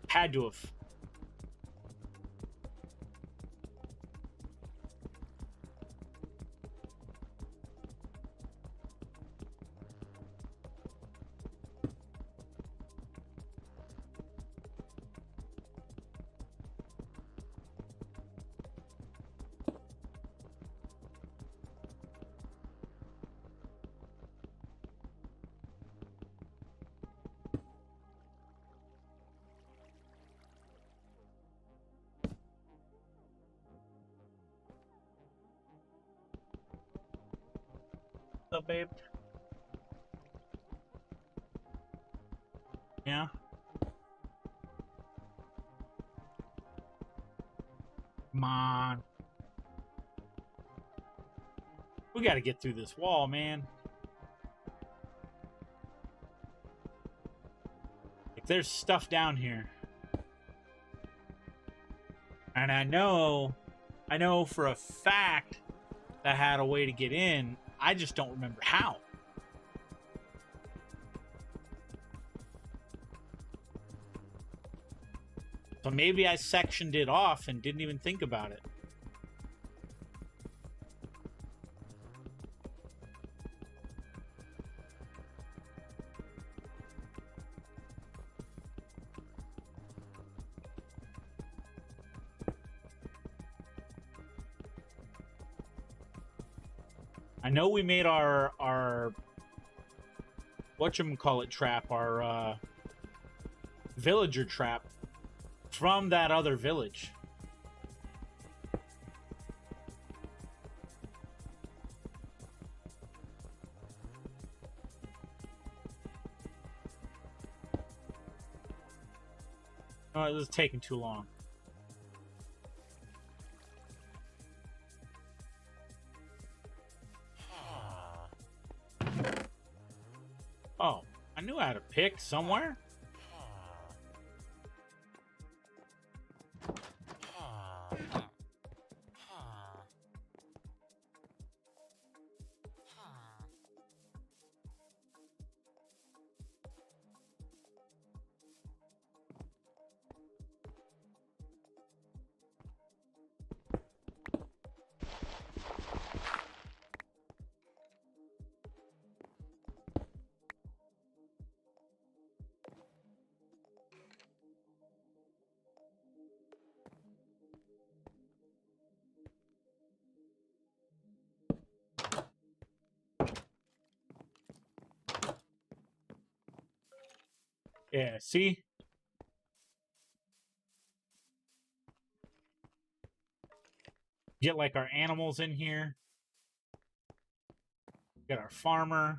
Had to have. What's up, babe? Yeah? Come on. We gotta get through this wall, man. Like, there's stuff down here. And I know for a fact that I had a way to get in. I just don't remember how. So maybe I sectioned it off and didn't even think about it. I know we made our whatchamacallit trap, our villager trap from that other village. Oh, this is taking too long. Oh, I knew I had a pick somewhere. Yeah, see? Get like our animals in here. Get our farmer.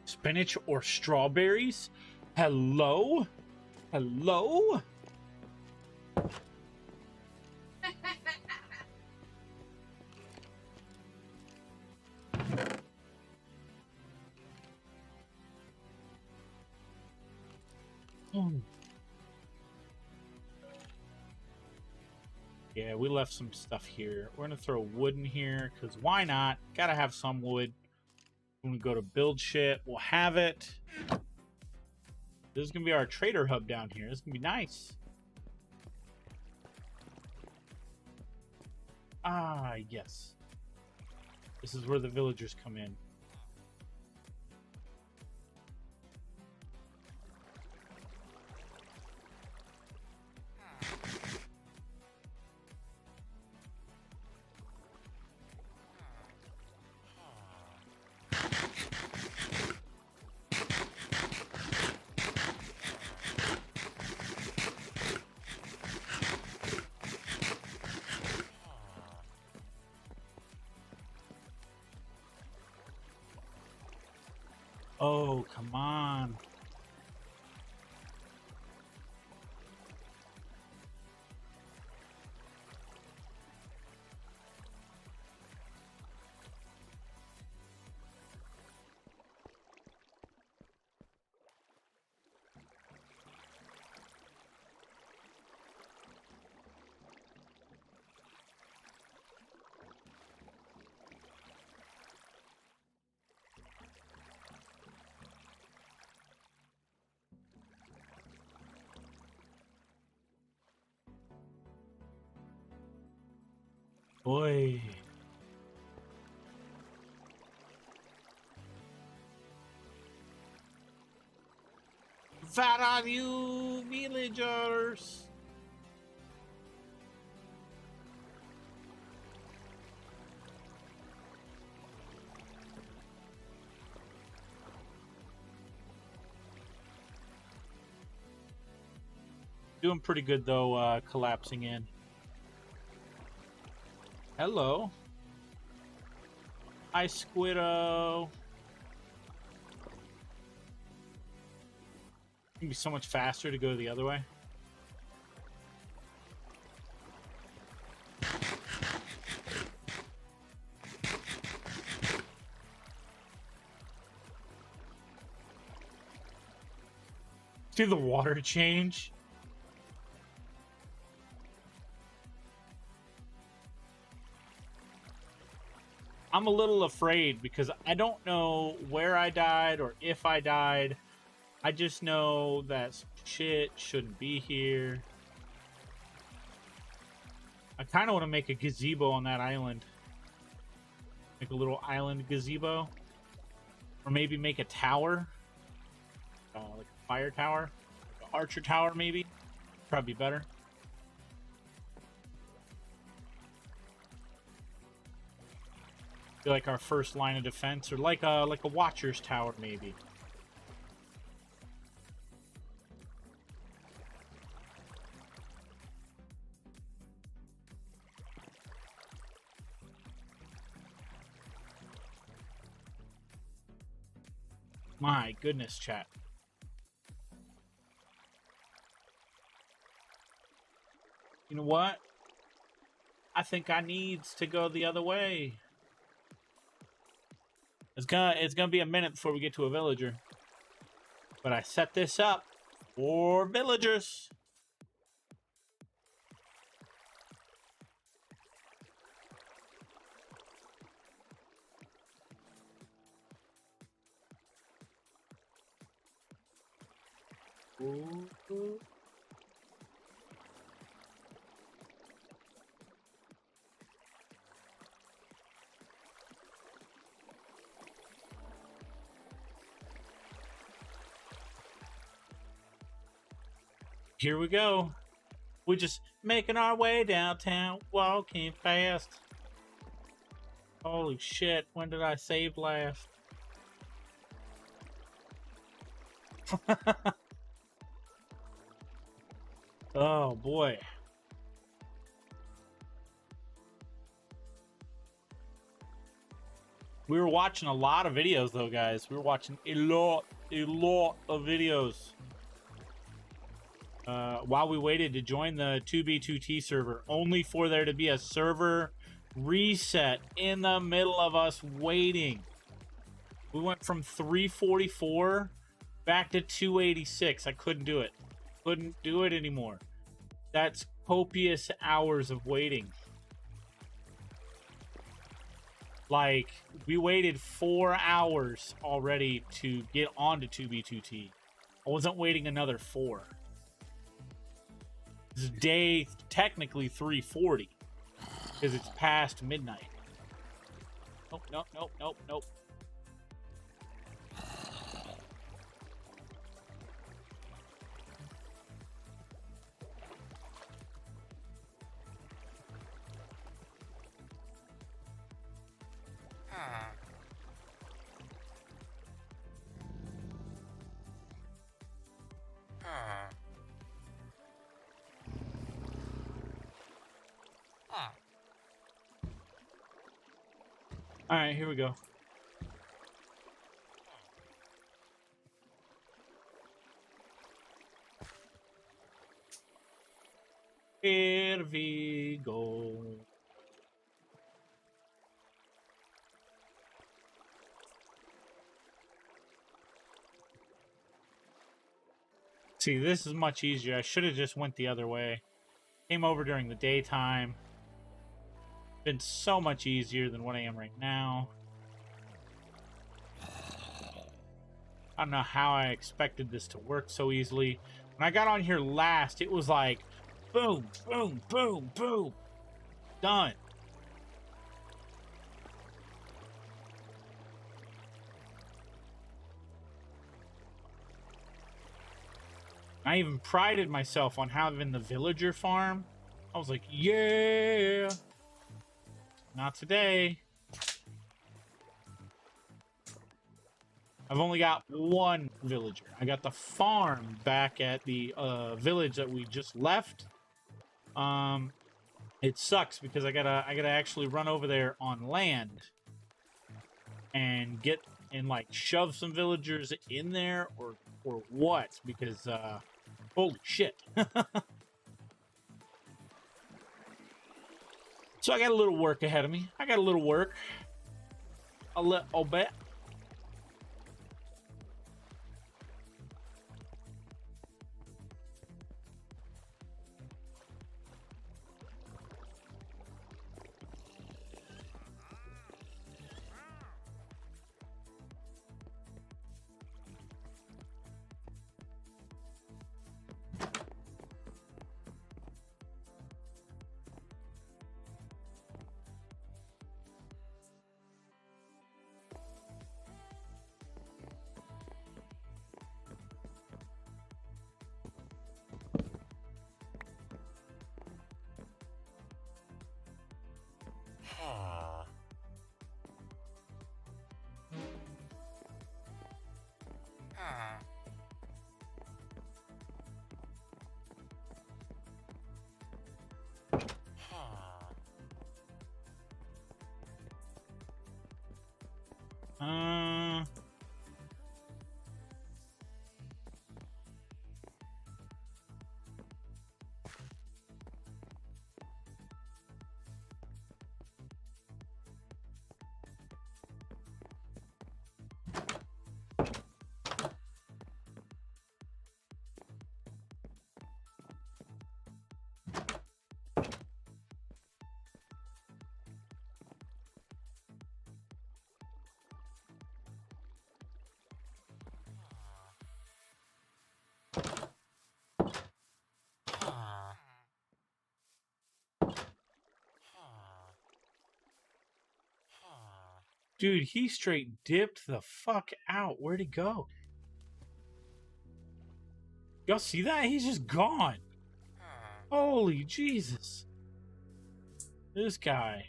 Spinach or strawberries? Hello? Hello? Yeah, we left some stuff here. We're gonna throw wood in here, because why not? Gotta have some wood. When we go to build shit, we'll have it. This is gonna be our trader hub down here. This is gonna be nice. Ah, yes. This is where the villagers come in. Oh, come on. Boy. Where are you, villagers? Doing pretty good though, collapsing in. Hello. Hi, Squiddo. It'd be so much faster to go the other way. See the water change? I'm a little afraid because I don't know where I died or if I died. I just know that shit shouldn't be here. I kind of want to make a gazebo on that island. Make a little island gazebo. Or maybe make a tower. Like a fire tower. Like an archer tower, maybe. Probably better. Be like our first line of defense, or like a watcher's tower, maybe. My goodness, chat. You know what? I think I needs to go the other way. It's gonna be a minute before we get to a villager. But I set this up for villagers. Ooh. Here we go. We're just making our way downtown, walking fast. Holy shit, when did I save last? Oh boy. We were watching a lot of videos though, guys. We were watching a lot of videos. While we waited to join the 2B2T server, only for there to be a server reset in the middle of us waiting. We went from 344 back to 286. I couldn't do it. Couldn't do it anymore. That's copious hours of waiting. Like, we waited 4 hours already to get onto 2B2T. I wasn't waiting another 4. This is day technically 340 because it's past midnight. Nope, nope, nope, nope, nope. All right, here we go. Here we go. See, this is much easier. I should have just went the other way. Came over during the daytime. Been so much easier than what I am right now. I don't know how I expected this to work so easily. When I got on here last, it was like boom, boom, boom, boom. Done. I even prided myself on having the villager farm. I was like, yeah. Not today. I've only got one villager. I got the farm back at the village that we just left. It sucks because I gotta actually run over there on land and get and like shove some villagers in there or what, because holy shit. So I got a little work ahead of me. I got a little work. I'll bet. Dude, he straight dipped the fuck out. Where'd he go? Y'all see that? He's just gone. Holy Jesus. This guy.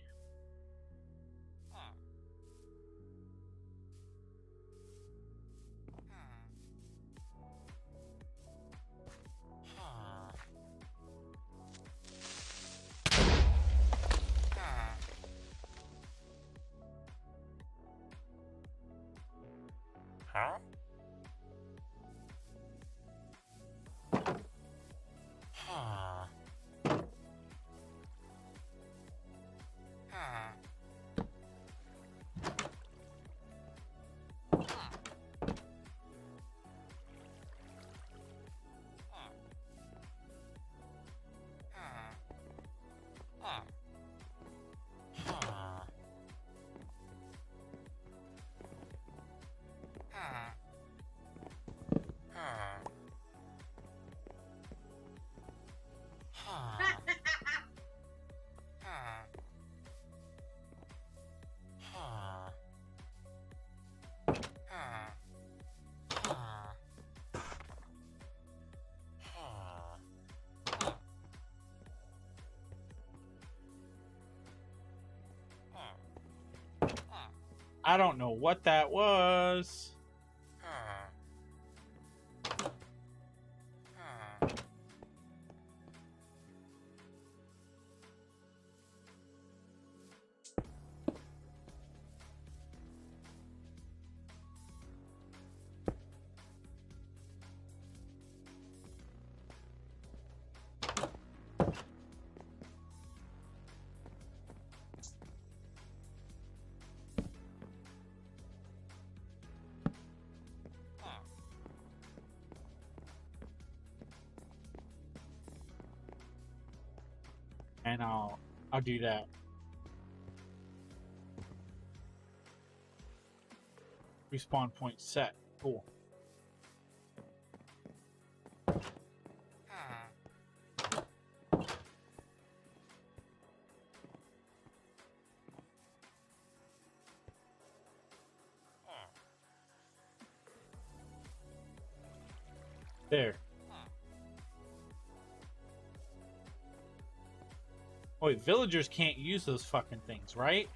Huh? I don't know what that was. And I'll do that. Respawn point set. Cool. There. Oh, wait, villagers can't use those fucking things, right?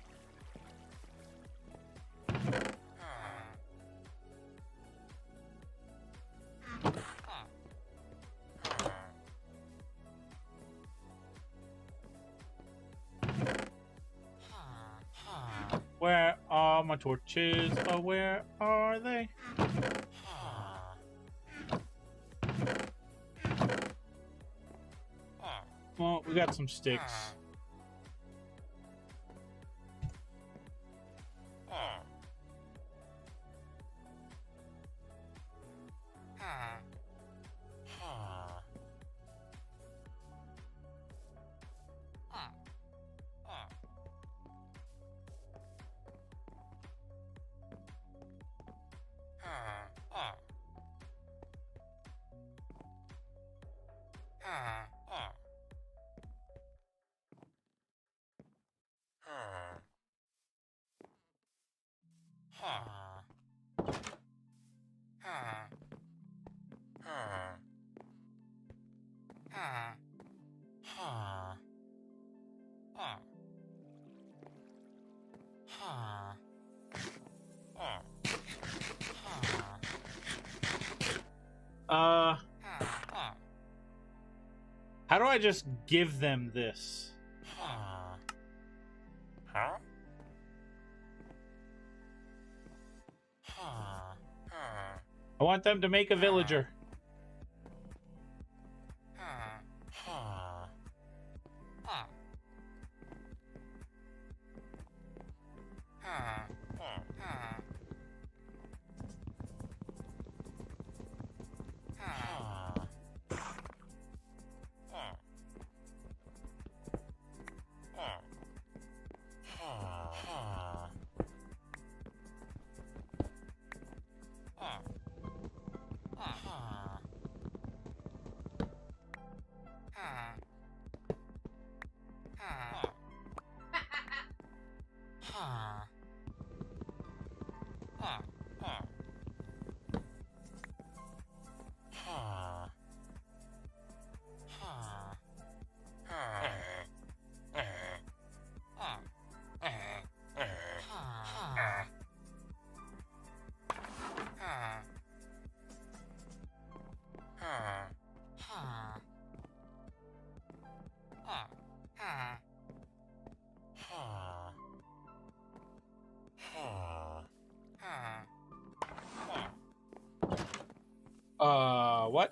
Where are my torches? Oh, where are they? Well, we got some sticks. How do I just give them this? Huh? I want them to make a villager. What?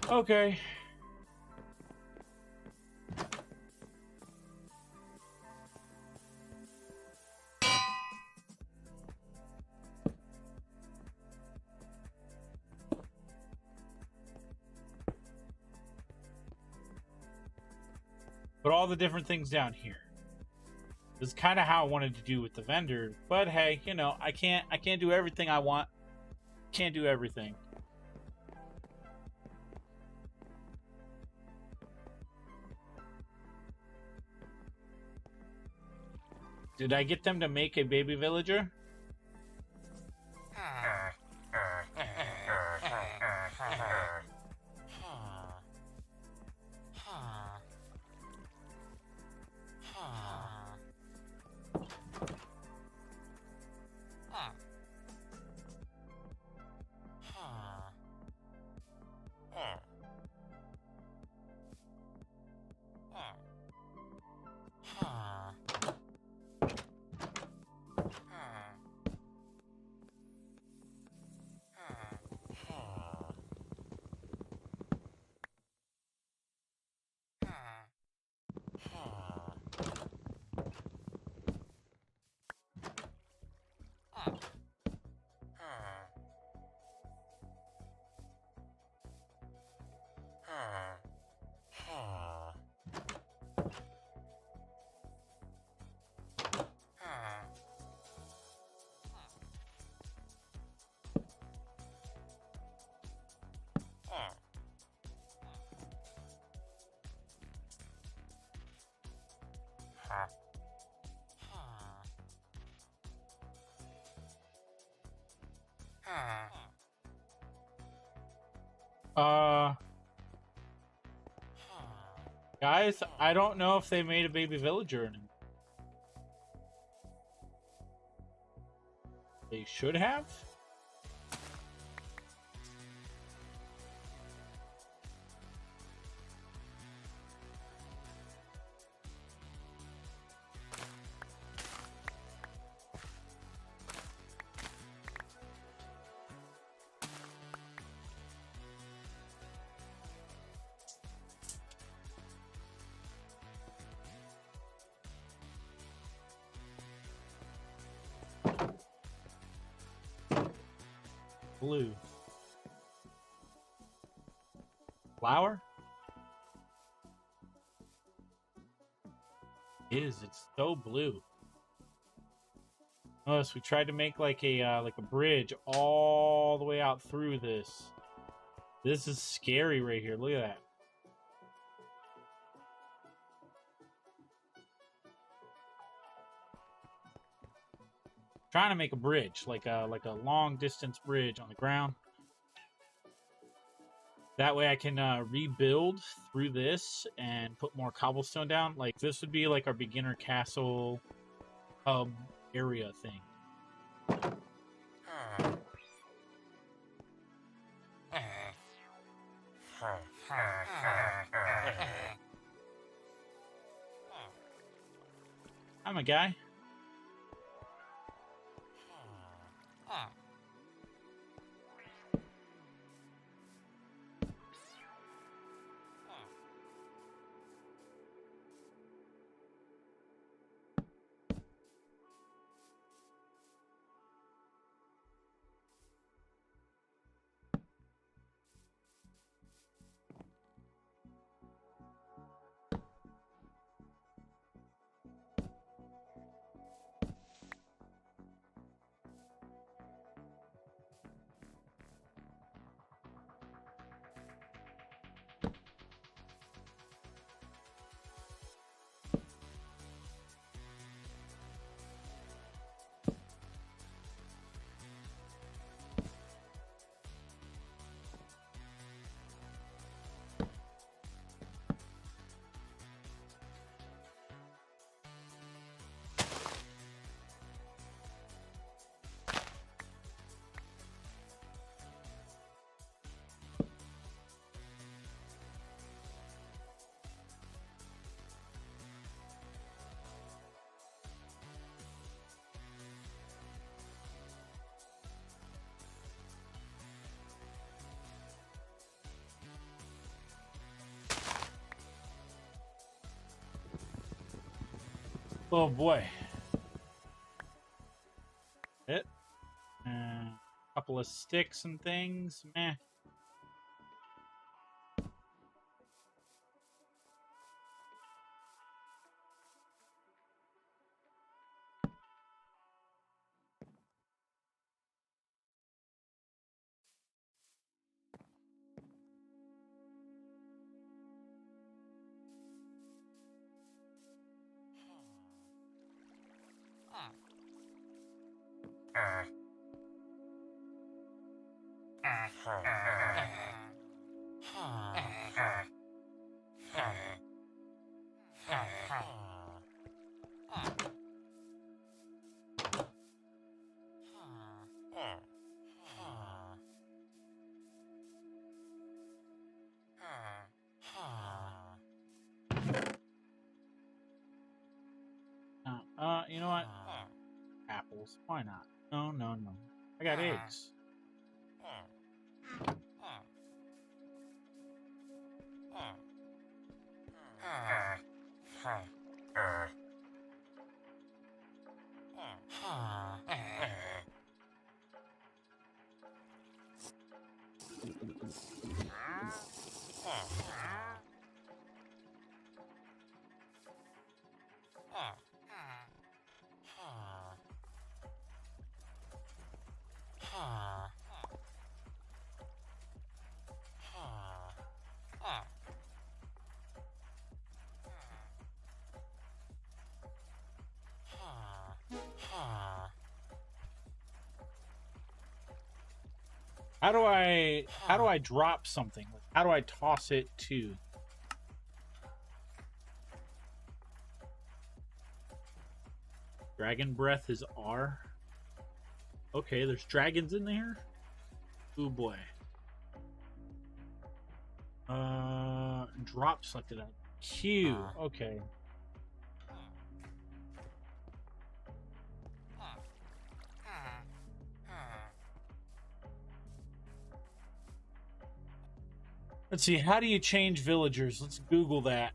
Okay. Put all the different things down here. This is kind of how I wanted to do with the vendor, but hey, you know, I can't do everything I want. Can't do everything. Did I get them to make a baby villager? Guys, I don't know if they made a baby villager anymore. They should have. Blue. Flower? It's so blue. Notice we tried to make like a bridge all the way out through this. This is scary right here. Look at that. Trying to make a bridge, like a long distance bridge on the ground. That way I can rebuild through this and put more cobblestone down. Like this would be like our beginner castle hub area thing. I'm a guy. Oh boy. It. A couple of sticks and things. Meh. You know what? Apples. Why not? No, no, no. I got eggs. How do I drop something? How do I toss it to? Dragon breath is R. Okay, there's dragons in there. Oh boy. Drop selected on Q. Okay. Let's see, how do you change villagers? Let's Google that.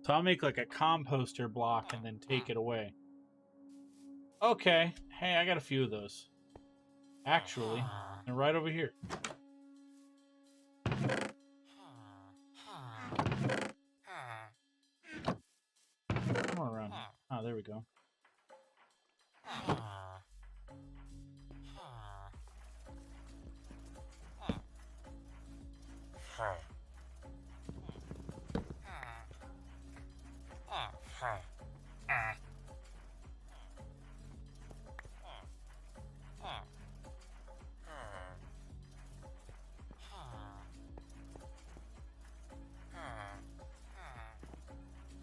So I'll make like a composter block and then take it away. Okay. Hey, I got a few of those. Actually, they're right over here. Come on around. Oh, there we go.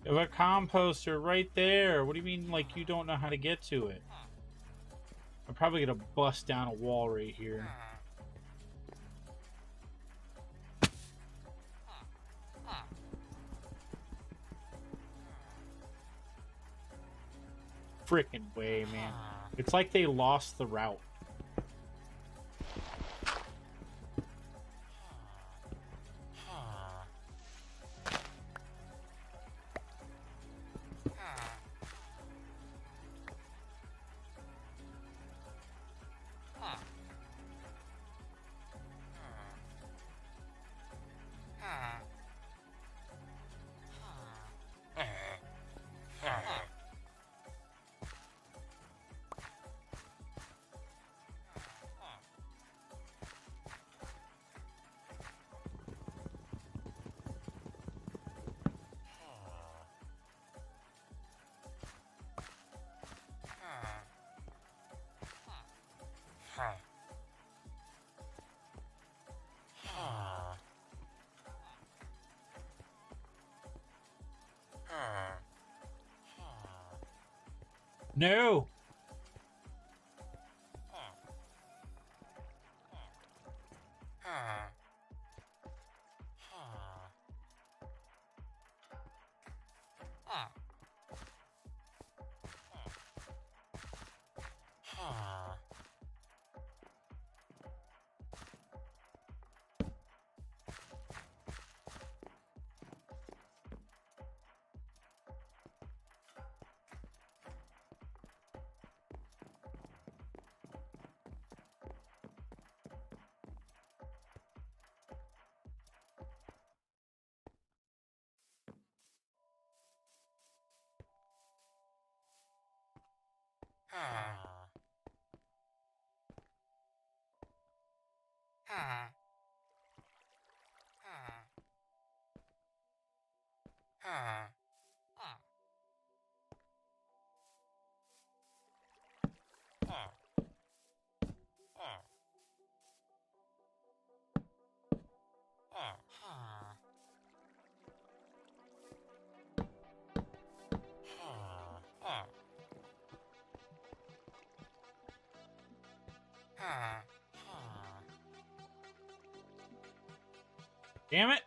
You have a composter right there. What do you mean, like, you don't know how to get to it? I'm probably gonna bust down a wall right here. Frickin' way, man. It's like they lost the route. No. Damn it.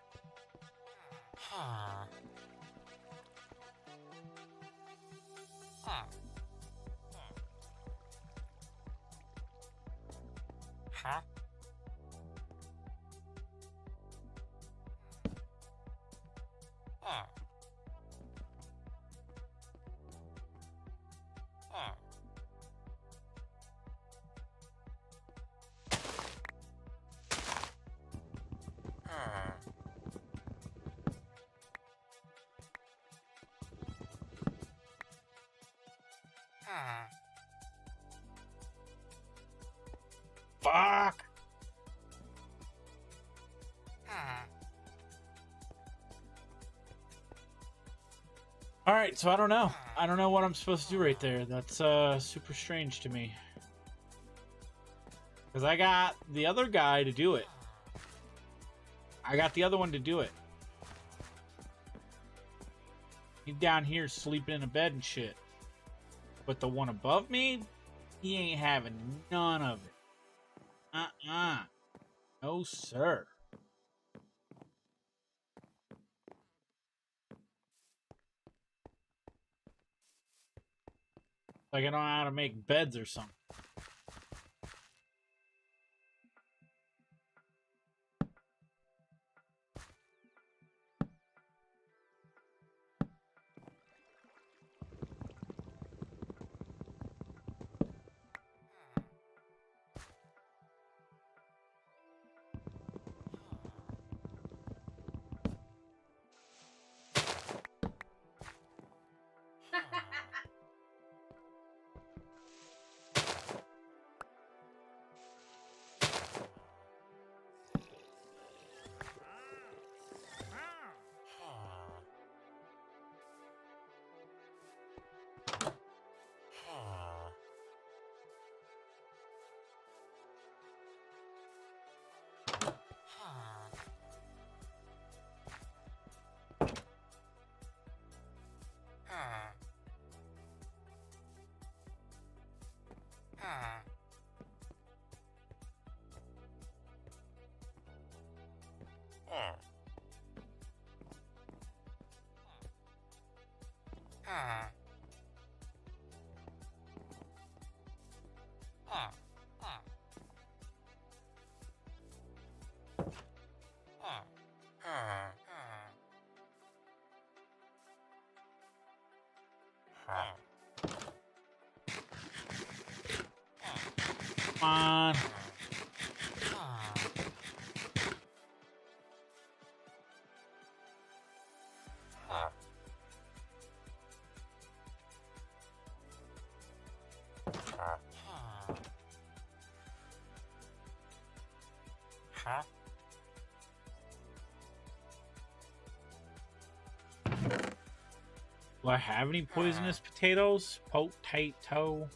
Fuck. All right, so I don't know. I don't know what I'm supposed to do right there. That's super strange to me. Because I got the other guy to do it. I got the other one to do it. He's down here sleeping in a bed and shit. But the one above me, he ain't having none of it. No, sir. Like I don't know how to make beds or something. Come on. Do I have any poisonous potatoes? Potato.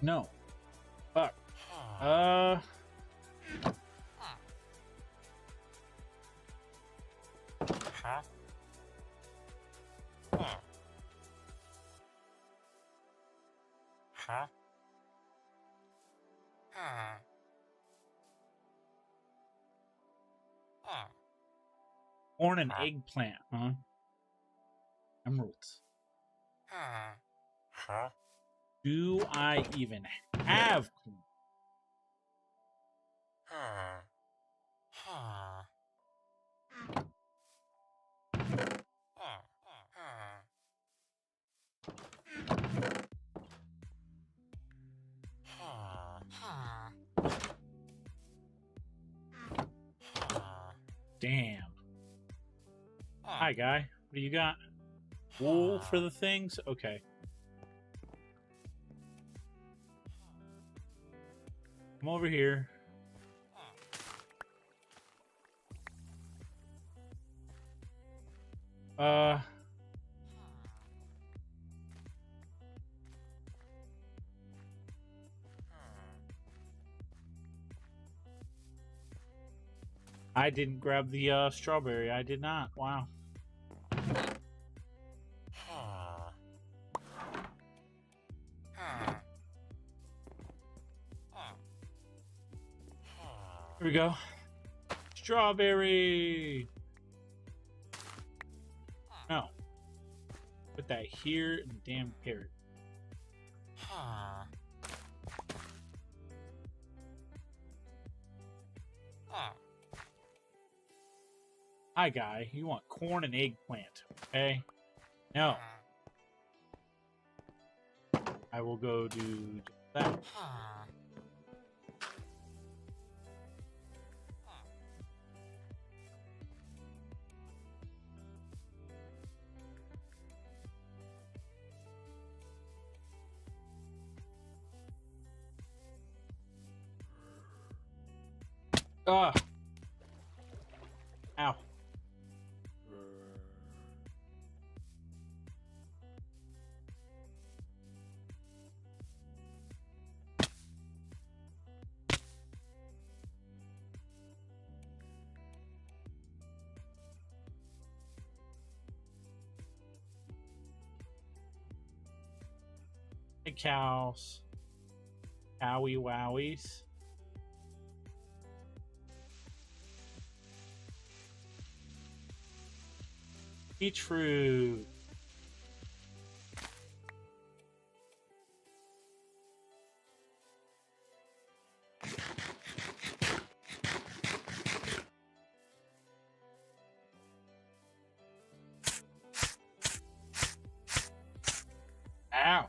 No. Fuck. Huh? Huh? Huh? Huh? Huh? Corn and eggplant, huh? Emeralds. Huh? Huh? Do I even have corn? Huh? Huh? Damn. Hi, guy. What do you got? Wool for the things? Okay. Come over here. I didn't grab the strawberry. I did not. Wow. Here we go. Strawberry. No. Put that here and damn carrot. Hi, guy. You want corn and eggplant, okay? No. I will go do that. Ah. Ow. Hey, cows. Owie wowies. Peach fruit. Ow.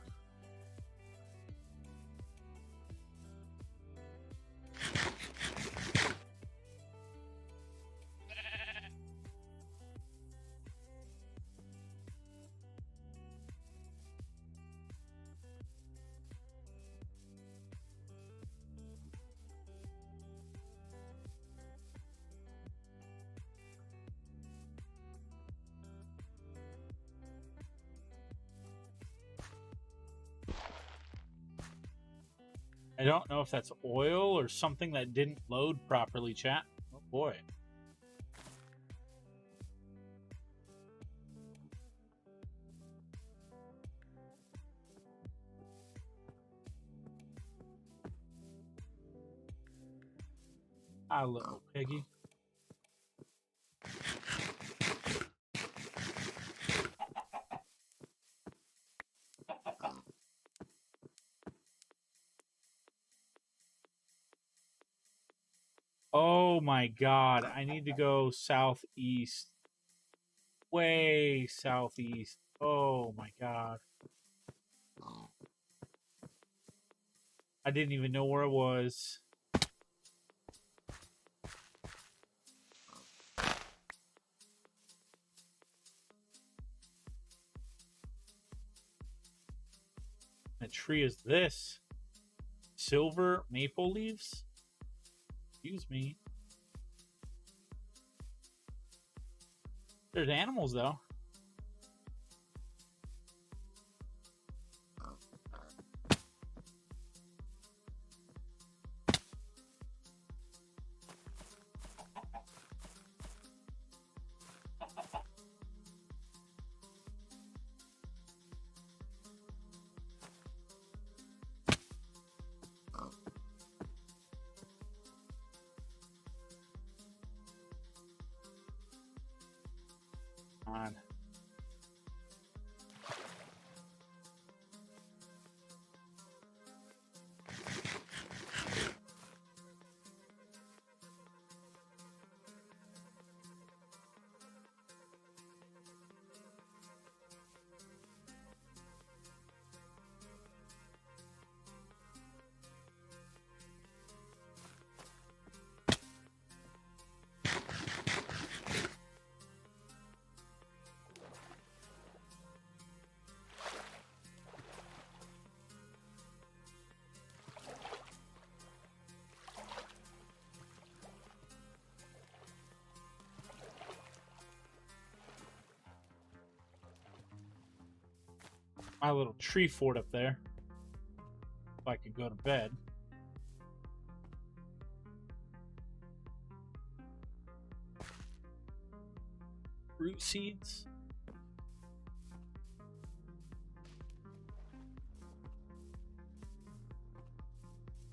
I don't know if that's oil or something that didn't load properly, chat. Oh boy. Hi, little piggy. Oh my god, I need to go southeast. Way southeast. Oh my god. I didn't even know where it was. What tree is this? Silver maple leaves? Excuse me. There's animals, though. on. My little tree fort up there. If I could go to bed. Root seeds.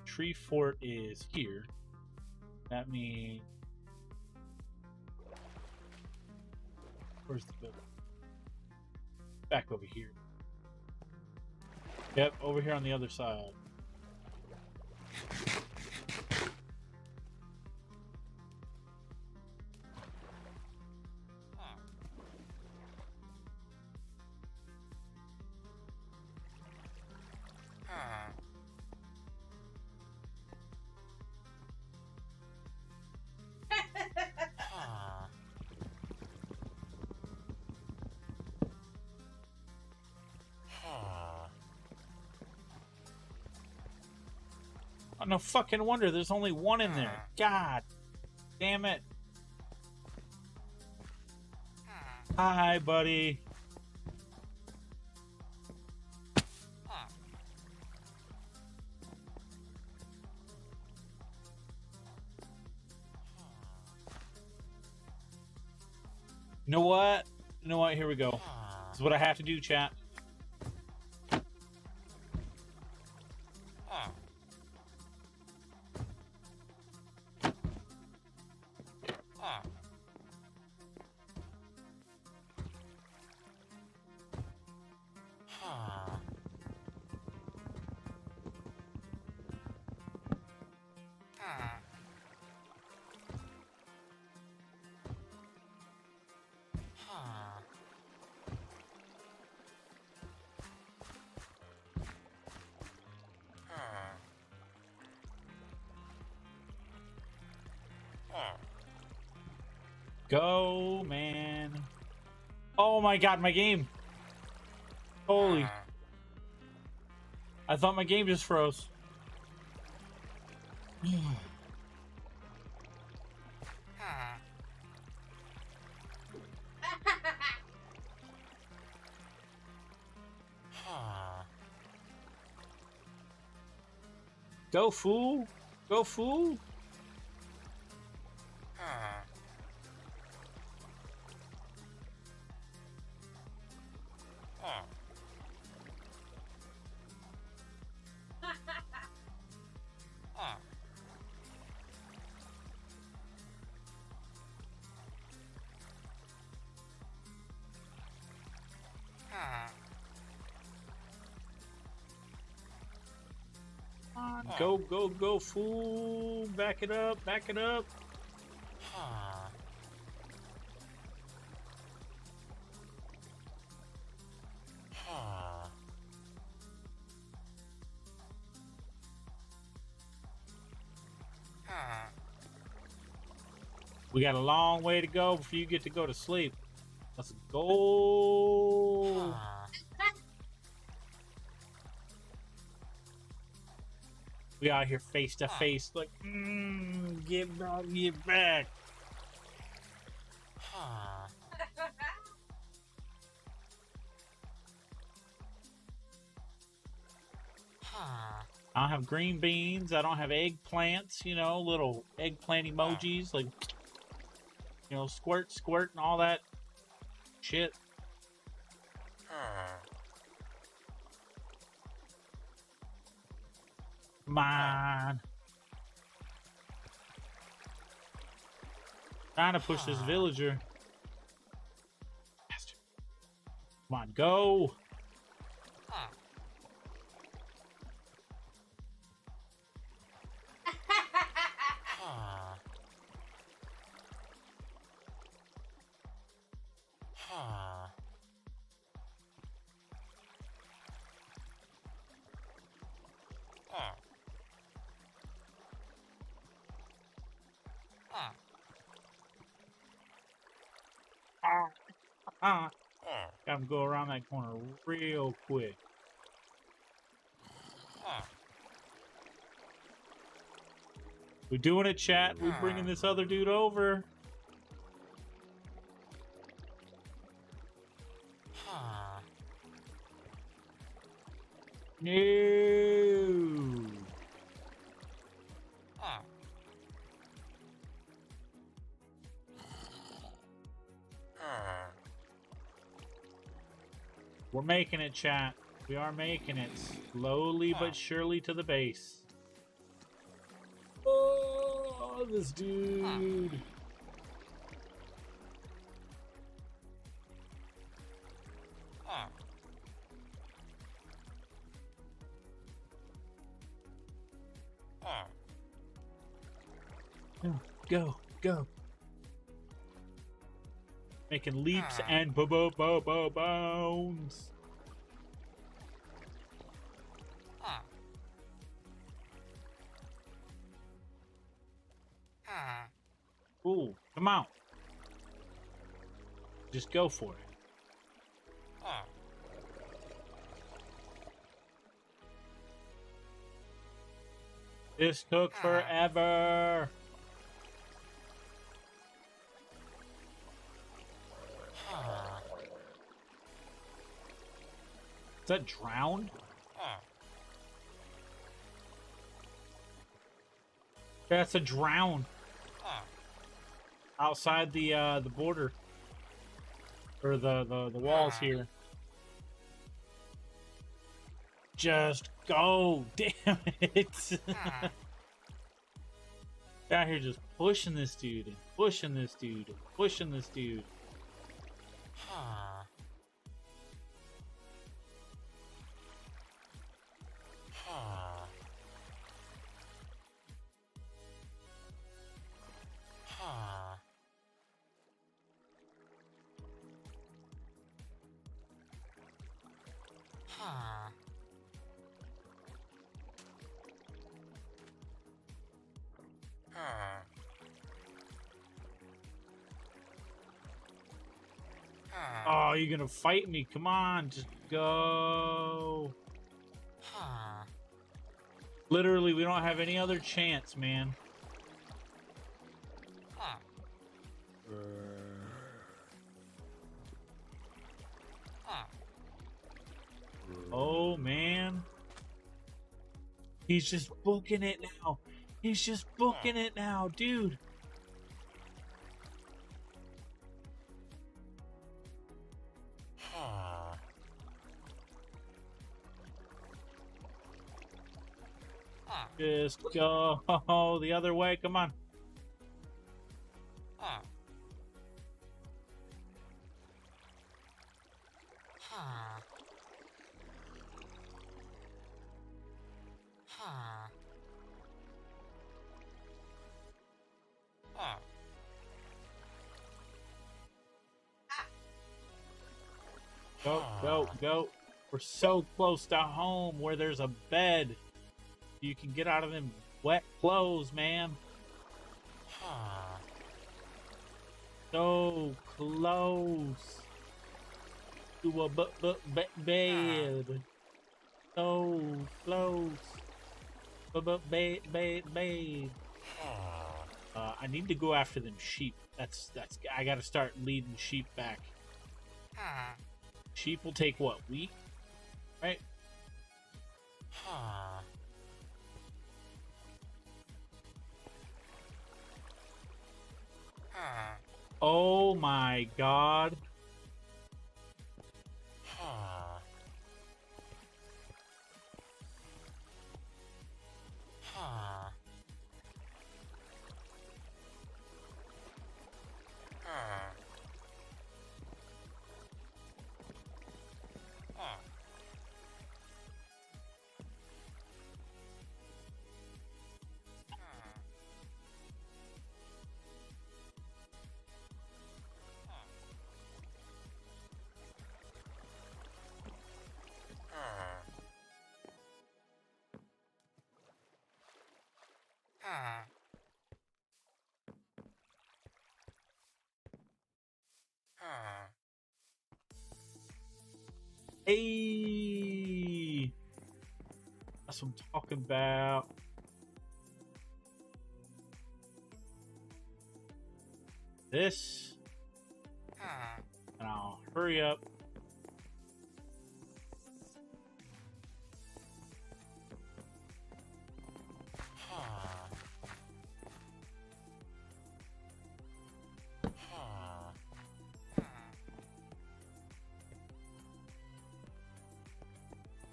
Tree fort is here. That means where's the building? Back over here. Yep, over here on the other side. Oh, no fucking wonder there's only one in there. God damn it. Hi, buddy. You know what? You know what? Here we go. This is what I have to do, chat. Go, man. Oh my god, my game. Holy. I thought my game just froze. Go, fool. Go, fool. Go, go, go, fool. Back it up, back it up. We got a long way to go before you get to go to sleep. Let's go. We out here face to face, like, get back, get back. I don't have green beans. I don't have eggplants. You know, little eggplant emojis, like, you know, squirt, squirt, and all that shit. Come on. Trying to push this villager. Yes. Come on, go. Got him go around that corner real quick. We doing it, chat. We bringing this other dude over. No. We're making it, chat. We are making it slowly but surely to the base. Oh, this dude. Go, go. Making leaps and bounds. Ooh, come on. Just go for it. This took forever. Is that drowned? That's a drown. Outside the border. Or the walls here. Just go, damn it. Out here just pushing this dude and pushing this dude and pushing this dude. Oh, you're gonna fight me? Come on, just go. Literally, we don't have any other chance, man. Oh, man. He's just booking it now. He's just booking it now, dude. Just go the other way. Come on. Go, go, go. We're so close to home where there's a bed. You can get out of them wet clothes, man. So close to a bed. So close. Bed. I need to go after them sheep. That's. I gotta start leading sheep back. Sheep will take what, week? Right? Oh my god. Hey, that's what I'm talking about. This, and I'll hurry up.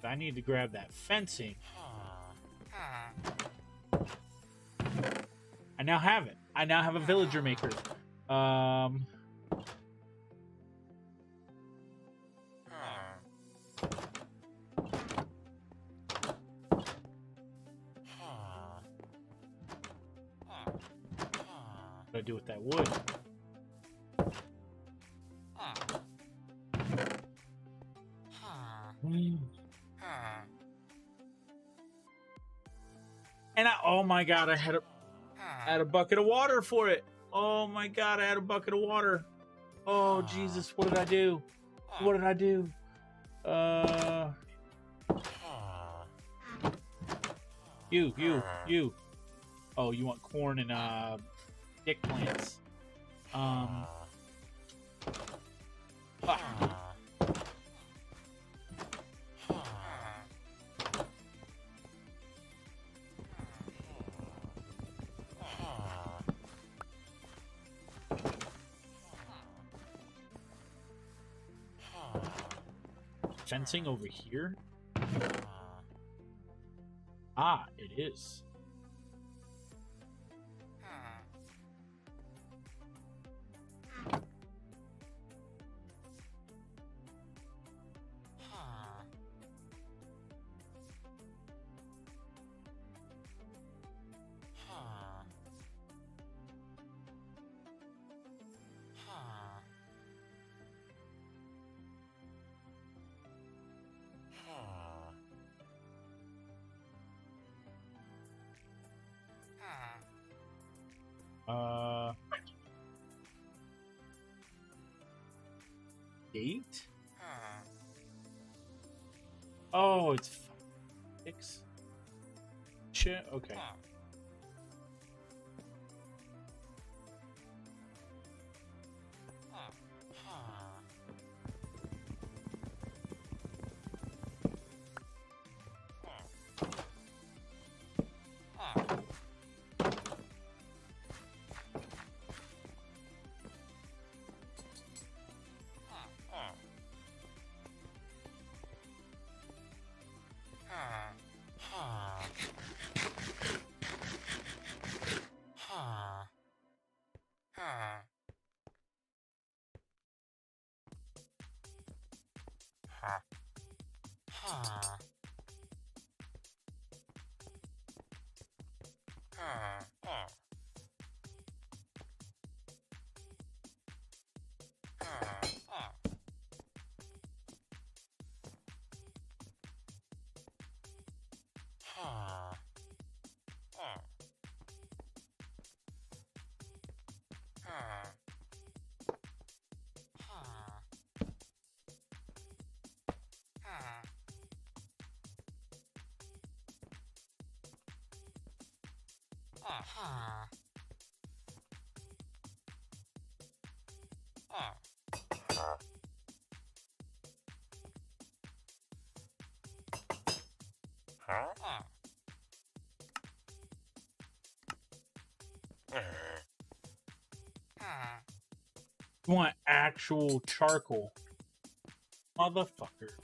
I need to grab that fencing. I now have it. I now have a villager maker. What do I do with that wood? And oh my god, I had a bucket of water for it. Oh my god, I had a bucket of water. Oh Jesus, what did I do? What did I do? You. Oh, you want corn and dick plants. Fencing over here? Ah, it is. Date? Oh, it's 6. Shit. Okay. You want actual charcoal. Motherfucker.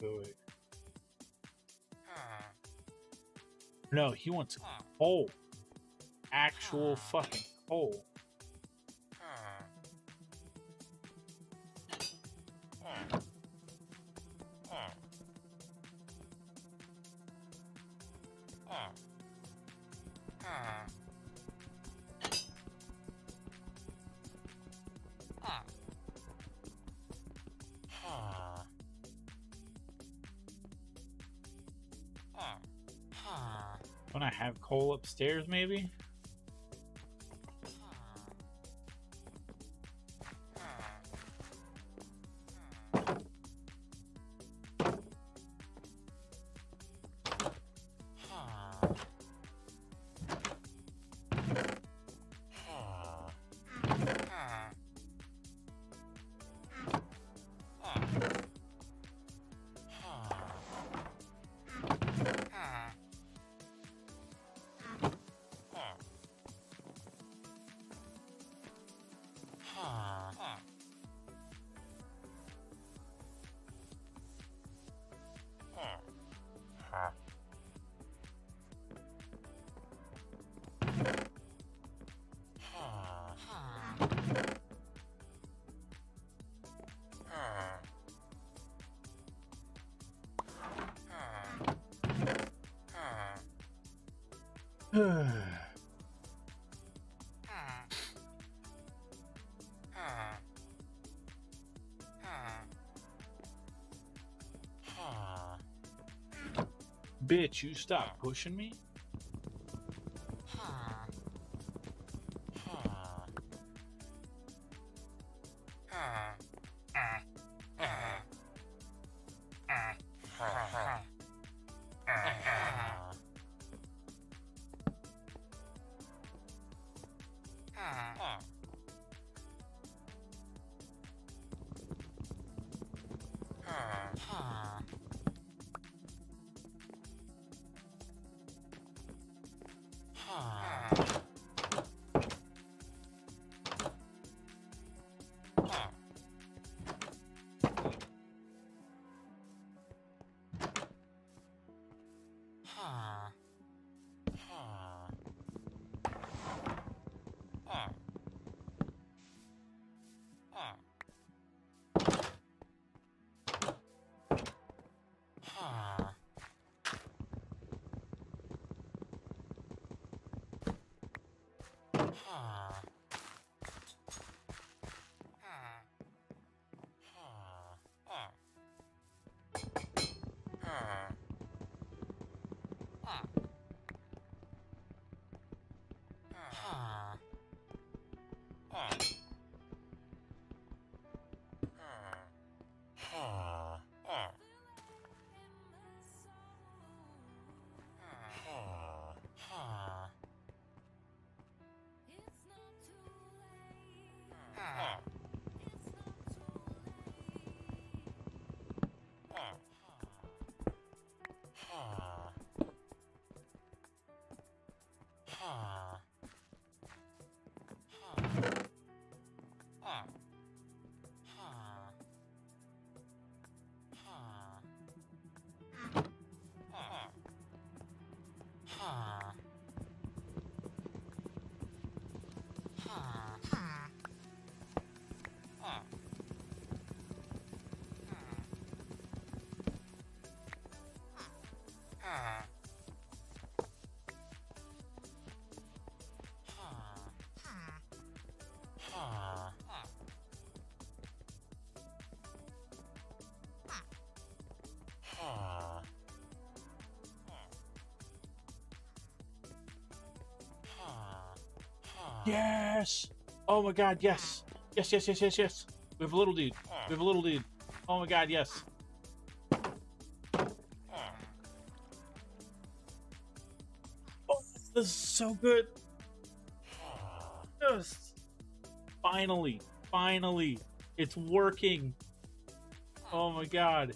Wait. No, he wants coal. Actual fucking coal. When I have Cole upstairs, maybe? Bitch, you stop pushing me? Yes! Oh my god, yes! Yes, yes, yes, yes, yes! We have a little dude. We have a little dude. Oh my god, yes. Oh, this is so good. Yes. Finally. Finally. It's working. Oh my god.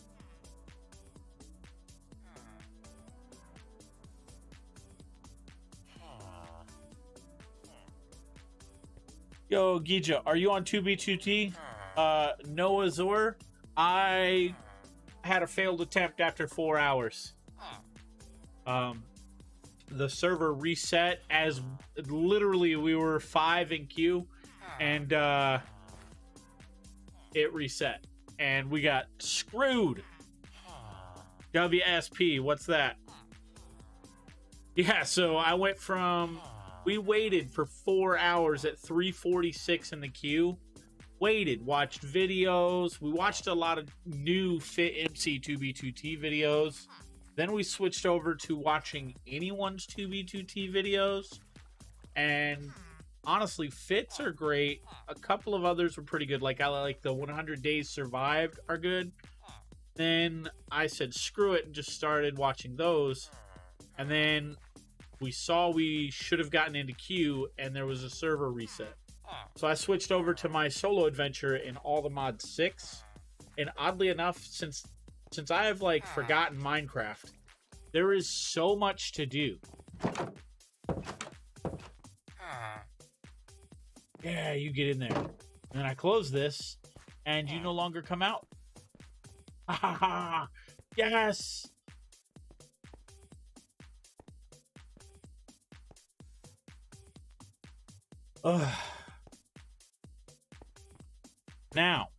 Yo, Gija, are you on 2B2T? Noah Zor, I had a failed attempt after 4 hours. The server reset as literally we were 5 in queue, and it reset, and we got screwed. WSP, what's that? Yeah, so I went from... We waited for 4 hours at 3:46 in the queue. Waited, watched videos. We watched a lot of new Fit MC 2B2T videos. Then we switched over to watching anyone's 2B2T videos. And honestly, Fits are great. A couple of others were pretty good. Like, I like the 100 Days Survived are good. Then I said, screw it, and just started watching those. And then we saw we should have gotten into queue, and there was a server reset. So I switched over to my solo adventure in All the Mods 6. And oddly enough, since I have, like, forgotten Minecraft, there is so much to do. Yeah, you get in there. And then I close this, and you no longer come out. Ha ha ha! Yes! Ugh. Now,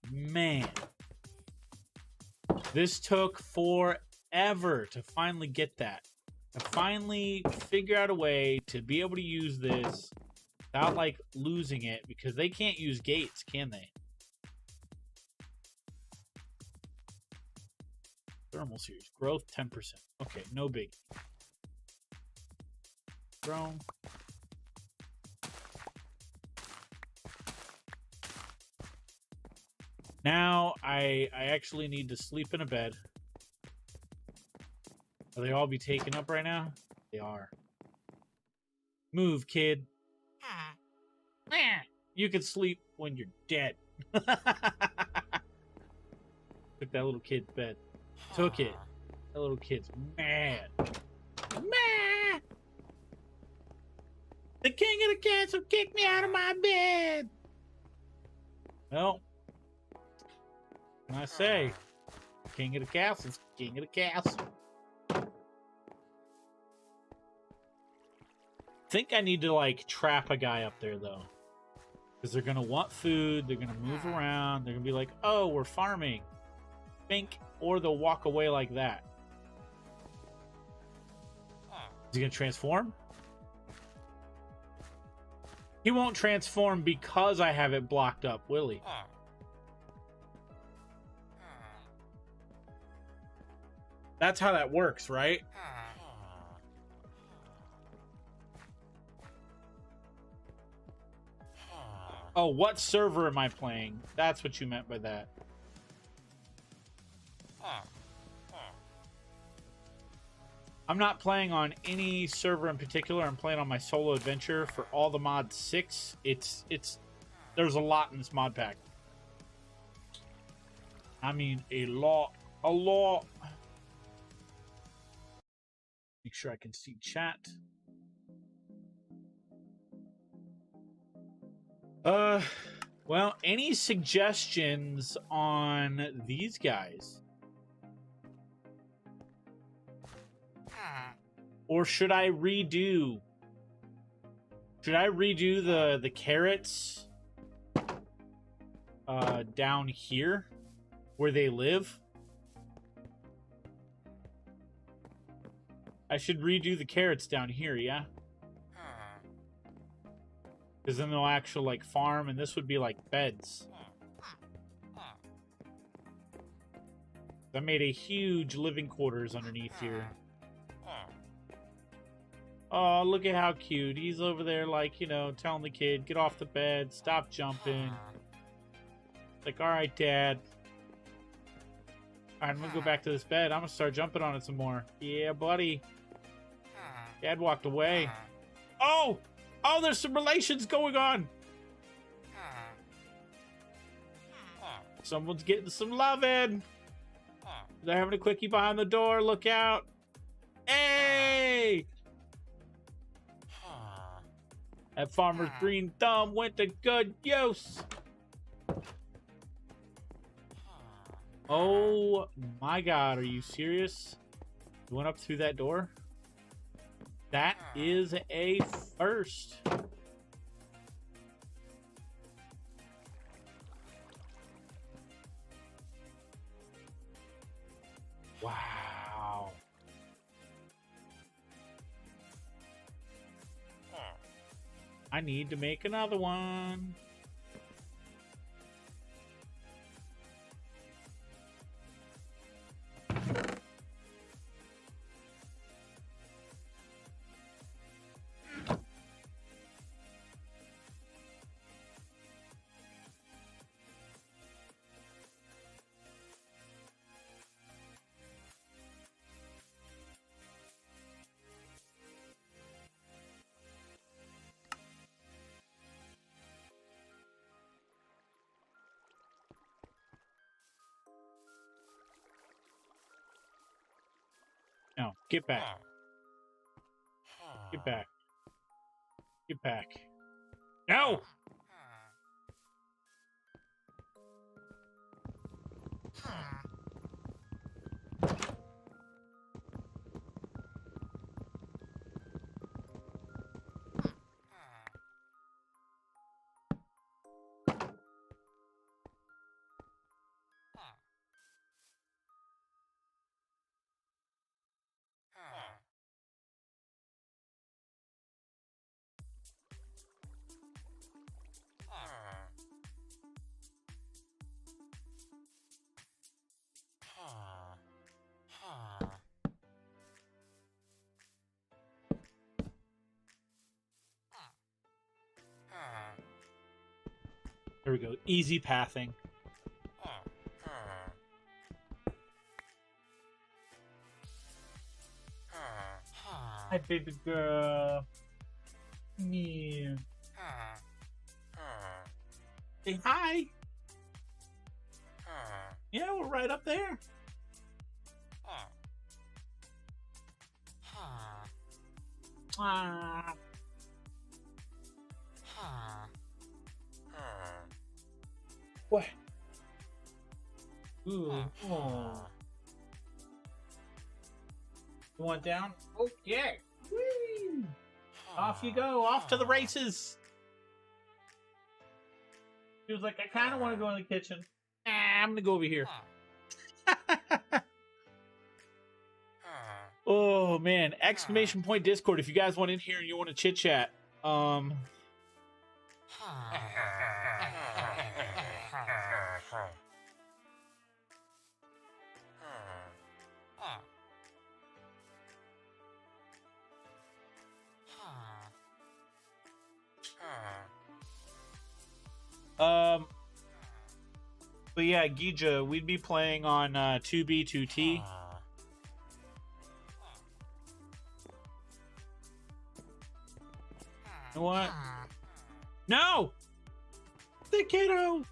man, this took forever to finally get that. To finally figure out a way to be able to use this without, like, losing it, because they can't use gates, can they? Thermal series. Growth 10%. Okay, no big. Grown. Now, I actually need to sleep in a bed. Will they all be taken up right now? They are. Move, kid. You can sleep when you're dead. Took that little kid's bed. Took it. That little kid's mad. Mad! The king of the castle kicked me out of my bed! Well, what can I say? King of the castle's king of the castle. I think I need to, like, trap a guy up there, though. Because they're going to want food, they're going to move around, they're going to be like, oh, we're farming. Bink. Or they'll walk away like that. Is he going to transform? He won't transform because I have it blocked up, will he? That's how that works, right? Oh, what server am I playing? That's what you meant by that. I'm not playing on any server in particular. I'm playing on my solo adventure for All the Mods 6. There's a lot in this mod pack. I mean, a lot. Make sure I can see chat. Well, any suggestions on these guys? Or should I redo? Should I redo the carrots down here where they live? I should redo the carrots down here, yeah? Because then they'll actually, like, farm, and this would be like beds. I made a huge living quarters underneath here. Oh, look at how cute. He's over there, like, you know, telling the kid, get off the bed, stop jumping. Like, alright, Dad. Alright, I'm gonna go back to this bed. I'm gonna start jumping on it some more. Yeah, buddy. Dad walked away. Oh! Oh, there's some relations going on! Someone's getting some loving! They're having a quickie behind the door. Look out! Hey! That farmer's green thumb went to good use. Oh my god, are you serious? You went up through that door? That is a first. Wow. I need to make another one. No, get back. Get back. Get back. No! There we go. Easy pathing. Hi, baby girl. Yeah. Say hi. Yeah, we're right up there. Ah. What? Ooh. Oh. You want down? Okay. Whee! Off you go. Off to the races. He was like, I kind of want to go in the kitchen. I'm going to go over here. Oh, man. Exclamation point Discord if you guys want in here and you want to chit chat. But yeah, Gija, we'd be playing on 2B2T. You know what? No! The kiddo!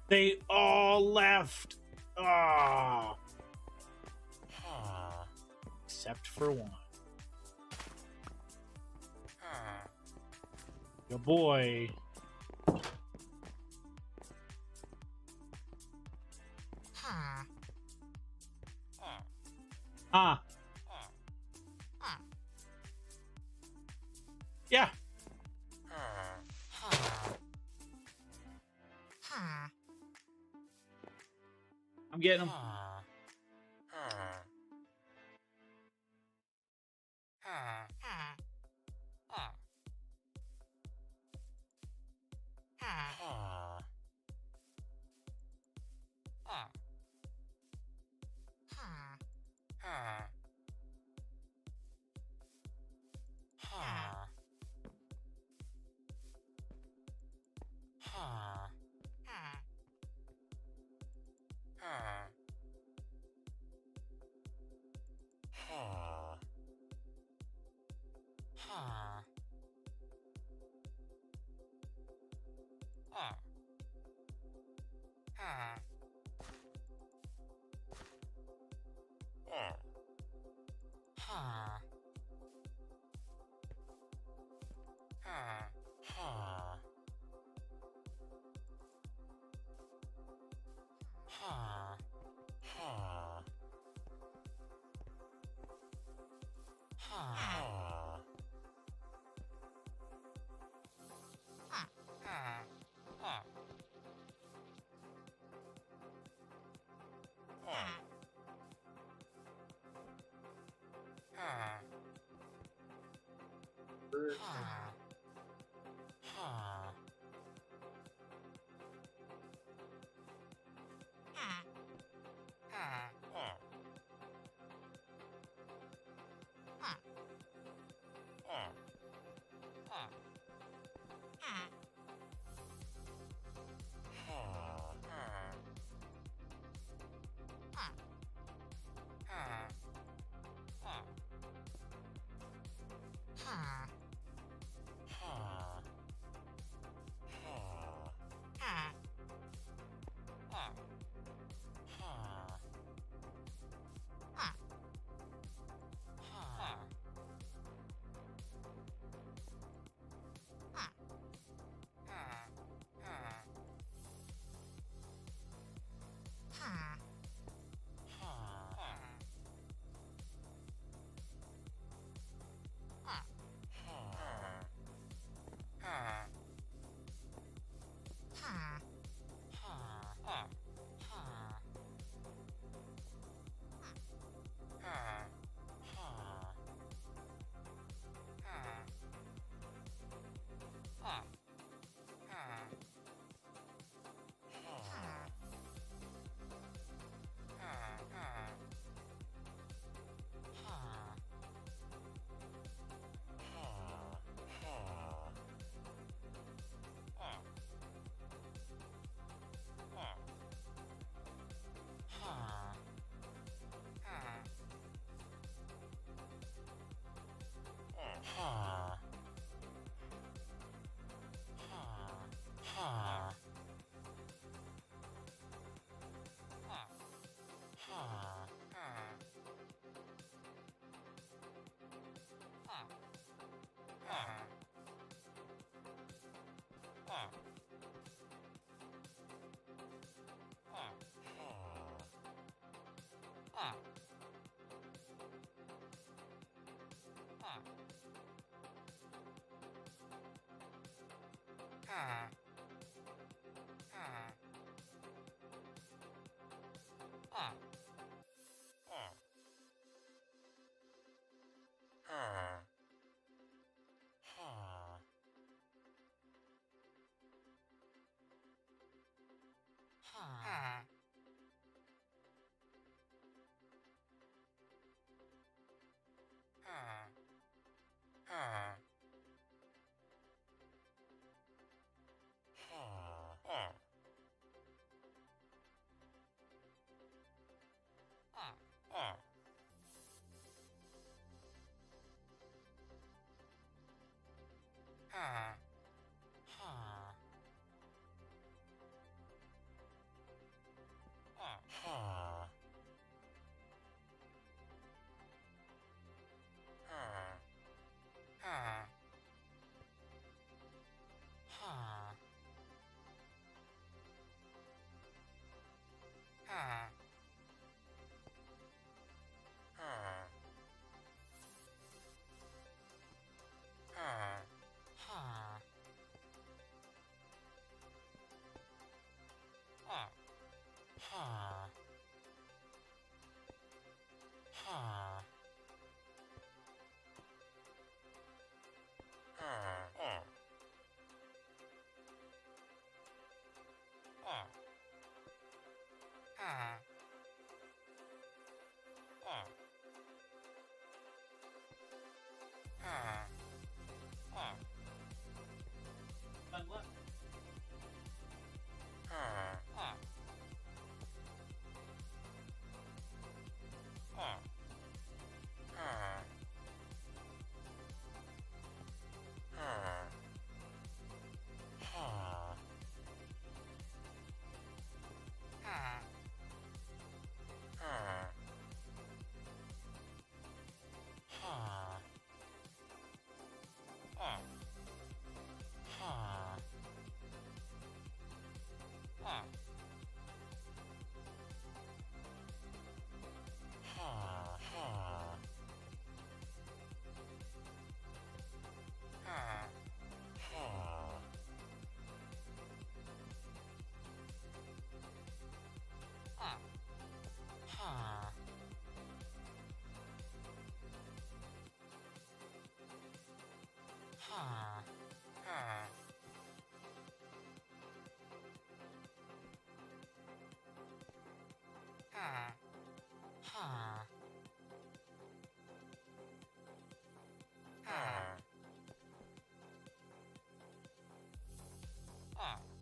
They all left. Ah. Except for one. Your boy. Ah. Yeah. I'm getting him.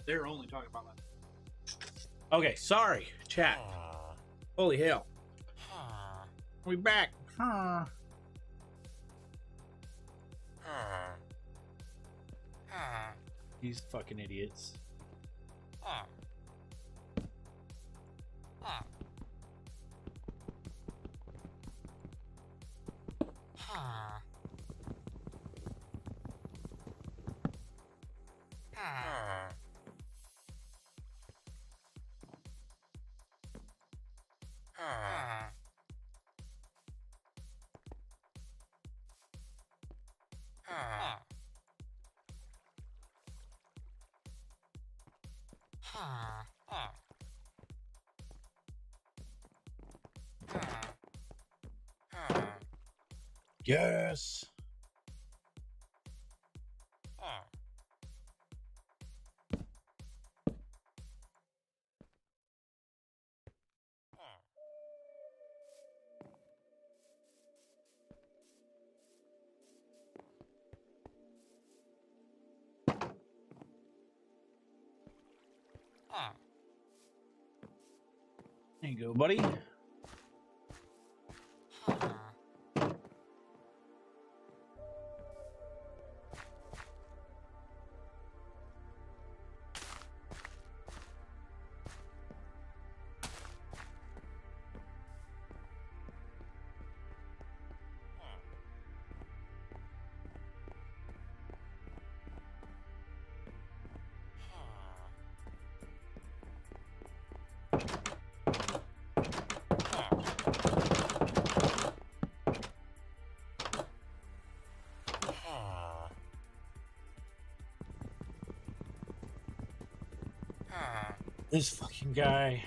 They're only talking about that. Okay, sorry, chat. Holy hell. We back. These fucking idiots. Yes. There you go, buddy. This fucking guy.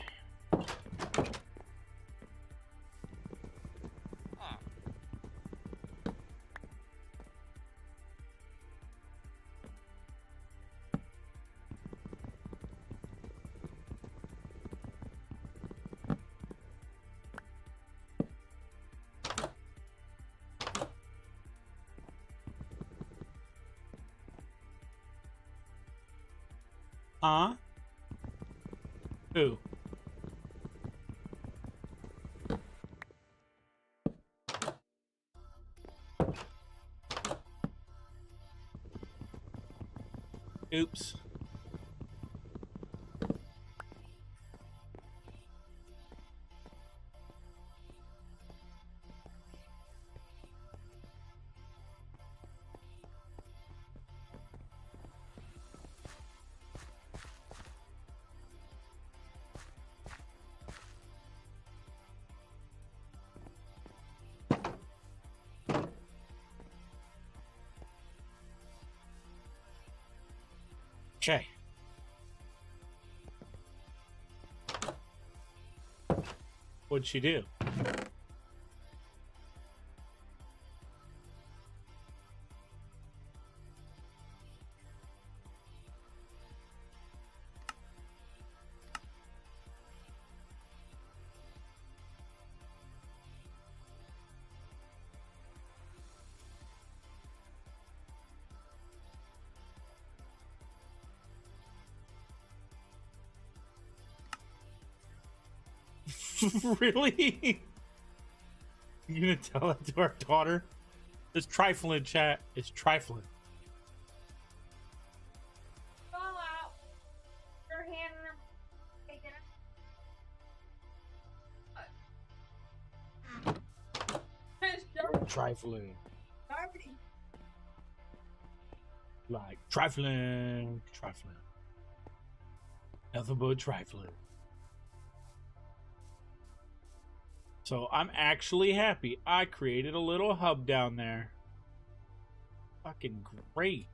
Huh? Who? Oops. Okay. What'd she do? Really? You gonna tell that to our daughter? It's trifling, chat. It's trifling. Go out. Your hand. Take it. Trifling. Like trifling. Nothing but trifling. So I'm actually happy. I created a little hub down there. Fucking great.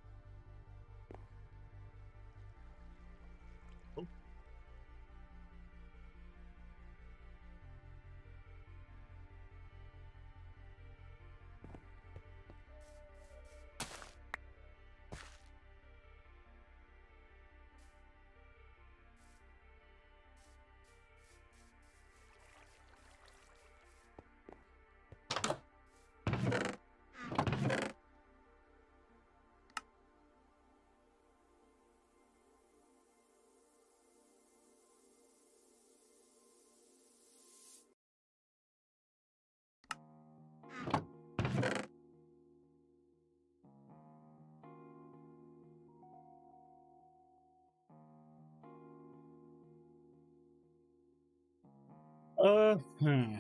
Hmm.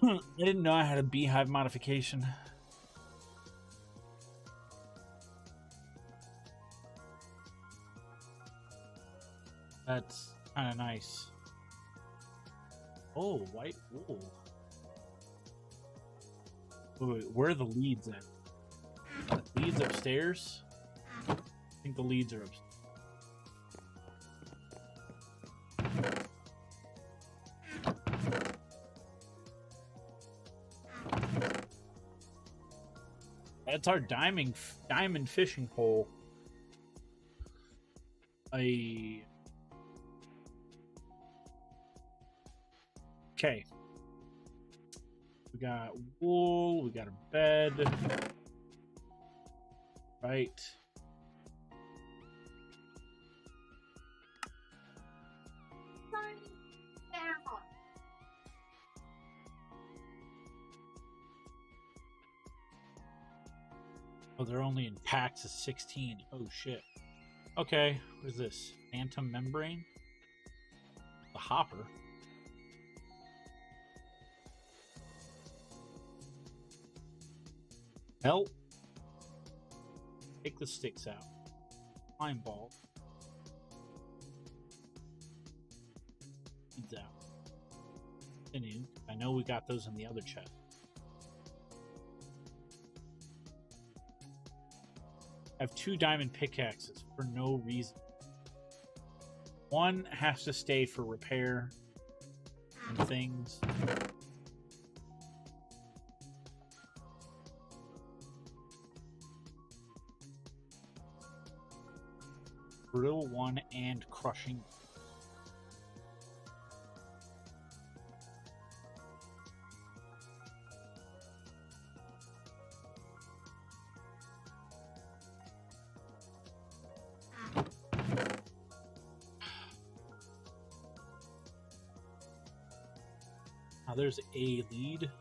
I didn't know I had a beehive modification. That's kind of nice. Oh, white wool. Wait, where are the leads at? Leads upstairs? I think the leads are upstairs. That's our diamond fishing pole. Okay. We got wool, we got a bed. Right. Oh, they're only in packs of 16. Oh, shit. Okay, what is this? Phantom Membrane? The Hopper. Belt. Take the sticks out. Slime Ball. Seeds out. Continue. I know we got those in the other chest. I have 2 diamond pickaxes for no reason. One has to stay for repair and things. Brittle 1 and crushing. Now there's a lead.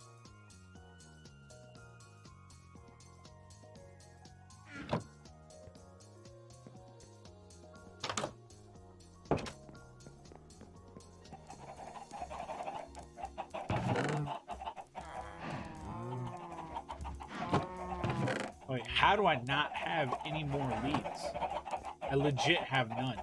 Wait, how do I not have any more leads? I legit have none.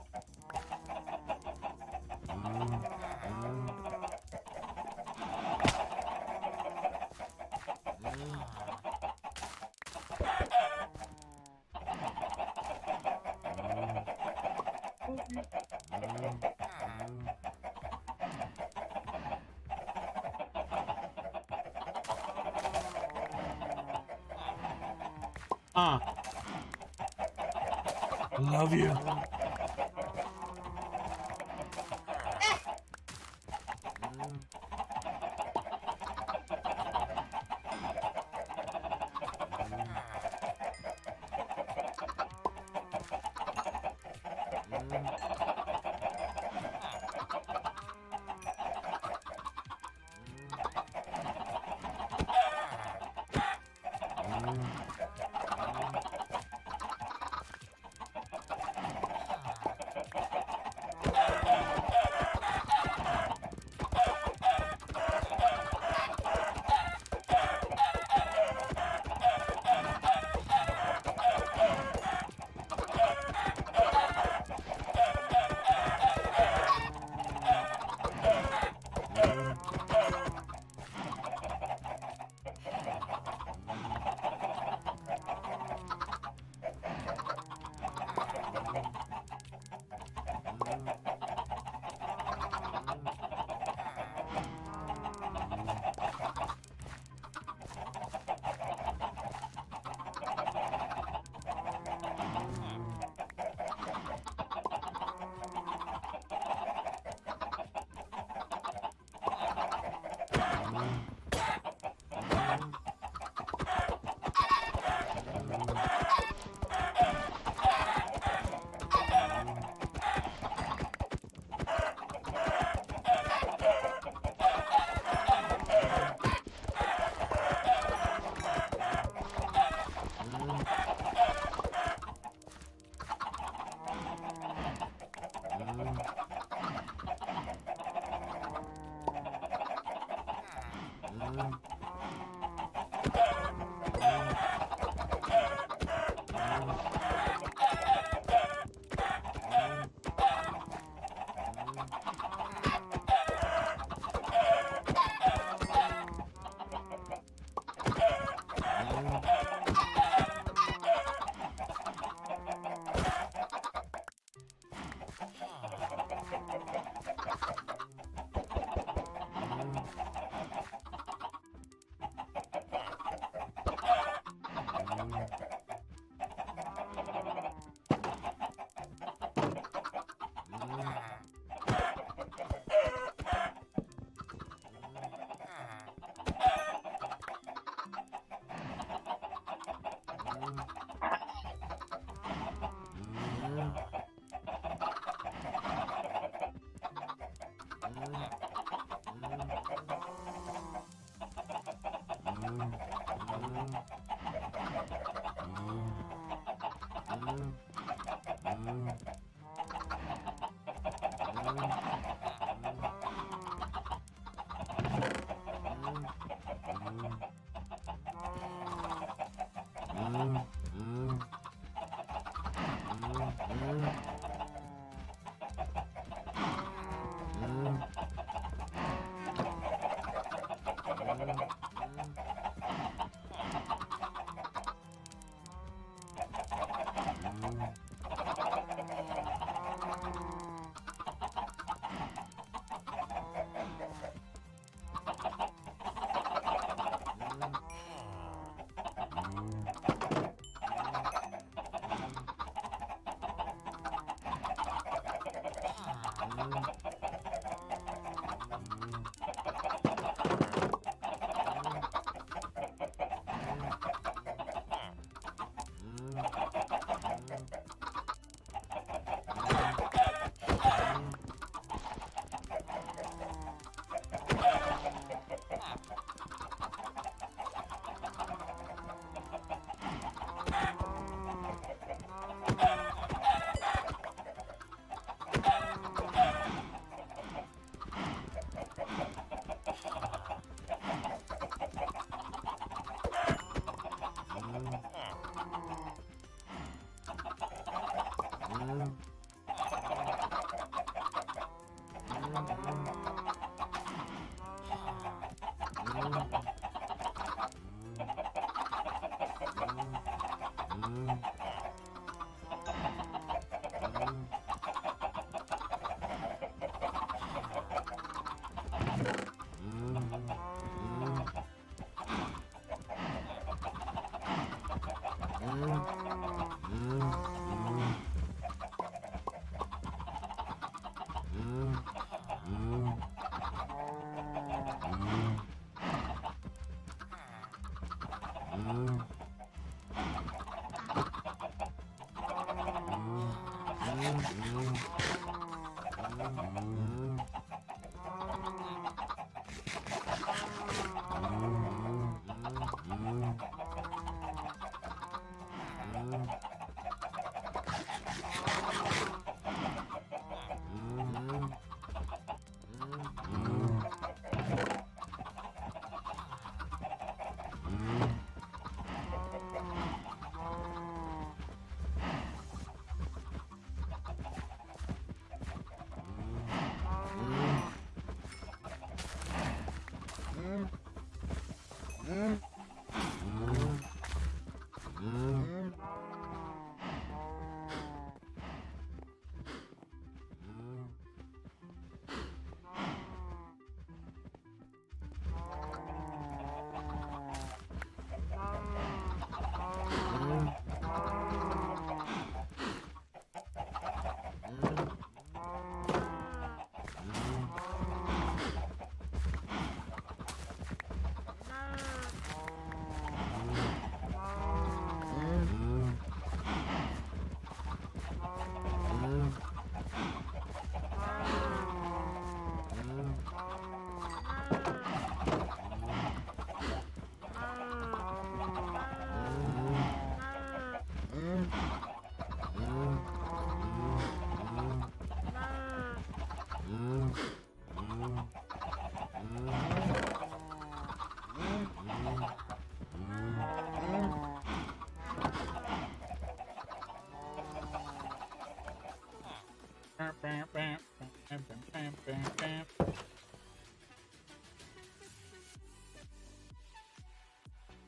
I love you.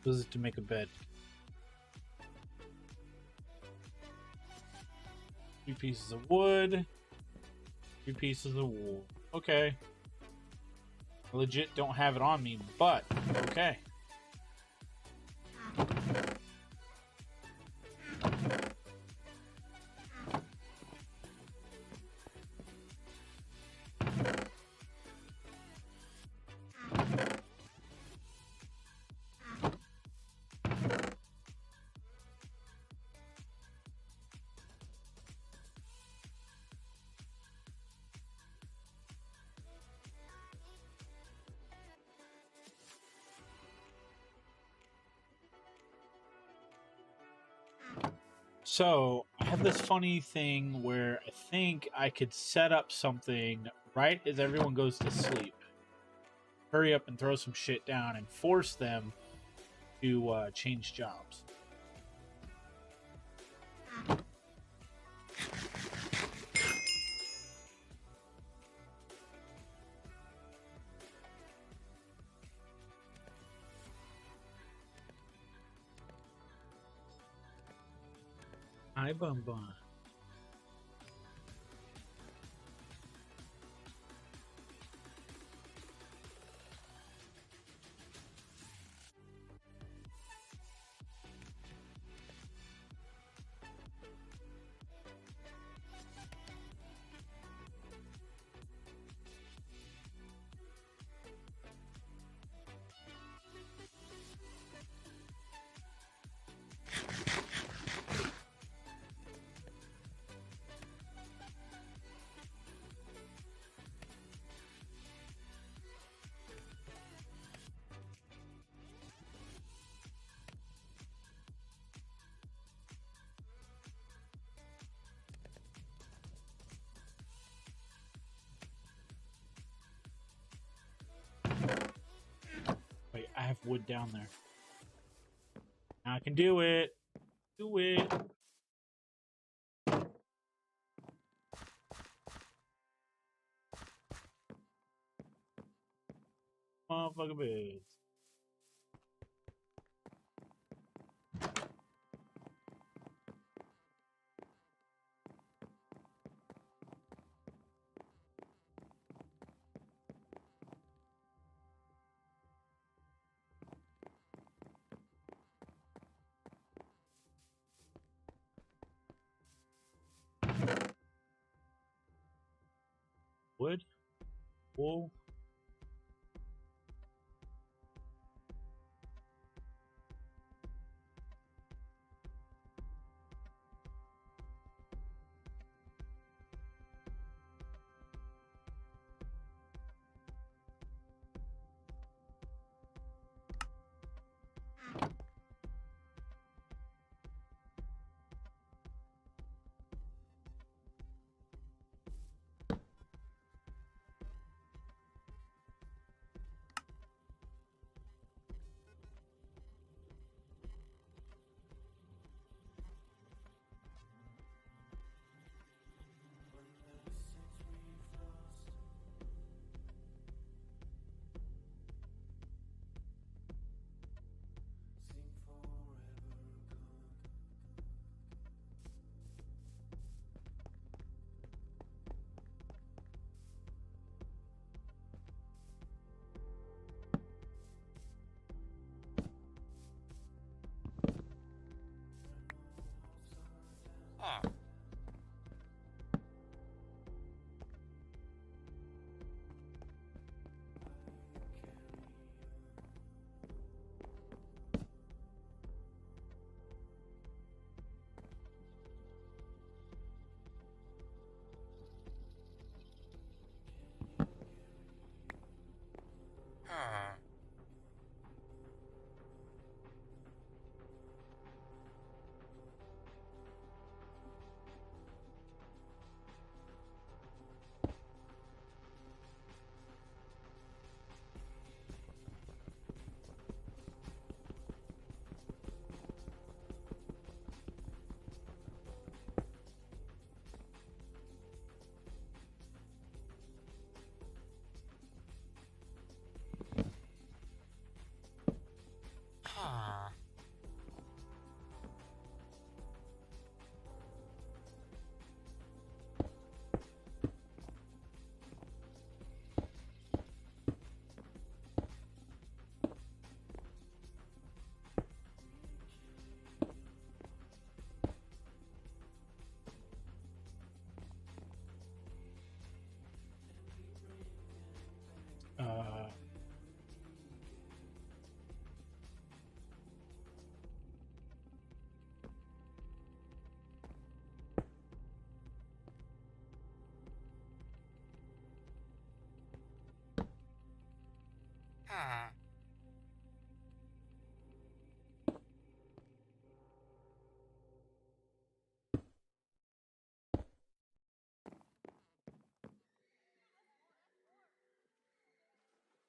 Was it to make a bed? 2 pieces of wood, 2 pieces of wool. Okay. I legit don't have it on me, but okay. So I have this funny thing where I think I could set up something right as everyone goes to sleep. Hurry up and throw some shit down and force them to change jobs. Hi, Bum Bum. Wait, I have wood down there. Now I can do it. Do it. Motherfucker beds. Wood? Wool?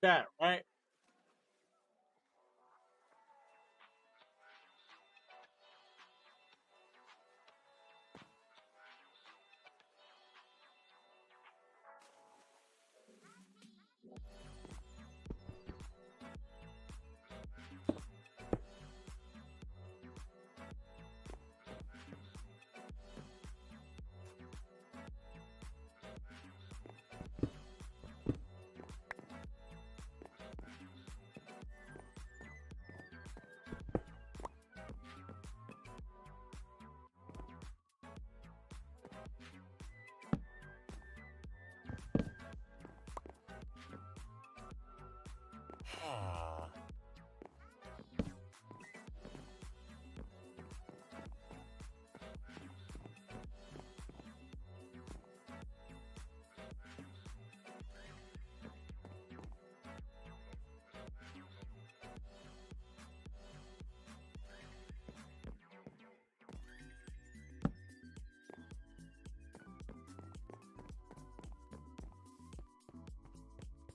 That right?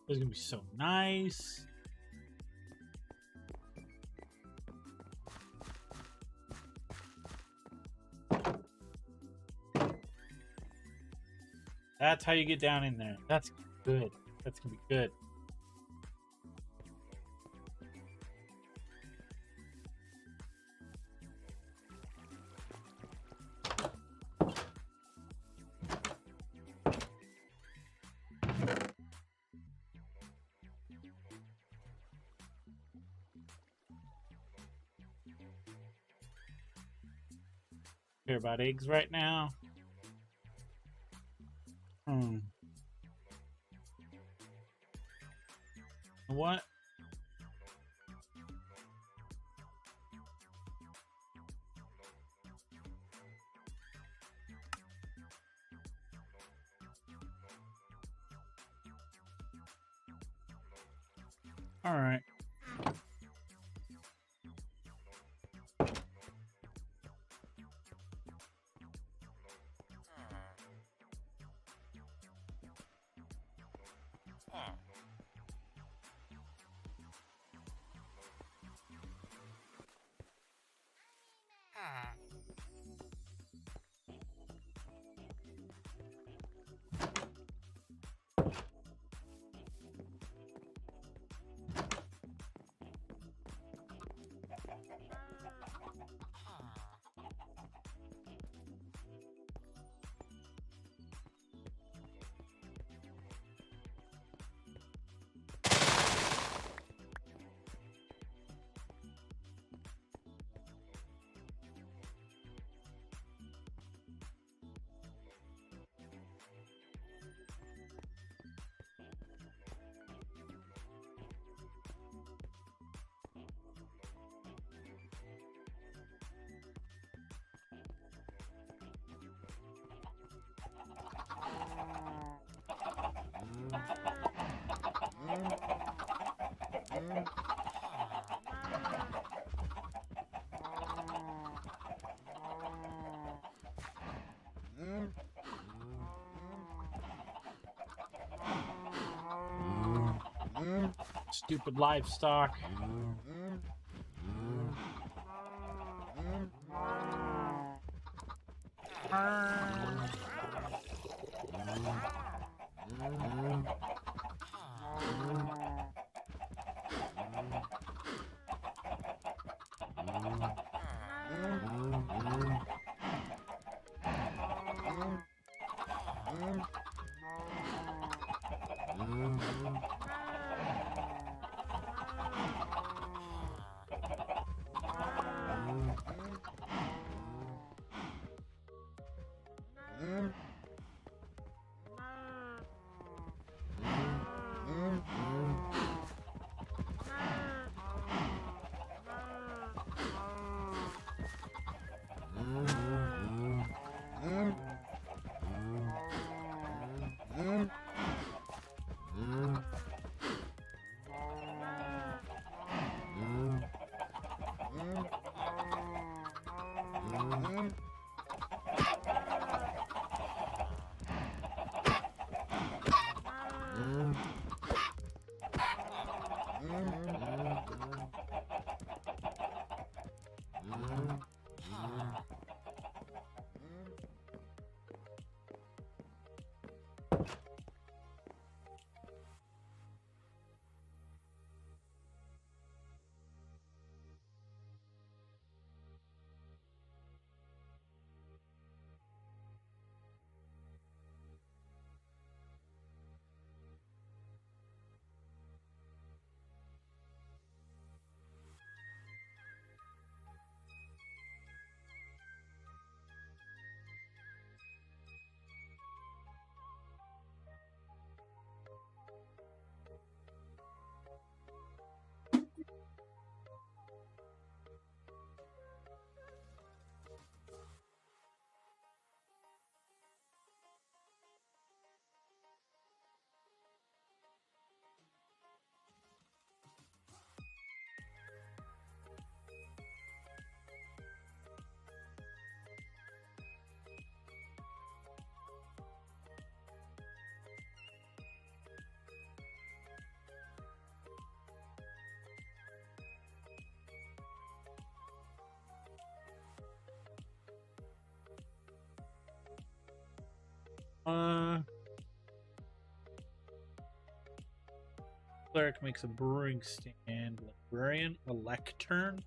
This is gonna be so nice. That's how you get down in there. That's good. That's gonna be good. Care about eggs right now. What? All right. Stupid livestock. Cleric makes a brewing stand. Librarian, a lectern.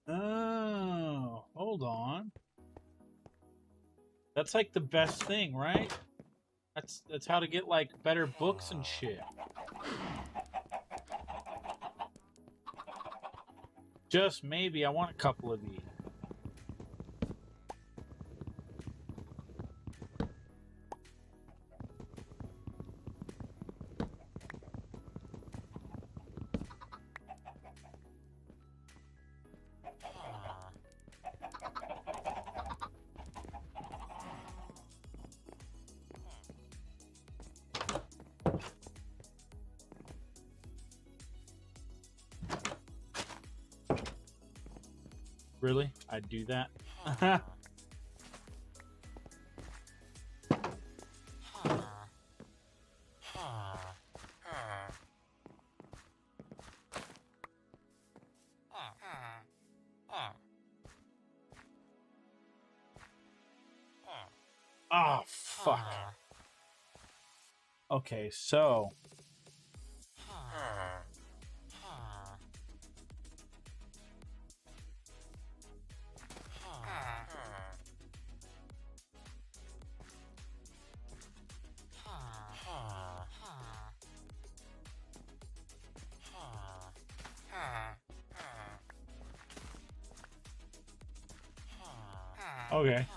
Oh, hold on. That's like the best thing, right? That's how to get like better books and shit. Just maybe I want a couple of these. Really? I'd do that? Oh, fuck. Okay, so... Okay.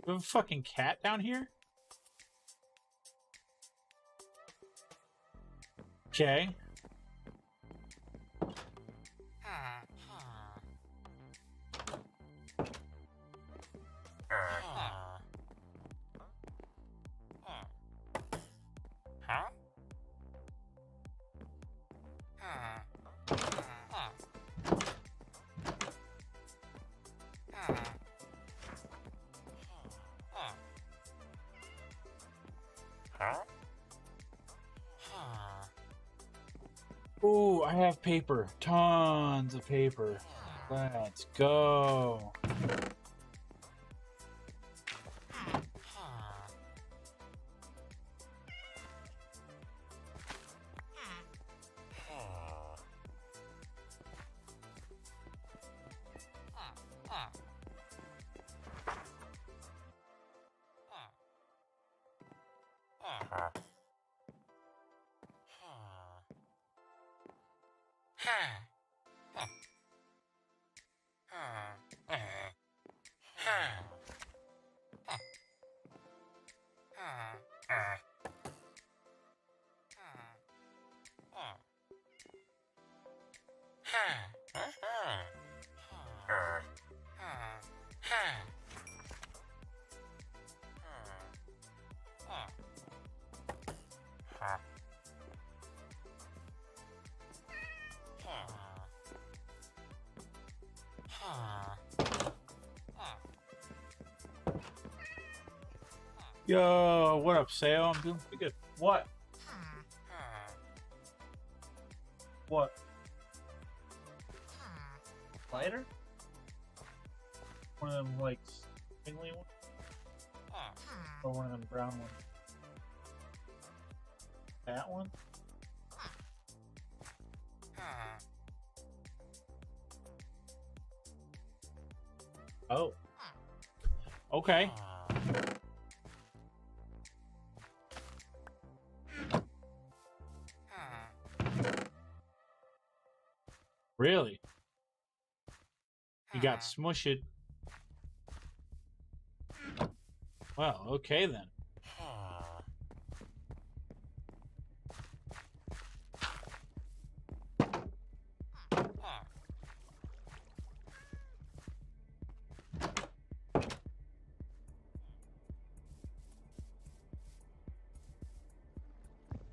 We have a fucking cat down here? Okay. Ooh, I have paper. Tons of paper. Let's go. Yo, what up, Sayo? I'm doing pretty good. What? What? Lighter? One of them, like, spindly ones? Or one of them brown ones? That one? Oh. Okay. Really? You got smushed. Well, okay then.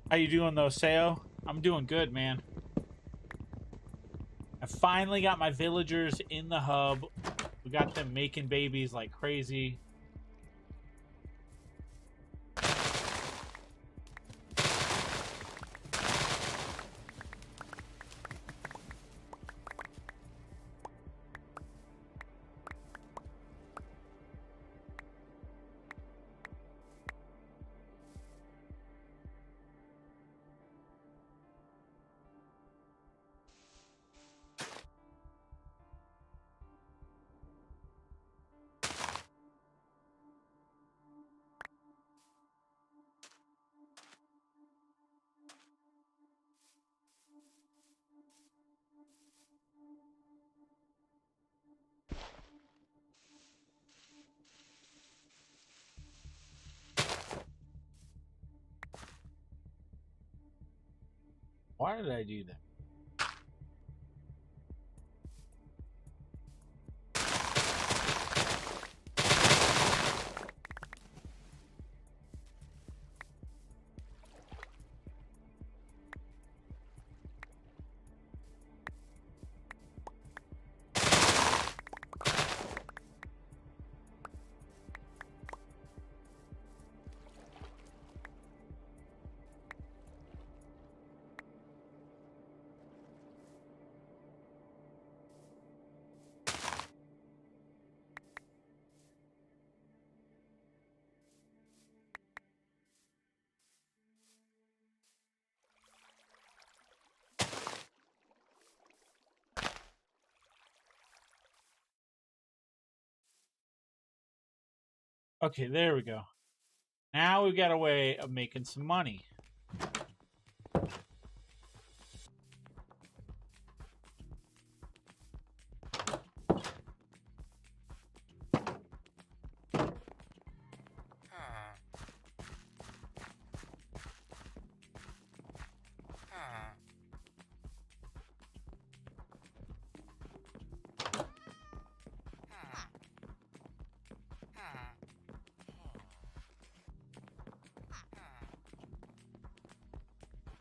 How you doing though, Sayo? I'm doing good, man. I finally got my villagers in the hub. We got them making babies like crazy. Why did I do that? Okay, there we go. Now we've got a way of making some money.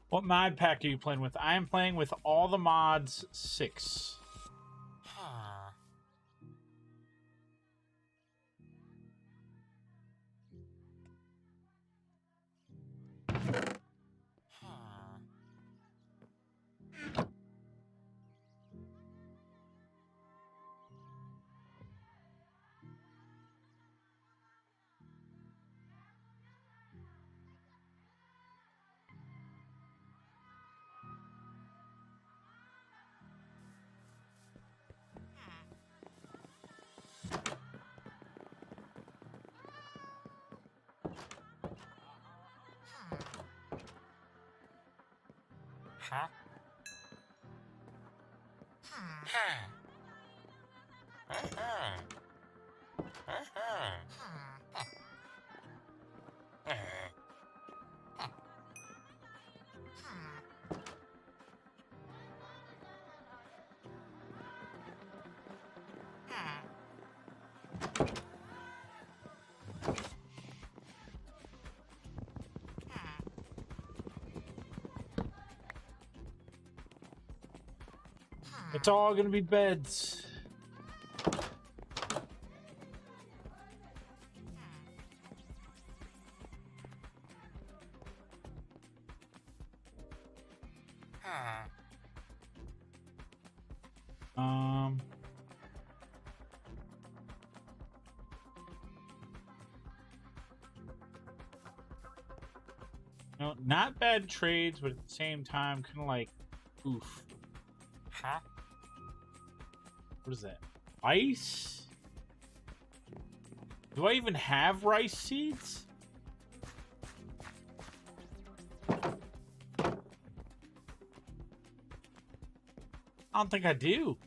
What mod pack are you playing with? I am playing with all the mods 6. Huh? It's all gonna be beds. No, not bad trades, but at the same time, kind of like, oof. Huh? What is that? Ice? Do I even have rice seeds? I don't think I do.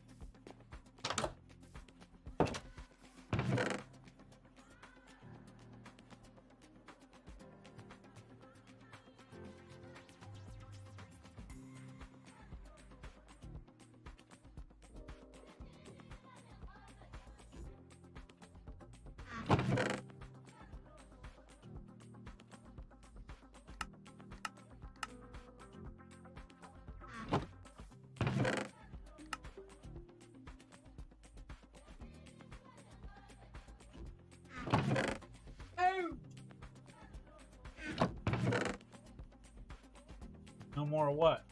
No more what?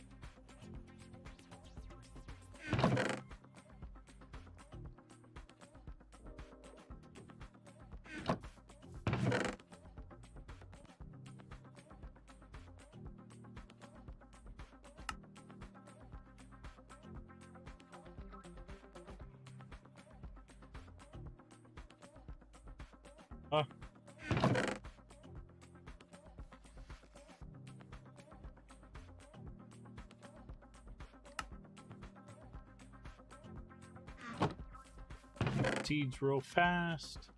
Seeds real fast.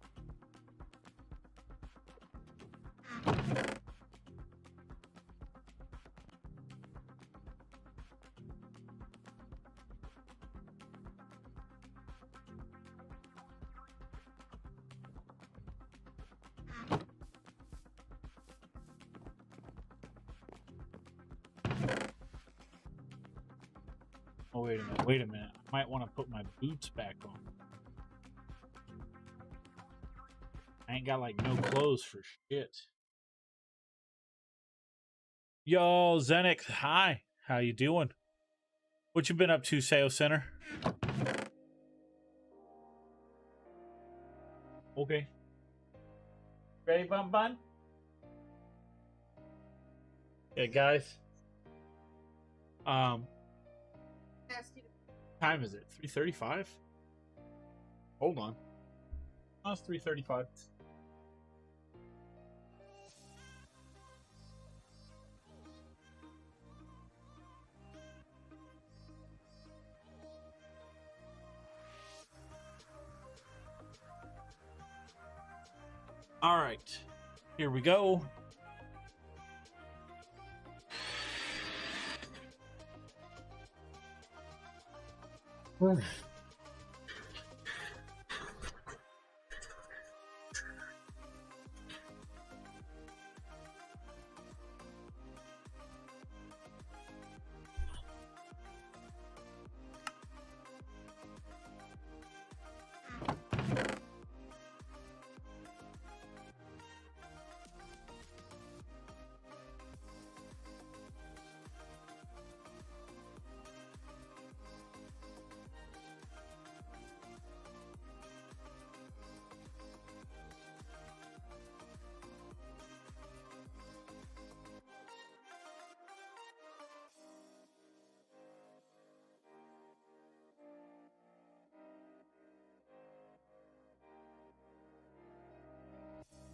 Oh, wait a minute. Wait a minute. I might want to put my boots back on. I ain't got like no clothes for shit. Yo, Zenik, hi. How you doing? What you been up to, Sayo Center? Okay. Ready, Bun Bun? Yeah, guys. Time is it? 3:35? Hold on. Oh, it's 3:35. All right, here we go.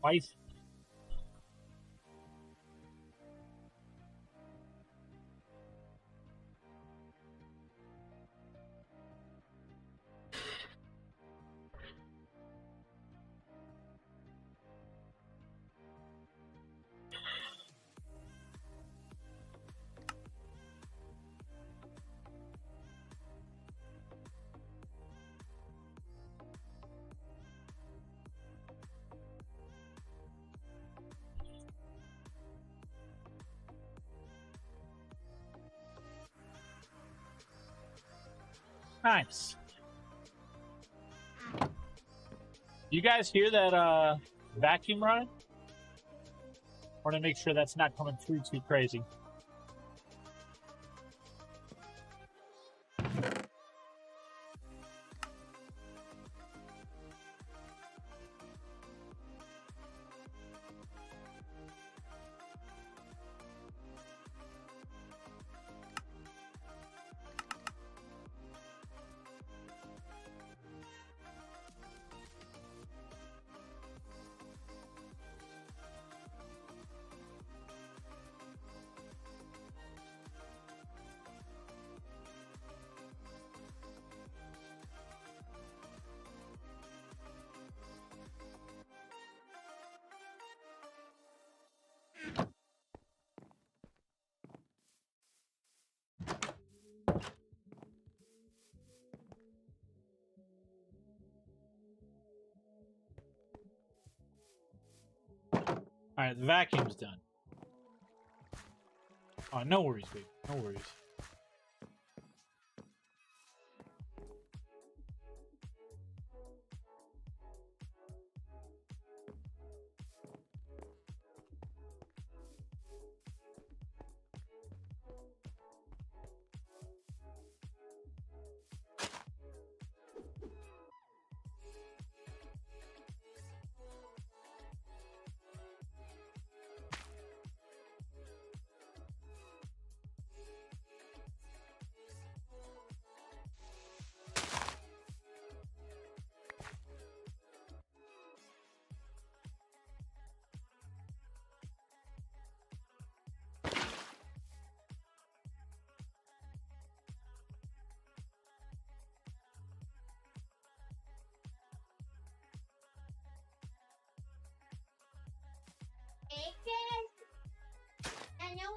Wife. Nice. You guys hear that vacuum run? I want to make sure that's not coming through too crazy. All right, the vacuum's done. Oh, no worries, baby. No worries. I know.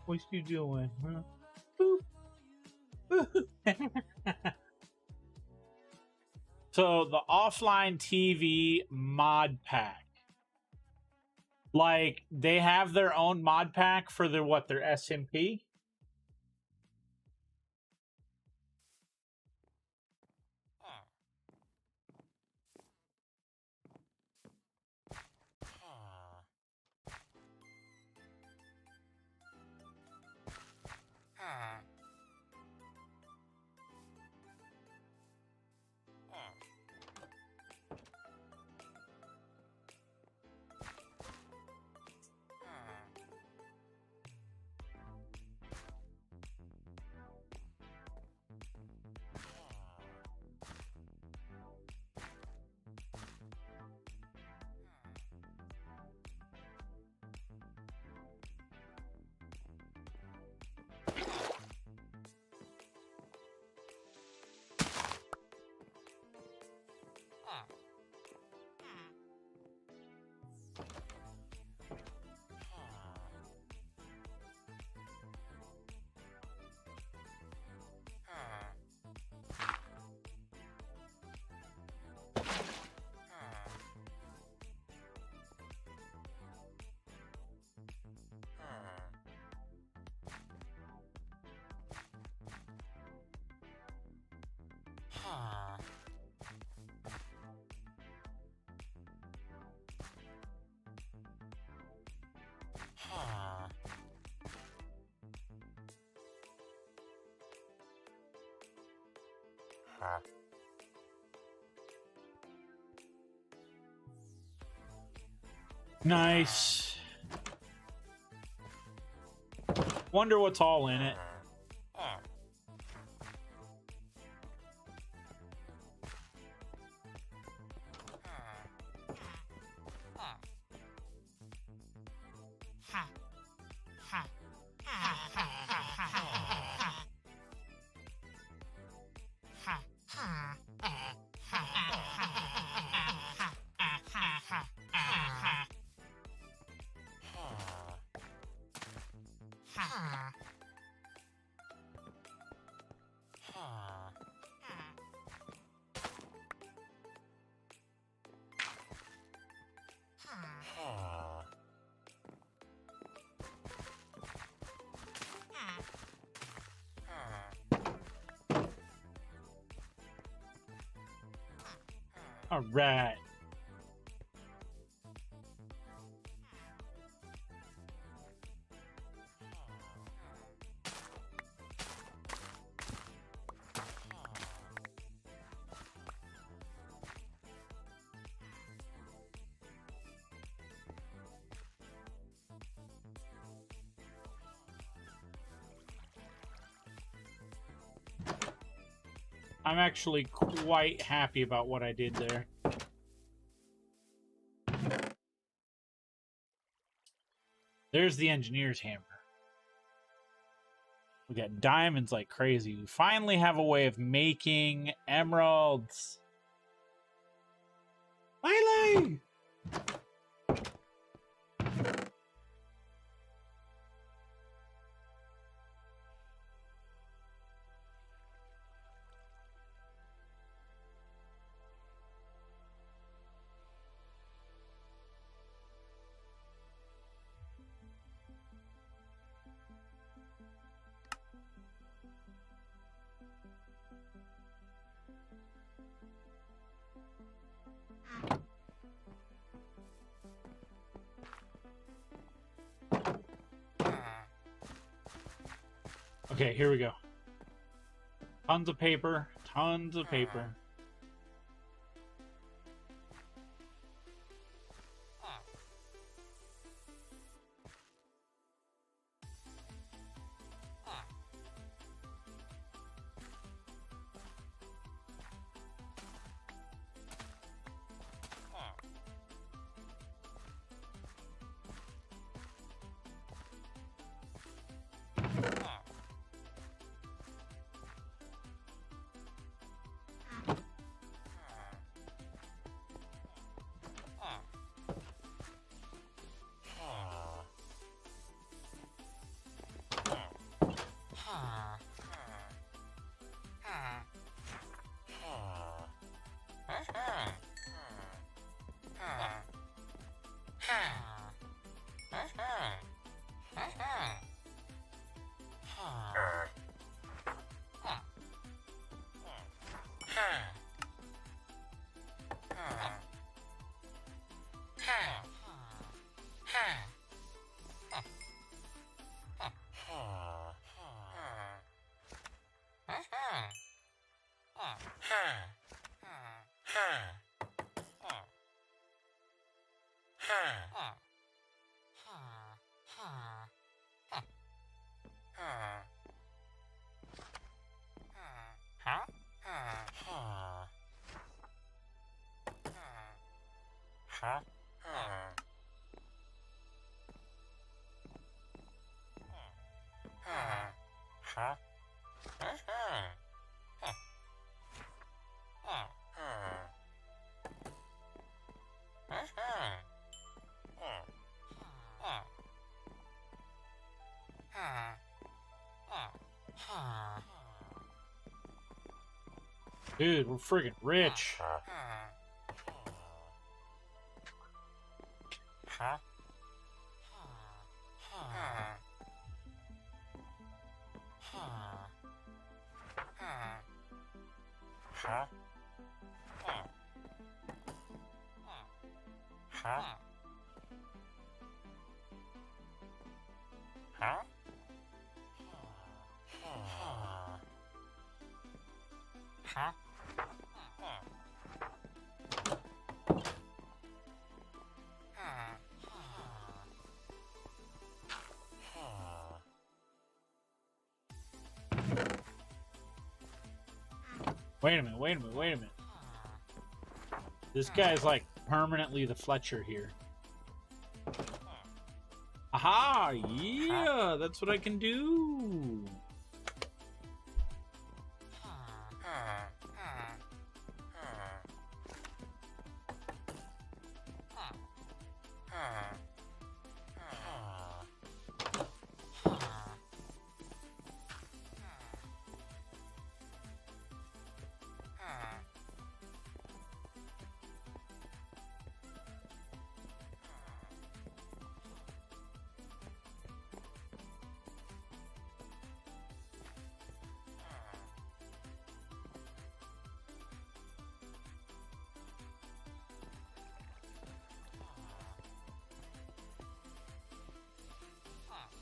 What you doing, huh? Boop. So the offline TV mod pack, like they have their own mod pack for their their SMP. Nice. Wonder what's all in it. All right. I'm actually quite happy about what I did there. There's the engineer's hammer. We got diamonds like crazy. We finally have a way of making emeralds. Miley! Okay, here we go. Tons of paper. Tons of paper. Dude, we're friggin' rich. Wait a minute, wait a minute, wait a minute. This guy's like permanently the Fletcher here. Aha! Yeah, that's what I can do.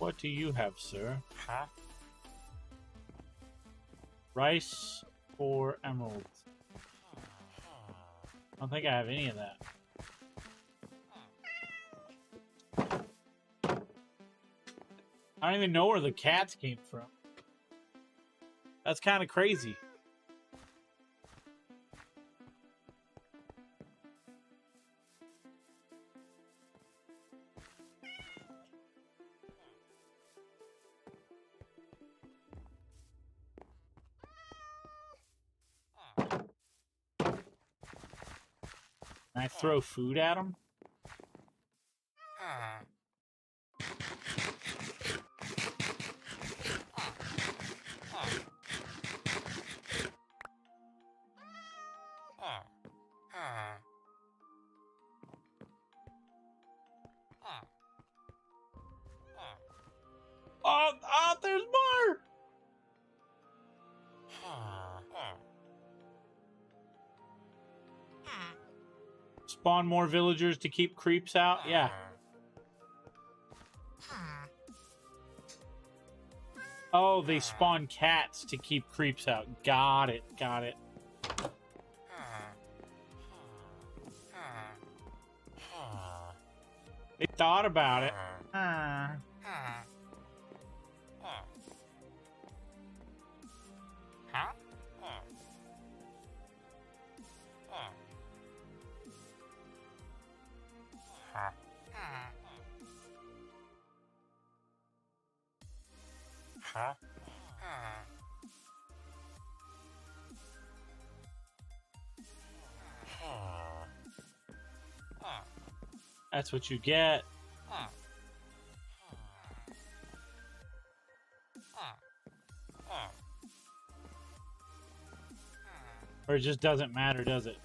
What do you have, sir? Huh? Rice or emeralds? I don't think I have any of that. I don't even know where the cats came from. That's kind of crazy. Can I throw food at them? Oh, there's more! Spawn more villagers to keep creeps out? Yeah. Oh, they spawn cats to keep creeps out. Got it, got it. They thought about it. That's what you get. Or it just doesn't matter, does it?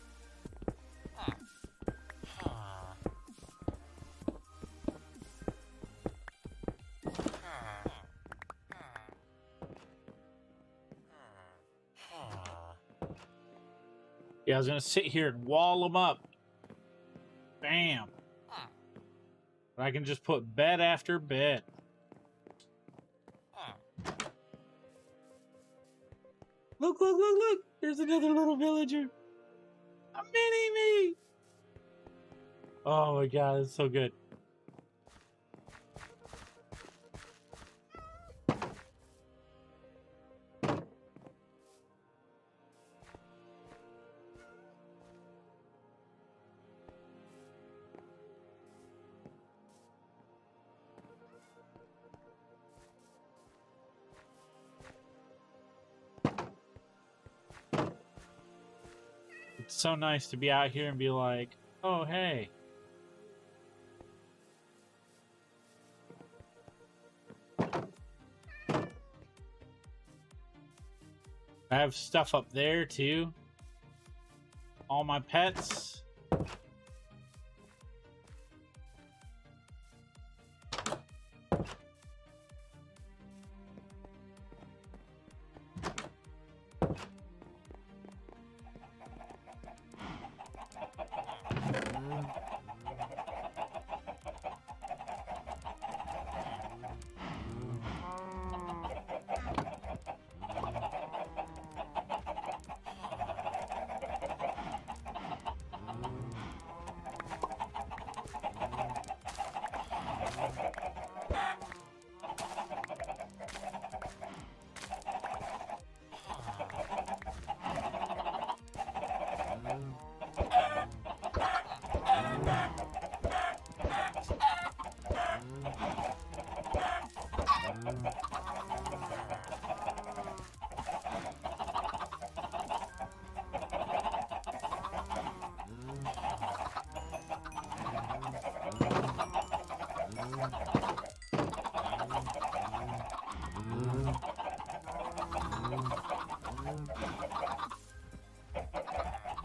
Yeah, I was gonna sit here and wall them up. Bam. But I can just put bed after bed. Look, look, look, look. There's another little villager. A mini-me. Oh my god, it's so good. It's so nice to be out here and be like, oh, hey. I have stuff up there, too. All my pets.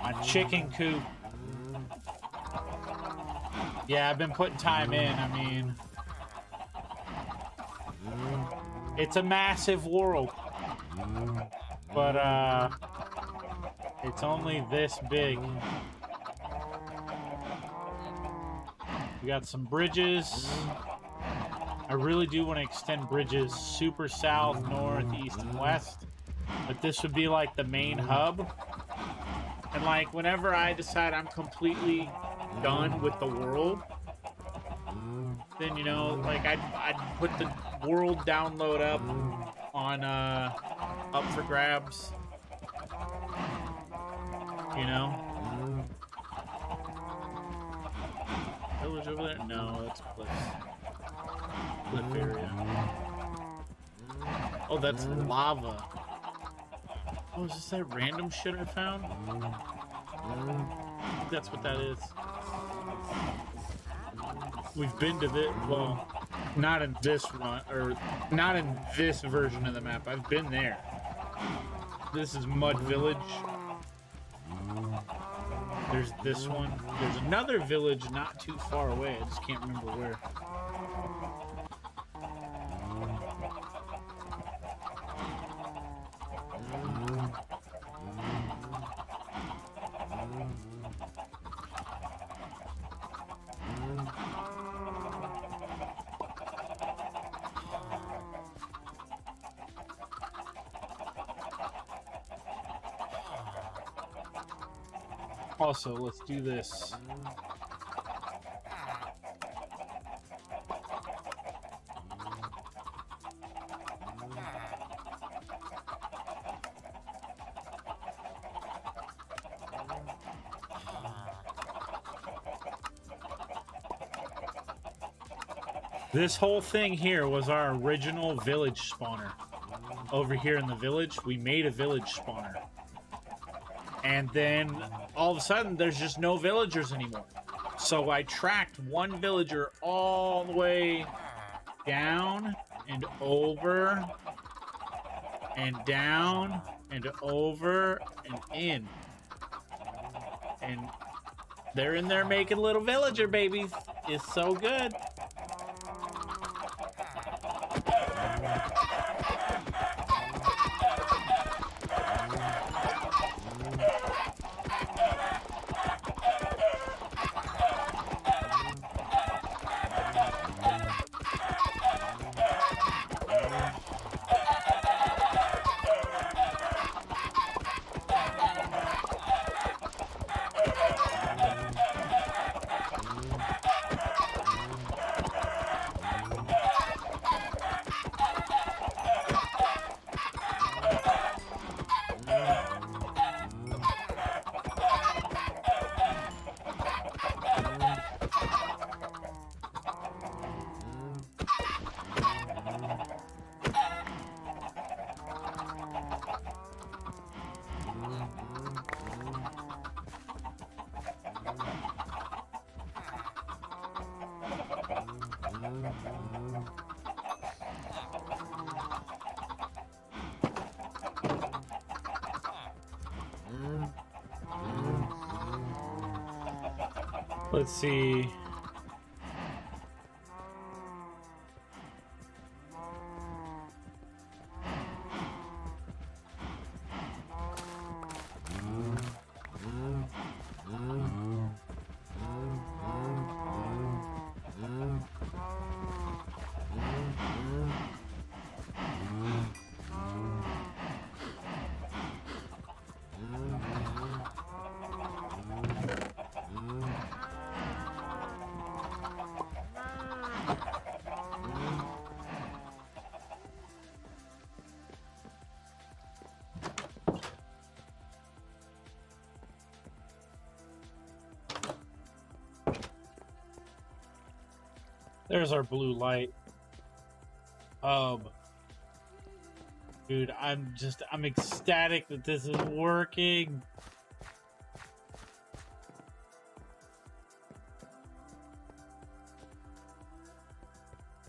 My chicken coop. Yeah, I've been putting time in. I mean, it's a massive world, but it's only this big. We got some bridges. I really do want to extend bridges super south, north, east, and west. But this would be like the main hub. And like whenever I decide I'm completely done with the world, then you know, like I'd put the world download up on up for grabs. You know? Village over there? No, that's Cliff. Cliff area. Oh, that's lava. Oh, is this that random shit I found? That's what that is. We've been to this, well, not in this run, or not in this version of the map. I've been there. This is Mud Village. There's this one. There's another village not too far away. I just can't remember where. Also, let's do this. This whole thing here was our original village spawner. Over here in the village, we made a village spawner. And then all of a sudden, there's just no villagers anymore. So I tracked one villager all the way down and over and down and over and in. And they're in there making little villager babies. It's so good. Let's see. There's our blue light. Dude, I'm ecstatic that this is working.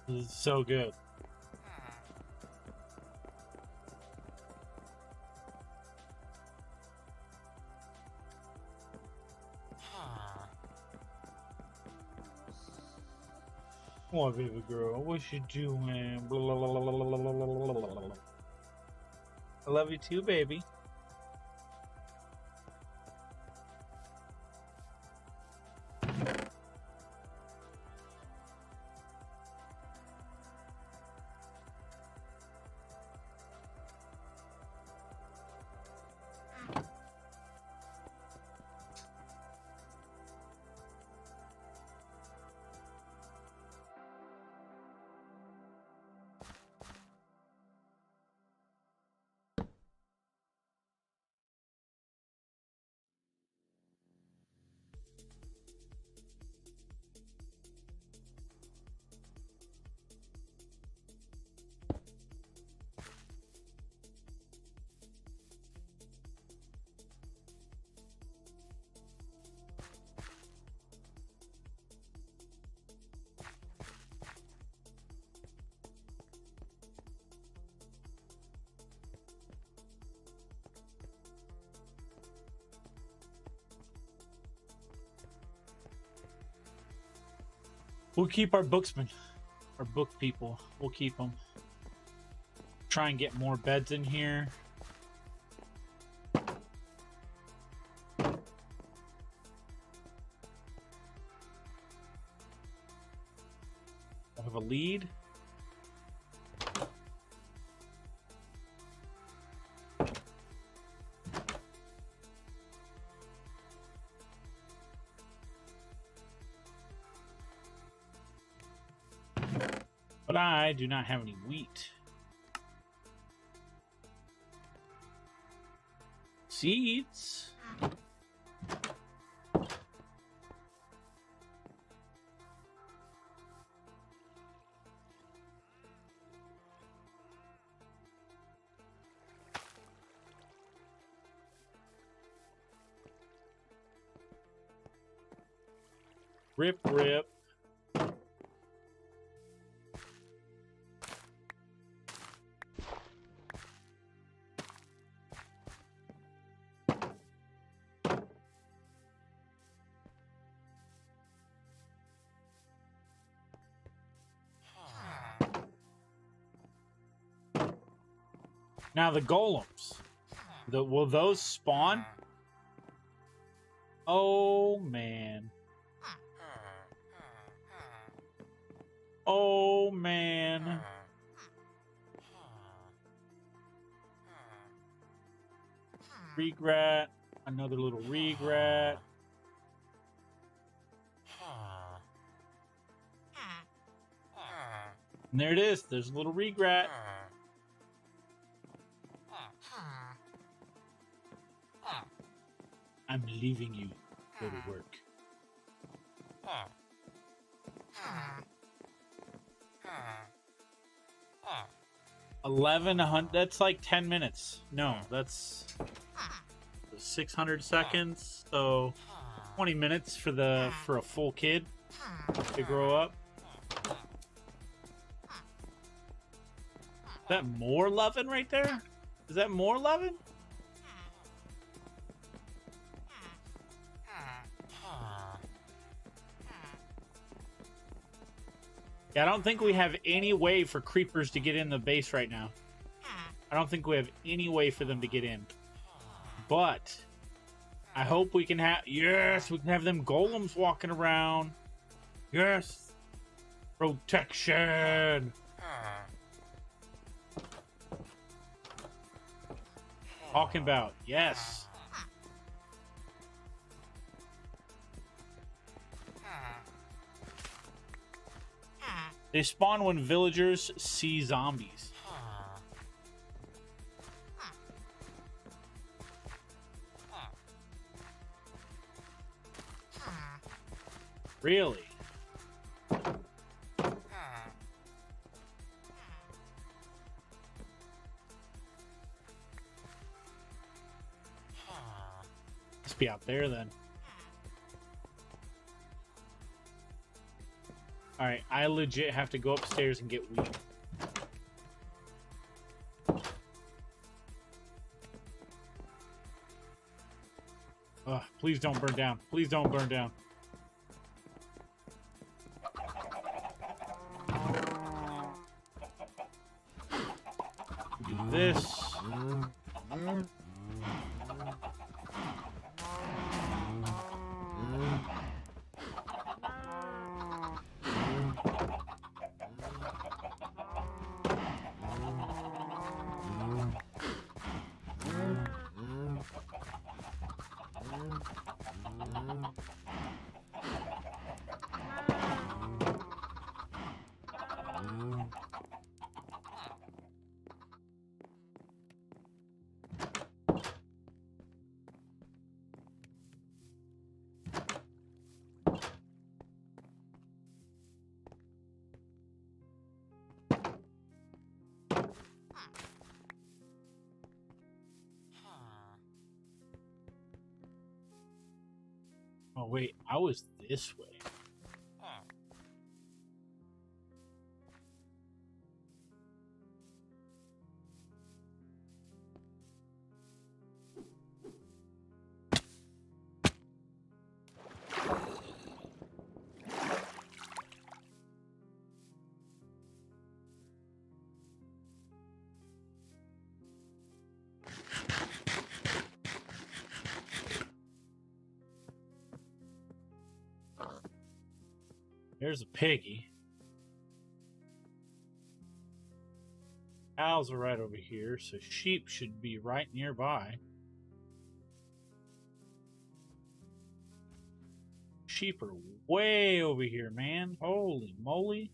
This is so good. Come on, baby girl. What you doing? Blah, blah, blah, blah, blah, blah, blah, blah, blah. I love you too, baby. We'll keep our booksmen, our book people. We'll keep them. Try and get more beds in here. I have a lead. But I do not have any wheat. Seeds. Rip, rip. Now the golems, will those spawn? Oh man. Oh man. Regret, another little regret. And there it is. There's a little regret. I'm leaving you. Go to work. 1100. That's like 10 minutes. No, that's 600 seconds. So 20 minutes for a full kid to grow up. Is that more loving right there? Is that more loving? Yeah, I don't think we have any way for creepers to get in the base right now. I don't think we have any way for them to get in. But I hope we can have... Yes, we can have them golems walking around. Yes. Protection. Talking about, yes. They spawn when villagers see zombies. Really? Must be out there then. Alright, I legit have to go upstairs and get wheat. Ugh, please don't burn down. Please don't burn down. Do this. Oh wait, I was this way. There's a piggy. Cows are right over here, so sheep should be right nearby. Sheep are way over here, man. Holy moly.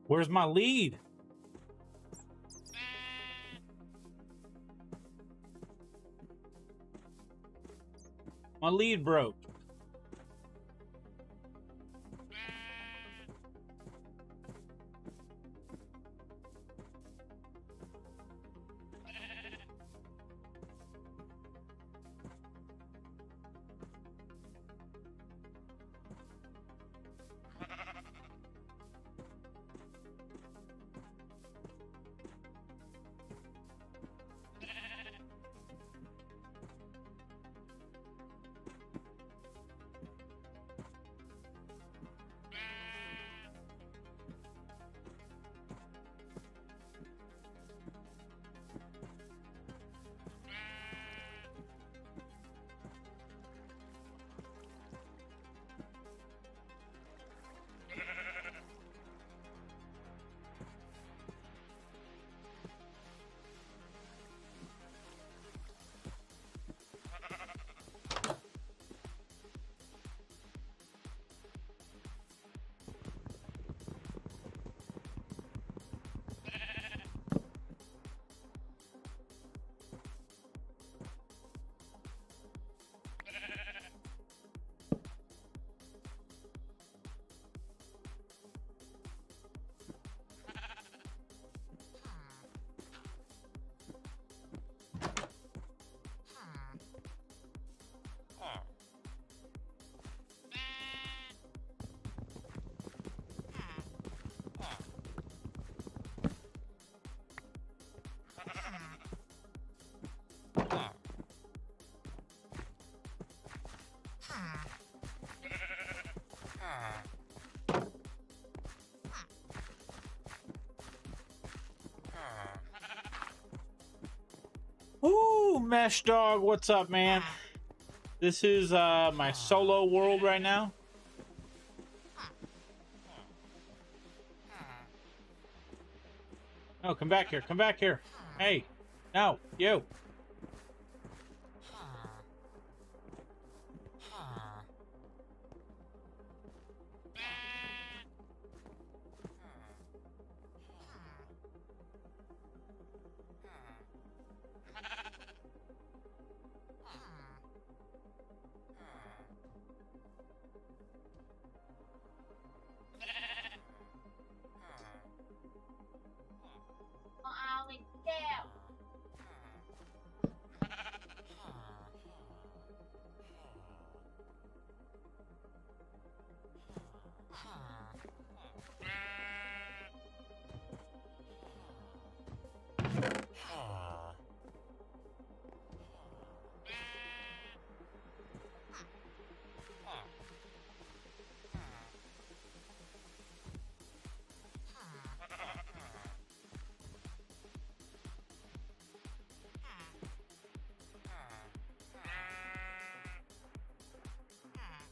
Where's my lead? My lead broke. Ooh, Mesh Dog, what's up, man? This is my solo world right now. No, come back here. Come back here. Hey, no, you.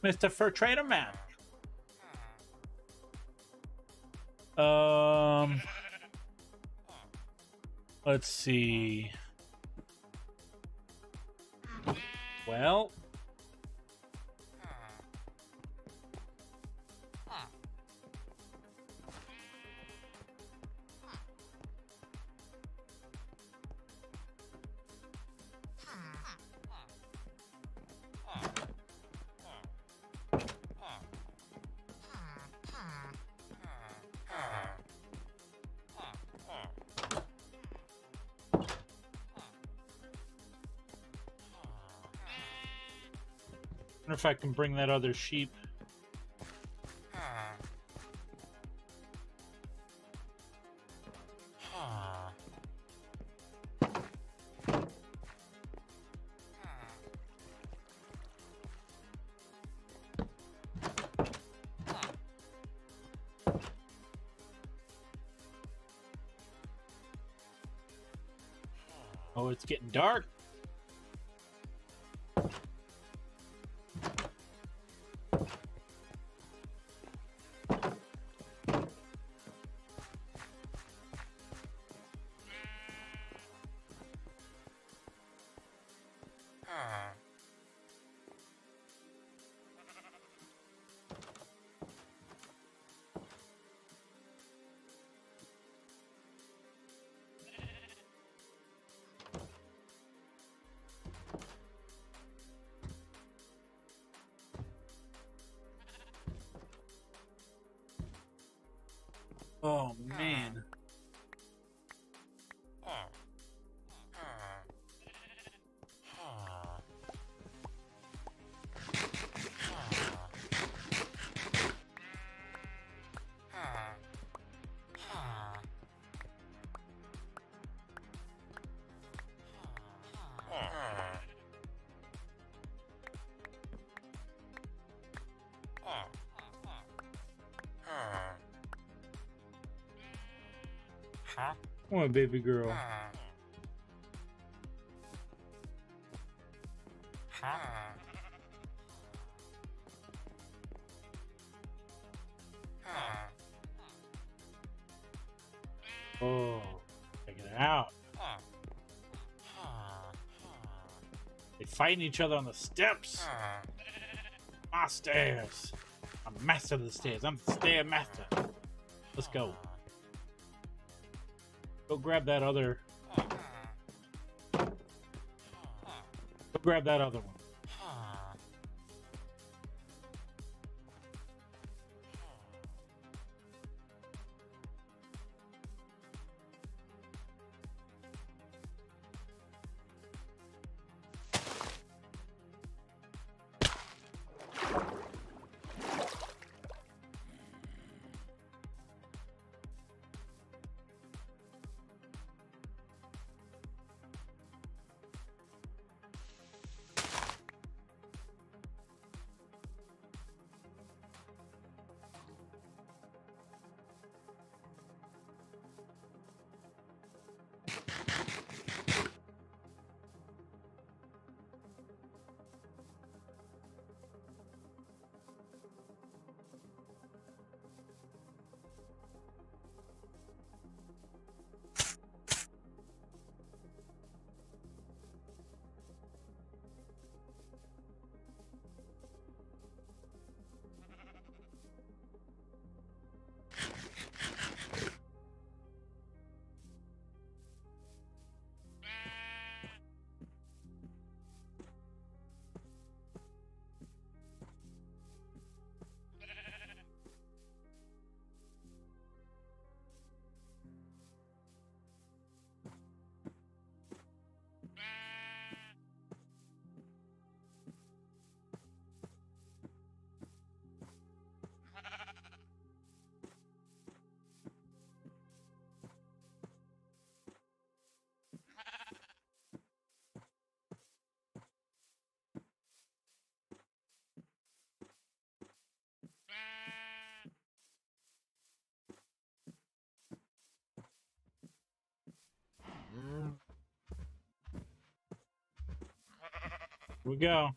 Mr. Fur Trader Man. Let's see. Well, I wonder if I can bring that other sheep. Oh, it's getting dark. Oh man. Come on, baby girl. Oh, check it out. They fighting each other on the steps. My stairs. I'm master of the stairs. I'm the stair master. Let's go. Go grab that other. Go grab that other one. Here we go.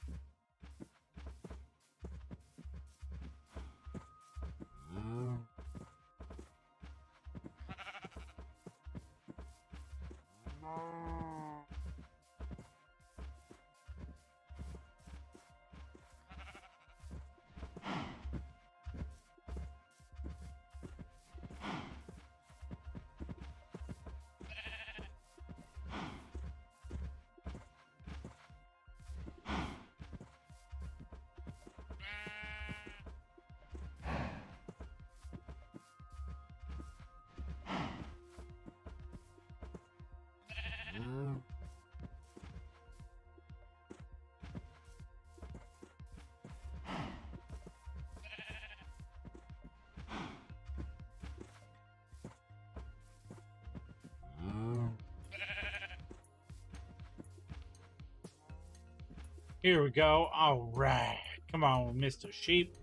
Here we go. All right. Come on, Mr. Sheep.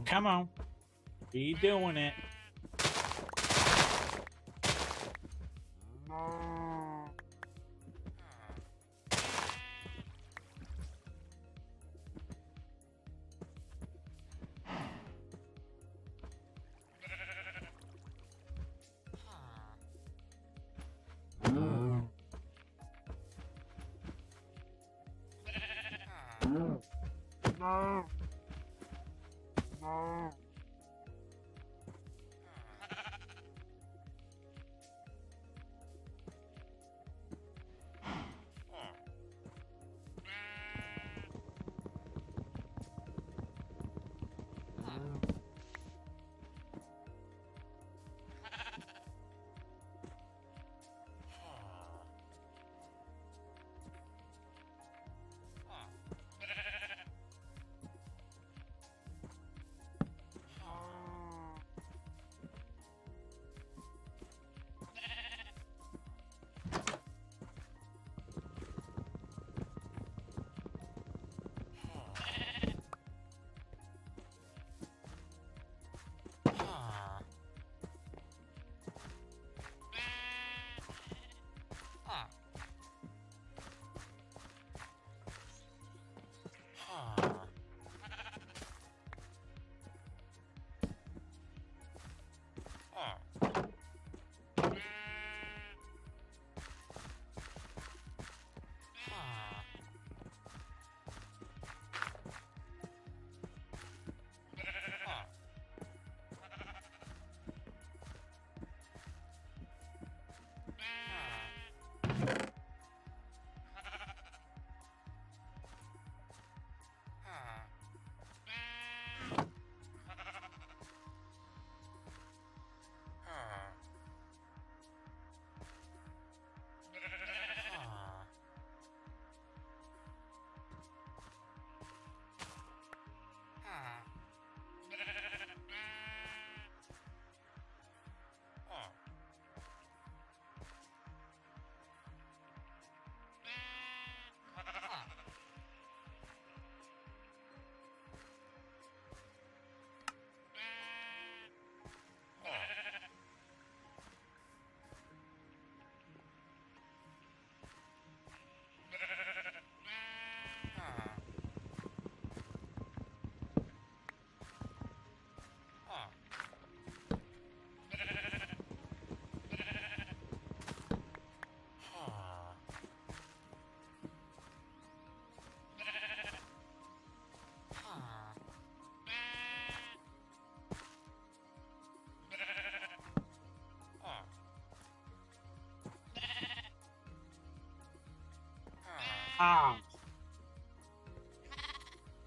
Come on. Be doing it.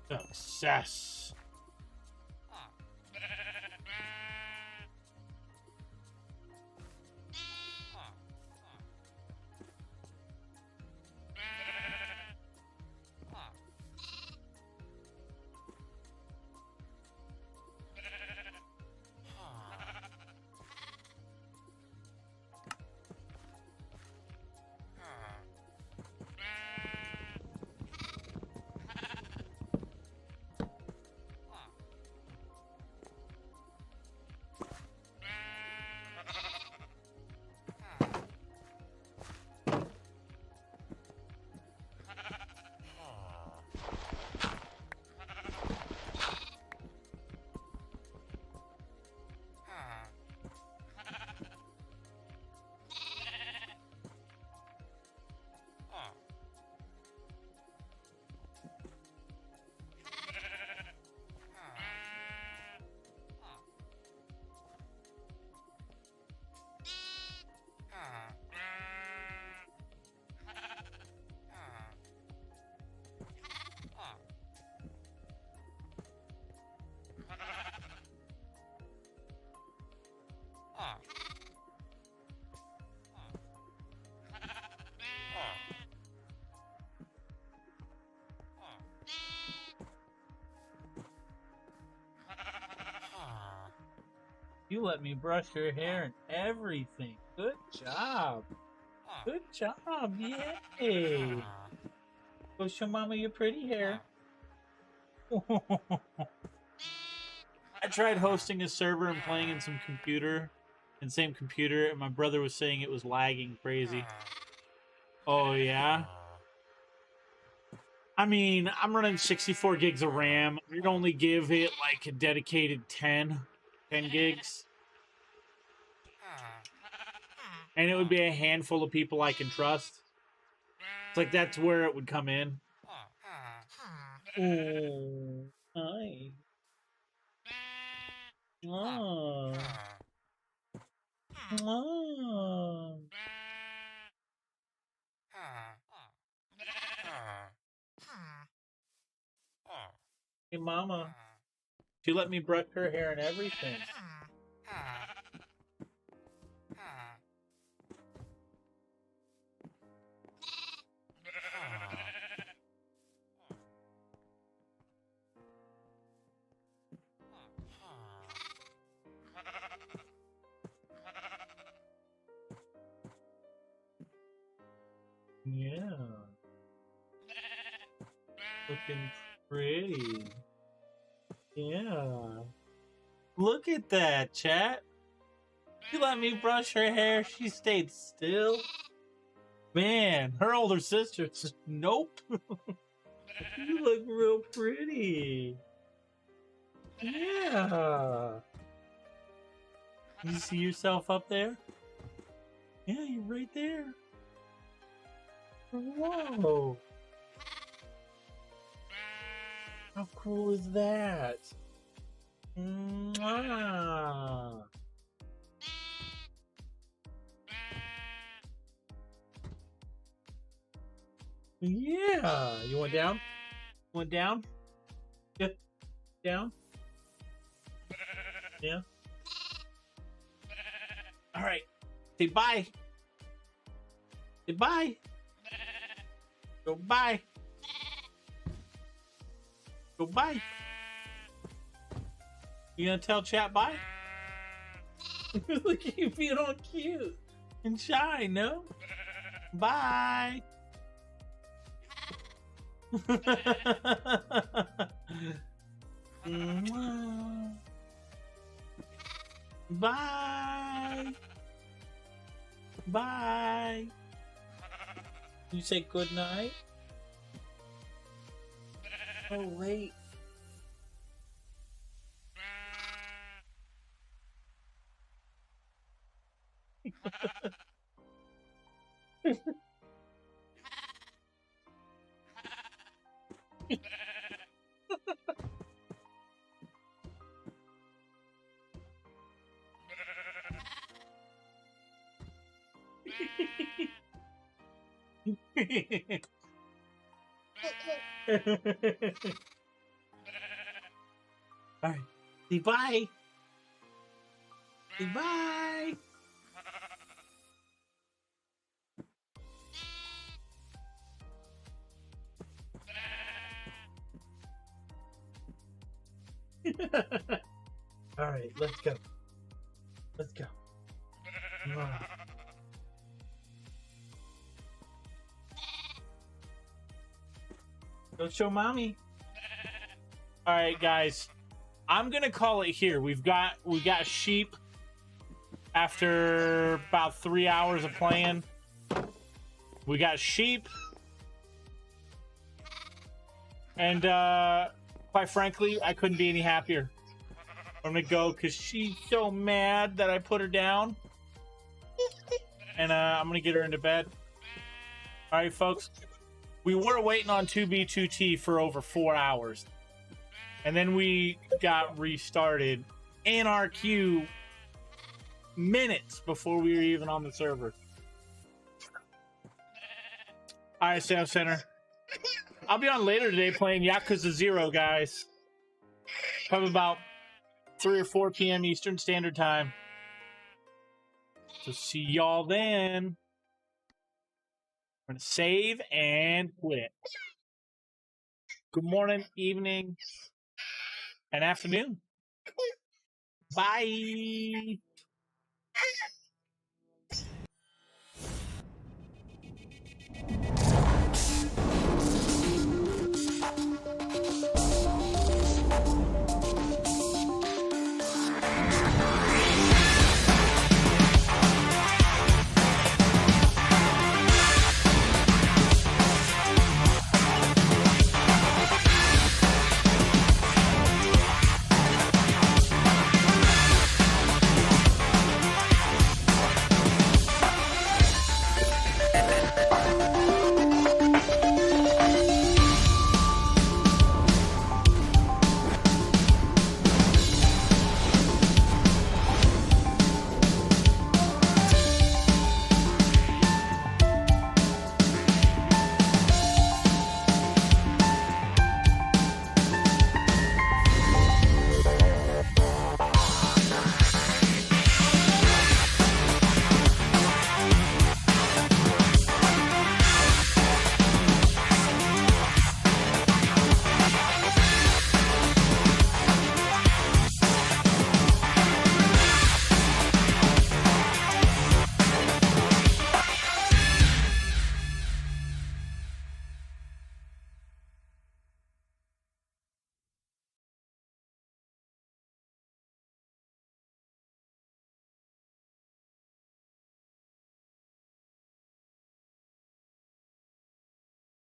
Success. You let me brush your hair and everything. Good job. Good job. Yay. Go show Mama your pretty hair. I tried hosting a server and playing in same computer, and my brother was saying it was lagging crazy. Oh, yeah? I mean, I'm running 64 gigs of RAM. I'd only give it like a dedicated 10 gigs. And it would be a handful of people I can trust. It's like that's where it would come in. Oh, hi. Oh. Oh. Hey, Mama. She let me brush her hair and everything. Yeah. Looking pretty. Yeah. Look at that, chat. She let me brush her hair. She stayed still. Man, her older sister said, nope. You look real pretty. Yeah. You see yourself up there? Yeah, you're right there. Whoa. How cool is that? Mwah. Yeah. You want down? Want down? Yeah. Down? Yeah. All right. Say bye. Say bye. Go bye. Go bye. You gonna tell chat bye? Look at you being all cute and shy, no? Bye. Bye. Bye. You say good night? Oh, wait. All right. Say bye. Say bye. All right, let's go. Let's go. Go show mommy. All right, guys. I'm gonna call it here. We got sheep after about 3 hours of playing. We got sheep, and quite frankly, I couldn't be any happier. I'm gonna go because she's so mad that I put her down, and I'm gonna get her into bed. All right, folks. We were waiting on 2B2T for over 4 hours. And then we got restarted in our queue minutes before we were even on the server. Alright, Sam Center. I'll be on later today playing Yakuza 0, guys. Probably about 3 or 4 p.m. Eastern Standard Time. So see y'all then. I'm going to save and quit. Good morning, evening, and afternoon. Bye.